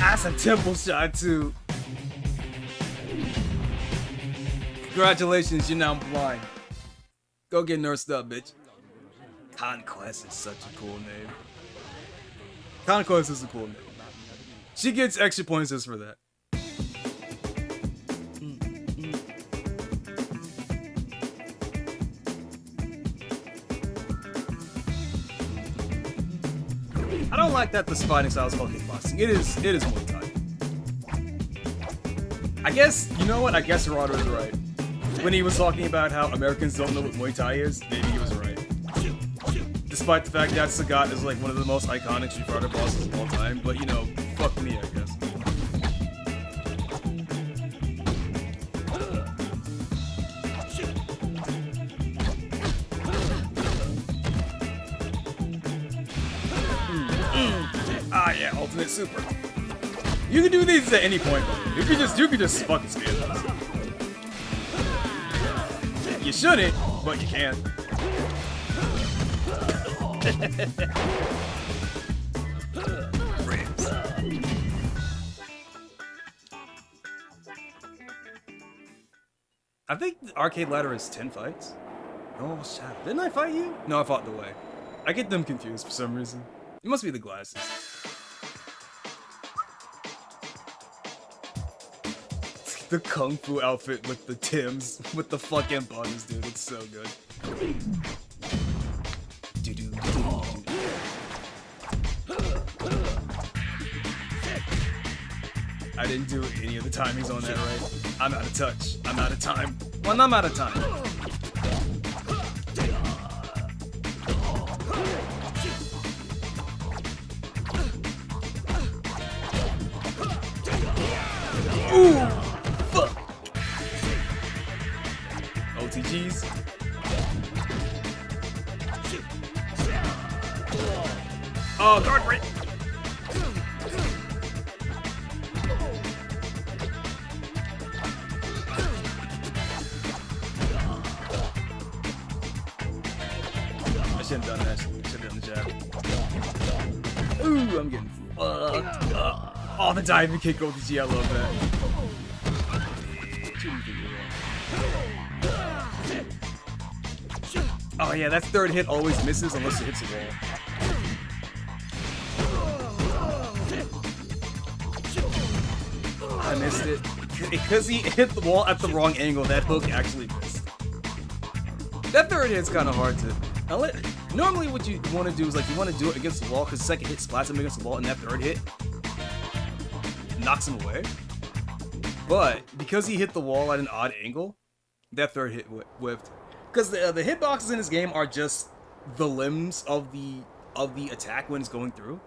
That's a temple shot too. Congratulations, you're now blind. Go get nursed up, bitch. Conquest is such a cool name. Conquest is a cool name. She gets extra points just for that. I don't like that the fighting style is called kickboxing. It is Muay Thai. I guess, you know what? I guess Gerardo is right. When he was talking about how Americans don't know what Muay Thai is, maybe he was right. Despite the fact that Sagat is like one of the most iconic Street Fighter bosses of all time, but you know, fuck me, I guess. Ah yeah, ultimate super. You can do these at any point, though. You could just fucking spam them. You shouldn't, but you can. I think the arcade ladder is 10 fights. Oh, Shadow. Didn't I fight you? No, I fought the way. I get them confused for some reason. It must be the glasses. The Kung Fu outfit with the Tims, with the fucking buttons, dude. It's so good. I didn't do any of the timings on that right. I'm out of touch. I'm out of time. Well, I'm out of time. Ooh! Fuck! OTGs. Oh, guard break! I shouldn't have done that. Should have done the jab. Ooh, I'm getting fucked up. Oh, the diving kick OTG, I love that. Oh yeah, that third hit always misses unless it hits the wall. I missed it. Because he hit the wall at the wrong angle, that hook actually missed. That third hit's kind of hard to... Normally what you want to do is like you want to do it against the wall because the second hit splats him against the wall and that third hit knocks him away. But because he hit the wall at an odd angle, that third hit whiffed. Because the hitboxes in this game are just the limbs of the attack when it's going through.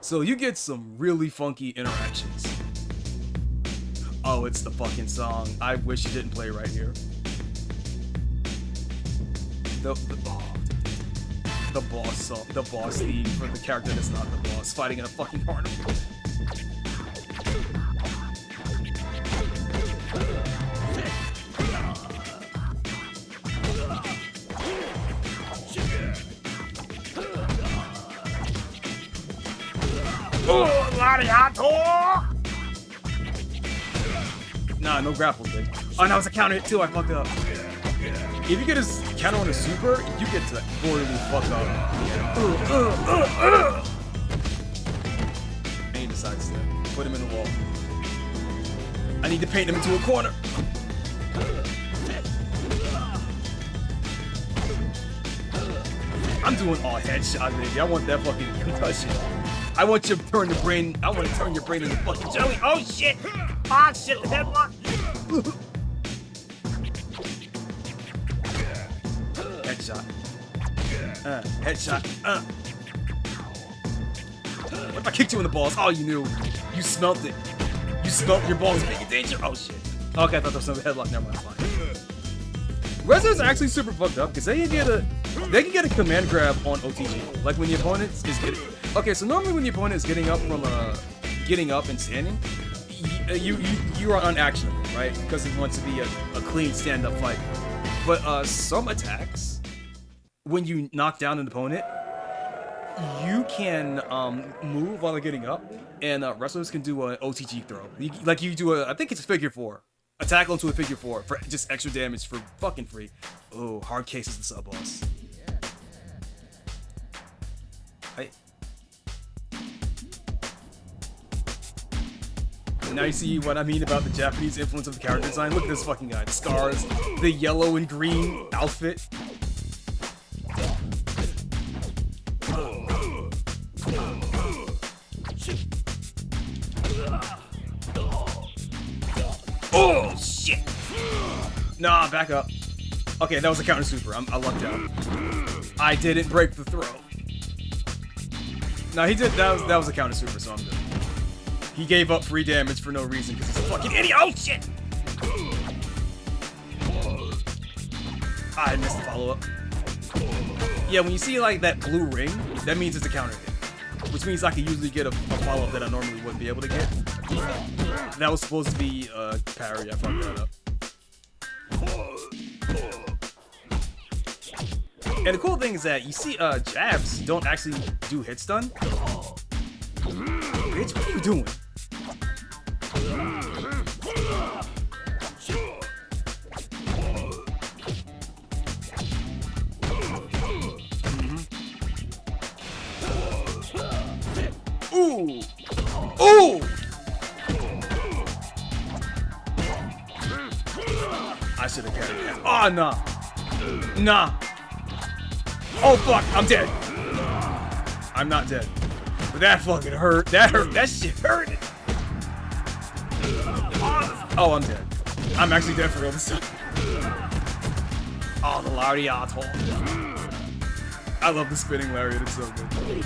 So you get some really funky interactions. Oh, it's the fucking song. I wish you didn't play right here. The boss song, the boss theme for the character that's not the boss, fighting in a fucking carnival. Oh, Lariato! Nah, no grapple, dude. Oh, no, it's a counter hit too. I fucked up. If you get his counter on a super, you get to royally fuck up. And he decides to put him in the wall. I need to paint him into a corner. I'm doing all headshot, baby. I want that fucking concussion. I want you to turn your brain. I want to turn your brain into fucking jelly. Oh shit! Ah shit! The headlock. Headshot. Headshot. What if I kicked you in the balls? Oh, you knew. You smelt it. You smelt your balls being in danger. Oh shit. Okay, I thought there was some headlock. Never mind. Fine. Wrestlers are actually super fucked up because they can get a command grab on OTG. Like when the opponent is getting. Okay, so normally when the opponent is getting up from getting up and standing, you are unactionable, right? Because it wants to be a clean stand-up fight. But some attacks, when you knock down an opponent, you can move while they're getting up, and wrestlers can do an OTG throw. You do I think it's a figure 4. A tackle into a figure 4 for just extra damage for fucking free. Oh, hard case is the sub boss. Now you see what I mean about the Japanese influence of the character design. Look at this fucking guy. The scars, the yellow and green outfit. Oh, shit! Nah, back up. Okay, that was a counter super. I lucked out. I didn't break the throw. No, he did. That was a counter super, so I'm good. He gave up free damage for no reason because he's a fucking idiot. Oh, shit! I missed the follow-up. Yeah, when you see, like, that blue ring, that means it's a counter hit. Which means I can usually get a follow-up that I normally wouldn't be able to get. That was supposed to be parry. I fucked that up. And the cool thing is that you see jabs don't actually do hit stun. Bitch, what are you doing? Ooh! Ooh! I should have carried that. Oh, nah. Nah. Oh, fuck. I'm dead. I'm not dead. But that fucking hurt. That hurt. That shit hurt. Oh, I'm dead. I'm actually dead for real this time. Oh, the lariat. I love the spinning lariat. It's so good.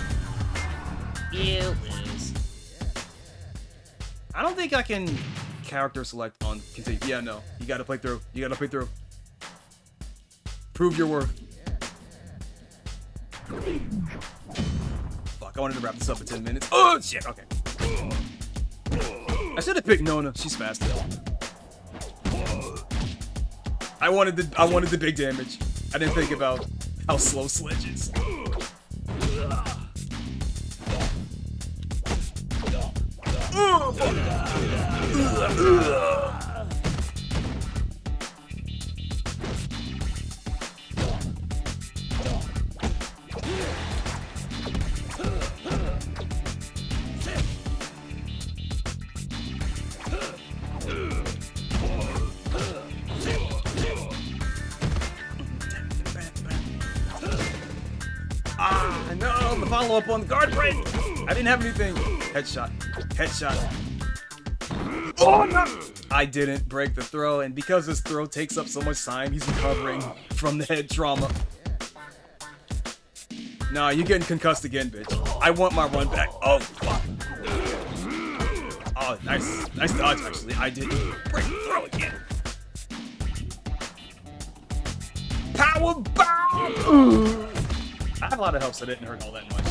You lose. I don't think I can character select on continue. Yeah, no. You gotta play through. You gotta play through. Prove your worth. Fuck, I wanted to wrap this up in 10 minutes. Oh, shit, okay. I should have picked Nona. She's fast. I wanted the big damage. I didn't think about how slow Sledge is. Ah, no, the follow-up on the guard break. I didn't have anything. Headshot. Headshot. Oh, no! I didn't break the throw, and because this throw takes up so much time, he's recovering from the head trauma. Nah, you're getting concussed again, bitch. I want my run back. Oh, fuck. Oh, nice. Nice dodge, actually. I didn't break the throw again. Power bomb! I have a lot of health, so it didn't hurt all that much.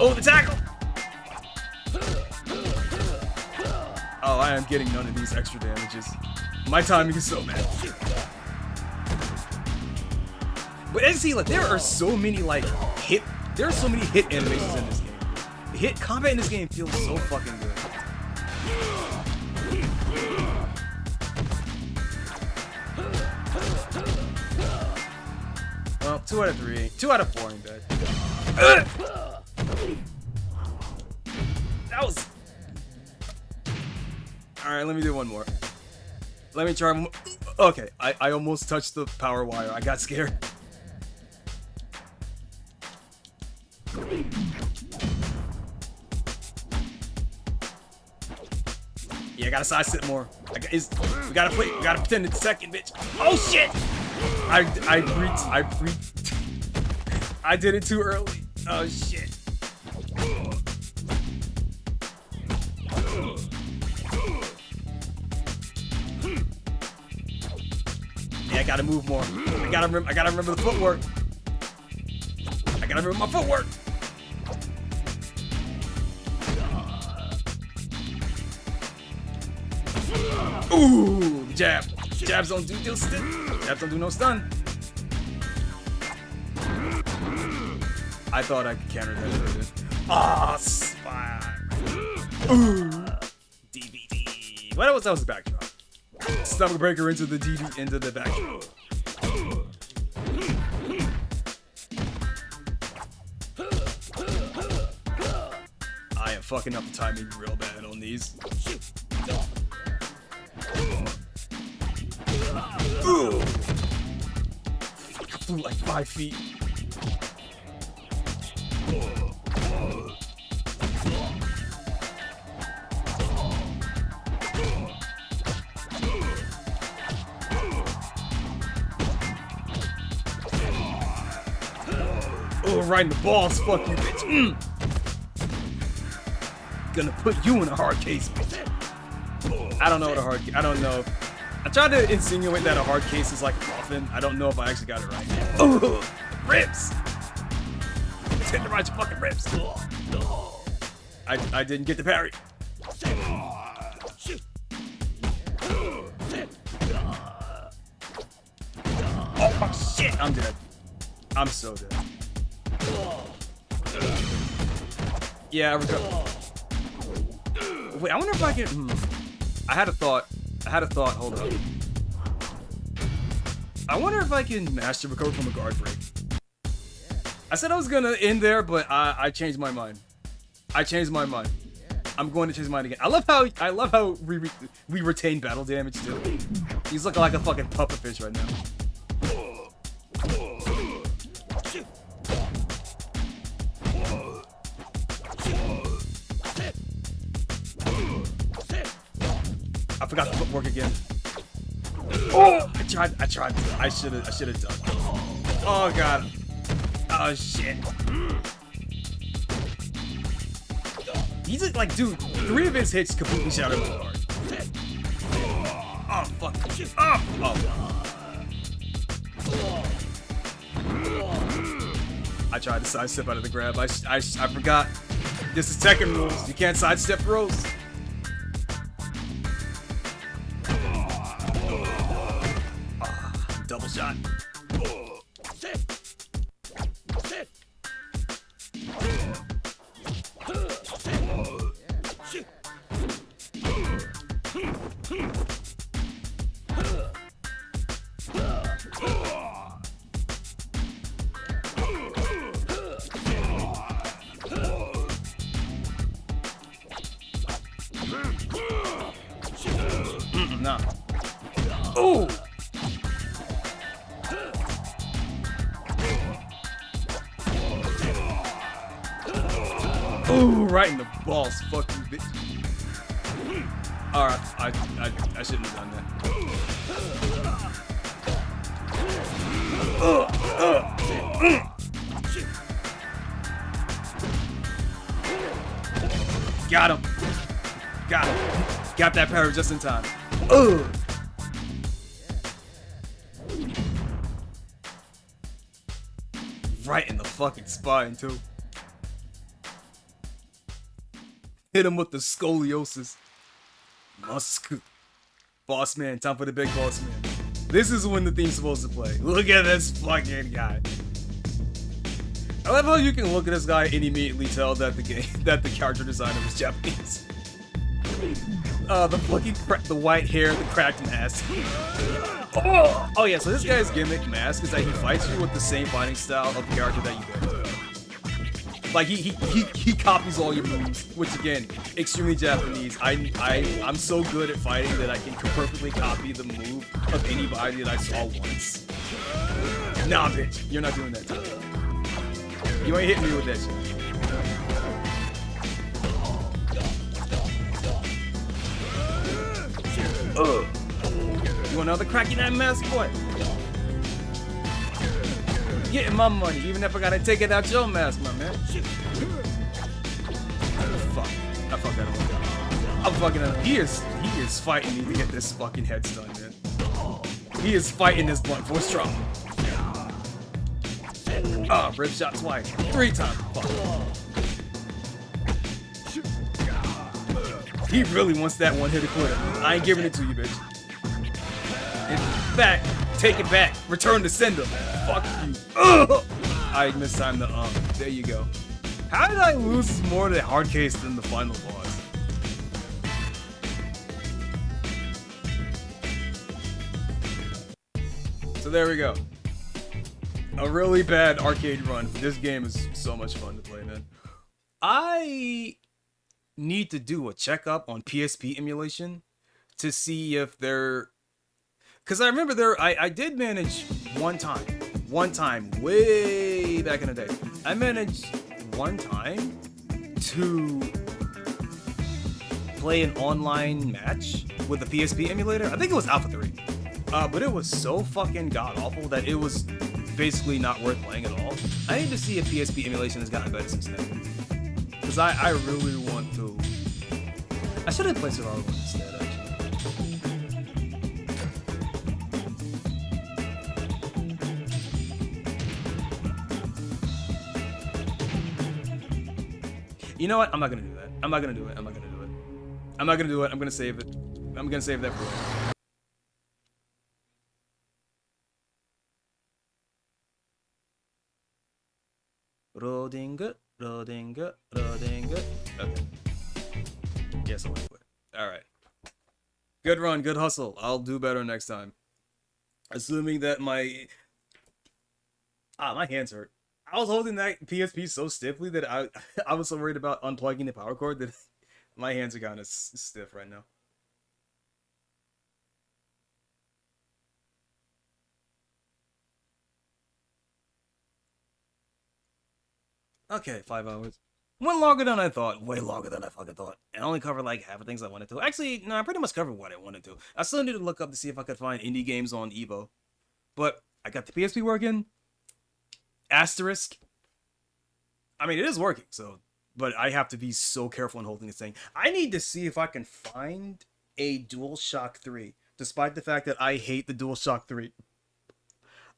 Oh, the tackle! Oh, I am getting none of these extra damages. My timing is so bad. But as you see, like, there are so many, like, hit animations in this game. Hit combat in this game feels so fucking good. Well, 2 out of 3. 2 out of 4 ain't bad. That was... Alright, let me do one more. Let me try... Okay, I almost touched the power wire. I got scared. Yeah, I gotta side sit more. We gotta pretend it's second, bitch. Oh shit! I did it too early. Oh shit. Yeah, I gotta move more. I gotta remember the footwork. I gotta remember my footwork. Ooh, jab. Jabs don't do stun. Jabs don't do no stun. I thought I could counter that. Ah, spy. Ooh. DVD. What else? That was the backdrop. Stomach breaker into the DD into the backdrop. I am fucking up the timing real bad on these. Ooh. I flew like 5 feet. Oh, right in the balls, fuck you, bitch. Gonna put you in a hard case, bitch. I don't know what a hard case. I don't know. I tried to insinuate that a hard case is like a coffin. I don't know if I actually got it right. Oh, ribs! Tenderize your fucking ribs. I didn't get the parry. Oh shit! I'm dead. I'm so dead. Yeah, I recover. Wait, I wonder if I can. I had a thought. Hold up. I wonder if I can master recover from a guard break. I said I was gonna end there, but I changed my mind. I'm going to change mine again. I love how we retain battle damage too. He's looking like a fucking puffer fish right now. I forgot the footwork again. Oh, I tried. I should have done. Oh god. Oh shit. He's like, dude, 3 of his hits completely shattered my guard. Oh fuck. Oh. I tried to sidestep out of the grab. I forgot. This is Tekken rules. You can't sidestep rolls. Double shot. Nah. Ooh. Ooh, right in the balls, fuck you, bitch. Alright, I shouldn't have done that. Got him. Got that parry just in time. Right in the fucking spine, too. Hit him with the scoliosis. Musk. Boss man, time for the big boss man. This is when the theme's supposed to play. Look at this fucking guy. I love how you can look at this guy and immediately tell that the character designer was Japanese. The fucking the white hair, the cracked mask. Oh yeah, so this guy's gimmick mask is that he fights you with the same fighting style of the character that you go. Like he copies all your moves, which again, extremely Japanese. I'm so good at fighting that I can perfectly copy the move of anybody that I saw once. Nah, bitch, you're not doing that. You ain't hitting me with that shit. You want another crack in that mask, boy? Getting my money, even if I gotta take it out your mask, my man. Fuck. I fucked that up. I'm fucking up. He is fighting me to get this fucking head stun, man. He is fighting this blunt force trauma. Rip shot twice. 3 times. Fuck. He really wants that one hit a quitter. I ain't giving it to you, bitch. In fact, take it back. Return to sender. Fuck you. I mistimed the There you go. How did I lose more to hard case than the final boss? So there we go. A really bad arcade run. This game is so much fun to play, man. I need to do a checkup on PSP emulation to see if they're... Because I remember I did manage one time, way back in the day. I managed one time to play an online match with the PSP emulator. I think it was Alpha 3. But it was so fucking god-awful that it was basically not worth playing at all. I need to see if PSP emulation has gotten better since then. Because I really want to... I should have played Survival 1 instead, actually. You know what? I'm not gonna do that. I'm not gonna do it. I'm not gonna do it. I'm not gonna do it. I'm gonna save it. I'm gonna save that for later. Loading. Okay. Yes, I'll wait. Alright. Good run, good hustle. I'll do better next time. Assuming that my hands hurt. I was holding that PSP so stiffly that I was so worried about unplugging the power cord that my hands are kind of stiff right now. Okay, 5 hours. Went longer than I thought. Way longer than I fucking thought. And I only covered like half the things I wanted to. Actually, no, I pretty much covered what I wanted to. I still need to look up to see if I could find indie games on Evo. But I got the PSP working. Asterisk. I mean, it is working, so... But I have to be so careful in holding this thing. I need to see if I can find a DualShock 3. Despite the fact that I hate the DualShock 3.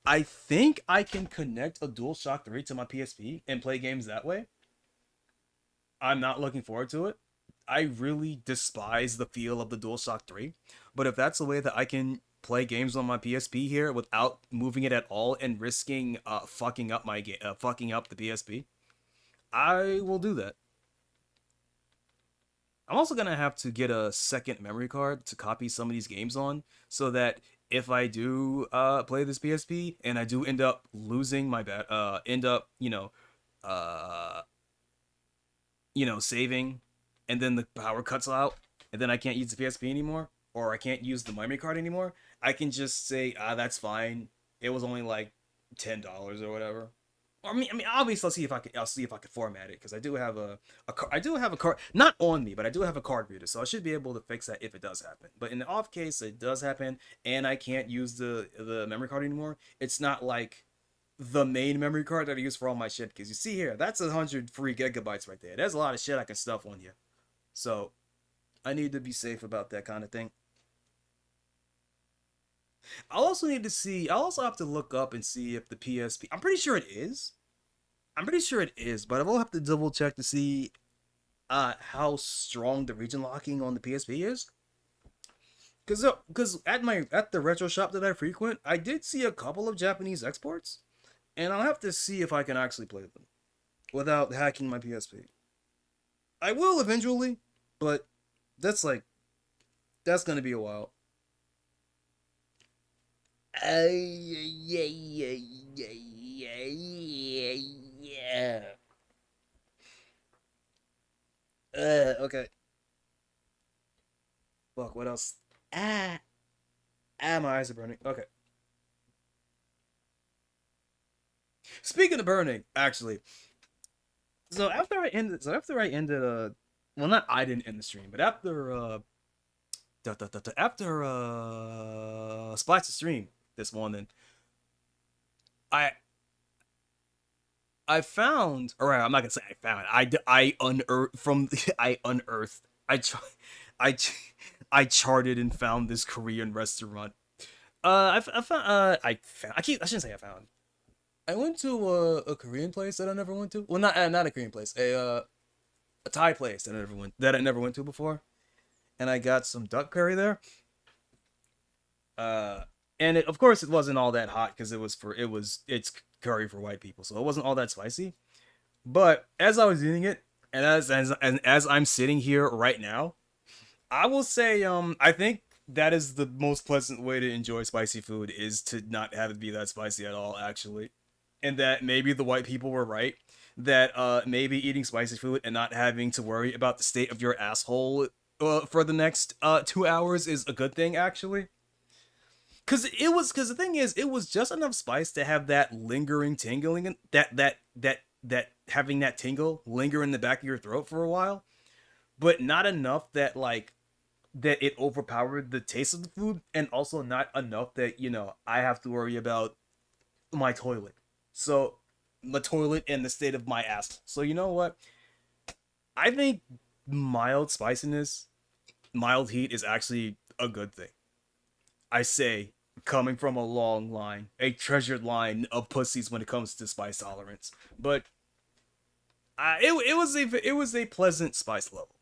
I think I can connect a DualShock 3 to my PSP and play games that way. I'm not looking forward to it. I really despise the feel of the DualShock 3. But if that's a way that I can play games on my PSP here without moving it at all and risking fucking up the PSP, I will do that. I'm also gonna have to get a second memory card to copy some of these games on, so that if I do play this PSP and I do end up losing my saving, and then the power cuts out, and then I can't use the PSP anymore, or I can't use the memory card anymore, I can just say, that's fine. It was only like $10 or whatever. Or, I mean, obviously, I'll see if I can format it, because I do have a card, not on me, but I do have a card reader, so I should be able to fix that if it does happen. But in the off case it does happen, and I can't use the memory card anymore, it's not like the main memory card that I use for all my shit, because you see here, that's 100 free gigabytes right there. There's a lot of shit I can stuff on here. So, I need to be safe about that kind of thing. I'll also have to look up and see if the PSP... I'm pretty sure it is. But I will have to double check to see how strong the region locking on the PSP is. Because at the retro shop that I frequent, I did see a couple of Japanese exports, and I'll have to see if I can actually play them without hacking my PSP. I will eventually, but that's gonna be a while. Okay. Fuck, what else? My eyes are burning. Okay. Speaking of burning, actually. So after I ended well, not I didn't end the stream, but after Splash the stream this morning, I found, or I'm not gonna say I found, I charted and found this Korean restaurant. I shouldn't say I found. I went to a Korean place that I never went to. Well, not a Korean place, a Thai place that I never went to before, and I got some duck curry there. And of course it wasn't all that hot because it's curry for white people, so it wasn't all that spicy. But as I was eating it, and as I'm sitting here right now, I will say, I think that is the most pleasant way to enjoy spicy food, is to not have it be that spicy at all, actually. And that maybe the white people were right. That maybe eating spicy food and not having to worry about the state of your asshole for the next 2 hours is a good thing, actually. Cause the thing is, it was just enough spice to have that lingering tingling, and that having that tingle linger in the back of your throat for a while, but not enough that that it overpowered the taste of the food, and also not enough that, I have to worry about my toilet. So, the toilet and the state of my ass. So, you know what? I think mild spiciness, mild heat is actually a good thing. I say, coming from a long line, a treasured line of pussies when it comes to spice tolerance. But it was a pleasant spice level.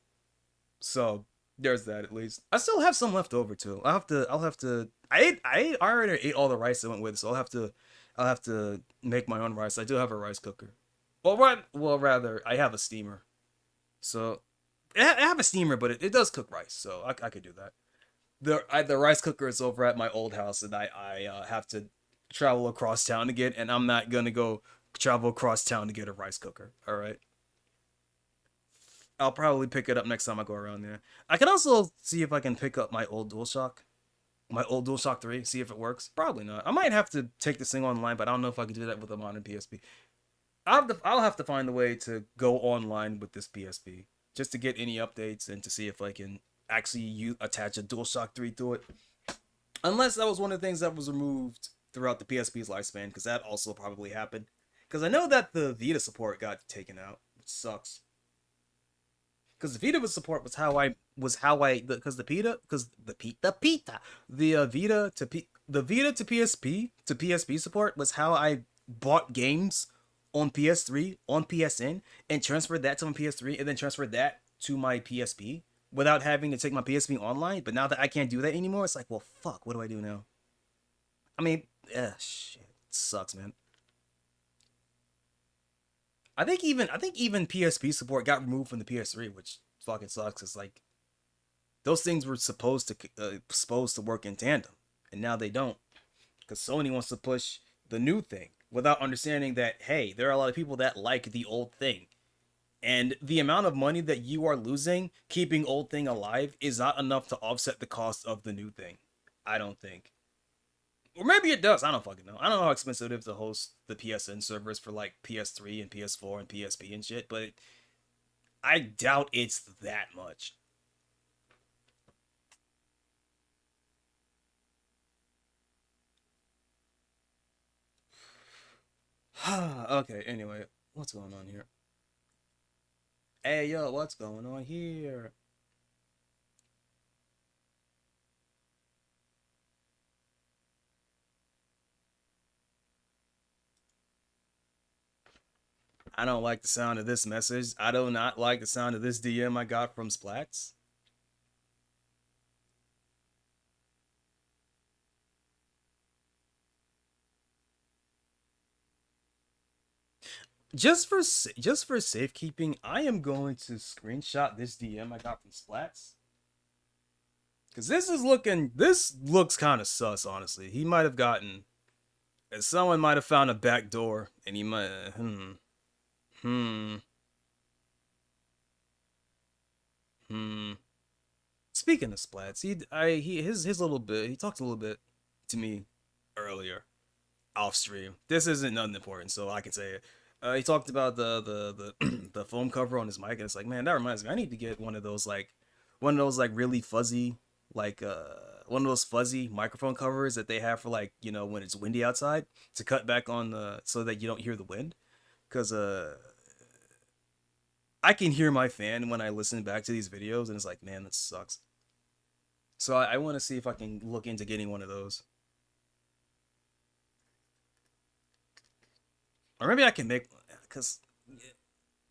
So there's that, at least. I still have some left over too. I'll have to. I already ate all the rice I went with, so I'll have to make my own rice. I do have a rice cooker. Well, rather, I have a steamer. So I have a steamer, but it does cook rice, so I could do that. The rice cooker is over at my old house, and I have to travel across town to get, and I'm not gonna go travel across town to get a rice cooker. All right. I'll probably pick it up next time I go around there. I can also see if I can pick up my old DualShock 3, see if it works. Probably not. I might have to take this thing online, but I don't know if I can do that with a modern PSP. I'll have to find a way to go online with this PSP just to get any updates and to see if I can actually attach a DualShock 3 to it. Unless that was one of the things that was removed throughout the PSP's lifespan, because that also probably happened. Because I know that the Vita support got taken out, which sucks. Because the Vita support was how I the Vita to PSP support was how I bought games on PS3 on PSN and transferred that to my PS3 and then transferred that to my PSP without having to take my PSP online. But now that I can't do that anymore, it's like, well, fuck, what do I do now? I mean, shit, it sucks, man. I think even PSP support got removed from the PS3, which fucking sucks. It's like those things were supposed to work in tandem, and now they don't, because Sony wants to push the new thing without understanding that, hey, there are a lot of people that like the old thing, and the amount of money that you are losing keeping old thing alive is not enough to offset the cost of the new thing. I don't think. Or maybe it does. I don't fucking know. I don't know how expensive it is to host the PSN servers for like PS3 and PS4 and PSP and shit, but I doubt it's that much. Okay, anyway, what's going on here? Hey, yo, what's going on here? I don't like the sound of this message. I do not like the sound of this DM I got from Splats. Just for safekeeping, I am going to screenshot this DM I got from Splats. Cause this looks kind of sus, honestly. He might have gotten, someone might have found a back door, and he might, Speaking of Splats, he talked a little bit to me earlier, off stream. This isn't nothing important, so I can say it. He talked about the the foam cover on his mic, and it's like, man, that reminds me, I need to get one of those really fuzzy, one of those fuzzy microphone covers that they have for when it's windy outside, to cut back on so that you don't hear the wind, because I can hear my fan when I listen back to these videos, and it's like, man, that sucks. So I want to see if I can look into getting one of those. Or maybe I can make, because,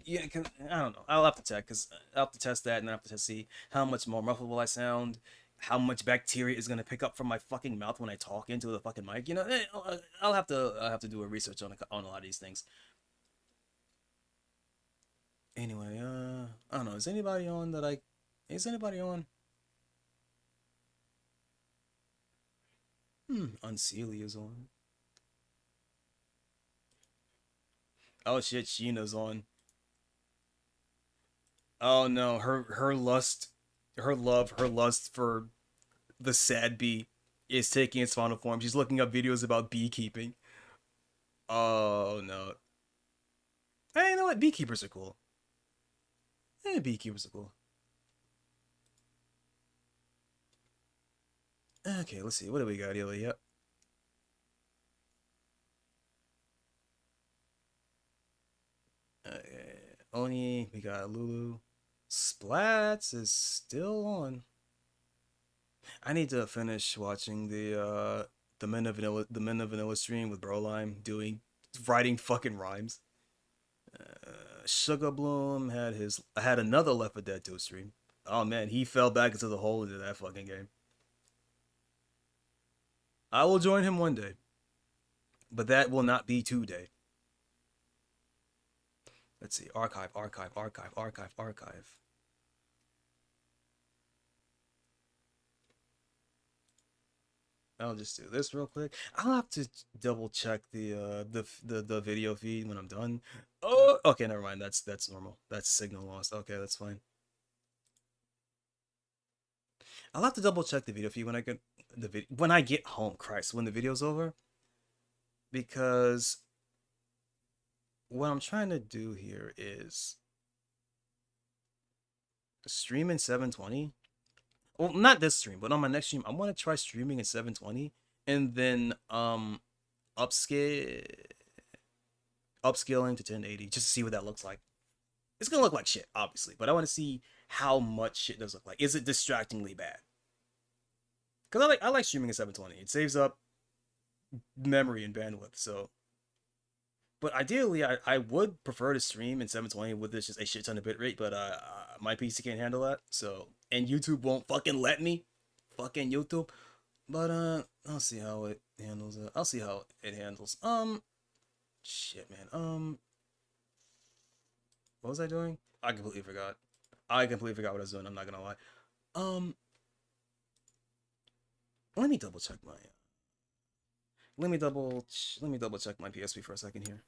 I don't know. I'll have to check, because I'll have to test that, and I'll have to see how much more muffable I sound, how much bacteria is gonna pick up from my fucking mouth when I talk into the fucking mic. You know, I'll have to do a research on a lot of these things. Anyway, I don't know. Is anybody on that I? Is anybody on? Uncelia's on. Oh shit, Sheena's on. Oh no, her lust for the sad bee is taking its final form. She's looking up videos about beekeeping. Oh no. Hey, you know what? Beekeepers are cool. Beekeepers are cool. Okay, let's see. What do we got here? Yep. Okay. Oni, we got Lulu. Splats is still on. I need to finish watching the Men of Vanilla stream with Brolime writing fucking rhymes. Sugar Bloom had another Left 4 Dead 2 stream. Oh man, he fell back into the hole into that fucking game. I will join him one day, but that will not be today. Let's see, archive. I'll just do this real quick. I'll have to double check the video feed when I'm done. Oh, okay, never mind. That's normal. That's signal lost. Okay, that's fine. I'll have to double check the video feed when I get home. Christ, when the video's over, because what I'm trying to do here is stream in 720. Well, not this stream, but on my next stream, I want to try streaming in 720 and then upscaling to 1080 just to see what that looks like. It's gonna look like shit, obviously, but I want to see how much shit does look like. Is it distractingly bad? Because I like streaming in 720. It saves up memory and bandwidth. So, but ideally, I would prefer to stream in 720 with just a shit ton of bitrate, but my PC can't handle that. So, and YouTube won't fucking let me. Fucking YouTube. But I'll see how it handles it. I'll see how it handles. Shit, man. What was I doing? I completely forgot. I completely forgot what I was doing. I'm not gonna lie. Let me double check my. Let me double check my PSP for a second here.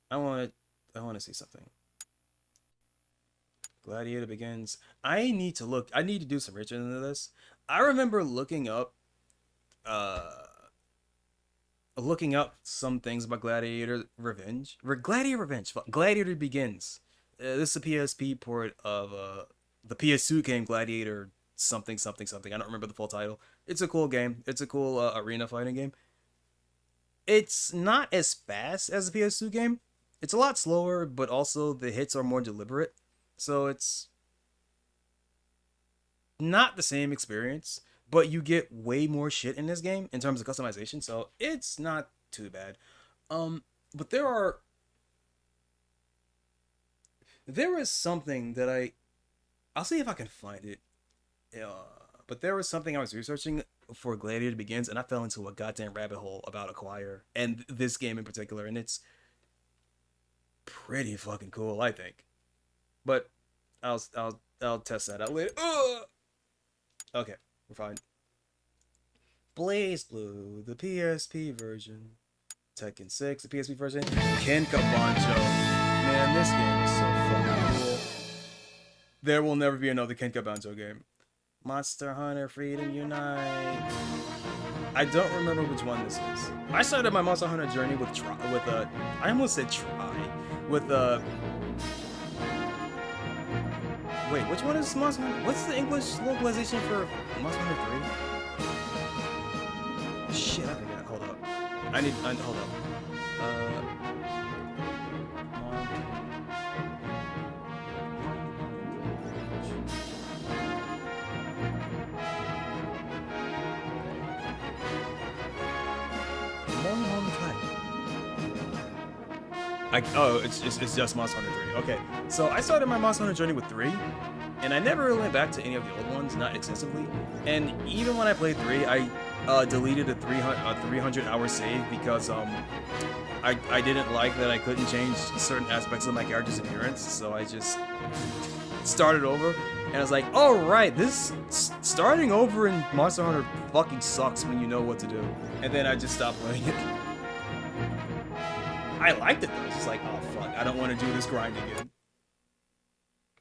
I want to see something. Gladiator Begins. I need to do some research into this. I remember looking up some things about Gladiator Revenge. Gladiator Begins. This is a PSP port of the PS2 game Gladiator something. I don't remember the full title. It's a cool game. It's a cool arena fighting game. It's not as fast as the PS2 game. It's a lot slower, but also the hits are more deliberate. So it's not the same experience, but you get way more shit in this game in terms of customization. So it's not too bad. But there is something that I'll see if I can find it. But there was something I was researching for Gladiator Begins, and I fell into a goddamn rabbit hole about Acquire and this game in particular, and it's pretty fucking cool, I think. But I'll test that out later. Okay, we're fine. Blaze Blue, the PSP version. Tekken 6, the PSP version. Kenka Bancho. Man, this game is so fucking cool. There will never be another Kenka Bancho game. Monster Hunter Freedom Unite. I don't remember which one this is. I started my Monster Hunter journey with I almost said try. With wait, which one is Monster Hunter? What's the English localization for Monster Hunter 3? Shit, I forgot. Hold up. Hold up. it's just Monster Hunter 3. Okay, so I started my Monster Hunter journey with 3, and I never really went back to any of the old ones, not excessively. And even when I played 3, I deleted a 300-hour save because I didn't like that I couldn't change certain aspects of my character's appearance, so I just started over. And I was like, oh right, this starting over in Monster Hunter fucking sucks when you know what to do. And then I just stopped playing it. I liked it though. It's just like, oh fuck, I don't want to do this grind again.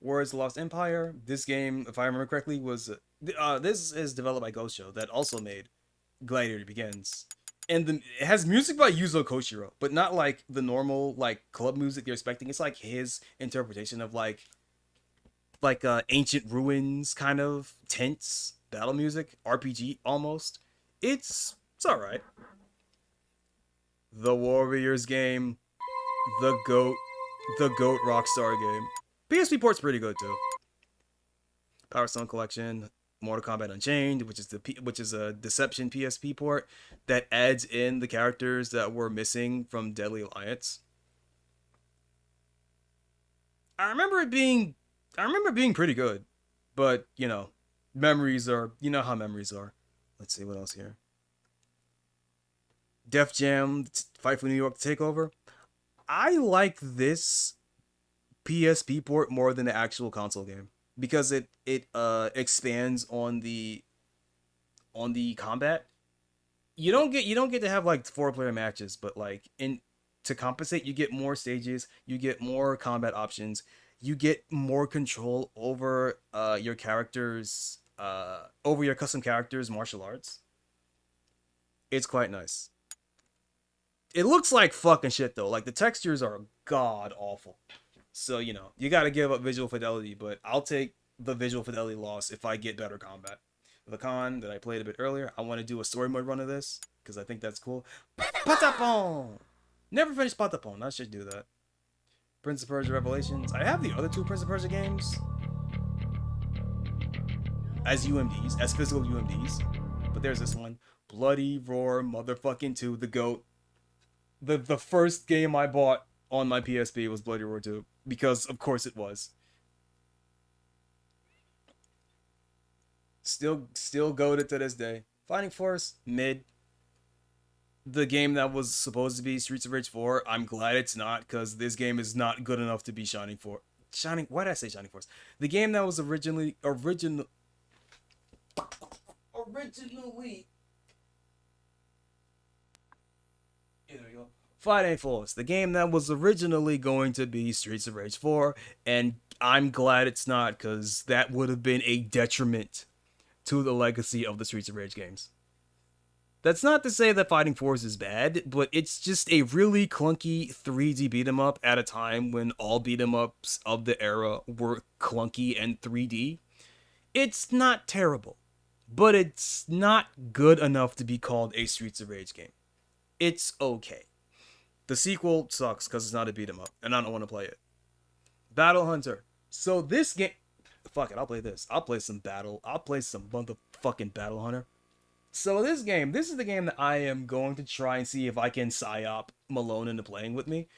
Warriors of the Lost Empire. This game, if I remember correctly, was this is developed by Ghost Show that also made Gladiator Begins. And it has music by Yuzo Koshiro, but not like the normal like club music you're expecting. It's like his interpretation of like ancient ruins kind of tense battle music, RPG almost. It's all right. The Warriors game, the GOAT Rockstar game. PSP port's pretty good too. Power Stone Collection, Mortal Kombat Unchained, which is a Deception PSP port that adds in the characters that were missing from Deadly Alliance. I remember it being pretty good, but you know, memories are, you know how memories are. Let's see what else here. Def Jam, Fight for New York Takeover. I like this PSP port more than the actual console game because it expands on the combat. You don't get to have like 4-player matches, but like to compensate, you get more stages, you get more combat options, you get more control over your characters, over your custom characters' martial arts. It's quite nice. It looks like fucking shit though. Like the textures are god awful. So, you know, you gotta give up visual fidelity, but I'll take the visual fidelity loss if I get better combat. The con that I played a bit earlier, I want to do a story mode run of this, because I think that's cool. Patapon! Never finished Patapon, I should do that. Prince of Persia Revelations. I have the other 2 Prince of Persia games as UMDs, as physical UMDs. But there's this one. Bloody Roar motherfucking 2, the GOAT. The first game I bought on my PSP was Bloody Roar 2, because of course it was. Still goated to this day. Fighting Force, mid. The game that was supposed to be Streets of Rage 4, I'm glad it's not, because this game is not good enough to be Shining Force. Why did I say Shining Force? The game that was originally here we go. Fighting Force, the game that was originally going to be Streets of Rage 4, and I'm glad it's not, because that would have been a detriment to the legacy of the Streets of Rage games. That's not to say that Fighting Force is bad, but it's just a really clunky 3D beat 'em up at a time when all beat 'em ups of the era were clunky and 3D. It's not terrible, but it's not good enough to be called a Streets of Rage game. It's okay. The sequel sucks because it's not a beat 'em up, and I don't want to play it. Battle Hunter. So this game, fuck it, I'll play this. I'll play some motherfucking Battle Hunter. So this is the game that I am going to try and see if I can psyop Malone into playing with me,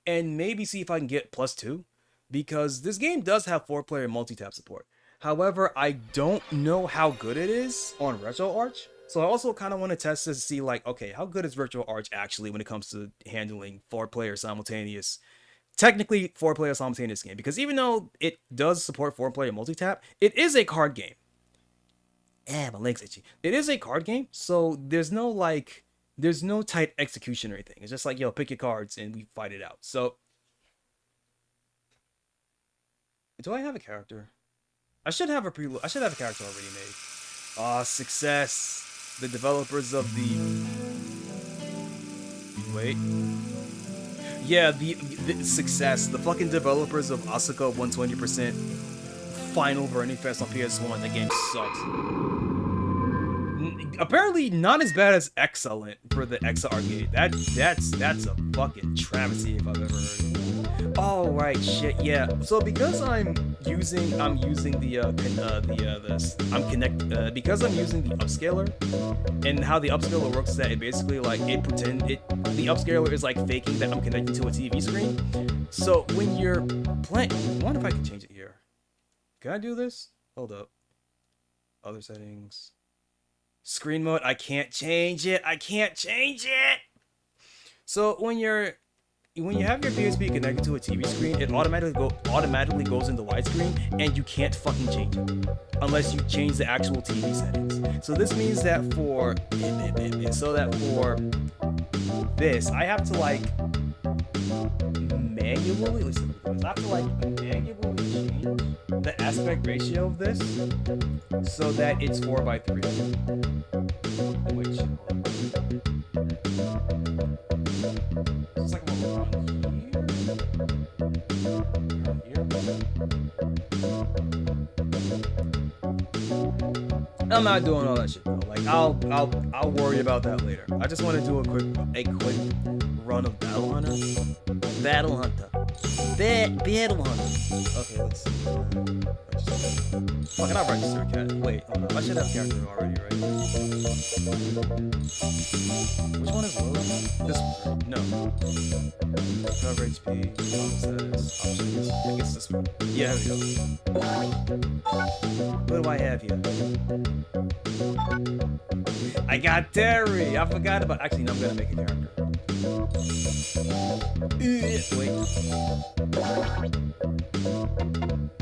and maybe see if I can get +2, because this game does have 4-player multi-tap support. However, I don't know how good it is on RetroArch. So I also kind of want to test this to see, like, okay, how good is RetroArch actually when it comes to handling 4-player simultaneous, technically 4-player simultaneous game? Because even though it does support 4-player multi-tap, it is a card game. My leg's itchy. It is a card game, so there's no tight execution or anything. It's just like, yo, pick your cards and we fight it out. So, do I have a character? I should have a character already made. Success. The developers of the... Wait. Yeah, the Success. The fucking developers of Asuka 120% Final Burning Fest on PS1. That game sucks. Apparently not as bad as Excellent for the Exa Arcade. That's a fucking travesty if I've ever heard it. Oh right, shit, yeah. So because I'm using the upscaler, and how the upscaler works is that it basically like the upscaler is like faking that I'm connected to a TV screen. So when you're playing, I wonder if I can change it here. Can I do this? Hold up. Other settings. Screen mode. I can't change it. I can't change it. So when you have your PSP connected to a TV screen, it automatically goes into widescreen, and you can't fucking change it unless you change the actual TV settings. So this means that for this, I have to like manually change the aspect ratio of this so that it's 4:3. Which it's like around here. I'm not doing all that shit though. Like I'll worry about that later. I just want to do a quick run of Battle Hunter. Battle Hunter. Okay, let's see. Fucking I'll register a cat. Wait, hold on. I should have character already, right? Which one is low? This one? No. Cover HP, status, options. I guess this one. Yeah, here we go. What do I have here? I got Terry! I forgot about. Actually, no, I'm gonna make a character. Wait.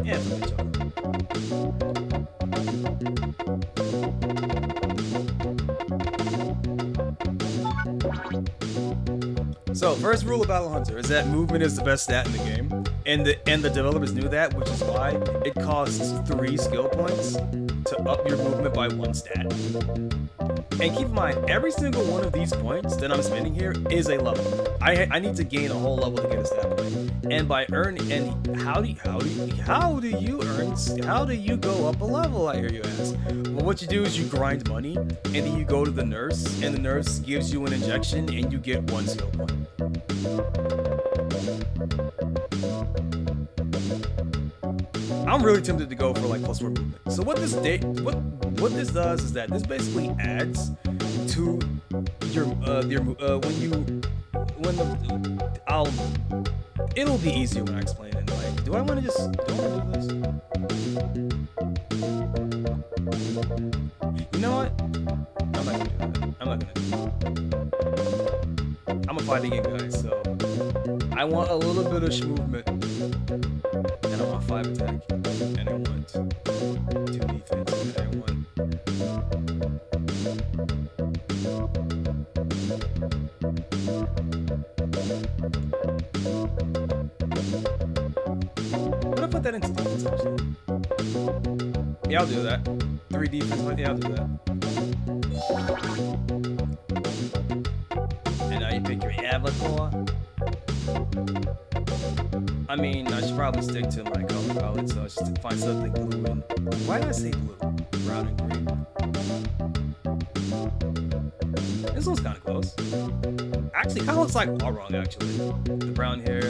Yeah, it's okay, Choco. So, first rule of Battle Hunter is that movement is the best stat in the game, and the developers knew that, which is why it costs 3 skill points to up your movement by 1 stat. And keep in mind, every single one of these points that I'm spending here is a level. I need to gain a whole level to get a stat point. And by how do you go up a level, I hear you ask? Well, what you do is you grind money, and then you go to the nurse, and the nurse gives you an injection, and you get 1 skill point. I'm really tempted to go for like +4 movement. So what this does is that this basically adds to your it'll be easier when I explain it. Like, do I want to just do this? You know what? I'm not gonna do that. I'm not gonna do that. I'm a fighting game guy, so I want a little bit of movement. And I want 5 attack, and I want 2 defense, and I want... What if I put that into defense, actually? Yeah, I'll do that. 3 defense, yeah, I'll do that. And now you pick your avatar. I mean, I should probably stick to my color palette, so I should find something blue and... Why did I say blue? Brown and green. This one's kind of close. Actually, kind of looks like all wrong, actually. The brown hair,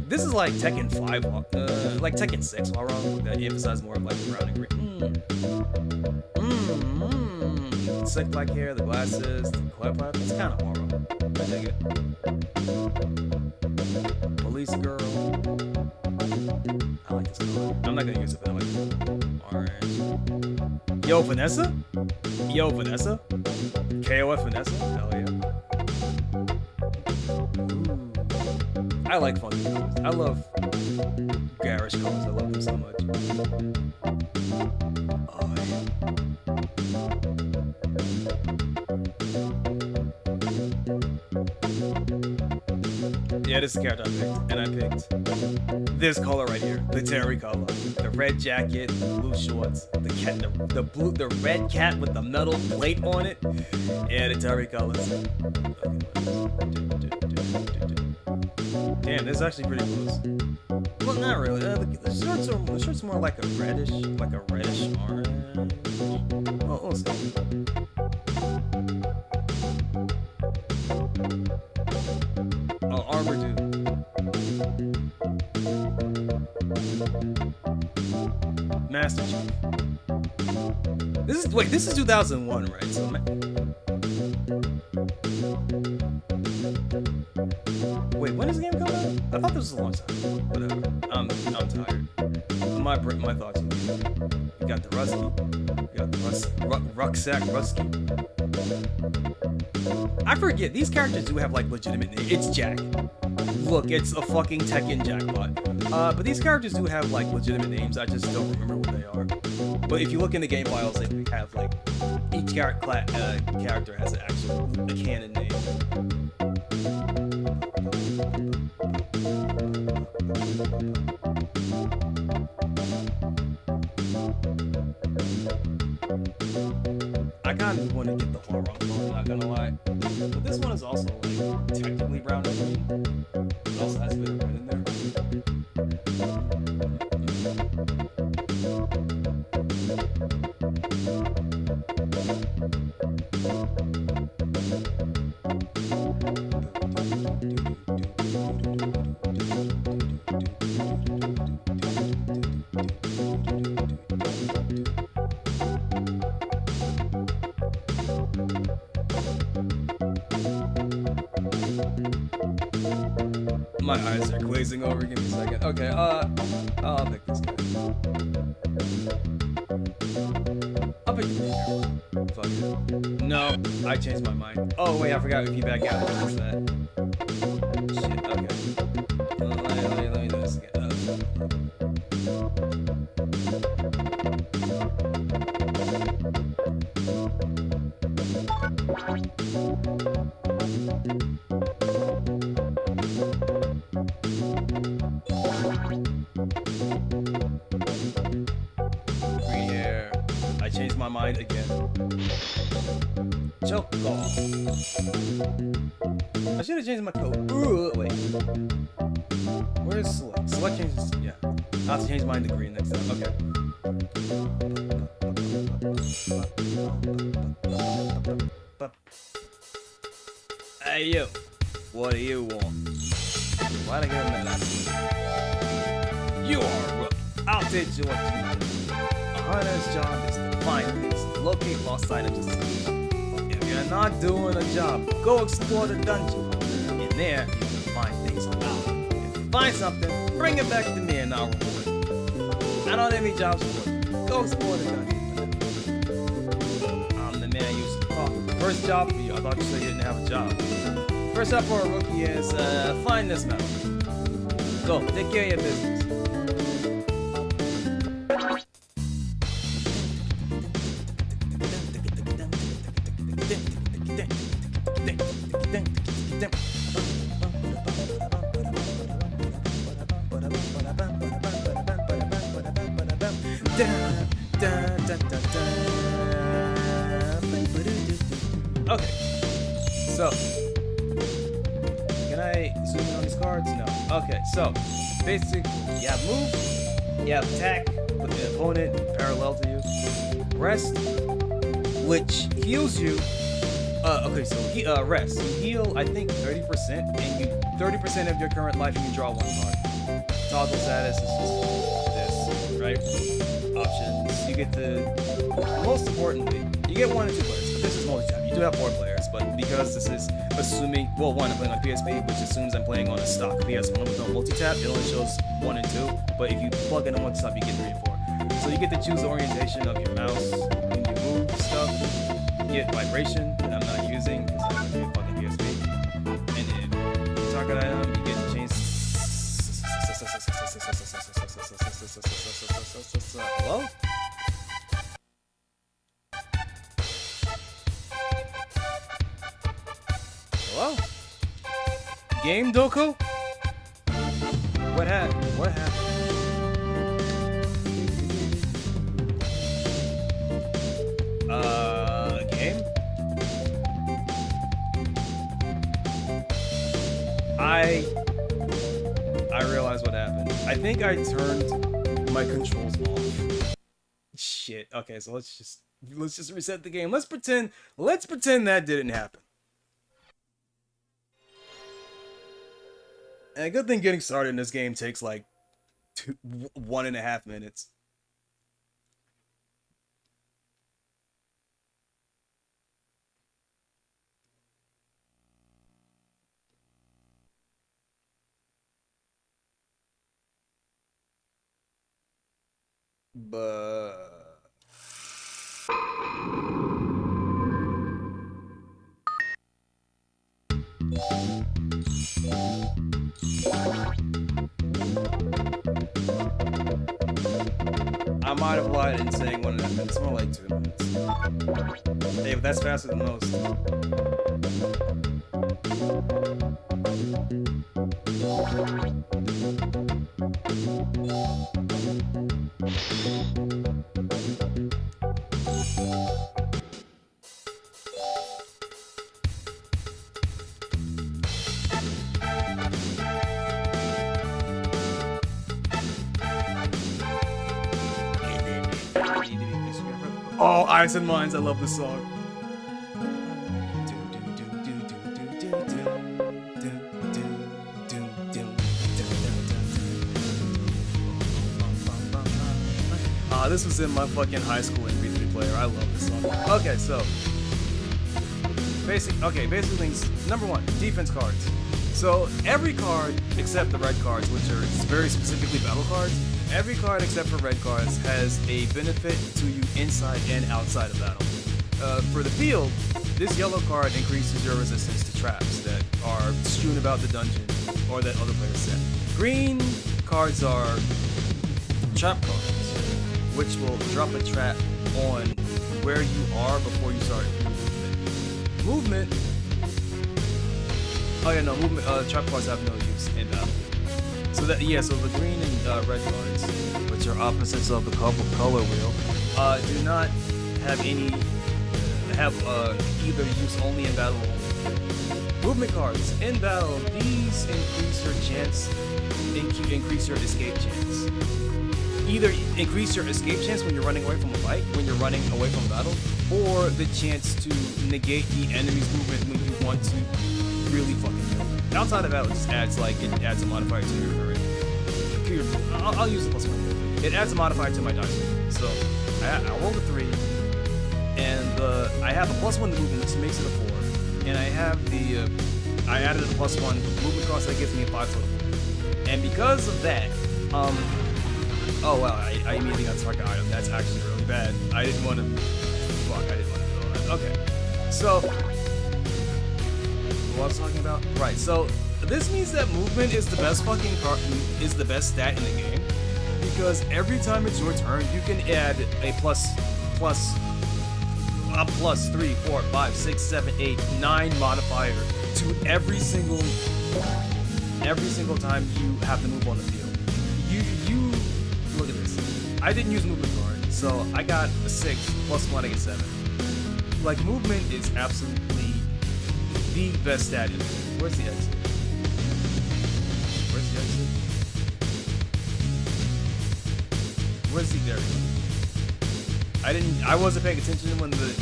This is like Tekken 5, like Tekken 6 all wrong, that emphasize more of like the brown and green. Sick black hair, the glasses, the clap. It's kind of all wrong. I dig it. Police girl. I like this color. I'm not gonna use it, but I like it. Orange. Yo, Vanessa? Yo, Vanessa? KOF Vanessa? Hell yeah. Ooh. I like funky colors. I love garish colors. I love them so much. Oh, yeah. Yeah, this is the character I picked, and I picked this color right here, the Terry color, the red jacket, the blue shorts, the cat, the red cat with the metal plate on it, yeah, the Terry colors. Damn, this is actually pretty close. Well, not really. The shirt's more like a reddish orange. Oh, we'll see. Armor dude. Master Chief. This is 2001, right? So wait, when does the game come out? I thought this was a long time. Whatever. I'm tired. my thoughts. You got the Rusky. You got the Rucksack Rusky. I forget, these characters do have like legitimate names. It's Jack. Look, it's a fucking Tekken jackpot. But these characters do have like legitimate names. I just don't remember what they are. But if you look in the game files, they have like each character has a canon name. I kind of want to get the whole wrong color, not gonna lie. But this one is also like technically brown and green. It also has a bit of red in there. My eyes are glazing over. Give me a second. Okay, I'll pick this guy. I'll pick the camera. Fuck it. No, I changed my mind. Oh wait, I forgot if you back out. What's that? Shit. Okay. Let me do this again. Green hair. I changed my mind again. Choco. I should have changed my code. Ooh, wait. Where's Select? Select changes. Yeah. I'll have to change mine to green next time. Okay. Hey, you. What do you want? Why'd I give him that last one? You are a rookie. I'll teach you what you do. A hunter's job is to find things, locate lost items. If you're not doing a job, go explore the dungeon. In there, you can find things about it. If you find something, bring it back to me and I'll reward you. I don't have any jobs for you. Go explore the dungeon. I'm the man you used to call. First job for you. I thought you said you didn't have a job. First up for a rookie is find this medal. Go, take care of your business. Okay, so can I zoom in on these cards? No. Okay, so basic, you have move, you have attack with the opponent parallel to you, rest, which heals you. Okay, so rest, you heal I think 30%, and you 30% of your current life you can draw one card. Toggle status is just this, right? Options. You get the most importantly, you get 1 and 2 players. But this is multi-tap. You do have 4 players, but because this is assuming, well, one, I'm playing on PSP, which assumes I'm playing on a stock PS1 with no multi-tap. It only shows 1 and 2, but if you plug in a multi-tap, you get 3 and 4. So you get to choose the orientation of your mouse when you move stuff. You get vibration that I'm not using because I have a fucking PSP. And then target item, you get to change. Hello? Hello? Game Doku? What happened? What happened? Game? I realized what happened. I think I turned my controls off. Shit. Okay, so let's just reset the game. Let's pretend that didn't happen. And a good thing getting started in this game takes like 1.5 minutes. But I might have lied in saying 1.5 minutes. It's more like 2 minutes. Hey, but that's faster than most. Oh, Ice and Mines, I love this song. This was in my fucking high school MP3 player. I love this song. Okay, so basic things. Number 1, defense cards. So every card except the red cards, which are very specifically battle cards, every card except for red cards has a benefit to you inside and outside of battle. For the field, this yellow card increases your resistance to traps that are strewn about the dungeon or that other players set. Green cards are trap cards, which will drop a trap on where you are before you start movement. Oh yeah, no, movement. Trap cards have no use in battle. So that so the green and red cards, which are opposites of the color wheel, do not have any either use only in battle. Movement cards in battle. These increase your chance, increase your escape chance. Either increase your escape chance when you're running away from a fight, when you're running away from battle, or the chance to negate the enemy's movement when you want to really fucking kill them. Outside of battle, it just adds it adds a modifier to your I'll use the +1. It adds a modifier to my dice. So I rolled a 3, and I have a +1 to movement, which makes it a 4, and I have I added a +1 movement cost that gives me a 5 total. And because of that, oh wow, I immediately got target item. That's actually really bad. I didn't want to do all that. Okay, so what was I talking about? Right, so this means that movement is the best fucking is the best stat in the game, because every time it's your turn, you can add a plus 3, 4, 5, 6, 7, 8, 9 modifier to every single time you have to move on the field. You look at this. I didn't use movement card, so I got a 6 +1, I get 7. Like, movement is absolutely the best stat in the game. Where's the exit? There? I wasn't paying attention when the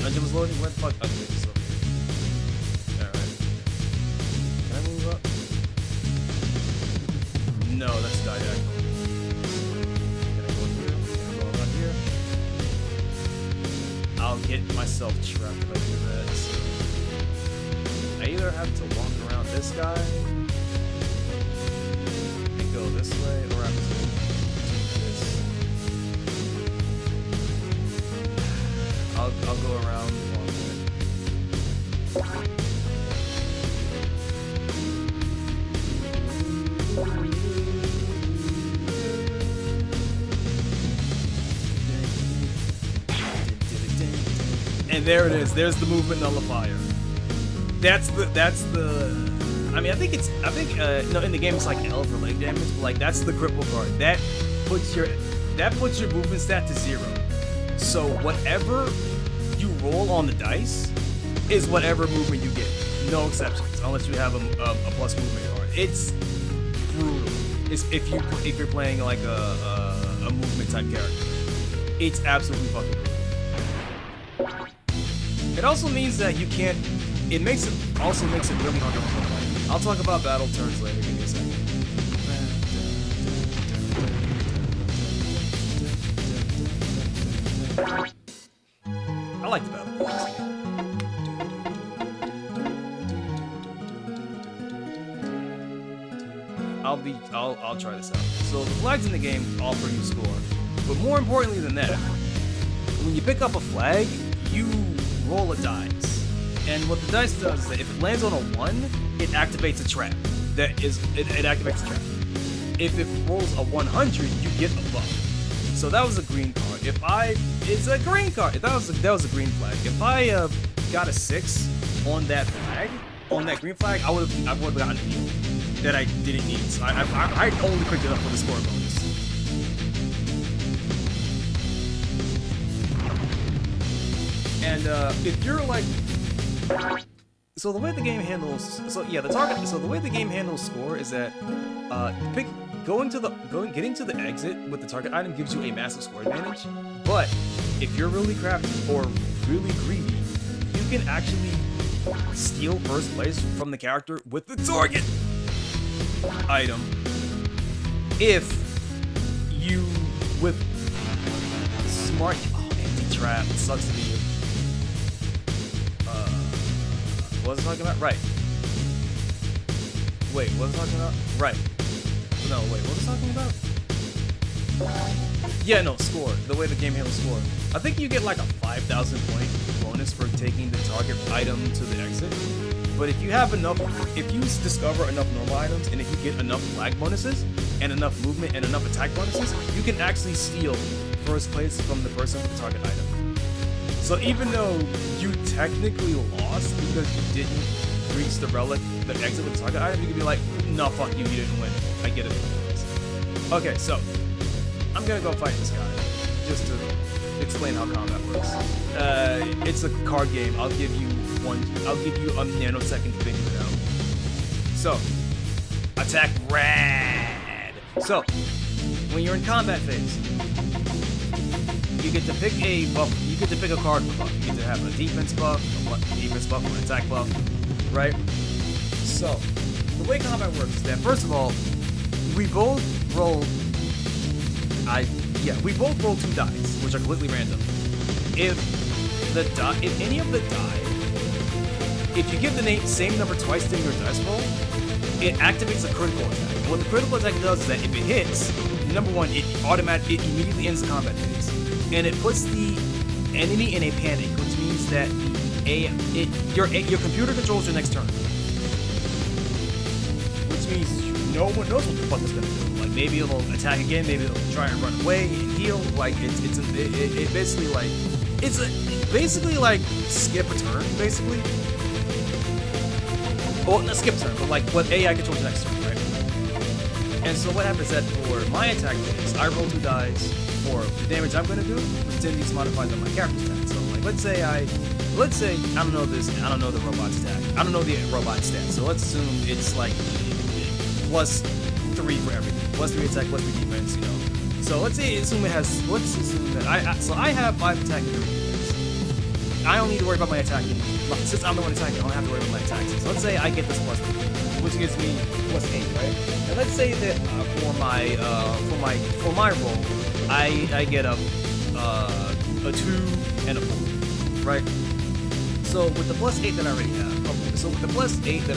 dungeon was loading. Where the fuck? Okay, it's over here. Alright. Can I move up? No, that's diagonal. Can I go here? Can I go around here? I'll get myself trapped if I do that. So I either have to walk around this guy and go this way, or I have to do this. I'll go around one way. And there it is. There's the movement nullifier. That's the. I mean, I think no, in the game it's like L for leg damage, but like that's the cripple card. That puts your movement stat to 0. So whatever you roll on the dice is whatever movement you get. No exceptions, unless you have a plus movement card. It's brutal. It's if you're playing like a movement type character. It's absolutely fucking brutal. It also means that you can't. It also makes it really hard to play. I'll talk about battle turns later. Give me a second. I like the battle turns. I'll try this out. So the flags in the game offer you score. But more importantly than that, when you pick up a flag, you roll a dice. And what the dice does is that if it lands on a 1, it activates a trap. It activates a trap. If it rolls a 100, you get a buff. So that was a green card. It's a green card. That was a green flag. If I got a 6 on that flag, on that green flag, I would have gotten a heal that I didn't need. So I only picked it up for the score bonus. And if you're like, so the way the game handles, the way the game handles score is that getting to the exit with the target item gives you a massive score advantage. But if you're really crafty or really greedy, you can actually steal first place from the character with the target item if you with smart. Oh, empty trap. It sucks to be you. What was I talking about? Right. Wait, what was I talking about? Right. No, wait, what was I talking about? Yeah, no, score. The way the game handles score. I think you get like a 5,000 point bonus for taking the target item to the exit. But if you have enough, if you discover enough normal items, and if you get enough flag bonuses, and enough movement, and enough attack bonuses, you can actually steal first place from the person with the target item. So even though you technically lost because you didn't reach the relic, the exit with the target item, you can be like, no, fuck you, you didn't win. I get it. Okay, so I'm gonna go fight this guy just to explain how combat works. It's a card game. I'll give you a nanosecond to figure it out. So, attack rad. So, when you're in combat phase, you get to pick a buff. You get to pick a card for buff. You get to have a defense buff, or an attack buff, right? So, the way combat works is that first of all, we both roll 2 dice, which are completely random. If any of the die, if you give the same number twice in your dice roll, it activates a critical attack. And what the critical attack does is that if it hits, number one, it immediately ends the combat phase, and it puts the enemy in a panic, which means that your computer controls your next turn, which means no one knows what the fuck it's gonna do. Like maybe it'll attack again, maybe it'll try and run away and heal. Like it's basically like skip a turn, basically. Well, not skip a turn, but like what AI controls the next turn, right? And so what happens is that for my attack phase, I roll 2 dice for the damage I'm gonna do, which then is modified on my character's stat. So like let's say I don't know the robot's attack. I don't know the robot stat. So let's assume it's like +3 for everything. +3 attack, +3 defense, you know. So let's assume that I have 5 attack and 3 defense. I don't need to worry about my attacking. Since I'm the one attacking, I don't have to worry about my attacks. So let's say I get this +3, which gives me +8, right? And let's say that for my roll, I get a 2 and a 4, right? So with the +8 that I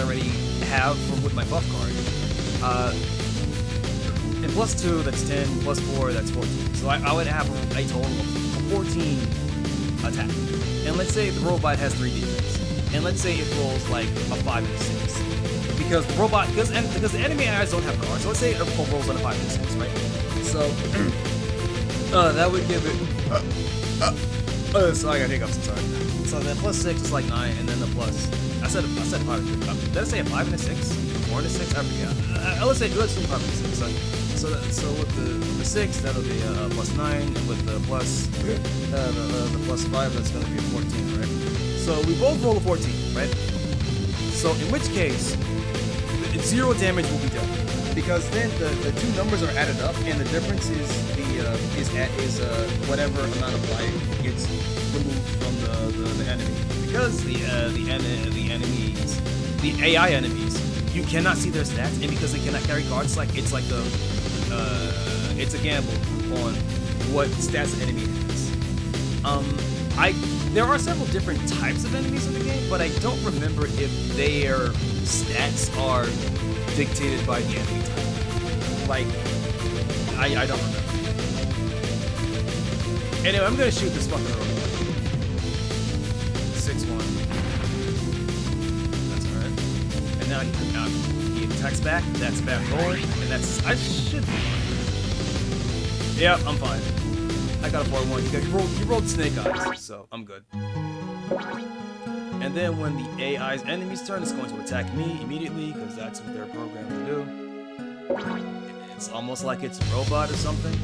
already have, with my buff card, and +2, that's 10, +4, that's 14. So I would have a total of 14 attack. And let's say the robot has 3 defense. And let's say it rolls like a 5 and a 6. Because the robot, because the enemy AIs don't have cards. So let's say it rolls on a 5 and a 6, right? So that would give it. So I got hiccups. I'm sorry. So then +6 is like 9, and then the plus. I said 5 and 6. Did I say a 5 and a 6? 4 and a 6? I forgot. Let's do 5 and a 6. So with the 6, that'll be a +9, and with the +5, that's gonna be a 14, right? So we both roll a 14, right? So in which case, 0 damage will be done, because then the 2 numbers are added up, and the difference is whatever amount of life gets removed from the enemy, because the AI enemies, you cannot see their stats, and because they cannot carry cards, it's a gamble on what stats an enemy has. There are several different types of enemies in the game, but I don't remember if their stats are dictated by the enemy type. Like, I don't remember. Anyway, I'm gonna shoot this fucking robot. 6-1. That's alright. And now he attacks back. That's back roll. And that's... I should be fine. Yep, I'm fine. I got a 4-1. You rolled snake eyes, so I'm good. And then when the AI's enemy's turn, it's going to attack me immediately, because that's what they're programmed to do. It's almost like it's a robot or something.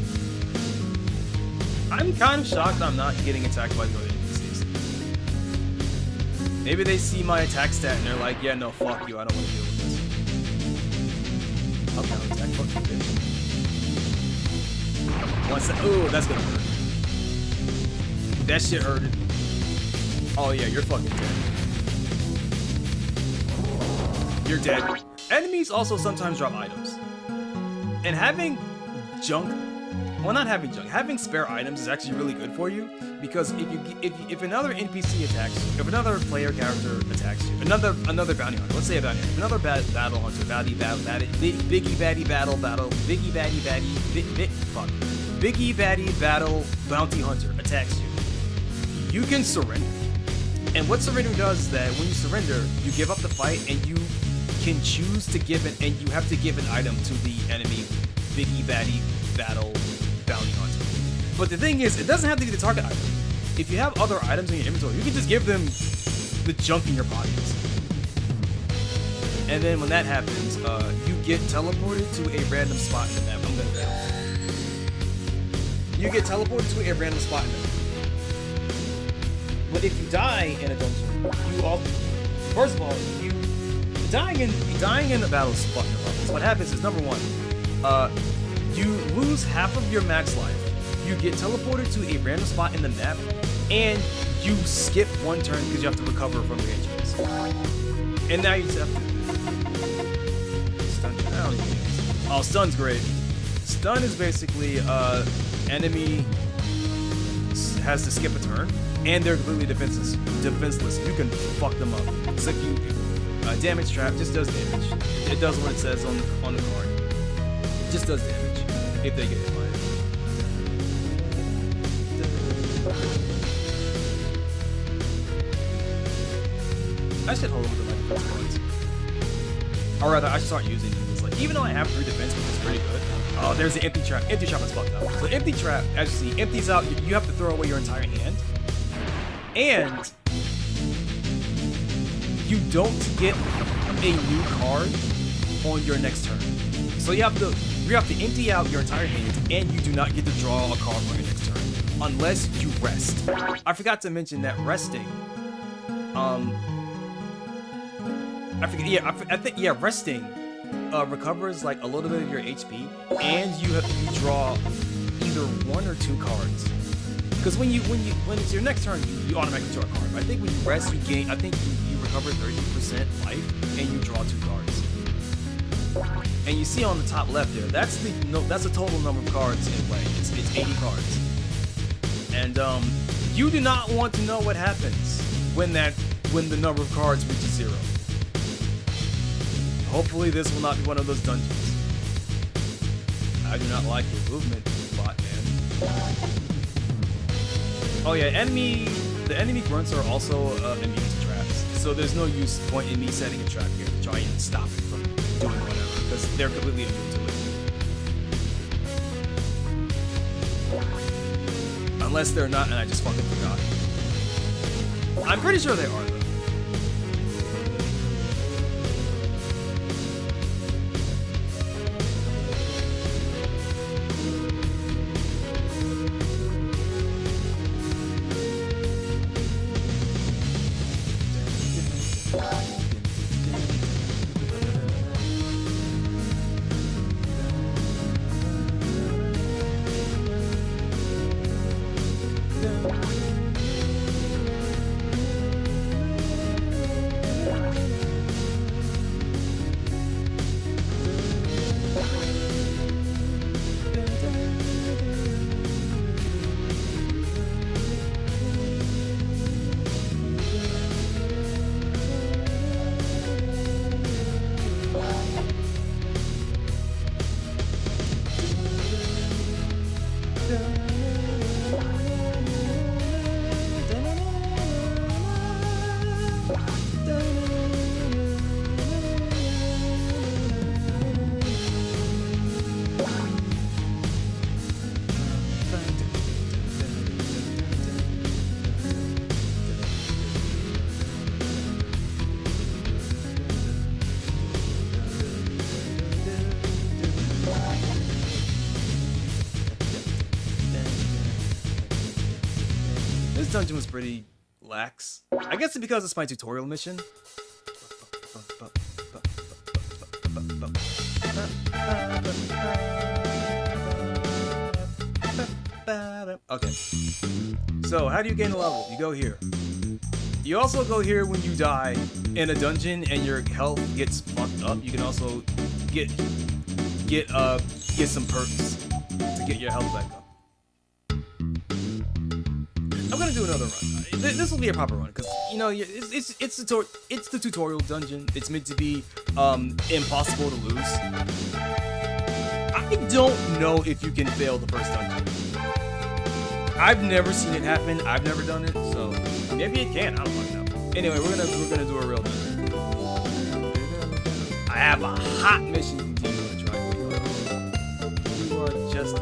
I'm kind of shocked I'm not getting attacked by the other NPCs. Maybe they see my attack stat and they're like, yeah, no, fuck you, I don't want to deal with this. I'll counter attack, fuck you, bitch. Ooh, that's gonna hurt. That shit hurted. Oh yeah, you're fucking dead. You're dead. Enemies also sometimes drop items. And having junk, well, not having junk, having spare items is actually really good for you, because if another NPC attacks you, if another player character attacks you, another bounty hunter, let's say a bounty hunter, if another battle hunter, biggie baddie battle bounty hunter attacks you, you can surrender. And what surrender does is that when you surrender, you give up the fight and you can choose to give it, and you have to give an item to the enemy biggie baddie battle bounty hunter. But the thing is, it doesn't have to be the target item. If you have other items in your inventory, you can just give them the junk in your pockets. And then when that happens, you get teleported to a random spot in the map. I'm gonna go. You get teleported to a random spot in the map. But if you die in a dungeon, you all, first of all, dying in the battle is fucking rough. So what happens is, number one, you lose half of your max life. You get teleported to a random spot in the map, and you skip one turn because you have to recover from your injuries. And now you just have to stun. Oh, stun's great. Stun is basically enemy has to skip a turn, and they're completely defenseless. You can fuck them up. It's like you damage trap just does damage. It does what it says on the card. It just does damage if they get hit by it. I should hold on to my defense points. Or rather, I should start using these. Like, even though I have 3 defense, which is pretty good. Oh, there's the empty trap. Empty trap is fucked up. So empty trap, as you see, empties out. You have to throw away your entire hand, and you don't get a new card on your next turn. So you have to empty out your entire hand, and you do not get to draw a card on your next turn unless you rest. I forgot to mention that resting. Resting recovers like a little bit of your HP, and you draw either 1 or 2 cards. Because when it's your next turn, you automatically draw a card. I think when you rest, you gain. I think you recover 30% life, and you draw 2 cards. And you see on the top left there, that's the total number of cards in play. It's 80 cards. And you do not want to know what happens when the number of cards reaches 0. Hopefully this will not be one of those dungeons. I do not like your movement, bot man. Oh yeah, the enemy grunts are also immune to traps. So there's no point in me setting a trap here to try and stop it from doing whatever, because they're completely immune to it. Unless they're not, and I just fucking forgot. I'm pretty sure they are though. this dungeon was pretty lax. I guess it's because it's my tutorial mission. Okay. So, how do you gain a level? You go here. You also go here when you die in a dungeon and your health gets fucked up. You can also get some perks to get your health back up. I'm gonna do another run. This will be a proper run because you know it's the tutorial dungeon. It's meant to be impossible to lose. I don't know if you can fail the first dungeon. I've never seen it happen. I've never done it, so maybe it can. I don't fucking know. Anyway, we're gonna do a real dungeon. I have a hot mission you can try. You are just a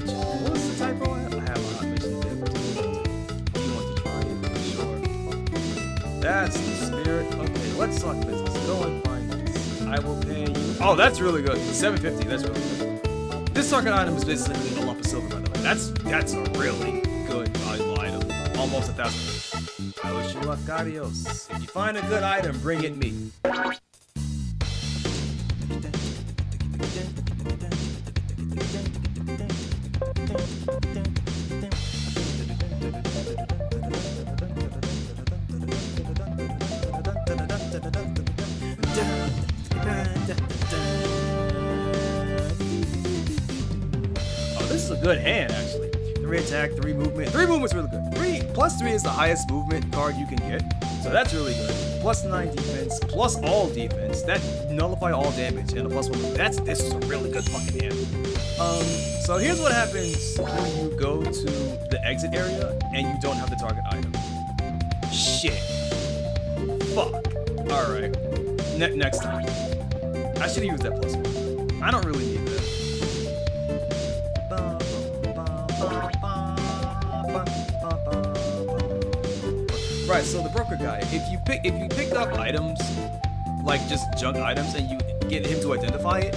what was the typo? I have a hot mission to do. You want to try it? Sure. That's the spirit. Okay, let's talk business. Go and find this. I will pay you. Oh, that's really good. The 750. That's really good. This target item is basically a lump of silver, by the way. That's a really good valuable item. Almost 1,000. I wish you luck, adios. If you find a good item, bring it me. This is a good hand, actually. 3 attack, 3 movement. 3 movement's really good. 3 is the highest movement card you can get, so that's really good. +9 defense, plus all defense. That nullify all damage and a +1. This is a really good fucking hand. So here's what happens when you go to the exit area and you don't have the target item. Shit. Fuck. All right. Next time. I should have used that +1. I don't really need that. Right, so the broker guy, if you pick up items, like just junk items, and you get him to identify it,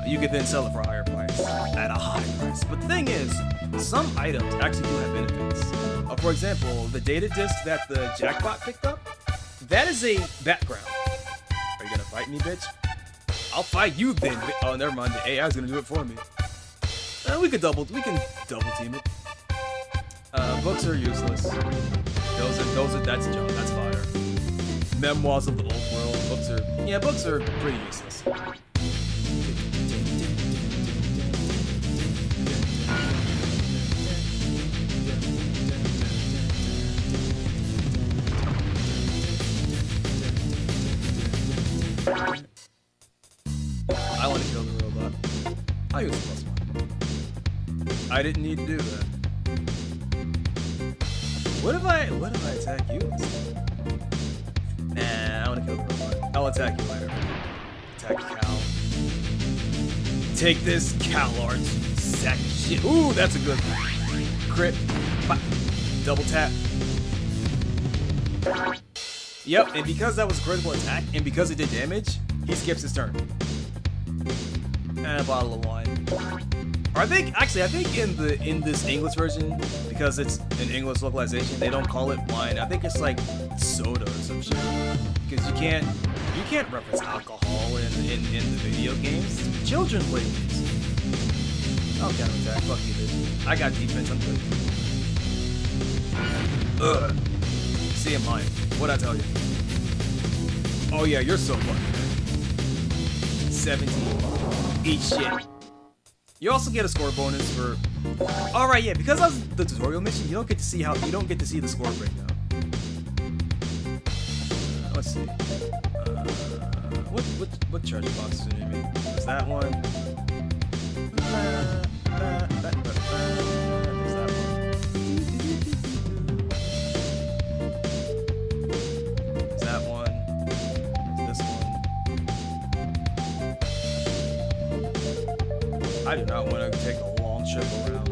you could then sell it for a higher price, at a high price. But the thing is, some items actually do have benefits. For example, the data disk that the jackpot picked up, that is a background. Are you gonna fight me, bitch? I'll fight you then. Oh, never mind. The AI is gonna do it for me. We can double team it. Books are useless. That's junk. That's fire. Memoirs of the Old World. Books are pretty useless. I want to kill the robot. I'll use the +1. I didn't need to do that. What if I attack you? Nah, I want to kill the robot. I'll attack you later. Attack Cal. Take this, Calard, sack of shit. Ooh, that's a good one. Crit. Double tap. Yep, and because that was a critical attack, and because it did damage, he skips his turn. And a bottle of wine. Or I think in this English version, because it's an English localization, they don't call it wine. I think it's like soda or some shit. Because you can't reference alcohol in the video games. Children play these. I'll counterattack. Fuck you, bitch. I got defense. I'm good. Ugh. See, I'm lying. What'd I tell you? Oh yeah, you're so fucking good. 17. Eat shit. You also get a score bonus for. All right, yeah, because of the tutorial mission, you don't get to see the score breakdown. Let's see. What treasure box did it mean? Is that one? There's that one. Is that one? Is this one? I do not want to take a long trip around.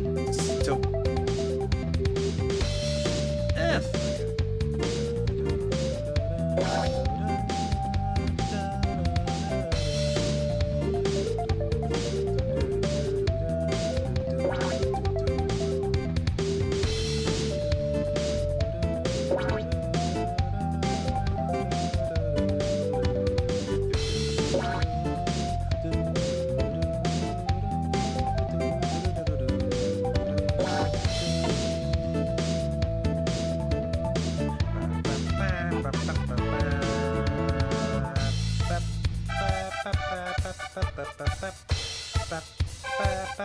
Why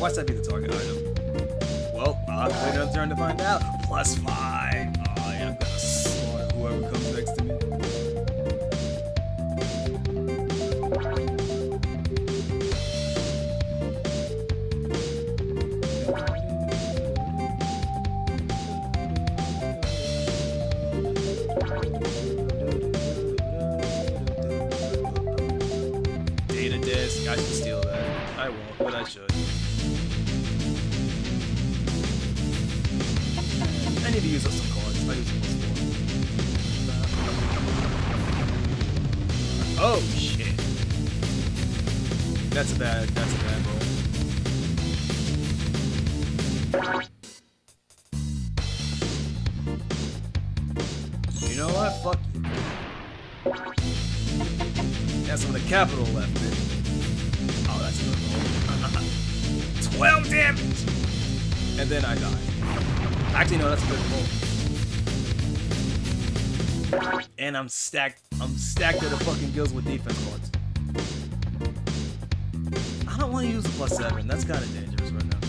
should that be the target item? Well, I'll have to wait another turn to find out. +5. Oh, yeah, I'm gonna slaughter whoever comes next to me. Data disk. I should steal that. I won't, but I should. I need to use up some cards. I use +4. Oh shit. That's a bad roll. You know what? Fuck you. That's some of the capital left, man. Oh, that's a good roll. 12 damage! And then I die. Actually, no, that's a good roll. And I'm stacked to the fucking gills with defense cards. I don't want to use the +7. That's kind of dangerous right now.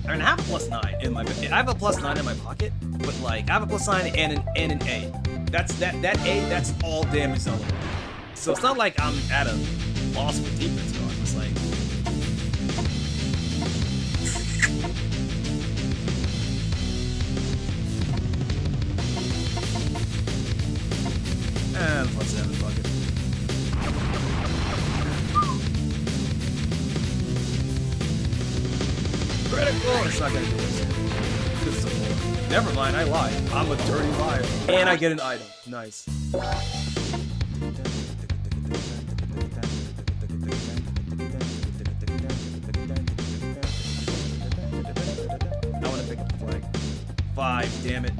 I mean, I have a +9 in my. I have a +9 in my pocket, but like I have a +9 and an A. That's that A. That's all damage element. So it's not like I'm at a loss with defense cards. It's like. And +7 bucket. Critical! It's not gonna do this. This is a 4. Never mind, I lied. I'm a dirty liar. And I get an item. Nice. I wanna pick up the flag. 5, damn it.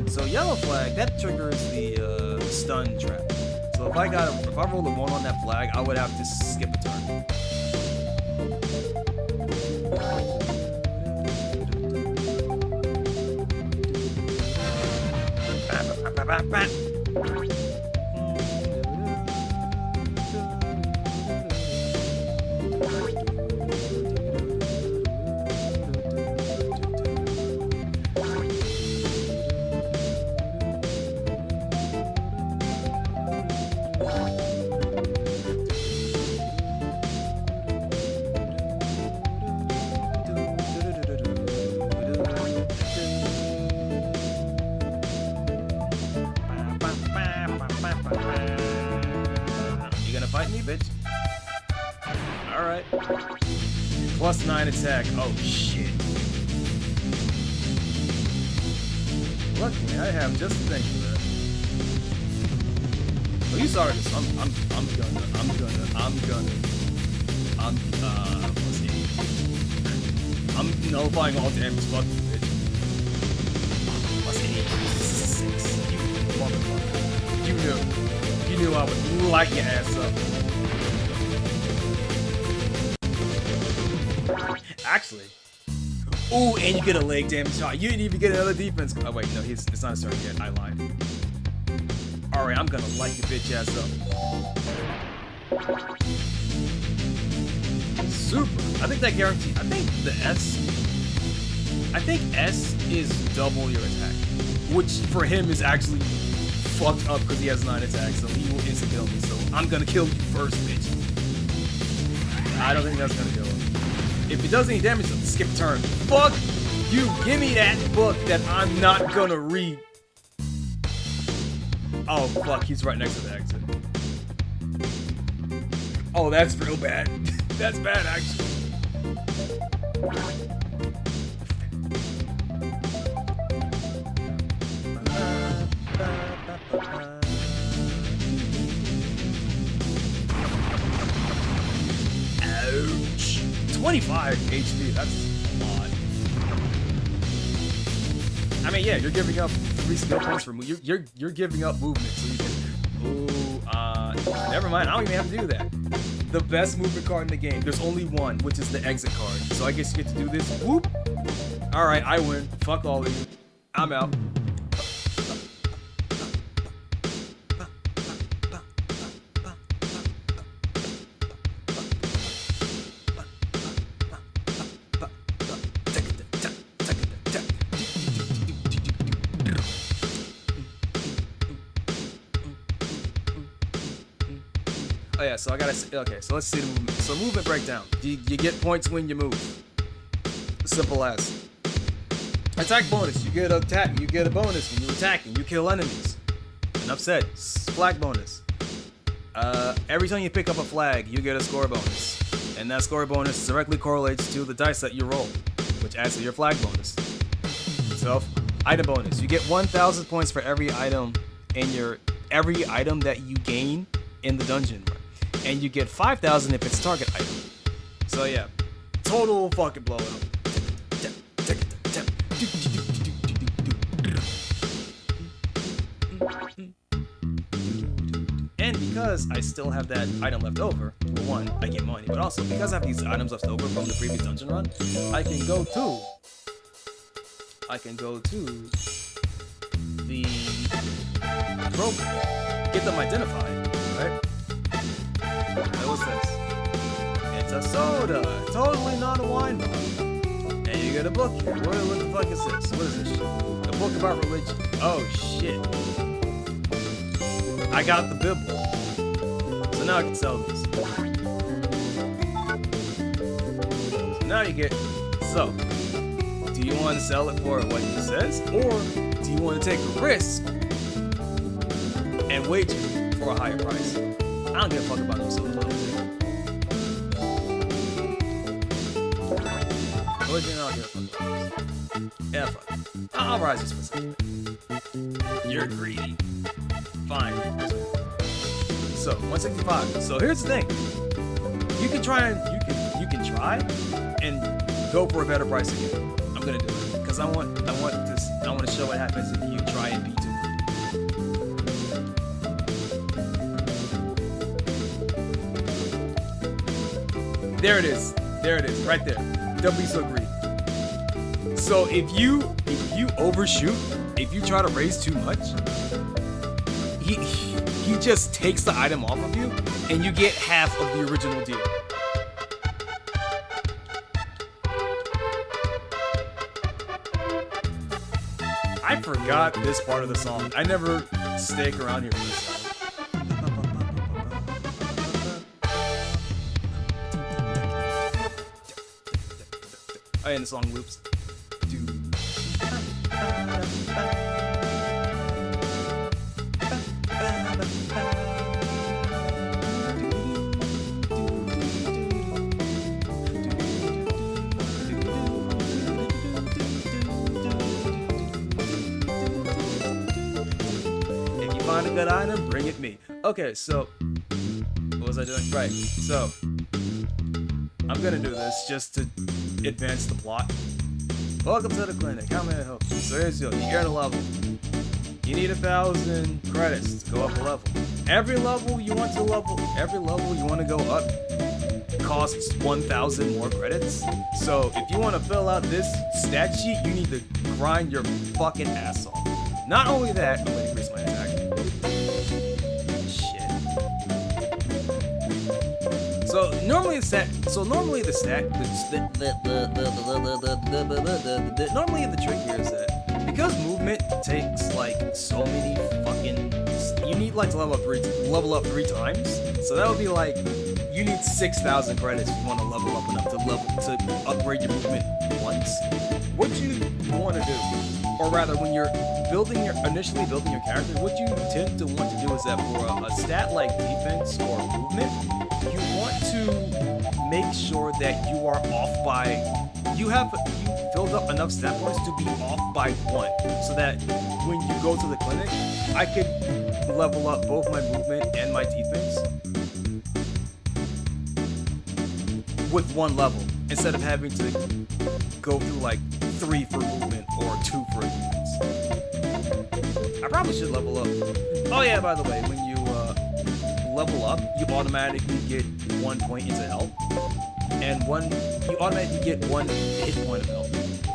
So yellow flag, that triggers the stun trap. So if I roll a 1 on that flag, I would have to skip a turn. Fight me, bitch. Alright. +9 attack. Oh, shit. Luckily, I have just the thing for that. Oh, you saw this. Let's see. I'm nullifying all damage. Fuck you, bitch. Let's see. 6. You motherfucker. You knew I would light your ass up. Actually. Ooh, and you get a leg damage shot. You didn't even get another defense. Oh, wait, no, it's not starting yet. I lied. Alright, I'm gonna light your bitch ass up. Super. I think that guarantees. I think the S. I think S is double your attack. Which for him is actually fucked up because he has 9 attacks, so he will instant kill me. So I'm gonna kill you first, bitch. I don't think that's gonna kill him. If it does any damage, skip a turn. Fuck you! Give me that book that I'm not gonna read. Oh fuck, he's right next to the exit. Oh, that's real bad. That's bad, actually. Ouch. 25 HP, that's a lot. I mean, yeah, you're giving up 3 skill points for move. You're giving up movement so you can. Ooh, never mind. I don't even have to do that. The best movement card in the game. There's only one, which is the exit card. So I guess you get to do this. Whoop. All right, I win. Fuck all of you. I'm out. Oh yeah, so I gotta see, okay, so let's see the movement. So movement breakdown. You get points when you move. Simple as. Attack bonus, you get a bonus when you're attacking. You kill enemies. Enough said. Flag bonus. Every time you pick up a flag, you get a score bonus. And that score bonus directly correlates to the dice that you roll, which adds to your flag bonus. So, item bonus. You get 1,000 points for every item that you gain in the dungeon. And you get 5,000 if it's target item. So yeah, total fucking blow up. And because I still have that item left over, for one, I get money, but also because I have these items left over from the previous dungeon run, I can go to the rope, get them identified, right? What's this? It's a soda, totally not a wine bottle. And you get a book here. What the fuck is this? What is this shit? A book about religion. Oh shit. I got the Bible. So now I can sell this. So now you get, so, do you want to sell it for what it says? Or do you want to take a risk and wager for a higher price? I don't give a fuck about them soda bottles. Religion, I don't give a fuck about this. Yeah, fuck. I'll rise this specific. You're greedy. Fine. So 165. So here's the thing. You can try and go for a better price again. I'm gonna do it because I want to show what happens if you try and beat it. There it is. There it is. Right there. Don't be so greedy. So if you overshoot, if you try to raise too much, he just takes the item off of you and you get half of the original deal. I forgot this part of the song. I never stick around here for this song. Oh, and the song loops. If you find a good item, bring it me. Okay, so what was I doing? Right, so I'm gonna do this just to advance the plot. Welcome to the clinic. How may I help you? So here's you earn a level. You need 1,000 credits to go up a level. Every level you want to go up costs 1,000 more credits. So if you want to fill out this stat sheet, you need to grind your fucking ass off. Not only that, I'm gonna increase my attack. So normally the trick here is that because movement takes like so many fucking, you need like to level up three times. So that would be like you need 6,000 credits if you want to level up enough to upgrade your movement once. What you want to do, or rather, when you're initially building your character, what you tend to want to do is that for a stat like defense or movement, you want to make sure that you are off by, you filled up enough stat points to be off by 1, so that when you go to the clinic, I could level up both my movement and my defense with 1 level, instead of having to go through like 3 for movement or 2 for defense. probably should level up. Oh yeah, by the way, when you level up, you automatically get 1 point into health, and you automatically get 1 hit point of health,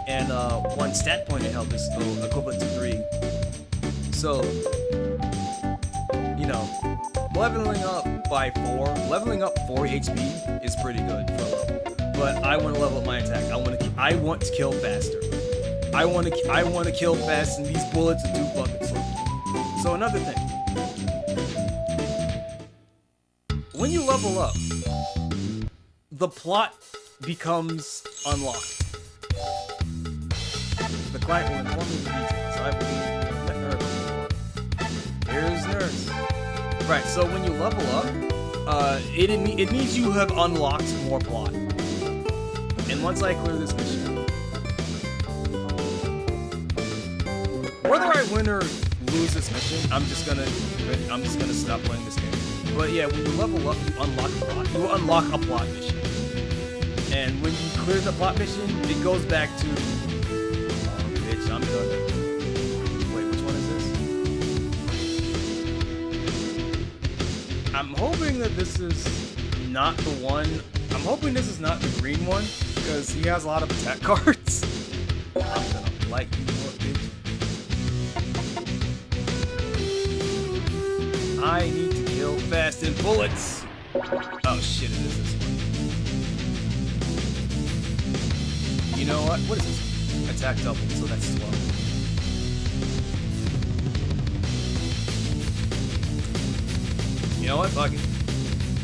and 1 stat point of health is equivalent to 3. So, you know, leveling up by 4 HP is pretty good for a level. But I want to level up my attack. I want to kill faster. I want to kill fast, and these bullets are too fucking slow. So another thing, when you level up, the plot becomes unlocked. The client will inform you the details. I believe that here's Nurse. Right. So when you level up, it means you have unlocked more plot. And once I clear this mission, whether I win or lose this mission, I'm just gonna stop playing this game. But yeah, when you level up, you unlock a plot. You unlock a plot mission, and when you clear the plot mission, it goes back to. Oh, bitch, I'm done. Wait, which one is this? I'm hoping that this is not the one. I'm hoping this is not the green one, because he has a lot of attack cards. I'm gonna like you more, bitch. I need to kill fast and bullets. Oh shit, it is this one. You know what? What is this? Attack double, so that's 12. You know what? Fuck it.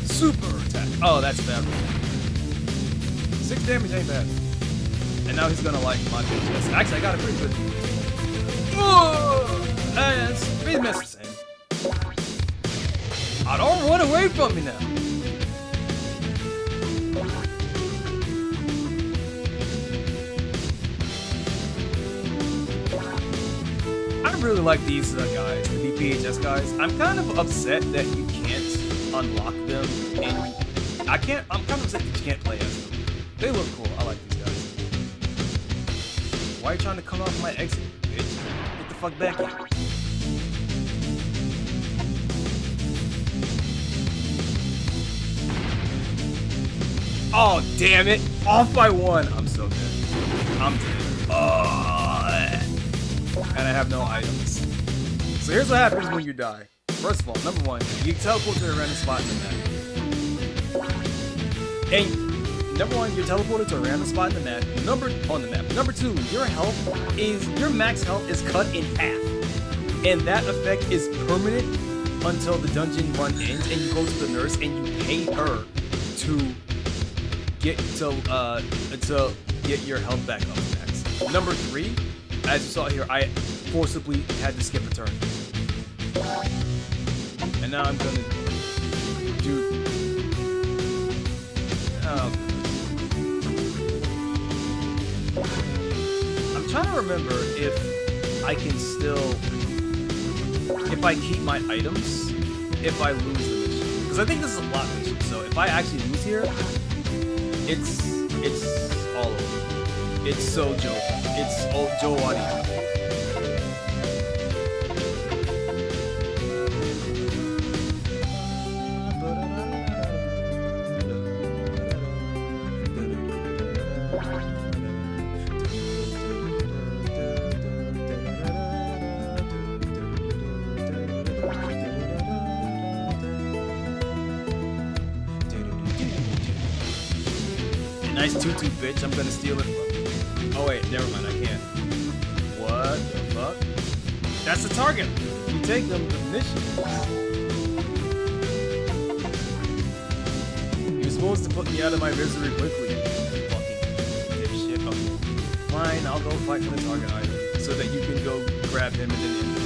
Super attack. Oh, that's bad. 6 damage ain't bad. And now he's gonna like my bitch. Actually, I got a pretty good. Oh! And speed miss. I don't run away from me now. I really like these guys, the DPHS guys. I'm kind of upset that you can't unlock them, and I'm kind of upset that you can't play as them. They look cool. I like these guys. Why are you trying to come off my exit, bitch? Get the fuck back here. Oh, damn it. Off by 1. I'm so dead. I'm dead. Oh. And I have no items. So here's what happens when you die. First of all, number 1, you teleport to a random spot in the map. And number 1, you're teleported to a random spot in the map. Number 2, your max health is cut in half. And that effect is permanent until the dungeon run ends, and you go to the nurse and you pay her to get your health back up to max. Number 3, as you saw here, I forcibly had to skip a turn. And now I'm gonna do. I'm trying to remember if I can still, if I keep my items, if I lose the mission, because I think this is a plot mission. So if I actually lose here, it's all over. It's so Joe. It's all Joe audio. Nice tutu, bitch. I'm gonna steal it from you. Oh wait, never mind, I can't. What the fuck? That's the target! You take them, the mission. You're supposed to put me out of my misery quickly. Fucking dipshit. Okay. Fine, I'll go fight for the target item, so that you can go grab him and then end the mission.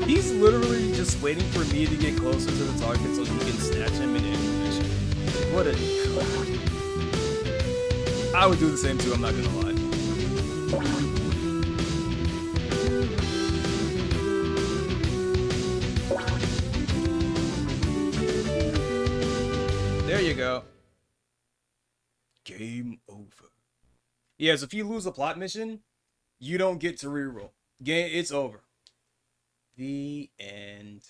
He's literally just waiting for me to get closer to the target so he can snatch him and end the mission. What a cunt. I would do the same too, I'm not gonna lie. There you go. Game over. Yes, if you lose a plot mission, you don't get to reroll. Game, it's over. The end.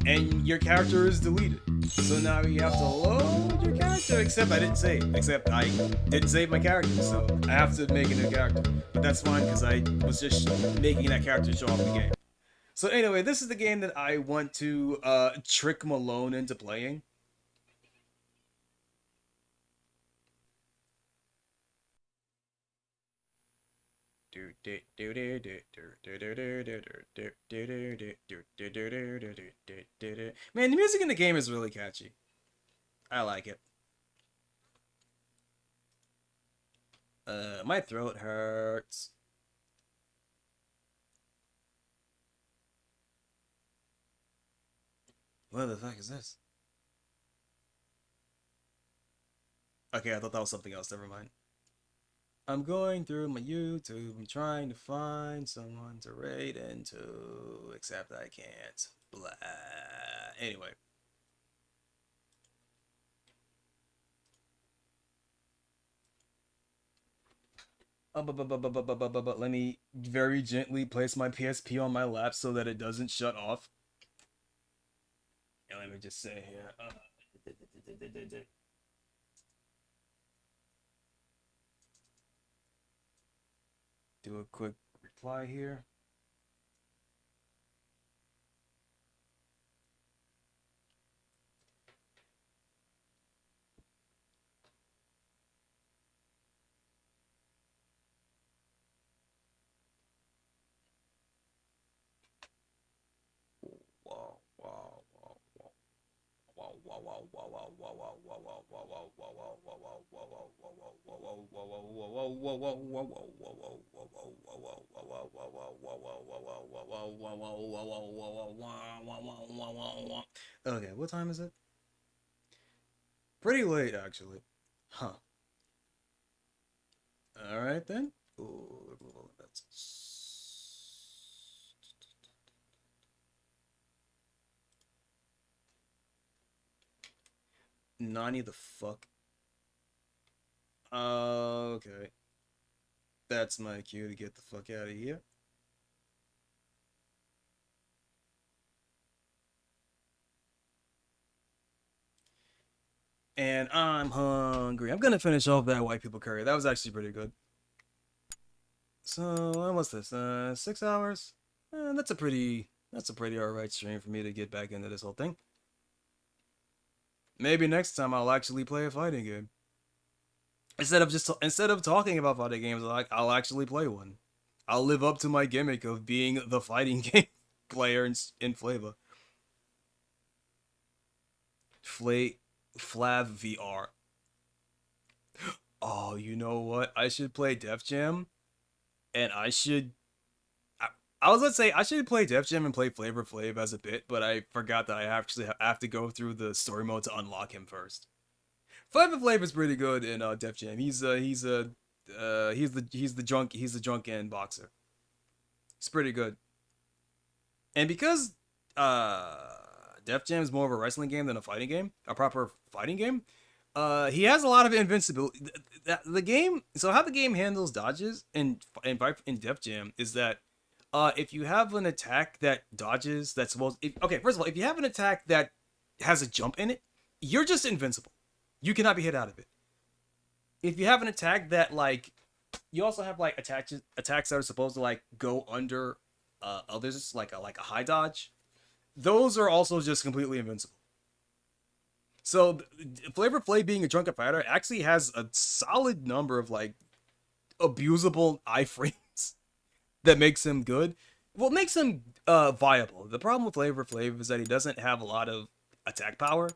And your character is deleted. So now you have to load your character. Except I didn't save. Except I didn't save my character, so I have to make a new character. But that's fine because I was just making that character show off the game. So anyway, this is the game that I want to trick Malone into playing. Man, the music in the game is really catchy. I like it. My throat hurts. What the fuck is this? Okay, I thought that was something else. Never mind. I'm going through my YouTube. I'm trying to find someone to raid into, except I can't. Blah. Anyway. Let me very gently place my PSP on my lap so that it doesn't shut off. And let me just say here. Do a quick reply here. Okay, what time is it? Pretty late, actually. Huh. Alright then. Ooh, that's... Nani the fuck? Okay. That's my cue to get the fuck out of here. And I'm hungry. I'm gonna finish off that white people curry. That was actually pretty good. So, what's this? 6 hours? That's a pretty alright stream for me to get back into this whole thing. Maybe next time I'll actually play a fighting game. Instead of talking about fighting games, I'll actually play one. I'll live up to my gimmick of being the fighting game player in FlaVR. FlaVR. Oh, you know what? I should play Def Jam, and I was gonna say I should play Def Jam and play Flavor Flav as a bit, but I forgot that I actually have to go through the story mode to unlock him first. Flavor Flav is pretty good in Def Jam. He's the drunk end boxer. It's pretty good. And because Def Jam is more of a wrestling game than a fighting game, a proper fighting game, he has a lot of invincibility. The game, so how the game handles dodges in Def Jam is that if you have an attack that dodges, that's supposed... okay, first of all, if you have an attack that has a jump in it, you're just invincible. You cannot be hit out of it. If you have an attack that, like... You also have, like, attacks that are supposed to, like, go under others, like a high dodge. Those are also just completely invincible. So, Flavor Flav being a drunken fighter actually has a solid number of, like, abusable iframes that makes him good. Well, makes him viable. The problem with Flavor Flav is that he doesn't have a lot of attack power.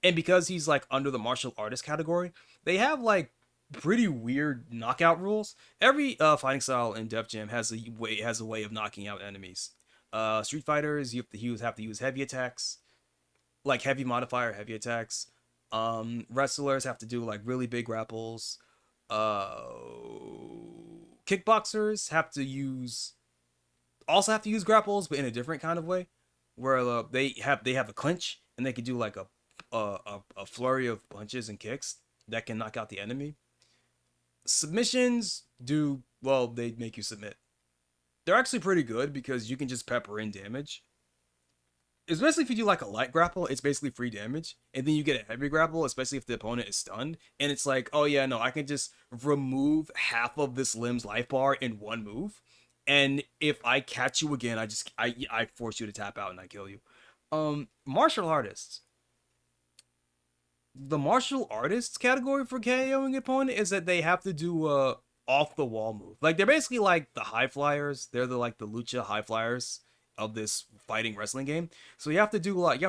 And because he's, like, under the martial artist category, they have, like, pretty weird knockout rules. Every fighting style in Def Jam has a way of knocking out enemies. Street Fighters, you have to use heavy attacks, like heavy modifier, heavy attacks. Wrestlers have to do like really big grapples. Kickboxers also have to use grapples, but in a different kind of way, where they have a clinch and they can do like a flurry of punches and kicks that can knock out the enemy. Submissions they make you submit. They're actually pretty good because you can just pepper in damage. Especially if you do like a light grapple, it's basically free damage. And then you get a heavy grapple, especially if the opponent is stunned. And it's like, oh yeah, no, I can just remove half of this limb's life bar in one move. And if I catch you again, I force you to tap out and I kill you. Martial artists. The martial artists category for KOing opponent is that they have to do off the wall move. Like they're basically like the high flyers. They're the lucha high flyers of this fighting wrestling game. So you have to do like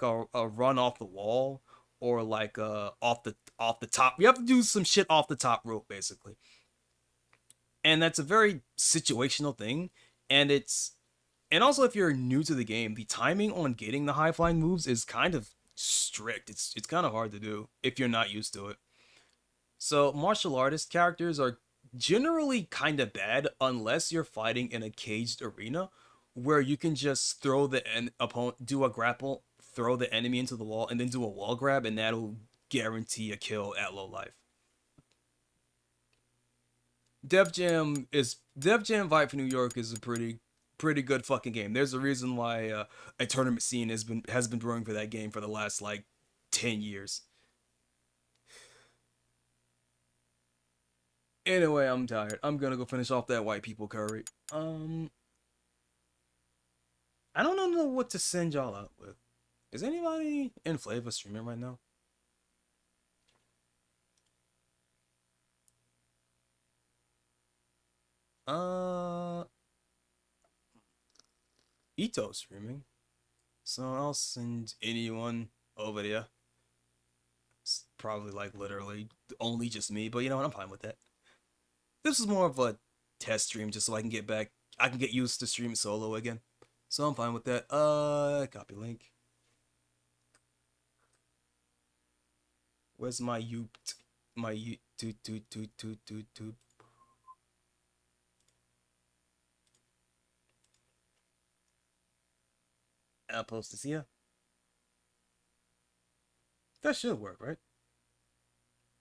a run off the wall or like off the top. You have to do some shit off the top rope basically. And that's a very situational thing, and also if you're new to the game, the timing on getting the high flying moves is kind of strict. It's kind of hard to do if you're not used to it. So martial artist characters are generally kind of bad unless you're fighting in a caged arena where you can just throw the opponent, do a grapple, throw the enemy into the wall, and then do a wall grab, and that'll guarantee a kill at low life. Def Jam Vibe for New York is a pretty good fucking game. There's a reason why a tournament scene has been brewing for that game for the last like 10 years. Anyway, I'm tired. I'm gonna go finish off that white people curry. I don't know what to send y'all out with. Is anybody in FlaVR streaming right now? Ito's streaming, so I'll send anyone over there. It's probably like literally only just me, but you know what, I'm fine with that. This is more of a test stream just so I can get used to streaming solo again. So I'm fine with that. Copy link. Where's my YouTube? I'll post this here. That should work, right?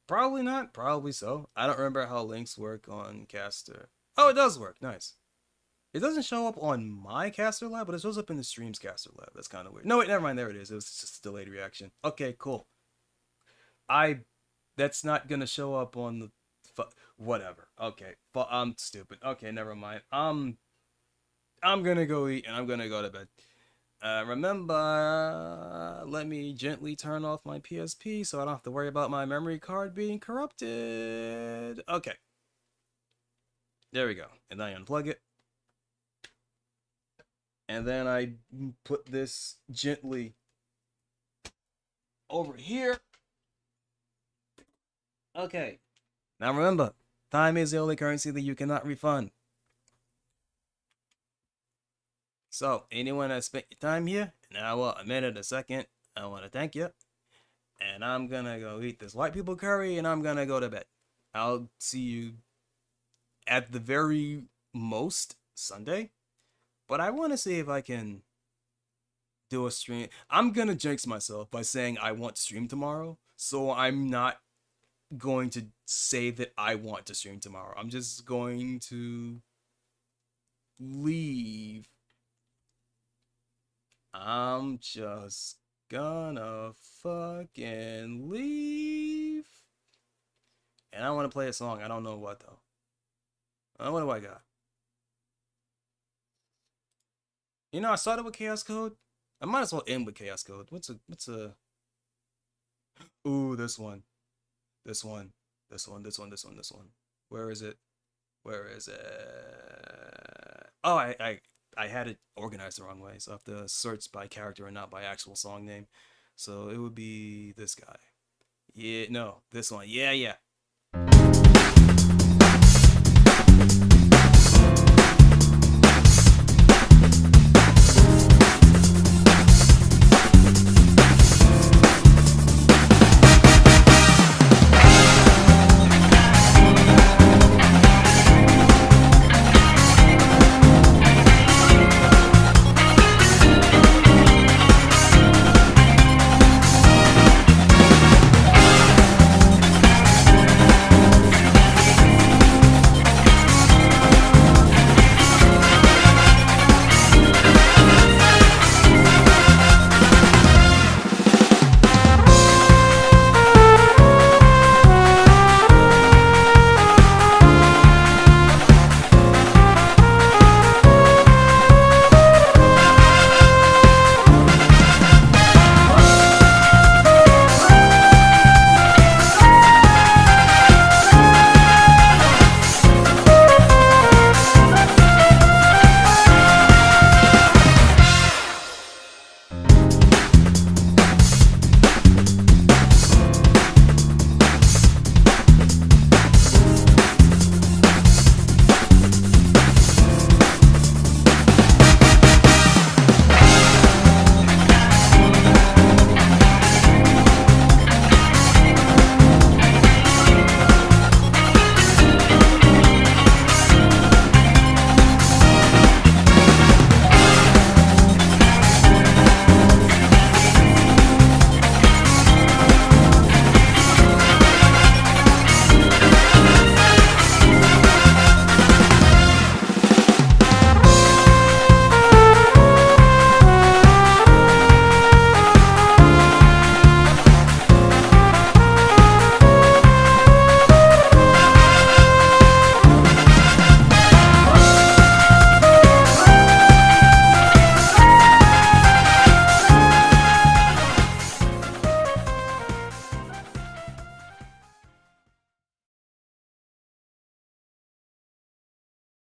Probably not. Probably so. I don't remember how links work on Caster. Oh, it does work. Nice. It doesn't show up on my Caster lab, but it shows up in the stream's Caster lab. That's kind of weird. No, wait, never mind. There it is. It was just a delayed reaction. Okay, cool. That's not gonna show up on the whatever. Okay, I'm stupid. Okay, never mind. I'm gonna go eat and I'm gonna go to bed. Remember, let me gently turn off my PSP so I don't have to worry about my memory card being corrupted. Okay. There we go. And I unplug it. And then I put this gently over here. Okay. Now remember, time is the only currency that you cannot refund. So, anyone that spent your time here, an hour, a minute, a second, I want to thank you. And I'm gonna go eat this white people curry and I'm gonna go to bed. I'll see you at the very most Sunday. But I want to see if I can do a stream. I'm gonna jinx myself by saying I want to stream tomorrow. So I'm not going to say that I want to stream tomorrow. I'm just going to leave. I'm just gonna fucking leave. And I want to play a song. I don't know what though. What do I got? You know, I started with Chaos Code. I might as well end with Chaos Code. What's a Ooh, this one. Where is it? Oh, I had it organized the wrong way, so I have to search by character and not by actual song name. So it would be this guy. Yeah, no, this one. Yeah.